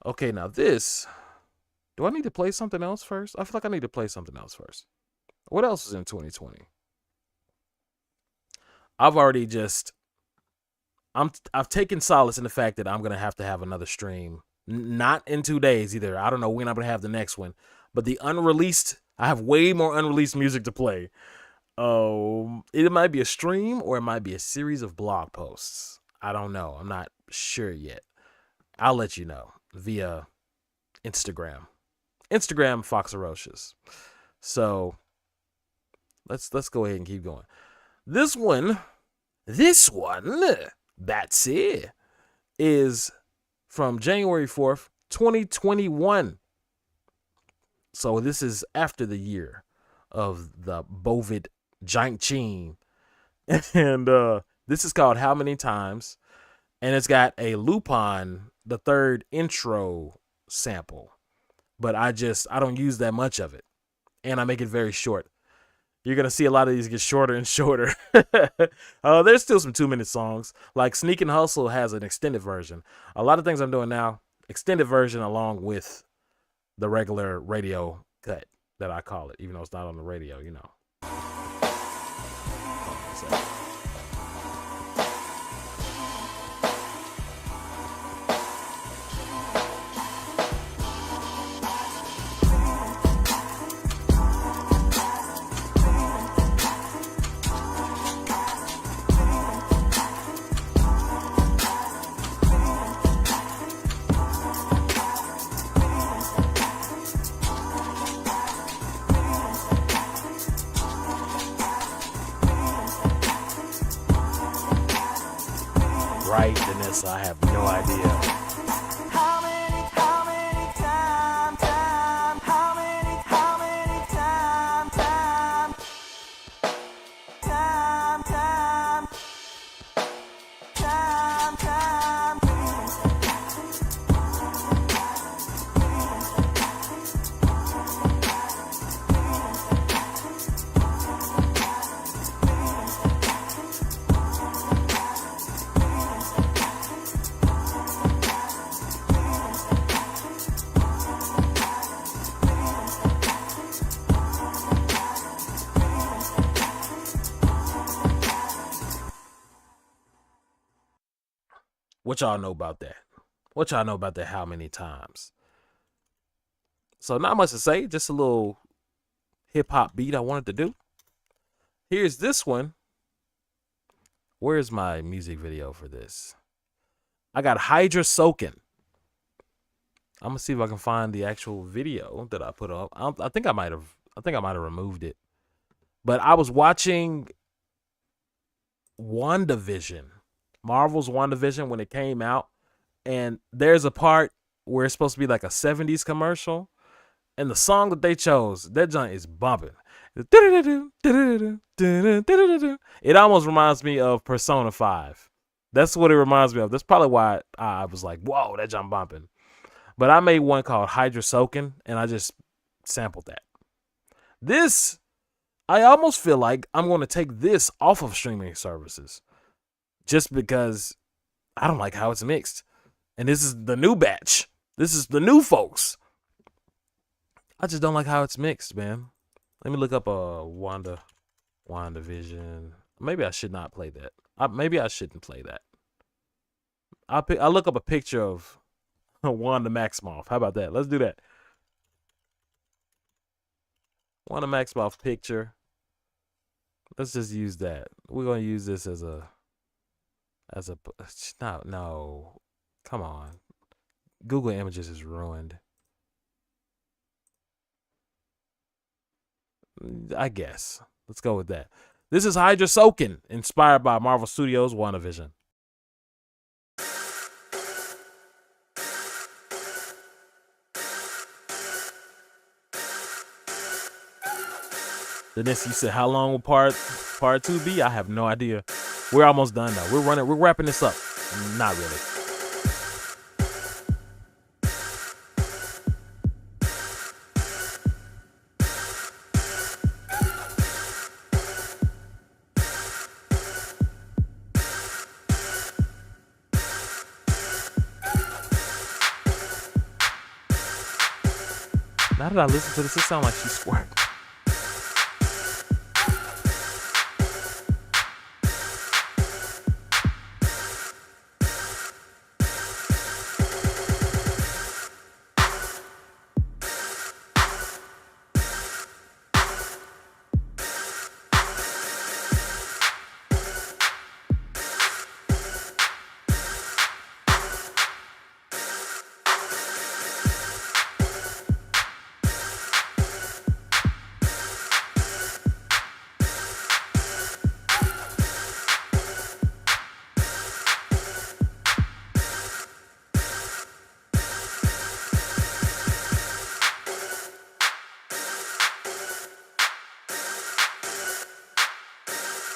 Okay, now this. Do I need to play something else first? I feel like I need to play something else first. What else is in 2020? I've taken solace in the fact that I'm going to have another stream. Not in 2 days either. I don't know when I'm going to have the next one. But I have way more unreleased music to play. It might be a stream or it might be a series of blog posts. I don't know. I'm not sure yet. I'll let you know via Instagram. Instagram Fox Ferocious. So let's go ahead and keep going. This one, that's it, is from January 4th, 2021. So this is after the year of the COVID-19. And this is called How Many Times? And it's got a Lupin the Third intro sample. But I don't use that much of it. And I make it very short. You're going to see a lot of these get shorter and shorter. There's still some 2-minute songs. Like Sneak and Hustle has an extended version. A lot of things I'm doing now, extended version along with the regular radio cut that I call it, even though it's not on the radio, you know. Right, Vanessa, I have no idea. How many times? How many What y'all know about that? What y'all know about that? How many times? So not much to say, just a little hip hop beat I wanted to do. Here's this one. Where's my music video for this? I got Hydra Soaking. I'm gonna see if I can find the actual video that I put up. I think I might have removed it. But I was watching WandaVision, Marvel's WandaVision, when it came out, and there's a part where it's supposed to be like a 70s commercial, and the song that they chose, that joint is bumping. It almost reminds me of Persona 5. That's what it reminds me of. That's probably why I was like, whoa, that joint bumping. But I made one called Hydra Soaking, and I just sampled that. This, I almost feel like I'm going to take this off of streaming services just because I don't like how it's mixed. And this is the new batch. This is the new folks. I just don't like how it's mixed, man. Let me look up WandaVision. Maybe I should not play that. Maybe I shouldn't play that. I'll look up a picture of Wanda Maximoff. How about that? Let's do that. Wanda Maximoff picture. Let's just use that. We're going to use this as a no. Come on. Google Images is ruined. I guess. Let's go with that. This is Hydra Soaking, inspired by Marvel Studios' WandaVision. Dennis, you said how long will part 2 be? I have no idea. We're almost done though. We're wrapping this up. Not really. Now that I listen to this, it sounds like she squirt.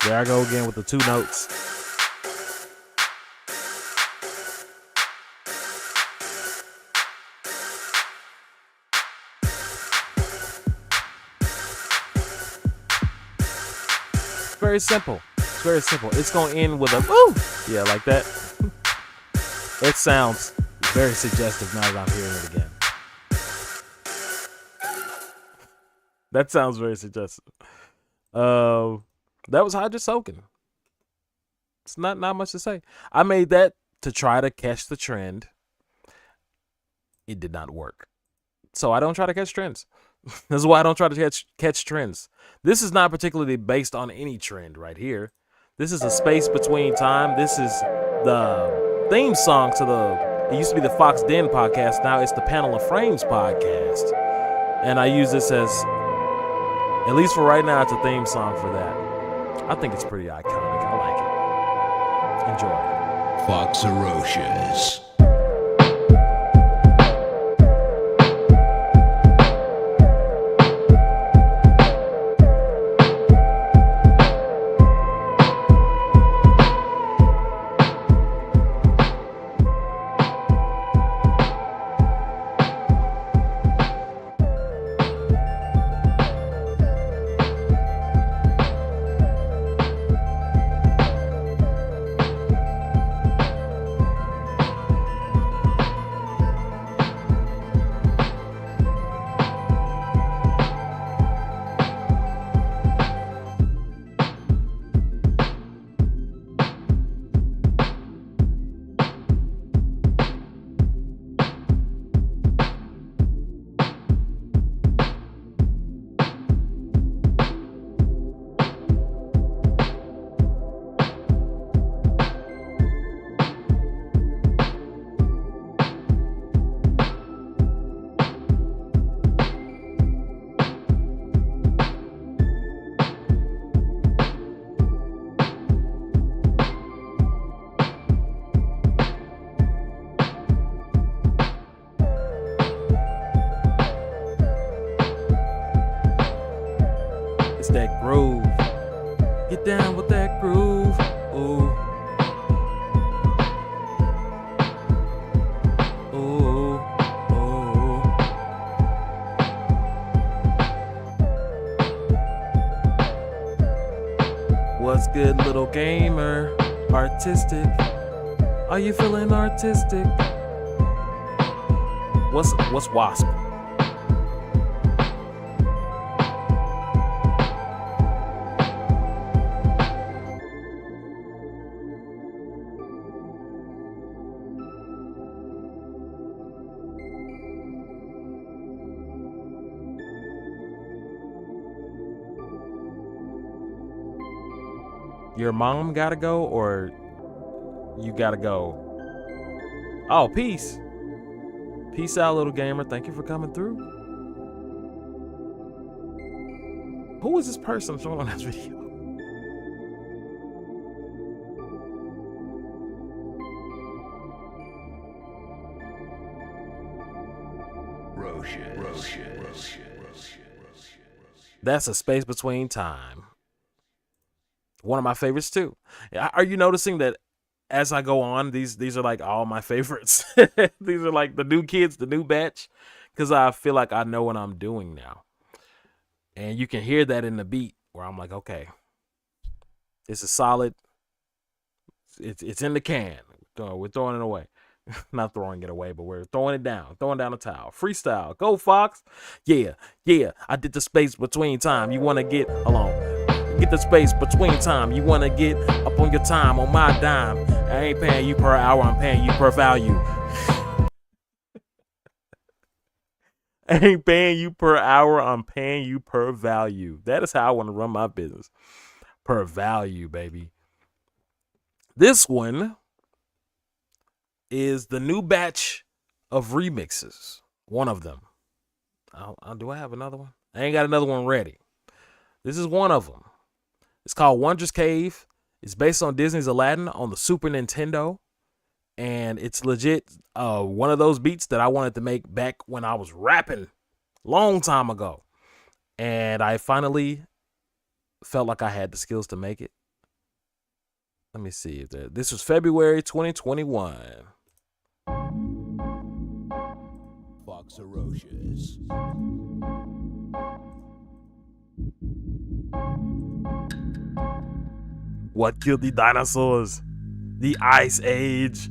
There I go again with the 2 notes. It's very simple. It's very simple. It's going to end with a woo! Yeah, like that. It sounds very suggestive now that I'm hearing it again. That sounds very suggestive. That was Hydra Soaking. It's not much to say. I made that to try to catch the trend. It did not work. So I don't try to catch trends. This is why I don't try to catch trends. This is not particularly based on any trend right here. This is a space between time. This is the theme song to it used to be the Fox Den podcast. Now it's the Panel of Frames podcast. And I use this as, at least for right now, it's a theme song for that. I think it's pretty iconic. I like it. Enjoy. Foxerocious. That groove. Get down with that groove. Ooh. Ooh. Ooh. What's good, little gamer? Artistic. Are you feeling artistic? What's WASP? Your mom gotta go, or you gotta go? Oh, peace. Peace out, little gamer. Thank you for coming through. Who is this person showing on this video? That's A Space Between Time. One of my favorites too. Are you noticing that as I go on, these are like all my favorites? These are like the new kids, the new batch, because I feel like I know what I'm doing now. And you can hear that in the beat where I'm like, okay, this is solid. It's in the can. We're throwing it away. Not throwing it away, but we're throwing down the towel. Freestyle. Go, Fox. Yeah. I did the space between time. You want to get along. Get the space between time. You want to get up on your time on my dime. I ain't paying you per hour. I'm paying you per value. I ain't paying you per hour. I'm paying you per value. That is how I want to run my business. Per value, baby. This one is the new batch of remixes. One of them. Do I have another one? I ain't got another one ready. This is one of them. It's called Wondrous Cave. It's based on Disney's Aladdin on the Super Nintendo. And it's legit one of those beats that I wanted to make back when I was rapping long time ago. And I finally felt like I had the skills to make it. Let me see if this was February 2021. Foxerocious. What killed the dinosaurs? The Ice Age.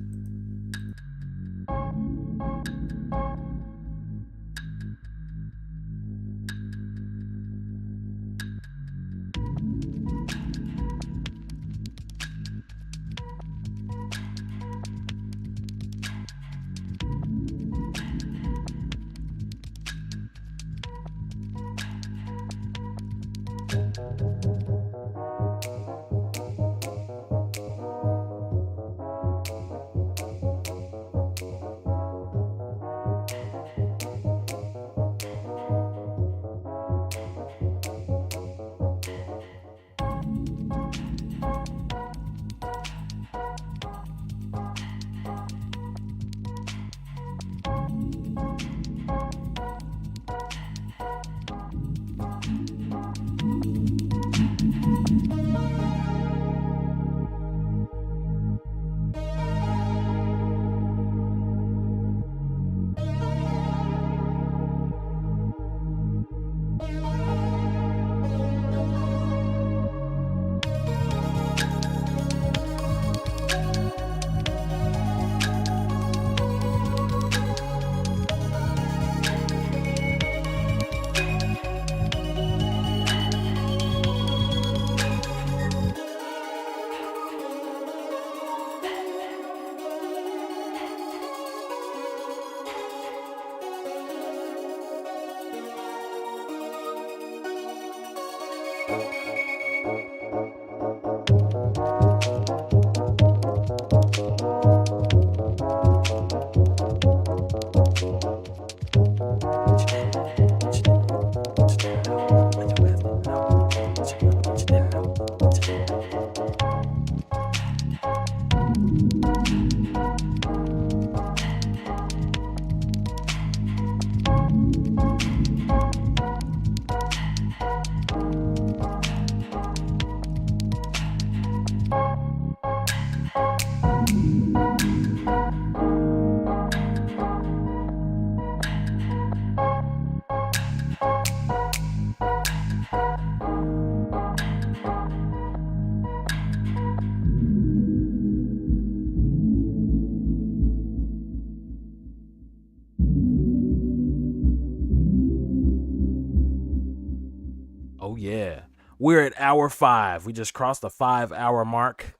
Oh, yeah. We're at hour 5. We just crossed the 5-hour mark.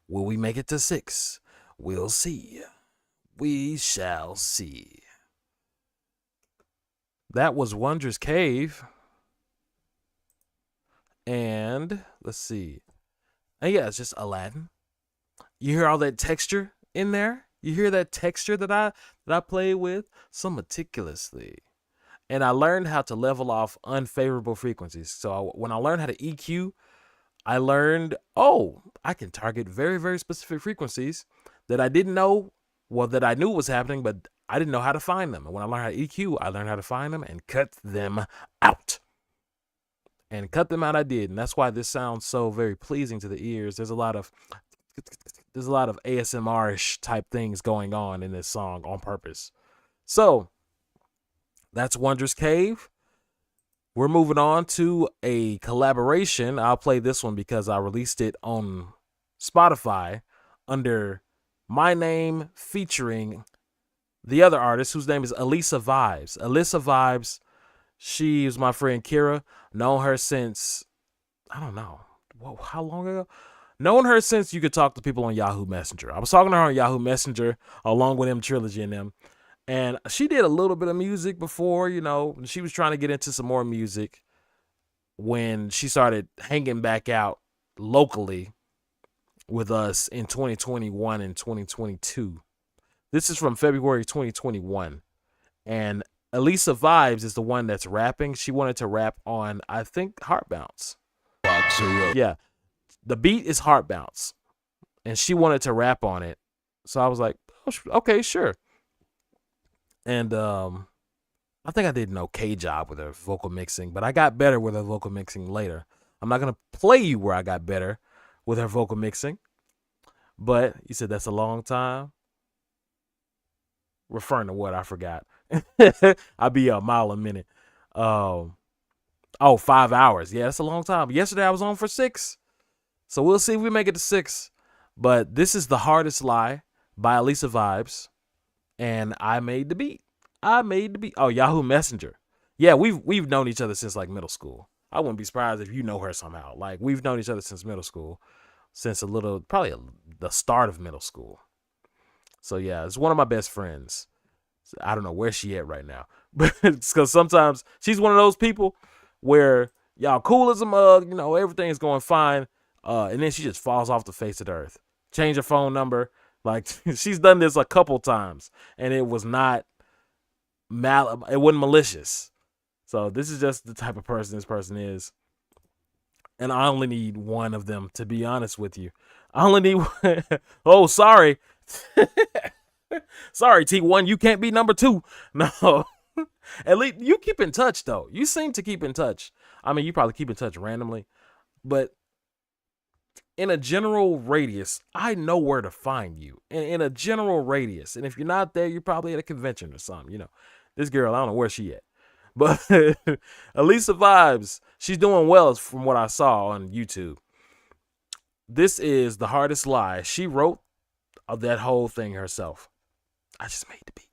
Will we make it to 6? We'll see. We shall see. That was Wondrous Cave. And let's see. And yeah, it's just Aladdin. You hear all that texture in there? You hear that texture that I play with so meticulously. And I learned how to level off unfavorable frequencies. So when I learned how to EQ, I learned, I can target very, very specific frequencies that I didn't know, that I knew was happening, but I didn't know how to find them. And when I learned how to EQ, I learned how to find them and cut them out. And cut them out I did. And that's why this sounds so very pleasing to the ears. There's a lot of ASMR-ish type things going on in this song on purpose. So that's Wondrous Cave. We're moving on to a collaboration. I'll play this one because I released it on Spotify under My Name featuring the other artist whose name is Elisa Vibes. Elisa Vibes, she is my friend Kira. Known her since, I don't know, how long ago? Known her since you could talk to people on Yahoo Messenger. I was talking to her on Yahoo Messenger along with M Trilogy and them. And she did a little bit of music before, you know. She was trying to get into some more music when she started hanging back out locally with us in 2021 and 2022. This is from February 2021. And Elisa Vibes is the one that's rapping. She wanted to rap on, I think, Heart Bounce. Yeah. The beat is Heart Bounce. And she wanted to rap on it. So I was like, okay, sure. And I think I did an okay job with her vocal mixing, but I got better with her vocal mixing later. I'm not going to play you where I got better with her vocal mixing. But you said that's a long time. Referring to what? I forgot. I'll be a mile a minute. 5 hours. Yeah, that's a long time. Yesterday I was on for 6. So we'll see if we make it to 6. But this is The Hardest Lie by Elisa Vibes. And I made the beat. Oh, Yahoo Messenger. Yeah, we've known each other since like middle school. I wouldn't be surprised if you know her somehow. Like, we've known each other since middle school. Since the start of middle school. So yeah, it's one of my best friends. I don't know where she at right now. But it's because sometimes she's one of those people where y'all cool as a mug, you know, everything is going fine. And then she just falls off the face of the earth. Change her phone number. Like, she's done this a couple times. And it was not it wasn't malicious. So this is just the type of person this person is. And I only need one of them, to be honest with you. I only need one. Oh, sorry. Sorry, T1, you can't be number 2. No. At least you keep in touch, though. You seem to keep in touch. I mean, you probably keep in touch randomly. But in a general radius, I know where to find you. In a general radius. And if you're not there, you're probably at a convention or something. You know, this girl, I don't know where she at. But Elisa Vibes, she's doing well from what I saw on YouTube. This is The Hardest Lie. She wrote that whole thing herself. I just made the beat.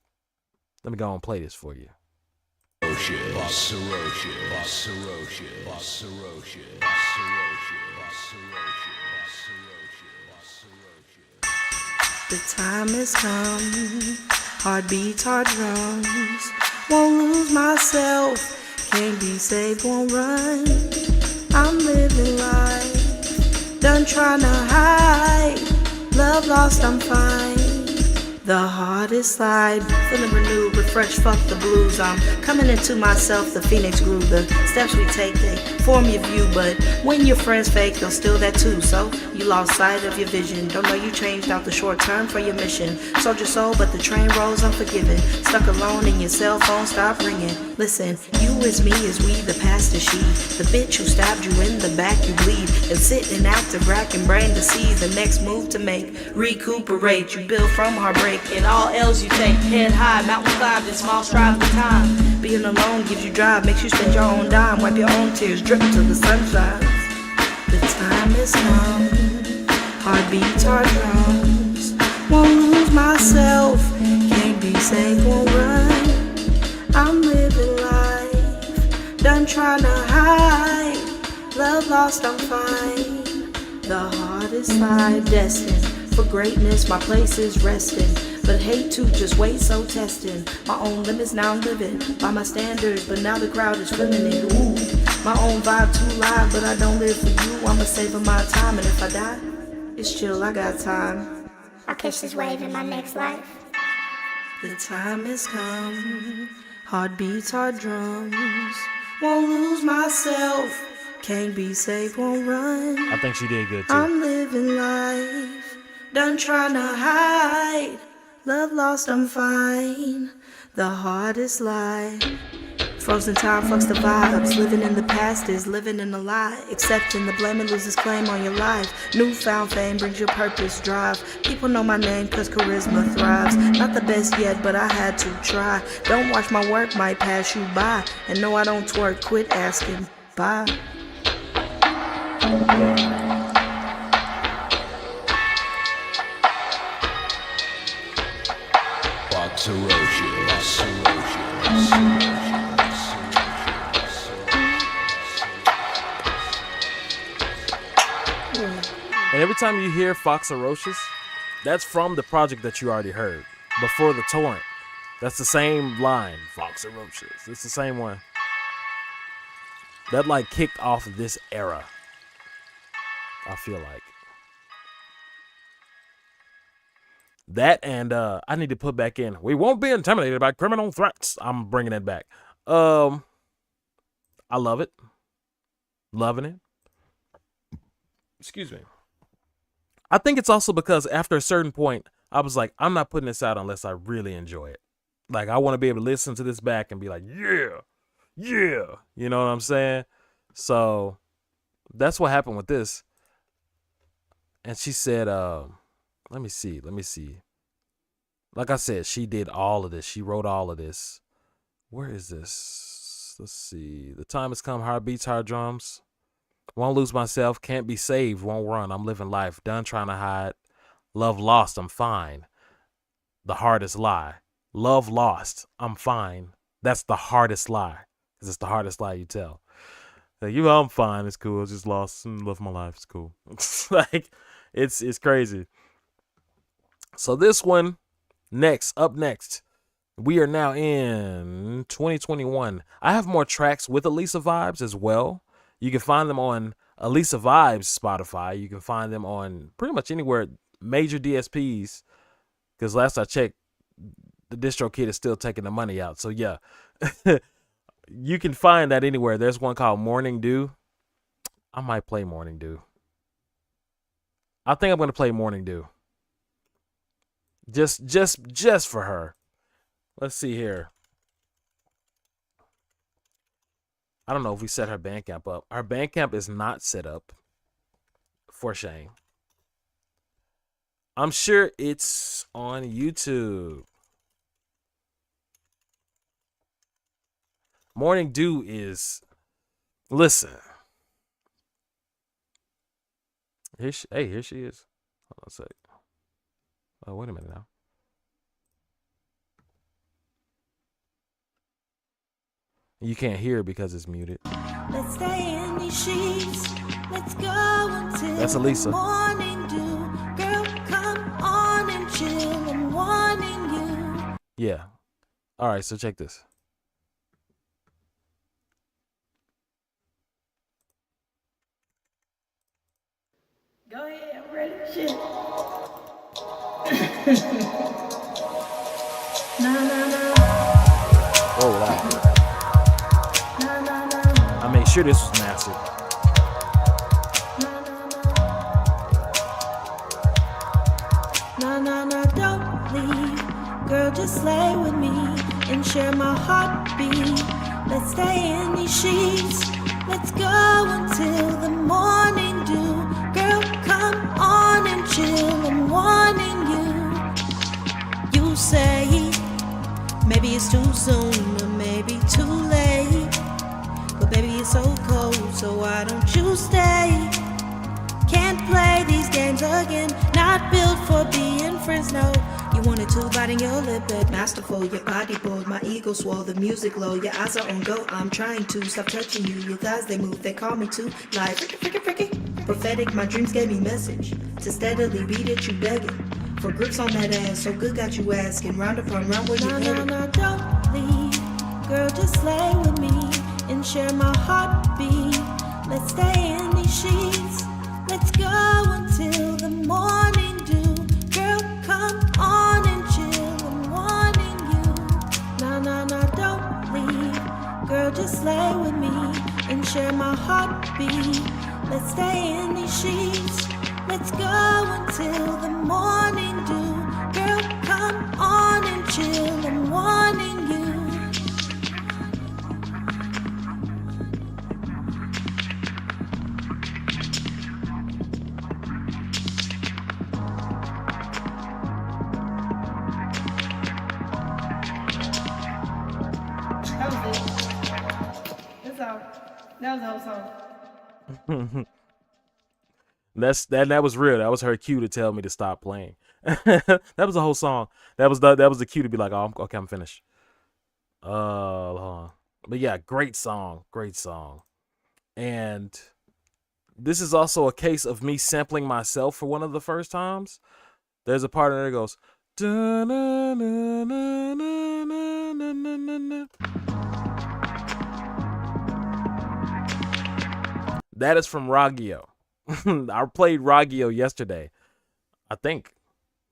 Let me go and play this for you. The time has come, heartbeats, hard drums. Won't lose myself, can't be saved, won't run. I'm living life, done trying to hide. Love lost, I'm fine. The hardest slide, feeling renewed, refreshed, fuck the blues. I'm coming into myself, the phoenix grew. The steps we take, they form your view. But when your friends fake, they'll steal that too. So you lost sight of your vision. Don't know you changed out the short term for your mission. Sold your soul, but the train rolls unforgiven. Stuck alone in your cell phone, stop ringing. Listen, you is me, is we, the past is she. The bitch who stabbed you in the back, you bleed. And sit and active, racking brain to see the next move to make. Recuperate, you build from heartbreak. And all else you take, head high, mountain climb, and small strides with time. Being alone gives you drive, makes you spend your own dime. Wipe your own tears, drip till the sun shines. The time has come, heartbeats, hard drums. Won't lose myself, can't be safe, won't run. I'm living life, done trying to hide. Love lost, I'm fine. The hardest life, destined for greatness, my place is resting. But hate to just wait, so testing. My own limits now I'm living by my standards, but now the crowd is feeling it. Ooh, my own vibe too live, but I don't live for you. I'm a saving my time, and if I die, it's chill, I got time. I'll catch this wave in my next life. The time has come, heartbeats, hard drums. Won't lose myself, can't be safe, won't run. I think she did good too. I'm living life, done trying to hide. Love lost, I'm fine. The hardest lie. Frozen time fucks the vibes. Living in the past is living in a lie. Accepting the blame and loses claim on your life. Newfound fame brings your purpose drive. People know my name cause charisma thrives. Not the best yet, but I had to try. Don't watch my work, might pass you by. And no, I don't twerk, quit asking. Bye. Foxerocious. And every time you hear Foxerocious, that's from the project that you already heard before the torrent. That's the same line, Foxerocious. It's the same one. That like kicked off this era, I feel like. That and I need to put back in, we won't be intimidated by criminal threats. I'm bringing it back. I love it. Loving it. Excuse me. I think it's also because after a certain point, I was like, I'm not putting this out unless I really enjoy it. Like, I want to be able to listen to this back and be like, yeah. You know what I'm saying? So that's what happened with this. And she said, let me see. Like I said, she did all of this. She wrote all of this. Where is this? Let's see. The time has come. Hard beats, hard drums. Won't lose myself. Can't be saved. Won't run. I'm living life. Done trying to hide. Love lost. I'm fine. The hardest lie. Love lost. I'm fine. That's the hardest lie. Because it's the hardest lie you tell. Like, I'm fine. It's cool. I just lost and love my life. It's cool. It's like, it's crazy. So this one, up next, we are now in 2021. I have more tracks with Elisa Vibes as well. You can find them on Elisa Vibes Spotify. You can find them on pretty much anywhere, major DSPs. Because last I checked, the DistroKid is still taking the money out. So yeah, you can find that anywhere. There's one called Morning Dew. I might play Morning Dew. I think I'm going to play Morning Dew. Just for her. Let's see here. I don't know if we set her Bandcamp up. Our Bandcamp is not set up. For shame. I'm sure it's on YouTube. Morning Dew is... Listen. Here she is. Hold on a sec. Oh, wait a minute now. You can't hear it because it's muted. Let's stay in these sheets. Let's go until That's Elisa. morning dew. Girl, come on and chill. I'm wanting you. Yeah. All right, so check this. Go ahead, I'm ready. Shit. Oh, wow. I made sure this was mastered. No, don't leave. Girl, just lay with me and share my heartbeat. Let's stay in these sheets. Let's go until the morning dew. Girl, come on and chill. I'm wanting you. You say maybe it's too soon or maybe too late. But baby, it's so cold, so why don't you stay? Can't play these games again. Not built for being friends, no. You wanted to biting your lip, but masterful. Your body bold, my ego swole, the music low. Your eyes are on go, I'm trying to stop touching you. Your thighs, they move, they call me to like freaky. Prophetic, my dreams gave me message to steadily beat it, you begging for grips on that ass. So good got you asking, round upon round where you headed. No, don't leave. Girl, just lay with me and share my heartbeat. Let's stay in these sheets. Let's go until the morning dew. Girl, come on and chill. I'm wanting you. No, don't leave. Girl, just lay with me and share my heartbeat. Let's stay in these sheets. Let's go until the morning dew. Girl, come on and chill. I'm wanting you. That was the whole song. That was real. That was her cue to tell me to stop playing. That was the whole song. That was the cue to be like, oh, okay, I'm finished. Hold on. But yeah, great song. And this is also a case of me sampling myself for one of the first times. There's a part in there that goes. That is from Raggio. I played Raggio yesterday. I think.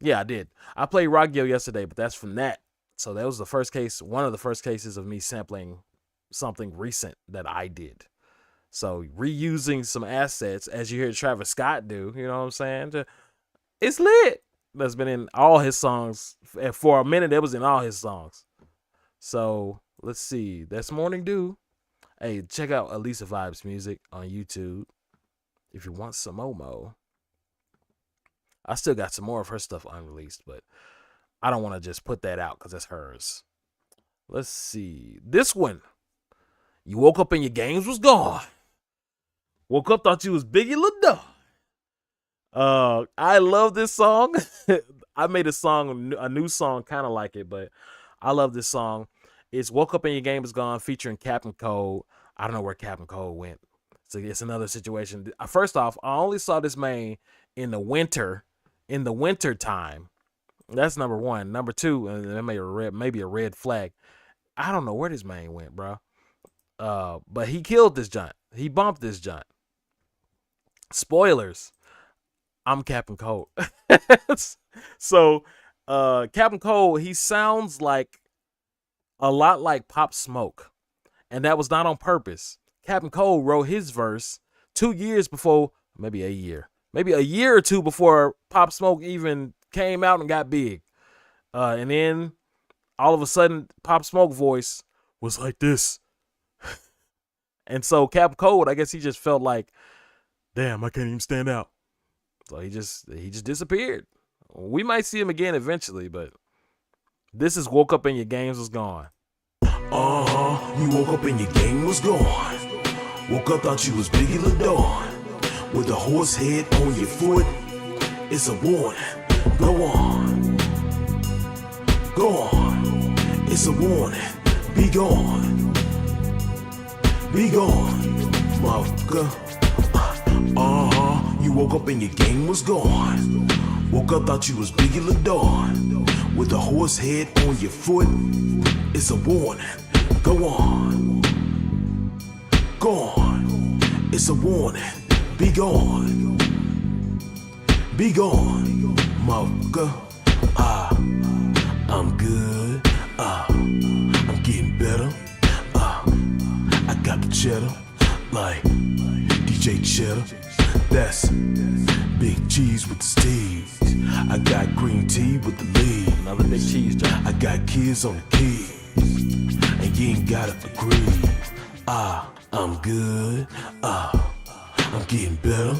Yeah, I did. I played Raggio yesterday, but that's from that. So that was one of the first cases of me sampling something recent that I did. So reusing some assets, as you hear Travis Scott do, you know what I'm saying? It's lit. That's been in all his songs. For a minute, it was in all his songs. So let's see. That's Morning Dew. Hey, check out Elisa Vibes Music on YouTube if you want some Momo. I still got some more of her stuff unreleased, but I don't want to just put that out because it's hers. Let's see. This one. You woke up and your games was gone. Woke up, thought you was Biggie LaDawn. I love this song. I made a new song kind of like it, but I love this song. It's Woke Up and Your Game Is Gone featuring Captain Cold. I don't know where Captain Cold went. So it's another situation. First off, I only saw this man in the winter time. That's number one. Number two, and maybe a red flag. I don't know where this man went, bro. But he killed this giant. He bumped this giant. Spoilers. I'm Captain Cold. So, Captain Cold, he sounds like a lot like Pop Smoke. And that was not on purpose. Captain Cold wrote his verse 2 years before, maybe a year or two before Pop Smoke even came out and got big. And then all of a sudden, Pop Smoke voice was like this. And so Captain Cold, I guess he just felt like, damn, I can't even stand out. So he just disappeared. We might see him again eventually, but this is Woke Up and Your Games Was Gone. You woke up and your game was gone. Woke up, thought you was Biggie LaDawn. With a horse head on your foot, it's a warning. Go on. Go on. It's a warning. Be gone. Be gone. Motherfucker. You woke up and your game was gone. Woke up, thought you was Biggie LaDawn. With a horse head on your foot, it's a warning. Go on. Go on. It's a warning. Be gone. Be gone. Motherfucker. I'm good. I'm getting better. I got the cheddar. Like DJ Cheddar. That's big cheese with the steez. I got green tea with the lead. Another big cheese job. I got kids on the keys. And you ain't gotta agree. I'm good. I'm getting better.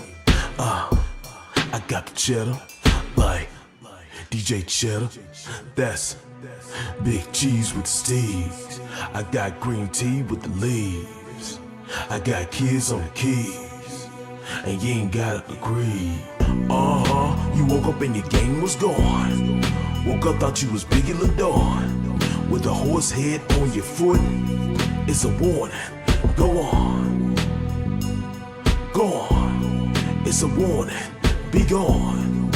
I got the cheddar. Like DJ Cheddar. That's big cheese with the steez. I got green tea with the leaves. I got kids on the keys. And you ain't gotta agree. You woke up and your game was gone. Woke up, thought you was Biggie LaDawn. With a horse head on your foot, it's a warning. Go on. Go on. It's a warning. Be gone.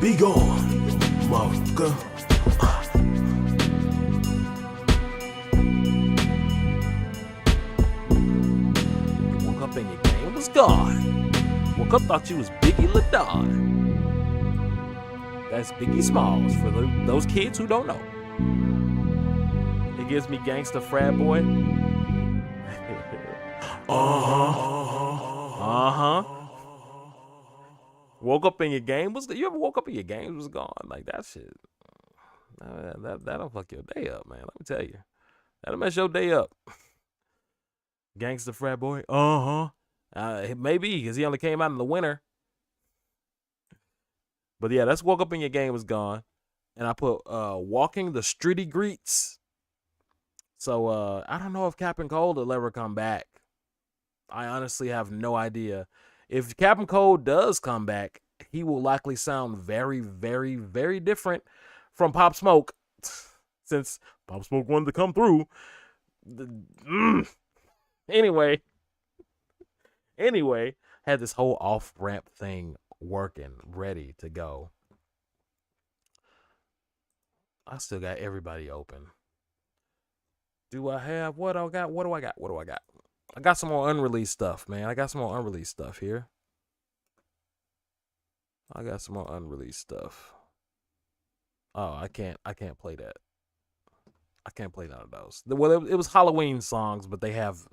Be gone. Motherfucker. Woke up and your game was gone. Woke up, thought you was Biggie LaDawn. That's Biggie Smalls for those kids who don't know. It gives me Gangsta Frat Boy. Woke up and your game was. You ever woke up and your game was gone? Like that shit. That'll fuck your day up, man. Let me tell you. That'll mess your day up. Gangsta Frat Boy. Maybe because he only came out in the winter. But yeah, that's Woke Up and Your Game Was Gone. And I put Walking the Streety Greets. So I don't know if Captain Cold will ever come back. I honestly have no idea. if Captain Cold does come back, he will likely sound very, very, very different from Pop Smoke, since Pop Smoke wanted to come through. Anyway, had this whole off-ramp thing working, ready to go. I still got everybody open. Do I have what I got? What do I got? I got some more unreleased stuff, man. I got some more unreleased stuff here. I got some more unreleased stuff. Oh, I can't play that. I can't play none of those. Well, it was Halloween songs, but they have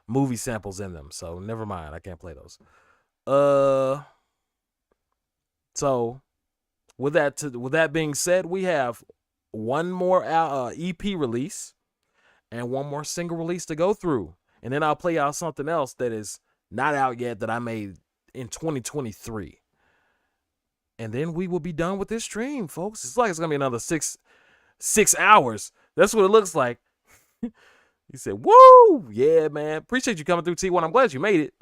movie samples in them, so never mind. I can't play those. So with that being said, we have one more EP release and one more single release to go through, and then I'll play out something else that is not out yet that I made in 2023. And then we will be done with this stream, folks. It's like it's gonna be another six hours. That's what it looks like. He said, "Woo, yeah, man. Appreciate you coming through, T1. I'm glad you made it.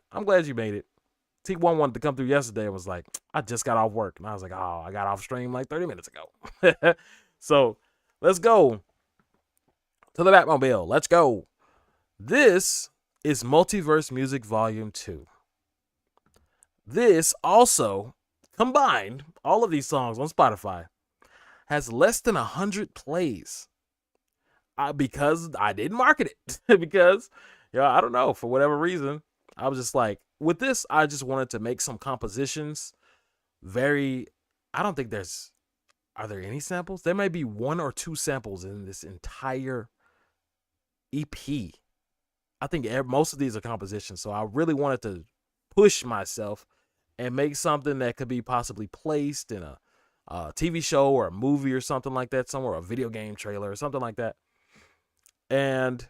T1 wanted to come through yesterday and was like, I just got off work, and I was like, oh, I got off stream like 30 minutes ago. So let's go to the Batmobile. Let's go. This is Multiverse Music Volume 2. This also combined, all of these songs on Spotify, has less than 100 plays. Because I didn't market it. Because, I don't know, for whatever reason, I was just like, with this, I just wanted to make some compositions. I don't think are there any samples? There may be 1 or 2 samples in this entire EP. I think most of these are compositions. So I really wanted to push myself and make something that could be possibly placed in a TV show or a movie or something like that somewhere, a video game trailer or something like that. And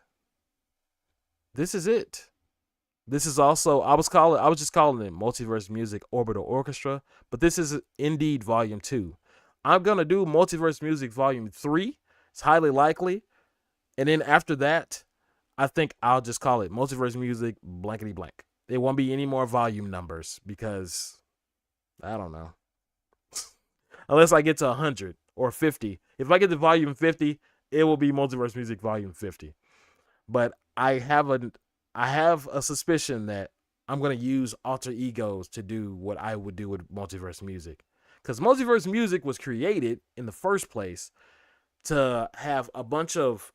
this is it. This is also, I was just calling it Multiverse Music Orbital Orchestra, but this is indeed Volume 2. I'm going to do Multiverse Music Volume 3. It's highly likely. And then after that, I think I'll just call it Multiverse Music blankety blank. There won't be any more volume numbers because, I don't know. Unless I get to 100 or 50. If I get to Volume 50, it will be Multiverse Music Volume 50. But I have a suspicion that I'm going to use alter egos to do what I would do with Multiverse Music. Because Multiverse Music was created in the first place to have a bunch of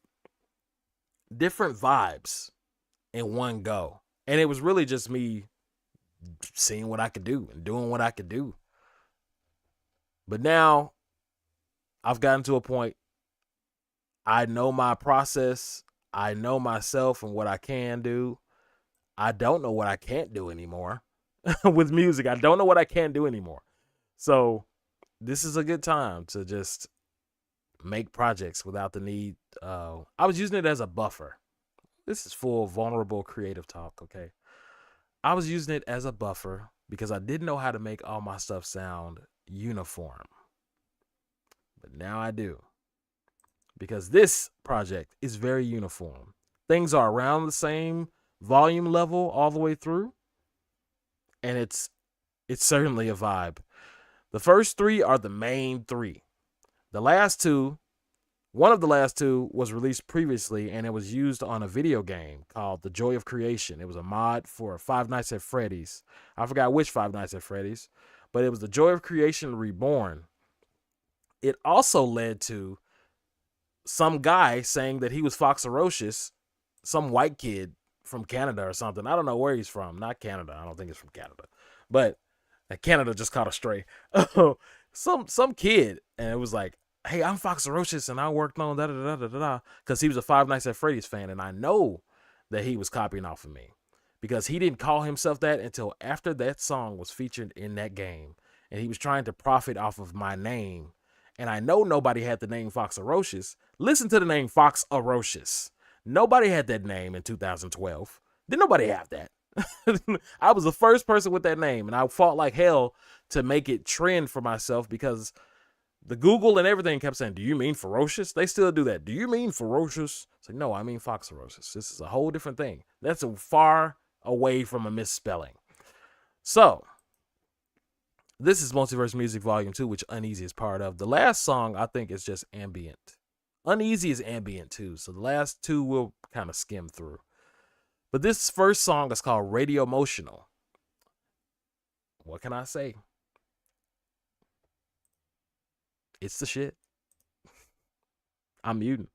different vibes in one go. And it was really just me seeing what I could do and doing what I could do. But now I've gotten to a point, I know my process. I know myself and what I can do. I don't know what I can't do anymore with music. I don't know what I can't do anymore. So this is a good time to just make projects without the need. I was using it as a buffer. This is full vulnerable creative talk, okay? I was using it as a buffer because I didn't know how to make all my stuff sound uniform. But now I do. Because this project is very uniform. Things are around the same volume level all the way through. And it's certainly a vibe. The first 3 are the main 3. The last 2, one of the last 2 was released previously, and it was used on a video game called The Joy of Creation. It was a mod for Five Nights at Freddy's. I forgot which Five Nights at Freddy's, but it was The Joy of Creation Reborn. It also led to some guy saying that he was Foxerocious, some white kid from Canada or something. I don't know where he's from. Not Canada. I don't think it's from Canada. But Canada just caught a stray. some kid. And it was like, hey, I'm Foxerocious and I worked on da-da-da-da-da-da. Because he was a Five Nights at Freddy's fan. And I know that he was copying off of me. Because he didn't call himself that until after that song was featured in that game. And he was trying to profit off of my name. And I know nobody had the name Foxerocious. Listen to the name Foxerocious. Nobody had that name in 2012. Did nobody have that? I was the first person with that name, and I fought like hell to make it trend for myself because the Google and everything kept saying, do you mean ferocious? They still do that. Do you mean ferocious? It's like, no, I mean Foxerocious. This is a whole different thing. That's a far away from a misspelling. So, this is Multiverse Music Volume 2, which Uneasy is part of. The last song, I think, is just ambient. Uneasy is ambient, too. So, the last two we'll kind of skim through. But this first song is called Radio Emotional. What can I say? It's the shit. I'm muting.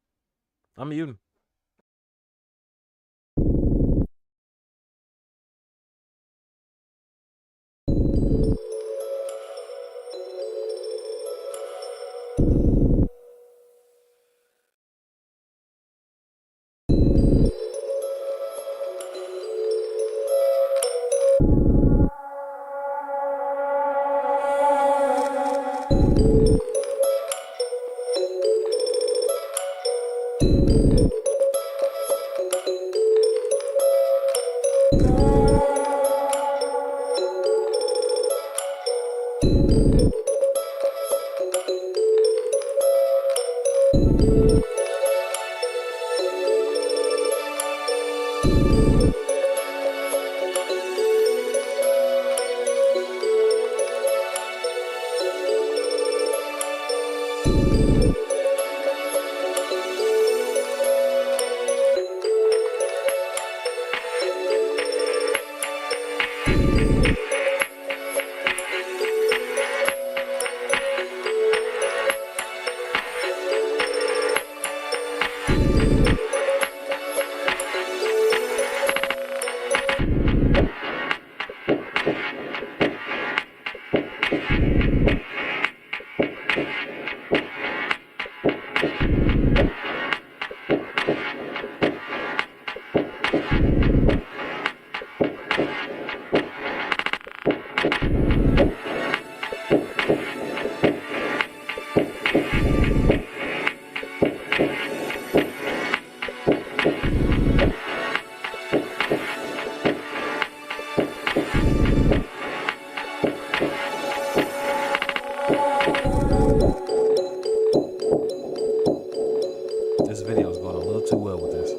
This video is going a little too well with this.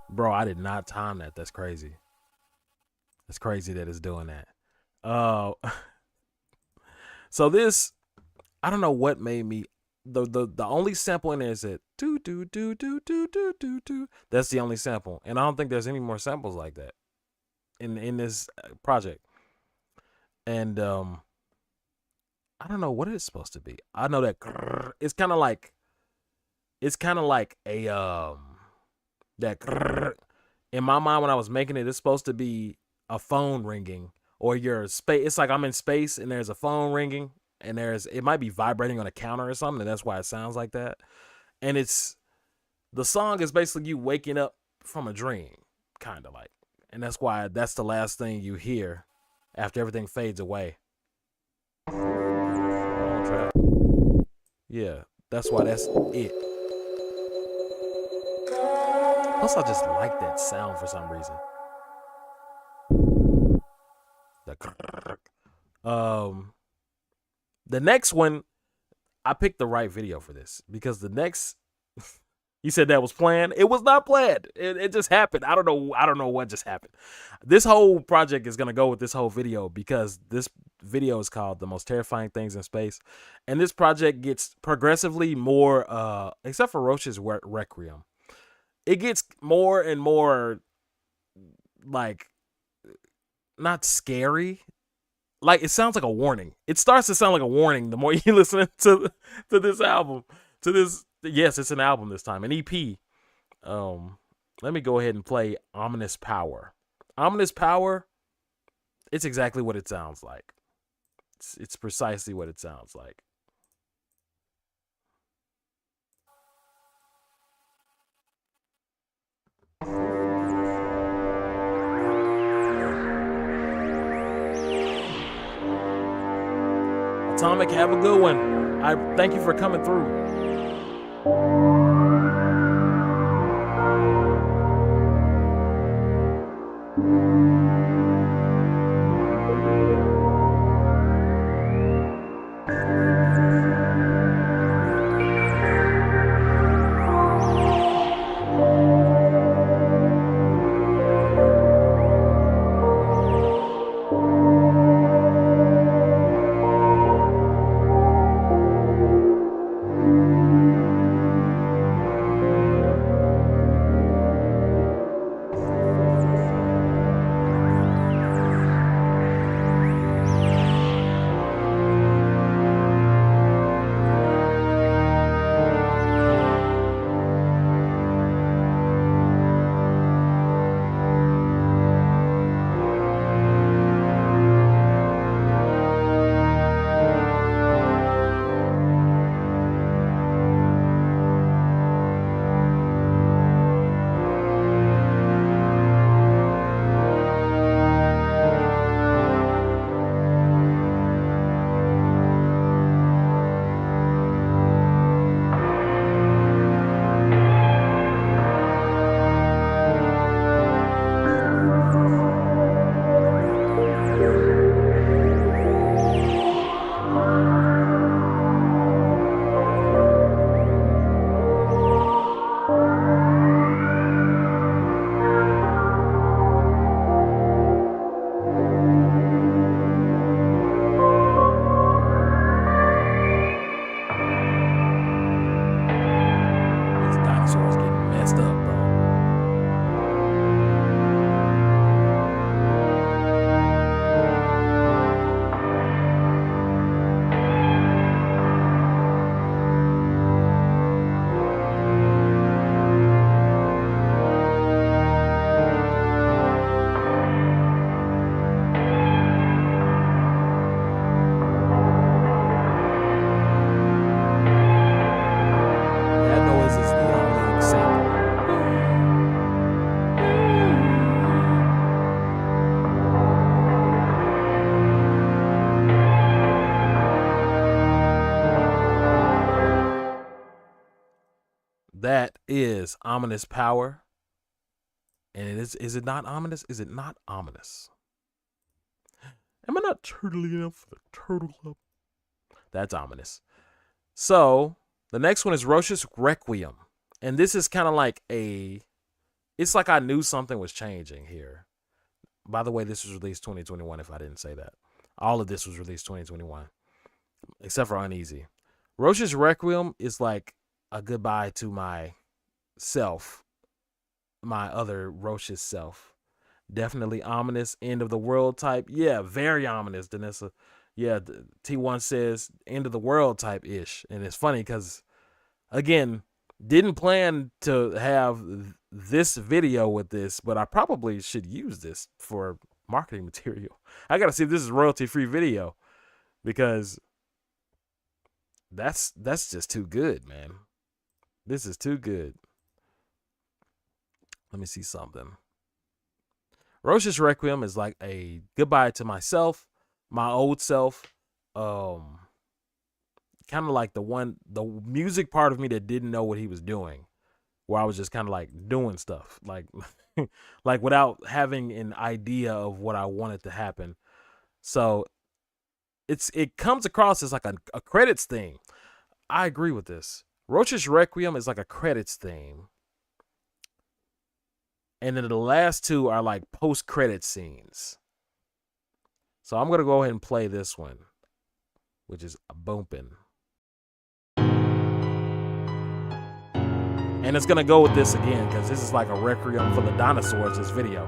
Bro, I did not time that. That's crazy. It's crazy that it's doing that. So this, I don't know what made me, the only sample in there is that do do do do do do do do. That's the only sample, and I don't think there's any more samples like that in this project. And I don't know what it's supposed to be. I know that it's kind of like a that in my mind when I was making it, it's supposed to be a phone ringing or your space. It's like I'm in space and there's a phone ringing and it might be vibrating on a counter or something, and that's why it sounds like that. And the song is basically you waking up from a dream, kind of like, and that's why that's the last thing you hear after everything fades away. Wrong track. Yeah, that's why that's it. Plus, I just like that sound for some reason. The next one, I picked the right video for this because the next, you said that was planned. It was not planned. It just happened. I don't know what just happened. This whole project is gonna go with this whole video because this video is called "The Most Terrifying Things in Space," and this project gets progressively more, except for Roach's Requiem, it gets more and more like not scary. Like it sounds like a warning. It starts to sound like a warning the more you listen to this album. To this, yes, it's an album this time, an EP. Let me go ahead and play Ominous Power. Ominous Power, it's exactly what it sounds like. It's precisely what it sounds like. Atomic, have a good one. I thank you for coming through. is Ominous Power. And it is it not ominous? Is it not ominous? Am I not turtly enough for the Turtle Club? That's ominous. So the next one is Roche's Requiem. And this is kind of like it's like I knew something was changing here. By the way, this was released 2021, if I didn't say that. All of this was released 2021, except for Uneasy. Roche's Requiem is like a goodbye to my self, my other Roche's self. Definitely ominous, end of the world type. Yeah, very ominous, Danessa. Yeah, T1 says end of the world type ish. And it's funny because, again, didn't plan to have this video with this, but I probably should use this for marketing material. I got to see if this is royalty-free video because that's just too good, man. This is too good. Let me see something. Roche's Requiem is like a goodbye to myself, my old self. Kind of like the music part of me that didn't know what he was doing, where I was just kind of like doing stuff, like like without having an idea of what I wanted to happen. So it comes across as like a credits theme. I agree with this. Roche's Requiem is like a credits theme. And then the last two are like post-credit scenes. So I'm going to go ahead and play this one, which is Boomkin'. And it's going to go with this again because this is like a requiem for the dinosaurs, this video.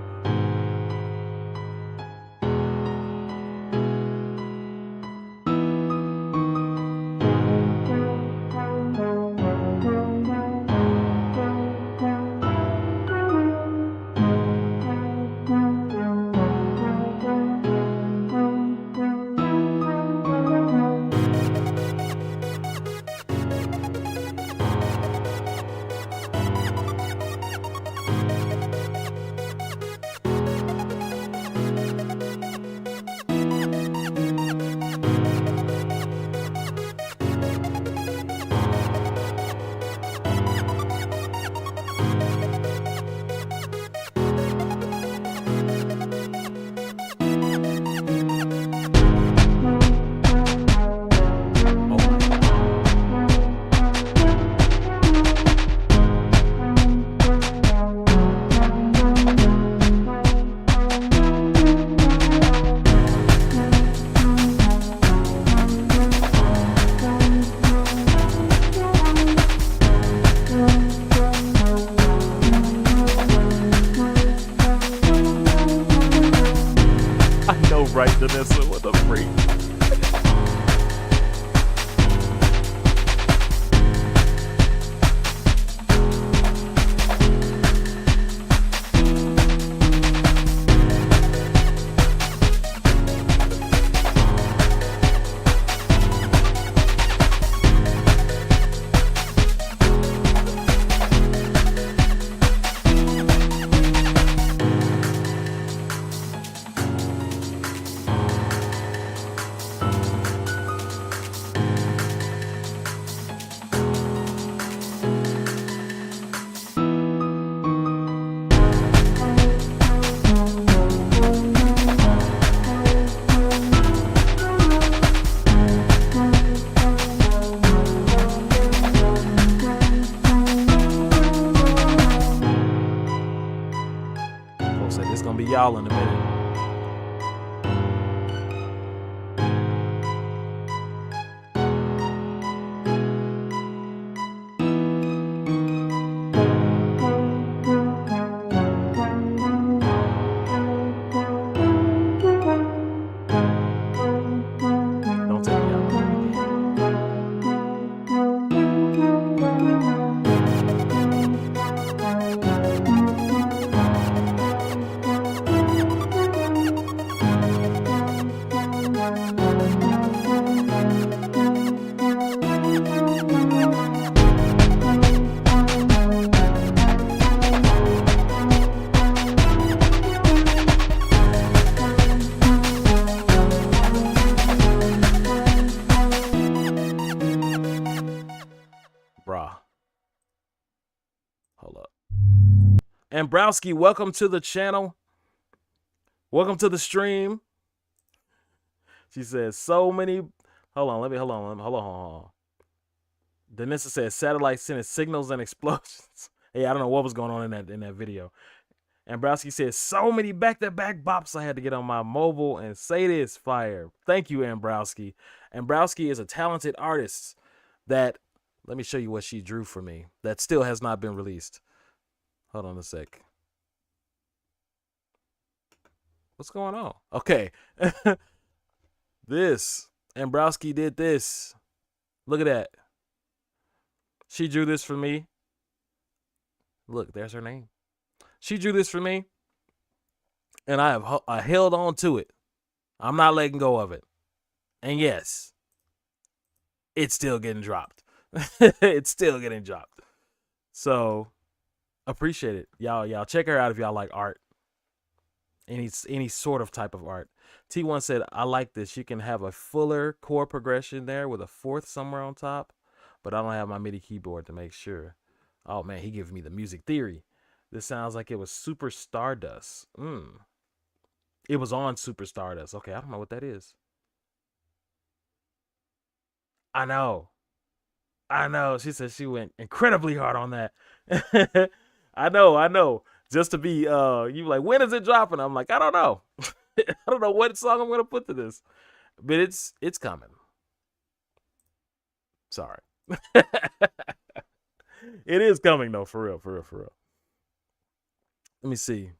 Right, Danessa, what the freak? Gonna be y'all in a minute. Don't take me out. And Browski, welcome to the channel. Welcome to the stream. She says so many. Hold on. Danissa says satellite sending signals and explosions. Hey, I don't know what was going on in that video. And Browski says so many back-to-back bops I had to get on my mobile and say this fire. Thank you, Ambrowski. Ambrowski is a talented artist that, let me show you what she drew for me, that still has not been released. Hold on a sec. What's going on? Okay. This. Ambrowski did this. Look at that. She drew this for me. Look, there's her name. She drew this for me, and I held on to it. I'm not letting go of it. And yes, it's still getting dropped. It's still getting dropped. So, appreciate it. Y'all check her out if y'all like art. Any sort of type of art. T1 said, I like this. You can have a fuller chord progression there with a fourth somewhere on top, but I don't have my MIDI keyboard to make sure. Oh, man, he gave me the music theory. This sounds like it was Super Stardust. It was on Super Stardust. Okay, I don't know what that is. I know. She said she went incredibly hard on that. I know. Just to be, you like, when is it dropping? I'm like, I don't know. I don't know what song I'm going to put to this. But it's coming. Sorry. It is coming, though, for real. Let me see.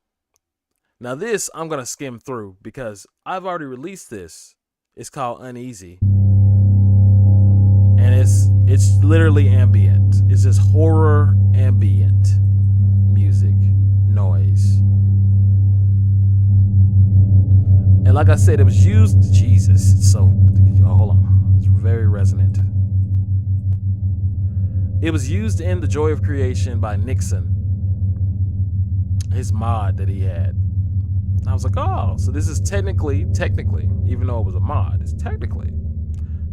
Now this I'm going to skim through because I've already released this. It's called Uneasy. And it's literally ambient. It's just horror ambient music, noise. And like I said, it was used, Jesus, it's so, hold on. It's very resonant. It was used in The Joy of Creation by Nixon. His mod that he had. And I was like, oh, so this is technically, even though it was a mod, it's technically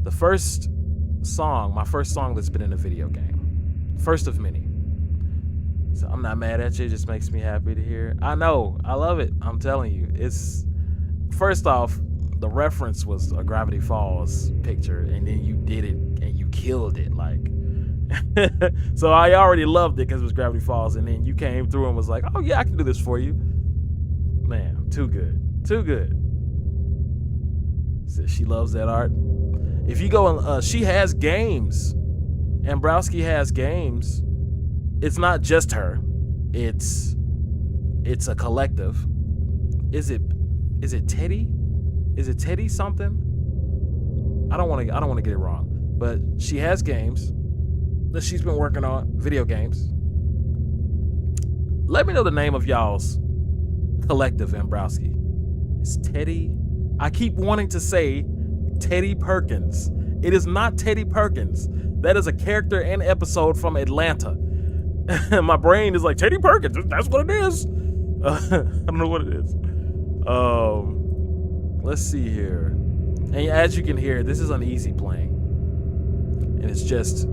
the first song, my first song that's been in a video game. First of many. So I'm not mad at you, it just makes me happy to hear. I know, I love it. I'm telling you. It's, first off, the reference was a Gravity Falls picture, and then you did it and you killed it, like. So I already loved it because it was Gravity Falls, and then you came through and was like, oh yeah, I can do this for you. Man, too good. Says she loves that art. If you go and she has games. Ambrowski has games. It's not just her. It's a collective. Is it Teddy? Is it Teddy something? I don't want to get it wrong. But she has games that she's been working on, video games. Let me know the name of y'all's collective, Ambrowski. It's Teddy. I keep wanting to say Teddy Perkins. It is not Teddy Perkins. That is a character and episode from Atlanta. My brain is like, Teddy Perkins, that's what it is. I don't know what it is. Let's see here. And as you can hear, this is Uneasy playing. And it's just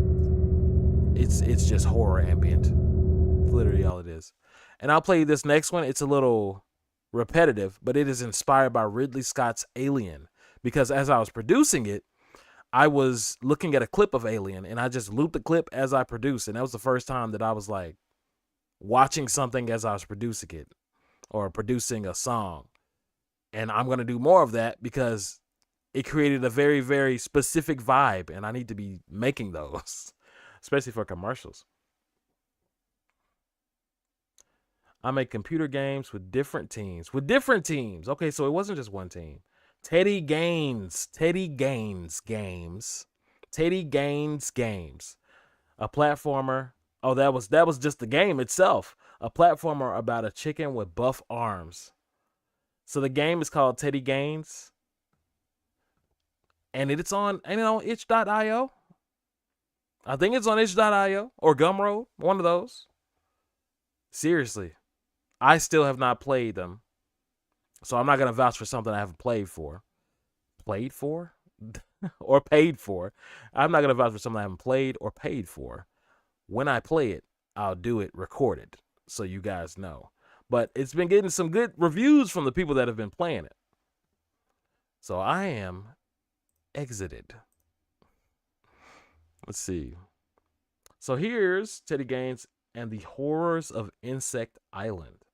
horror ambient. It's literally all it is. And I'll play you this next one. It's a little repetitive, but it is inspired by Ridley Scott's Alien. Because as I was producing it, I was looking at a clip of Alien, and I just looped the clip as I produced. And that was the first time that I was like watching something as I was producing it, or producing a song. And I'm going to do more of that because it created a very, very specific vibe, and I need to be making those, especially for commercials. I make computer games with different teams. Okay, so it wasn't just one team. Teddy Gaines Games. A platformer. Oh, that was just the game itself. A platformer about a chicken with buff arms. So the game is called Teddy Gaines. And it's on itch.io. I think it's on itch.io or Gumroad, one of those. Seriously. I still have not played them. So I'm not going to vouch for something I haven't played for. Played for? Or paid for. I'm not going to vouch for something I haven't played or paid for. When I play it, I'll do it recorded. so you guys know. But it's been getting some good reviews from the people that have been playing it. So I am exited. Let's see. So here's Teddy Gaines and the Horrors of Insect Island.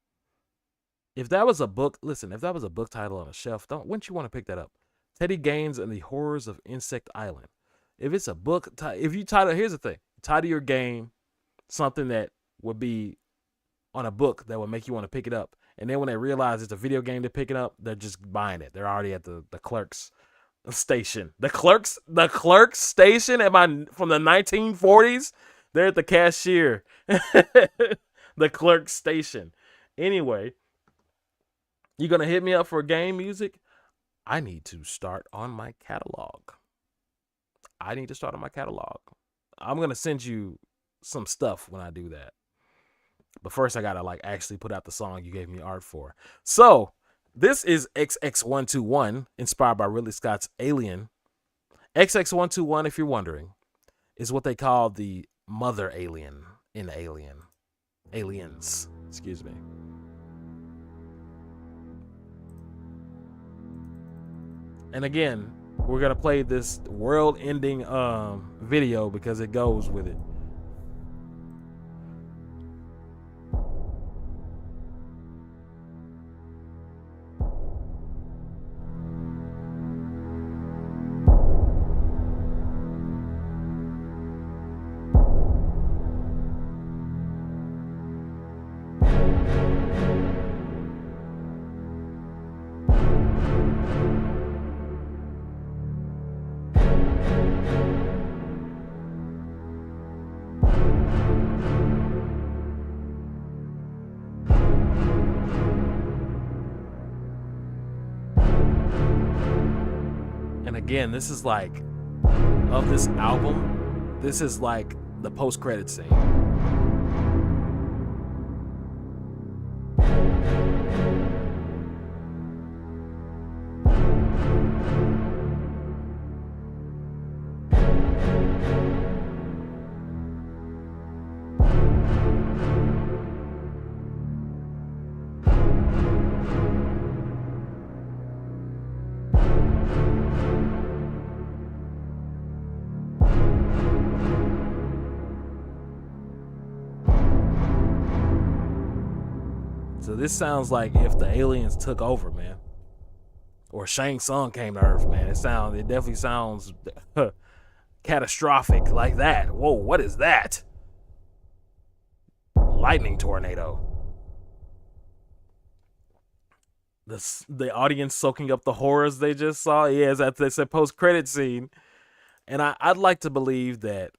If that was a book, listen, if that was a book title on a shelf, wouldn't you want to pick that up? Teddy Gaines and the Horrors of Insect Island. If it's a book, if you title, here's the thing, title your game something that would be on a book that would make you want to pick it up. And then when they realize it's a video game to pick it up, they're just buying it. They're already at the clerk's station. The clerk's station from the 1940s. They're at the cashier. The clerk's station. Anyway, you gonna hit me up for game music? I need to start on my catalog. I'm gonna send you some stuff when I do that. But first I gotta actually put out the song you gave me art for. So this is XX121, inspired by Ridley Scott's Alien. XX121, if you're wondering, is what they call the mother alien in Alien. Aliens, excuse me. And again, we're gonna play this world-ending video because it goes with it. Again, this is of this album, this is the post-credit scene. So this sounds like if the aliens took over, man. Or Shang Tsung came to Earth, man. It definitely sounds catastrophic like that. Whoa, what is that? Lightning tornado. The audience soaking up the horrors they just saw. Yeah, it's a post-credit scene. And I'd like to believe that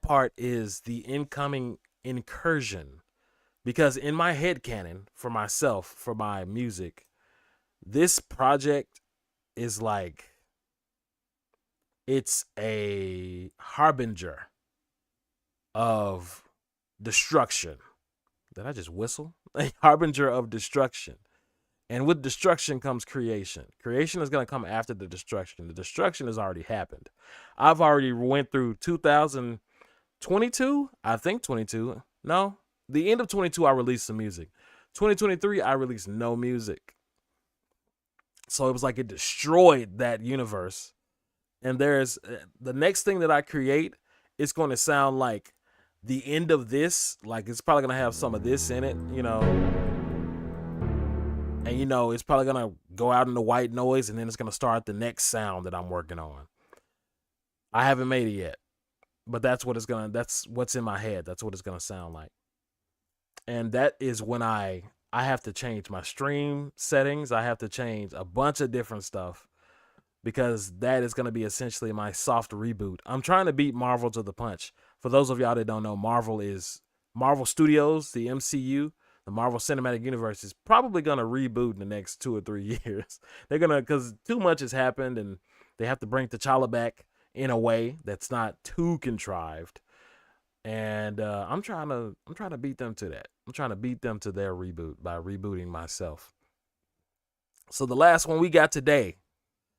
part is the incoming incursion. Because in my headcanon, for myself, for my music, this project is it's a harbinger of destruction. Did I just whistle? A harbinger of destruction. And with destruction comes creation. Creation is going to come after the destruction. The destruction has already happened. I've already went through 2022, I think 22. No. The end of 22, I released some music. 2023, I released no music. So it was it destroyed that universe. And there's the next thing that I create, it's going to sound like the end of this. It's probably going to have some of this in it, And, it's probably going to go out into white noise, and then it's going to start the next sound that I'm working on. I haven't made it yet. But that's what's in my head. That's what it's going to sound like. And that is when I have to change my stream settings. I have to change a bunch of different stuff because that is going to be essentially my soft reboot. I'm trying to beat Marvel to the punch. For those of y'all that don't know, Marvel Studios, the MCU, the Marvel Cinematic Universe is probably going to reboot in the next 2 or 3 years. They're going to, because too much has happened and they have to bring T'Challa back in a way that's not too contrived. And I'm trying to beat them to that. I'm trying to beat them to their reboot by rebooting myself. So the last one we got today,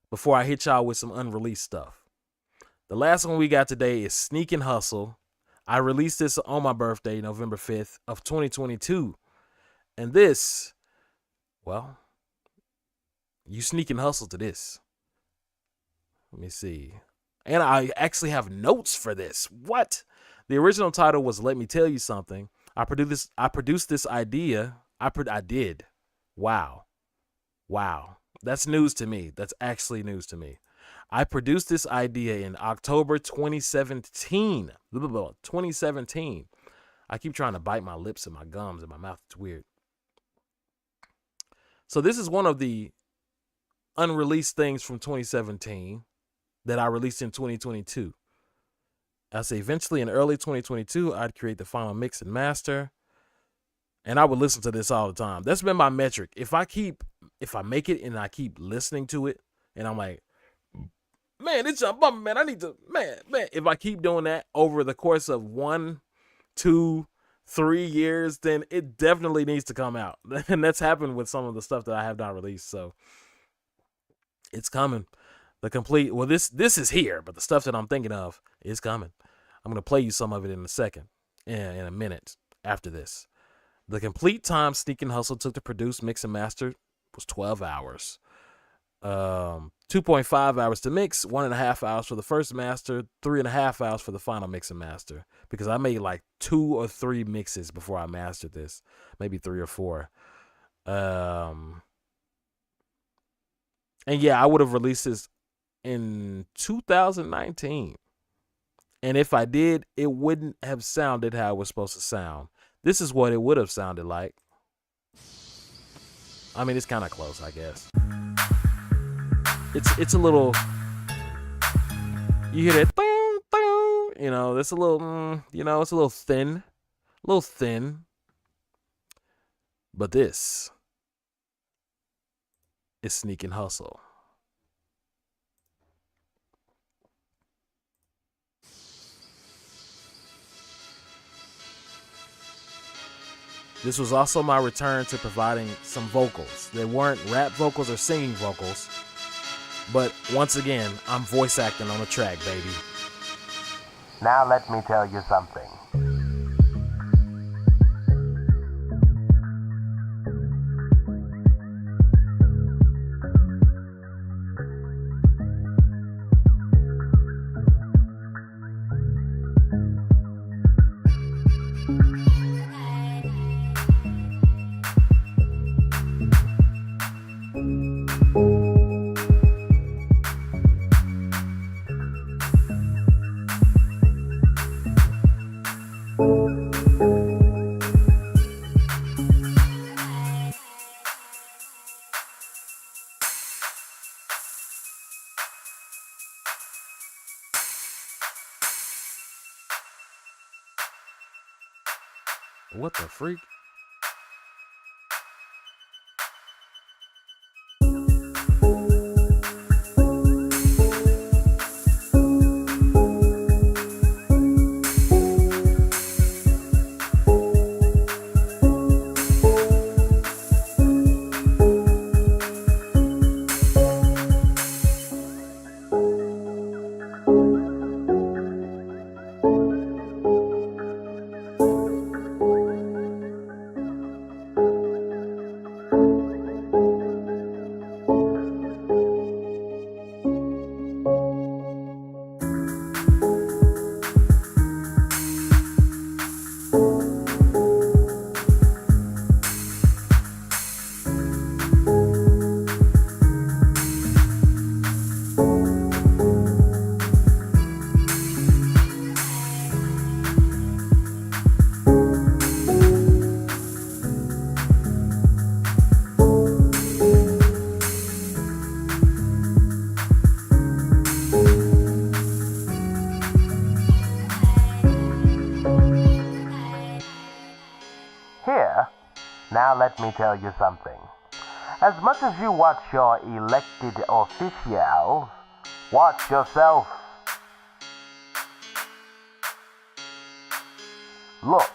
before I hit y'all with some unreleased stuff, the last one we got today is Sneak and Hustle, I released this on my birthday, November 5th of 2022. And this, well, you sneak and hustle to this. Let me see. And I actually have notes for this. What? The original title was Let Me Tell You Something. I produced this idea. I did. Wow. That's news to me. That's actually news to me. I produced this idea in October 2017. 2017. I keep trying to bite my lips and my gums and my mouth. It's weird. So this is one of the unreleased things from 2017 that I released in 2022. I say eventually in early 2022, I'd create the final mix and master. And I would listen to this all the time. That's been my metric. If I make it and I keep listening to it and I'm like, man, it's a bummer, man. I need to, man. If I keep doing that over the course of 1, 2, 3 years, then it definitely needs to come out. And that's happened with some of the stuff that I have not released. So it's coming. The complete, well, this is here, but the stuff that I'm thinking of is coming. I'm going to play you some of it in a second, in a minute after this. The complete time Sneak and Hustle took to produce, mix, and master was 12 hours. 2.5 hours to mix, 1.5 hours for the first master, 3.5 hours for the final mix and master. Because I made like 2 or 3 mixes before I mastered this, maybe 3 or 4. And yeah, I would have released this in 2019. And if I did, it wouldn't have sounded how it was supposed to sound. This is what it would have sounded like. I mean, it's kind of close, I guess. It's a little, you hear that, boom, boom, you know, it's a little, it's a little thin. But this is Sneak and Hustle. This was also my return to providing some vocals. They weren't rap vocals or singing vocals. But once again, I'm voice acting on a track, baby. Now let me tell you something. What the freak? Now let me tell you something. As much as you watch your elected officials, watch yourself. Look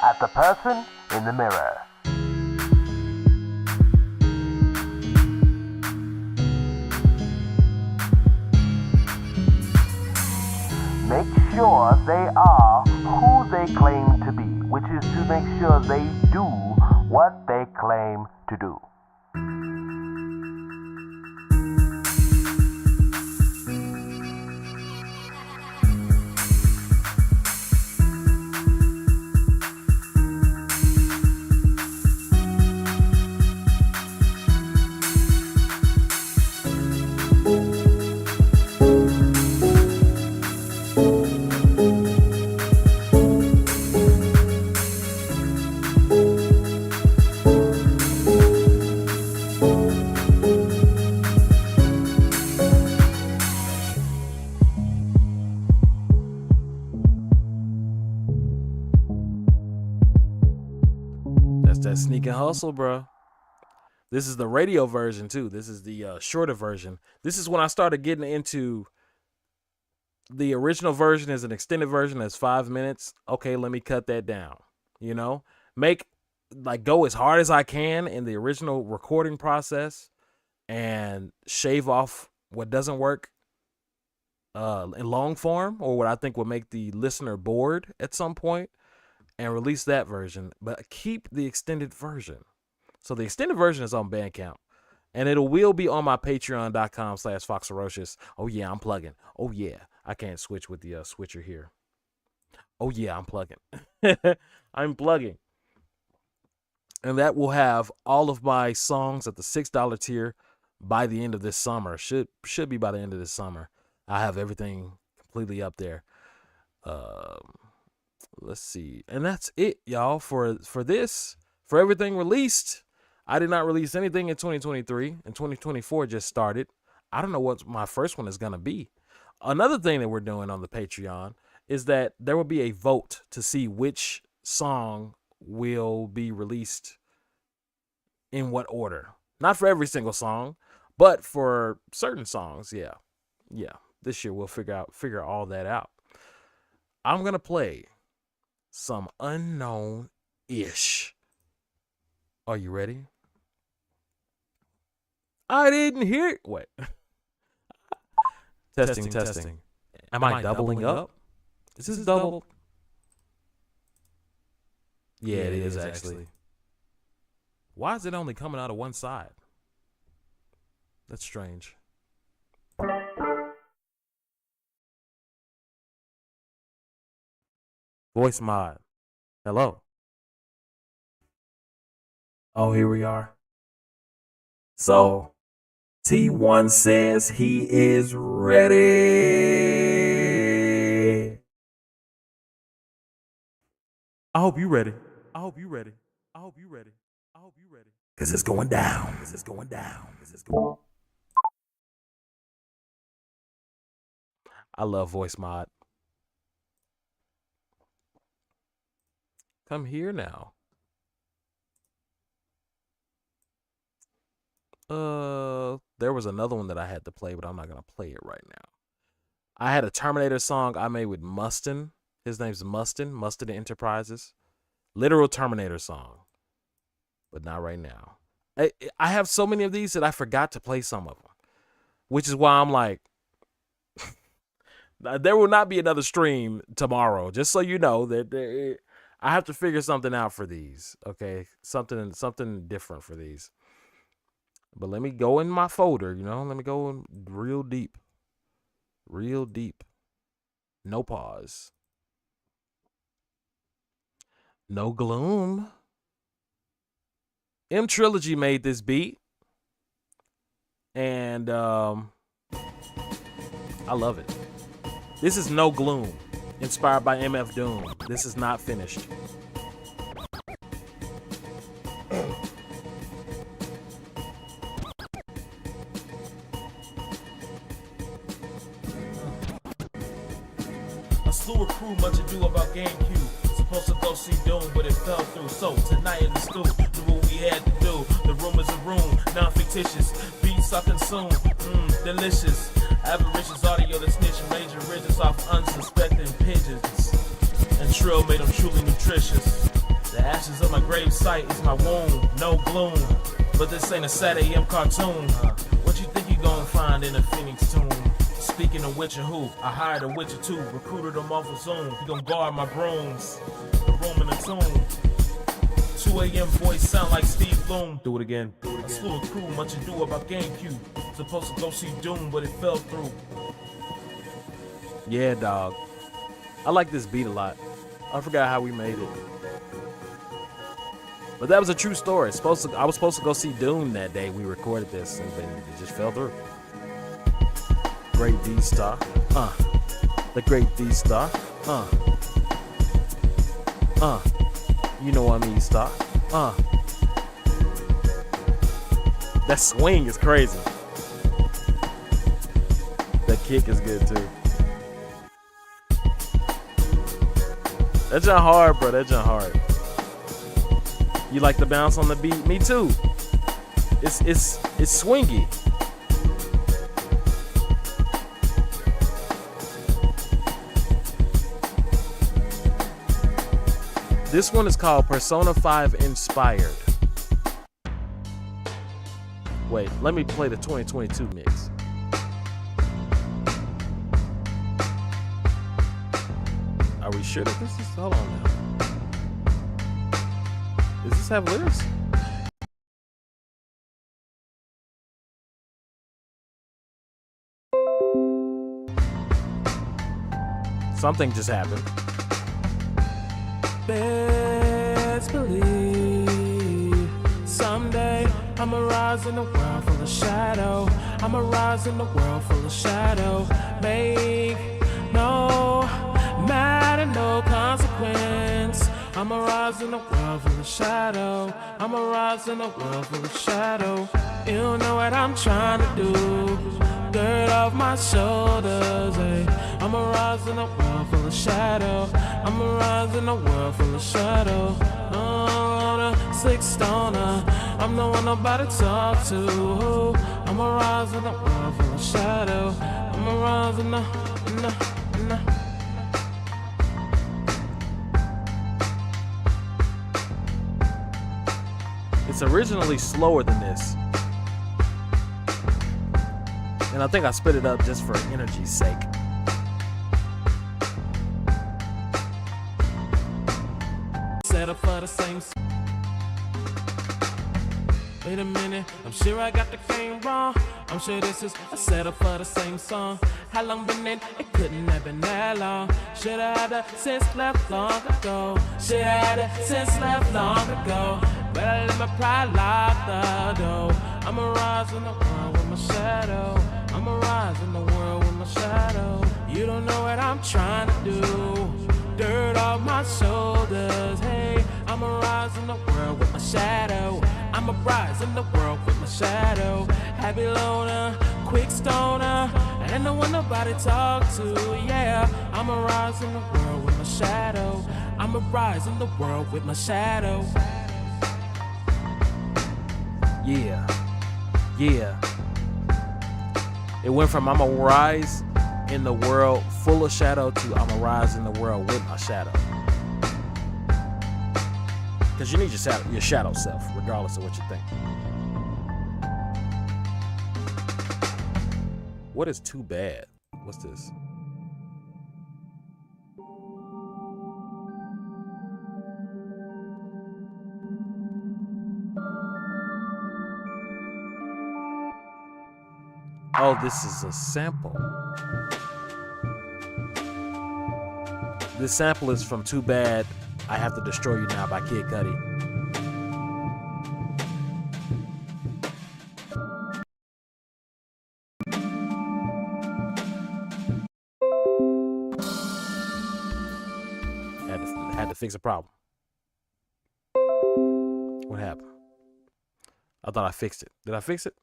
at the person in the mirror. Make sure they are who they claim to be, which is to make sure they do what they claim to do. That's that sneak and hustle, bro. This is the radio version too. This is the shorter version. This is when I started getting into the original version is an extended version that's 5 minutes. Okay, let me cut that down. You know, go as hard as I can in the original recording process and shave off what doesn't work in long form or what I think would make the listener bored at some point and release that version, but keep the extended version. So the extended version is on Bandcamp, and it will be on my patreon.com/FoxFerocious. Oh yeah, I'm plugging. Oh yeah, I can't switch with the switcher here. Oh yeah, I'm plugging. I'm plugging. And that will have all of my songs at the $6 tier by the end of this summer. Should be by the end of this summer. I have everything completely up there. Let's see. And that's it, y'all, for this. For everything released. I did not release anything in 2023, and 2024 just started. I don't know what my first one is going to be. Another thing that we're doing on the Patreon is that there will be a vote to see which song will be released in what order. Not for every single song, but for certain songs. Yeah. This year we'll figure all that out. I'm going to play some unknown-ish. Are you ready? I didn't hear it. Wait. Testing. Am I doubling up? Is this double? Yeah, it is actually. Why is it only coming out of one side? That's strange. Voice mod. Hello. Oh, here we are. So, T1 says he is ready. I hope you're ready. Because it's going down. I love voice mod. Come here now. There was another one that I had to play, but I'm not going to play it right now. I had a Terminator song I made with Mustin. His name's Mustin Enterprises. Literal Terminator song. But not right now. I have so many of these that I forgot to play some of them. Which is why I'm like, there will not be another stream tomorrow. Just so you know that I have to figure something out for these. Okay? Something different for these. But let me go in my folder, let me go in real deep. No pause. No gloom. M Trilogy made this beat. And I love it. This is No Gloom, inspired by MF Doom. This is not finished. A slew of crew, much ado about GameCube. Supposed to go see Doom, but it fell through. So tonight in the school, do what we had to do. The room is a room, non-fictitious. Beats I consume, delicious. Avaricious audio that snitch major ridges off unsuspecting pigeons. And Trill made them truly nutritious. The ashes of my grave site is my womb, no gloom. But this ain't a Saturday AM cartoon. What you think you gonna find in a Phoenix tomb? Speaking of which and who, I hired a witch or two, recruited him off of Zoom. He gon' guard my brooms, the room in the tomb. 2 a.m. voice sound like Steve Bloom. Do it again. A slew of crew, much ado about GameCube. Supposed to go see Doom, but it fell through. Yeah, dog. I like this beat a lot. I forgot how we made it. But that was a true story. I was supposed to go see Doom that day we recorded this, and then it just fell through. Great D-Star. The great D-Star. You know what I mean, Star. That swing is crazy. That kick is good too. That jump hard, bro. That jump hard. You like the bounce on the beat? Me too. It's swingy. This one is called Persona 5 Inspired. Wait, let me play the 2022 mix. Are we sure that this is... Hold on now. Does this have lyrics? Something just happened. Best believe someday I'ma rise in a world full of shadow. I'ma rise in a world full of shadow. Make no matter, no consequence. I'ma rise in a world full of shadow. I'ma rise in a world full of shadow. You know what I'm trying to do. Gird off my shoulders, hey. I'ma rise in a world full of shadow. I'ma rise in a world full of shadow. On a slick stoner, I'm the one nobody talk to. I'ma rise in a world full of shadow. I'ma rise in a. It's originally slower than this. And I think I sped it up just for energy's sake. Set up for the same. Wait a minute, I'm sure I got the game wrong. I'm sure this is a setup for the same song. How long been in? It couldn't have been that long. Should I had the sense left long ago? Should I had the sense left long ago? But I let my pride lock the door. I'ma rise in the world with my shadow. I'ma rise in the world with my shadow. You don't know what I'm trying to do. Dirt off my shoulders, hey. I'ma rise in the world with my shadow. I'ma rise in the world with my shadow. Happy loner, quick stoner, and the one nobody talk to, yeah. I'ma rise in the world with my shadow. I'ma rise in the world with my shadow. Yeah. It went from I'ma rise in the world full of shadow to I'ma rise in the world with my shadow. Because you need your shadow self, regardless of what you think. What is too bad? What's this? Oh, this is a sample. This sample is from Too Bad, I Have to Destroy You Now by Kid Cudi. Had to fix a problem. What happened? I thought I fixed it. Did I fix it?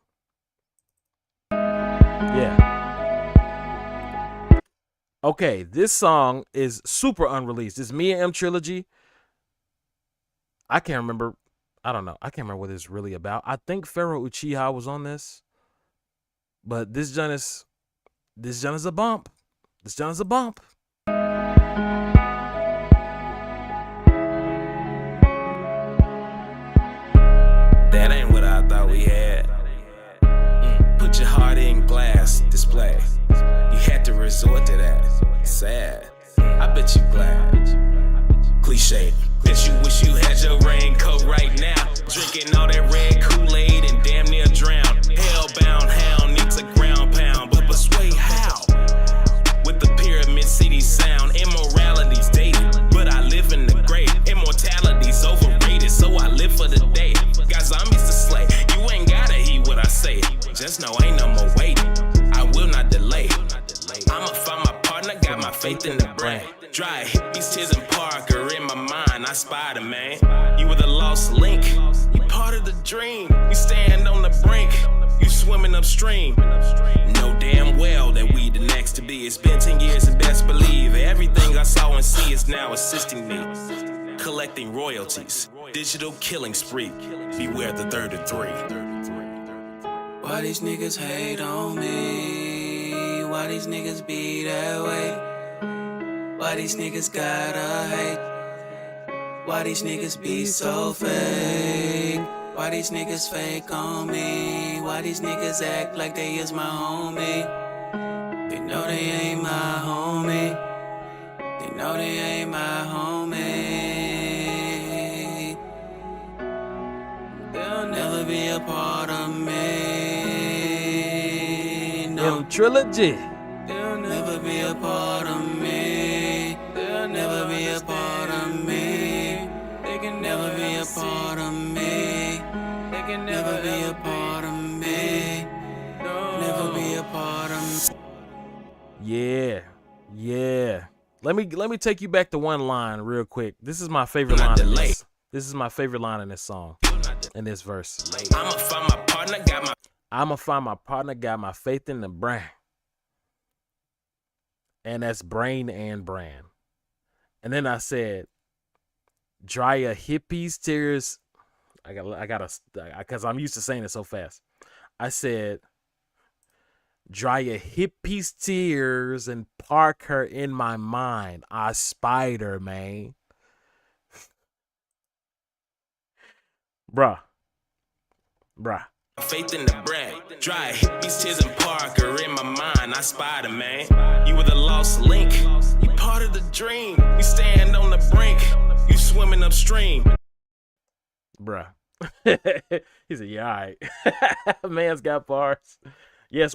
Yeah. Okay, this song is super unreleased. It's Me and M Trilogy. I can't remember. I don't know. I can't remember what it's really about. I think Pharaoh Uchiha was on this. But this John is a bump. This John is a bump. That ain't what I thought we had. Put your heart in glass display. You resort to that. Sad. I bet you glad. Cliche. Bet you wish you had your raincoat right now. Drinking all that red Kool-Aid and damn near drowned. Hellbound hound needs a ground pound. But sway how? With the pyramid city sound. Immorality's dated, but I live in the grave. Immortality's overrated, so I live for the day. Got zombies to slay. You ain't gotta heed what I say. Just know ain't no more waiting. I will not delay. I'ma find my partner, got my faith in the brain. Dry hippies, tears and Parker in my mind. I spied him, man. You were the lost link. You part of the dream. You stand on the brink. You swimming upstream. Know damn well that we the next to be. It's been 10 years and best believe everything I saw and see is now assisting me. Collecting royalties. Digital killing spree. Beware the 33. Why these niggas hate on me? Why these niggas be that way? Why these niggas gotta hate? Why these niggas be so fake? Why these niggas fake on me? Why these niggas act like they is my homie? They know they ain't my homie. They know they ain't my homie. They'll never be a part of me. No trilogy. They'll never be a part of me. They'll never be a part of me. They can never be a part of me. They can never be a part of me. Never be a part of me. Yeah. Let me take you back to one line real quick. This is my favorite line in this. This is my favorite line in this song. In this verse. I'ma find my partner, got my faith in the brain. And that's brain and brand. And then I said, dry a hippie's tears. I gotta, because I'm used to saying it so fast. I said, dry a hippie's tears and park her in my mind. I spied her, man. Bruh. Faith in the brand. Dry hippies, tears and Parker in my mind. I spied him, man. You were the lost link. You part of the dream. You stand on the brink. You swimming upstream. Bruh. He said, yeah, all right. Man's got bars. Yes,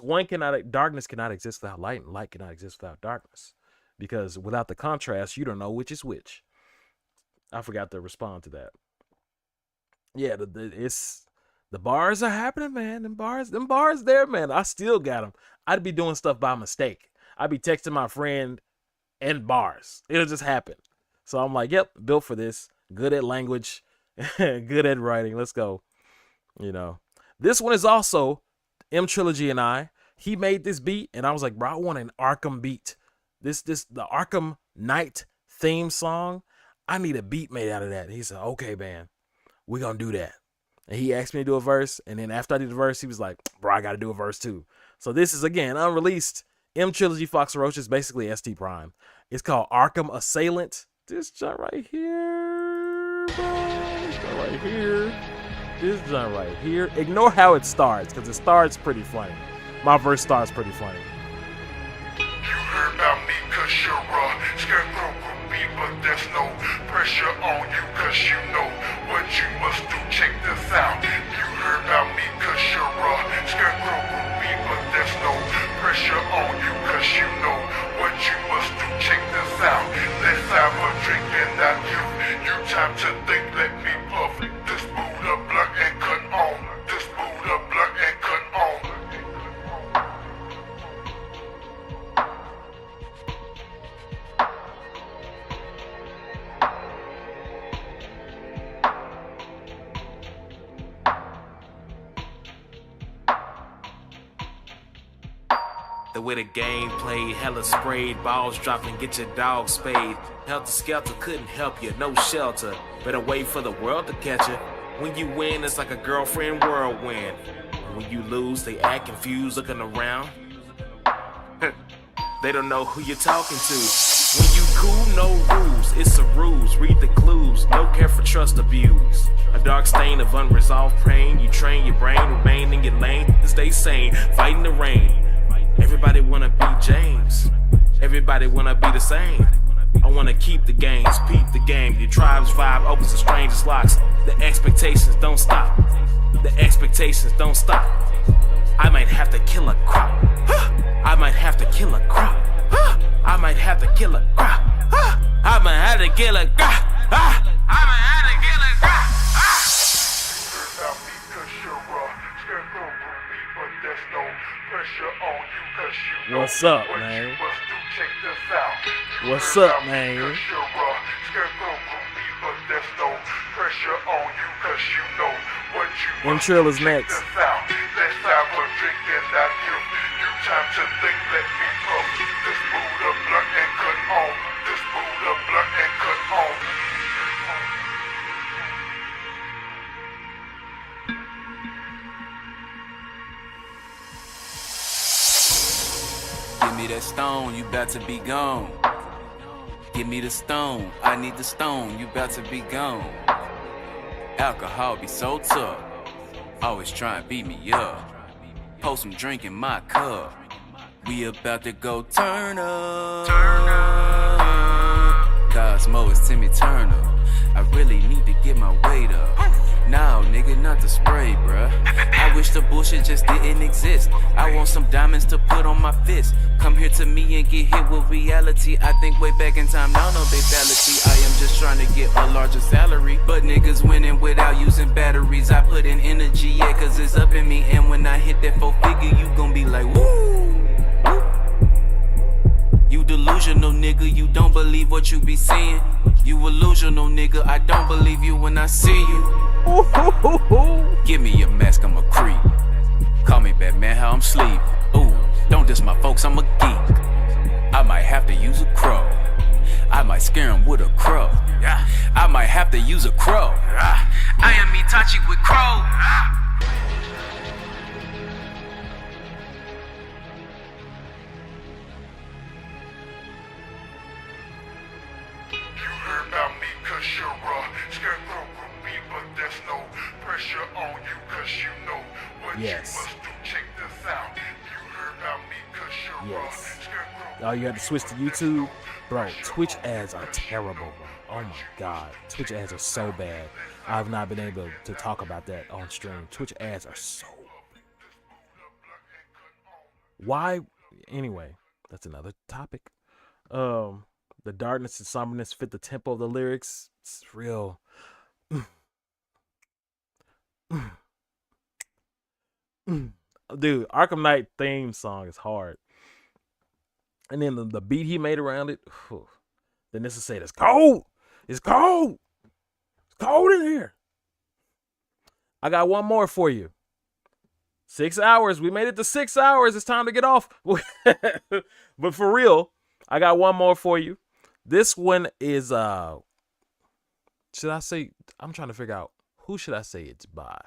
darkness cannot exist without light, and light cannot exist without darkness. Because without the contrast, you don't know which is which. I forgot to respond to that. Yeah, the bars are happening, man. Them bars there, man. I still got them. I'd be doing stuff by mistake. I'd be texting my friend and bars. It'll just happen. So I'm like, yep, built for this. Good at language. Good at writing. Let's go. You know. This one is also M Trilogy and I. He made this beat, and I was like, bro, I want an Arkham beat. The Arkham Knight theme song. I need a beat made out of that. And he said, okay, man. We're going to do that. And he asked me to do a verse. And then after I did the verse, he was like, bro, I got to do a verse too. So this is, again, unreleased. M Trilogy, Fox Roaches, basically ST Prime. It's called Arkham Assailant. This joint right here, bro. This joint right here. This joint right here. Ignore how it starts, because it starts pretty funny. My verse starts pretty funny. You heard about me cause you're a scarecrow groupie, but there's no pressure on you cause you know what you must do. Check this out. You heard about me cause you're a scarecrow groupie, but there's no pressure on you cause you know what you must do. Check this out. Let's have a drink and not you time to think, let me puff this Buddha blunt and cut on. This Buddha blunt and cut on. The way the game played, hella sprayed, balls dropping, get your dog spayed. Helter Skelter couldn't help you, no shelter. Better wait for the world to catch you. When you win, it's like a girlfriend whirlwind. When you lose, they act confused, looking around. They don't know who you're talking to. When you cool, no rules, it's a ruse. Read the clues, no care for trust abuse. A dark stain of unresolved pain. You train your brain, remain in your lane, stay sane, fighting the rain. Everybody wanna be James. Everybody wanna be the same. I wanna keep the gains, peep the game. The tribe's vibe opens the strangest locks. The expectations don't stop. The expectations don't stop. I might have to kill a crop. I might have to kill a crop. I might have to kill a crop. I might have to kill a crop. I might have to kill a crop. About me 'cause you're scarecrow groupie, but there's no pressure on you 'cause you know What's up, what man? you must do. Check this out. What's up, man? 'Cause you're scarecrow groupie, but there's no pressure on you 'cause you know what you Them must Trill is do. Check next. this out. Let's have a drink and I give you time to think. Let me puff this Buddha blunt and cut on. This Buddha blunt and cut on. Give me that stone, you bout to be gone. Give me the stone, I need the stone, you bout to be gone. Alcohol be so tough, always try and beat me up. Post some drink in my cup, we about to go turn up. Cosmo is Timmy Turner, I really need to get my weight up. Nah, nigga, not the spray, bruh. I wish the bullshit just didn't exist. I want some diamonds to put on my fist. Come here to me and get hit with reality. I think way back in time, now no babality. I am just trying to get a larger salary. But niggas winning without using batteries. I put in energy, yeah, cause it's up in me. And when I hit that 4 figure, you gon' be like, woo! You delusional nigga, you don't believe what you be seeing. You illusional nigga, I don't believe you when I see you. Give me your mask, I'm a creep. Call me Batman, how I'm sleep. Ooh, don't diss my folks, I'm a geek. I might have to use a crow. I might scare him with a crow. I might have to use a crow. I am Itachi with crow. About me 'cause you're scarecrow groupie, but there's no pressure on you 'cause you know what Yes. you must do. Check this out. You heard about me 'cause you're Yes. scarecrow. Oh, you had to switch to YouTube? Bro, Twitch ads are terrible, bro. Oh my god. Twitch ads are so bad. I've not been able to talk about that on stream. Twitch ads are so... Why? Anyway, that's another topic. The darkness and somberness fit the tempo of the lyrics. It's real. Dude, Arkham Knight theme song is hard. And then the beat he made around it. Whew. Then this is saying it's cold. It's cold. It's cold in here. I got one more for you. 6 hours. We made it to 6 hours. It's time to get off. But for real, I got one more for you. This one is should I say, I'm trying to figure out who should I say it's by.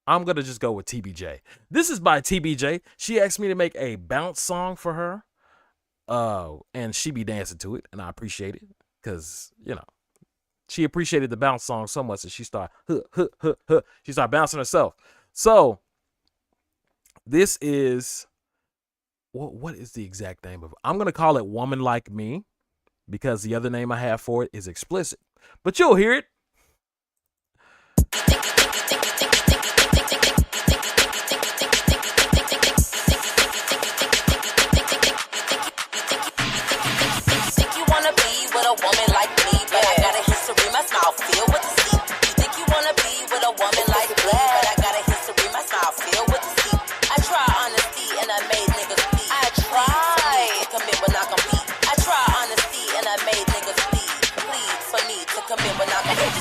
I'm gonna just go with TBJ. This is by TBJ. She asked me to make a bounce song for her. And she be dancing to it, and I appreciate it. Cause, you know, she appreciated the bounce song so much that she started she started bouncing herself. So this is what is the exact name of it? I'm gonna call it Woman Like Me because the other name I have for it is explicit. But you'll hear it. Think you wanna be with a woman like me, but I got a history, my smile filled with deceit. You think you wanna be with a woman like me, but I got a history, my smile filled with deceit. I try honesty and I made niggas bleed. I try to commit but not compete. I try honesty and I made niggas bleed. Plead for me to commit but not compete.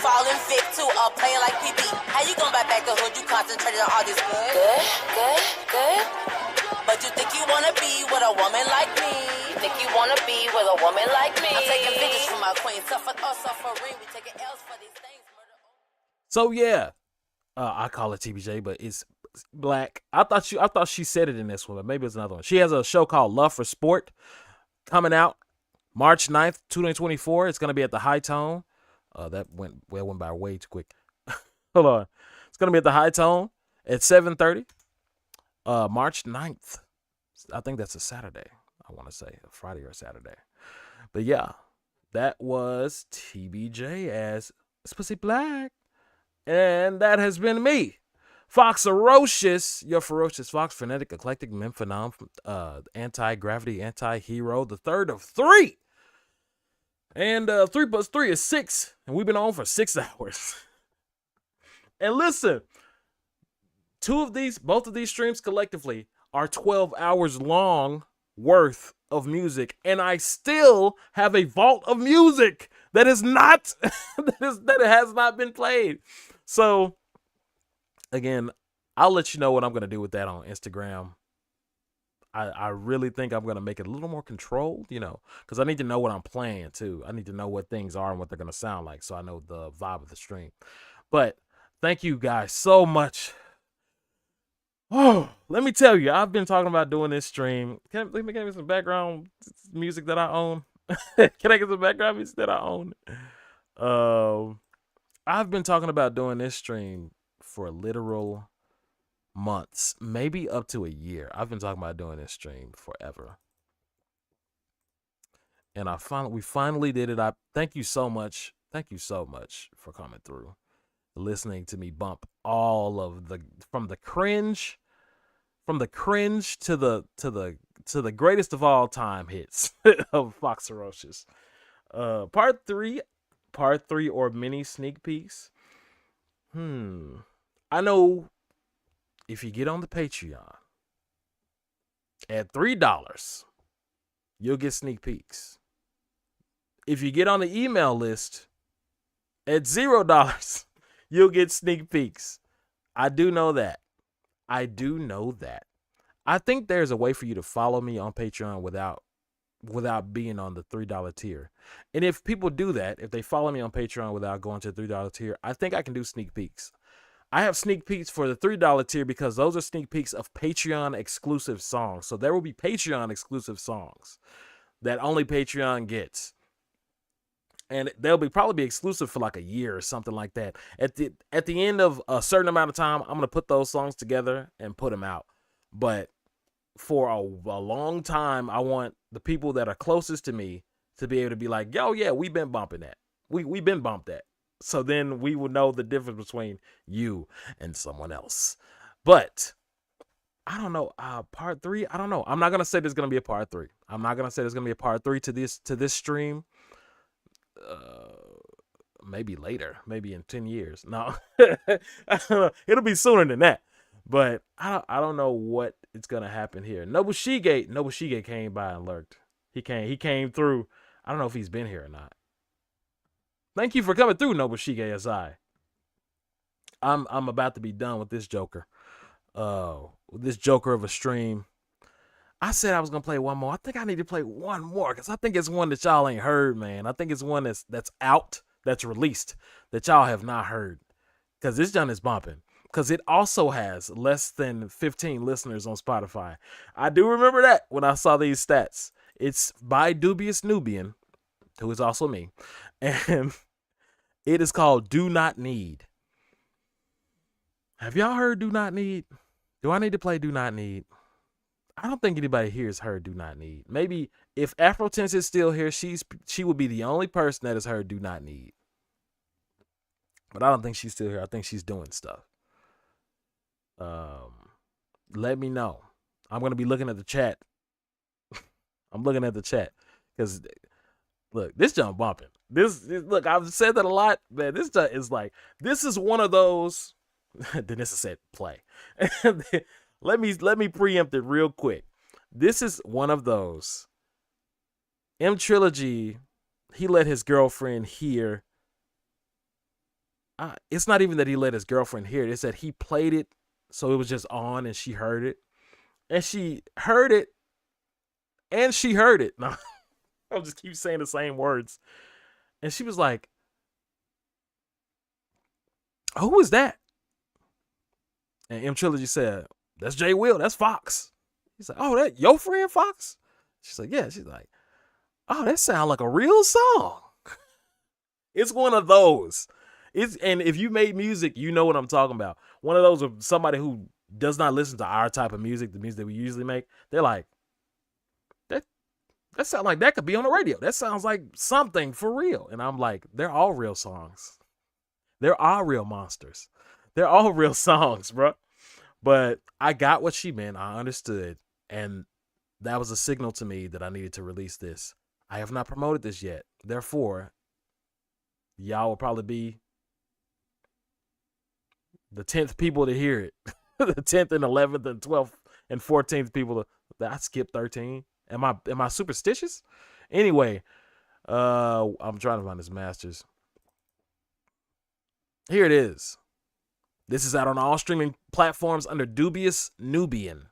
falling Vic to a player like PB. How you gon' back the hood? You concentrated on all this good. But you think you wanna be with a woman like me? You think you wanna be with a woman like me? I'm taking pictures from my queen, suffering. We taking L's for these things. So yeah, I call it TBJ, but it's Black. I thought she said it in this one, but maybe it's another one. She has a show called Love for Sport coming out March 9th, 2024. It's gonna be at the High Tone. That went by way too quick. Hold on. It's gonna be at the High Tone at 7:30. March 9th. I think that's a Saturday. I want to say a Friday or Saturday. But yeah, that was TBJ as Specific Black. And that has been me, Foxerocious, your ferocious fox, frenetic, eclectic, nymphonom, anti-gravity, anti-hero, the third of three. And 3 plus 3 is 6. And we've been on for 6 hours. And listen, both of these streams collectively are 12 hours long worth of music. And I still have a vault of music that is not, that has not been played. So, again, I'll let you know what I'm going to do with that on Instagram. I really think I'm going to make it a little more controlled, because I need to know what I'm playing, too. I need to know what things are and what they're going to sound like so I know the vibe of the stream. But thank you guys so much. Oh, let me tell you, I've been talking about doing this stream. Let me get some background music that I own. Can I get some background music that I own? I've been talking about doing this stream for literal months, maybe up to a year. I've been talking about doing this stream forever. And we finally did it. I thank you so much. Thank you so much for coming through, listening to me bump all of from the cringe to the greatest of all time hits of Foxerocious. Part three or mini sneak peeks. I know if you get on the Patreon at $3, you'll get sneak peeks. If you get on the email list at $0, you'll get sneak peeks. I do know that. I think there's a way for you to follow me on Patreon without being on the $3 tier. And if people do that, if they follow me on Patreon without going to the $3 tier, I think I can do sneak peeks. I have sneak peeks for the $3 tier because those are sneak peeks of Patreon exclusive songs. So there will be Patreon exclusive songs that only Patreon gets. And they'll probably be exclusive for like a year or something like that. At the end of a certain amount of time, I'm going to put those songs together and put them out. But for a long time, I want the people that are closest to me to be able to be like, yo, yeah, we've been bumping that. We've been bumped that. So then we would know the difference between you and someone else. But I don't know. Part 3, I don't know. I'm not going to say there's going to be a part 3. I'm not going to say there's going to be a part 3 to this stream. Maybe later, maybe in 10 years. No, it'll be sooner than that. But I don't know what it's gonna happen here. Nobushige came by and lurked. He came through. I don't know if he's been here or not. Thank you for coming through, Nobushige SI. I'm about to be done with this joker. This joker of a stream. I said I was gonna play one more. I think I need to play one more because I think it's one that y'all ain't heard, man. I think it's one that's out, that's released, that y'all have not heard. Because this John is bumping. Because it also has less than 15 listeners on Spotify. I do remember that when I saw these stats. It's by Dubious Nubian, who is also me. And it is called Do Not Need. Have y'all heard Do Not Need? Do I need to play Do Not Need? I don't think anybody here has heard Do Not Need. Maybe if Afrotense is still here, she would be the only person that has heard Do Not Need. But I don't think she's still here. I think she's doing stuff. Let me know. I'm going to be looking at the chat. I'm looking at the chat. Because, look, this jump bumping. Look, I've said that a lot, man. This jump is like, this is one of those. Denissa said play. Let me preempt it real quick. This is one of those. M Trilogy, he let his girlfriend hear it's not even that he let his girlfriend hear it. It's that he played it so it was just on and she heard it. And she heard it and she heard it. No, I'll just keep saying the same words. And she was like, who is that? And M Trilogy said, that's Jay Will. That's Fox. He's like, oh, that your friend Fox? She's like, yeah. She's like, oh, that sounds like a real song. It's one of those. And if you made music, you know what I'm talking about. One of those of somebody who does not listen to our type of music, the music that we usually make, they're like, that sounds like that could be on the radio. That sounds like something for real. And I'm like, they're all real songs. They're all real monsters. They're all real songs, bro. But I got what she meant. I understood. And that was a signal to me that I needed to release this. I have not promoted this yet. Therefore, y'all will probably be the 10th people to hear it. The 10th and 11th and 12th and 14th people. I skipped 13. Am I superstitious? Anyway, I'm trying to find this masters. Here it is. This is out on all streaming platforms under Dubious Nubian.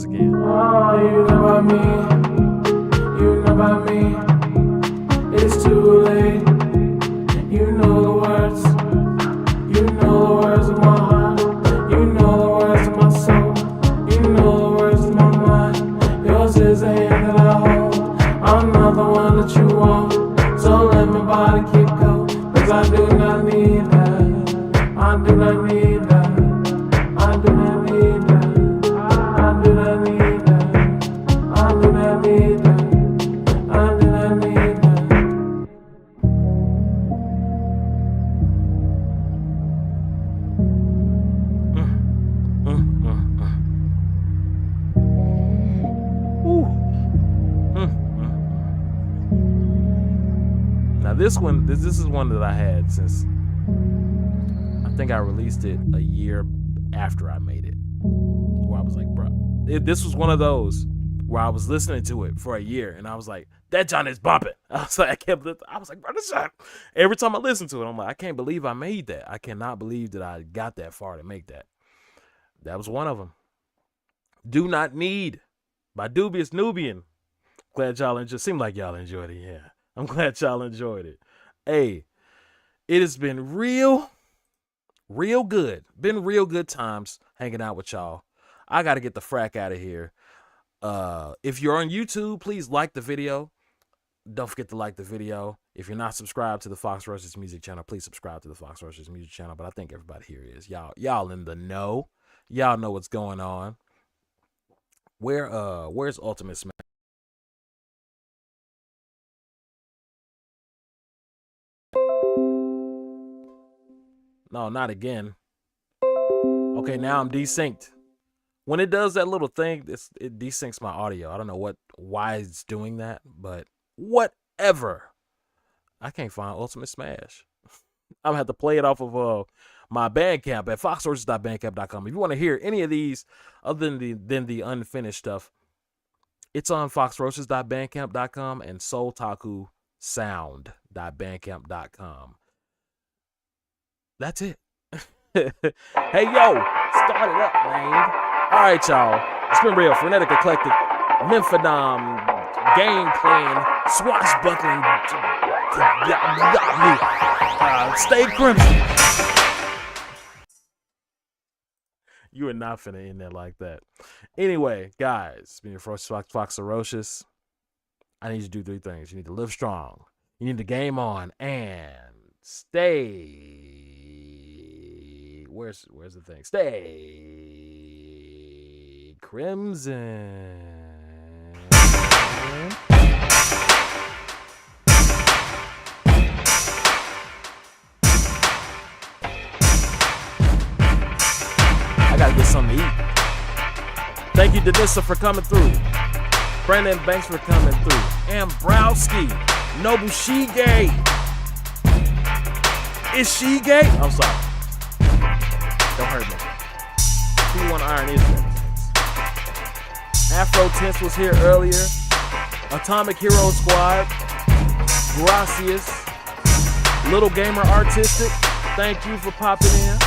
Again. Oh, you know about me. You know about me. It's too late. You know the words. You know the words of my heart. You know the words of my soul. You know the words of my mind. Yours is the hand that I hold. I'm not the one. all that you want. So let my body keep cold, 'cause I do not need that. I do not need that. I do not need that. I do not need that. I do not need that. I do not need that. Now this one, this is one that I had since I think I released it a year after I made it. Where I was like, bro, this was one of those where I was listening to it for a year and I was like, that John is bumping. I was like, I was like, bro, this John. Every time I listen to it, I'm like, I can't believe I made that. I cannot believe that I got that far to make that. That was one of them. Do Not Need by Dubious Nubian. Glad y'all enjoyed. Seemed like y'all enjoyed it. Yeah, I'm glad y'all enjoyed it. Hey, it has been real good. Been real good times hanging out with y'all. I got to get the frack out of here. If you're on YouTube, please like the video. Don't forget to like the video. If you're not subscribed to the Fox Roaches Music channel, please subscribe to the Fox Roaches Music channel. But I think everybody here is. Y'all in the know. Y'all know what's going on. Where's Ultimate Smash? No, not again. Okay, now I'm desynced. When it does that little thing, it desyncs my audio. I don't know why it's doing that, but whatever. I can't find Ultimate Smash. I'm gonna have to play it off of my Bandcamp at foxroaches.bandcamp.com. If you want to hear any of these other than the unfinished stuff, it's on foxroaches.bandcamp.com and soultakusound.bandcamp.com. That's it. Hey, yo, start it up, man. All right, y'all. It's been real. Frenetic Eclectic, Memphodom, game playing, swashbuckling, stay crimson. You are not finna end that like that. Anyway, guys, it's been your first Fox Ferocious. I need you to do 3 things. You need to live strong. You need to game on and stay. Where's the thing? Stay crimson. I gotta get something to eat. Thank you, Denissa, for coming through. Brandon Banks for coming through. Ambrowski. Noble She Gay. Is she gay? I'm sorry. Don't hurt me. P1 Iron is gay. Afro Tense was here earlier. Atomic Hero Squad. Gracias. Little Gamer Artistic. Thank you for popping in.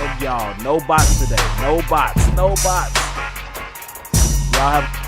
And y'all, no bots today. No bots. No bots. Y'all have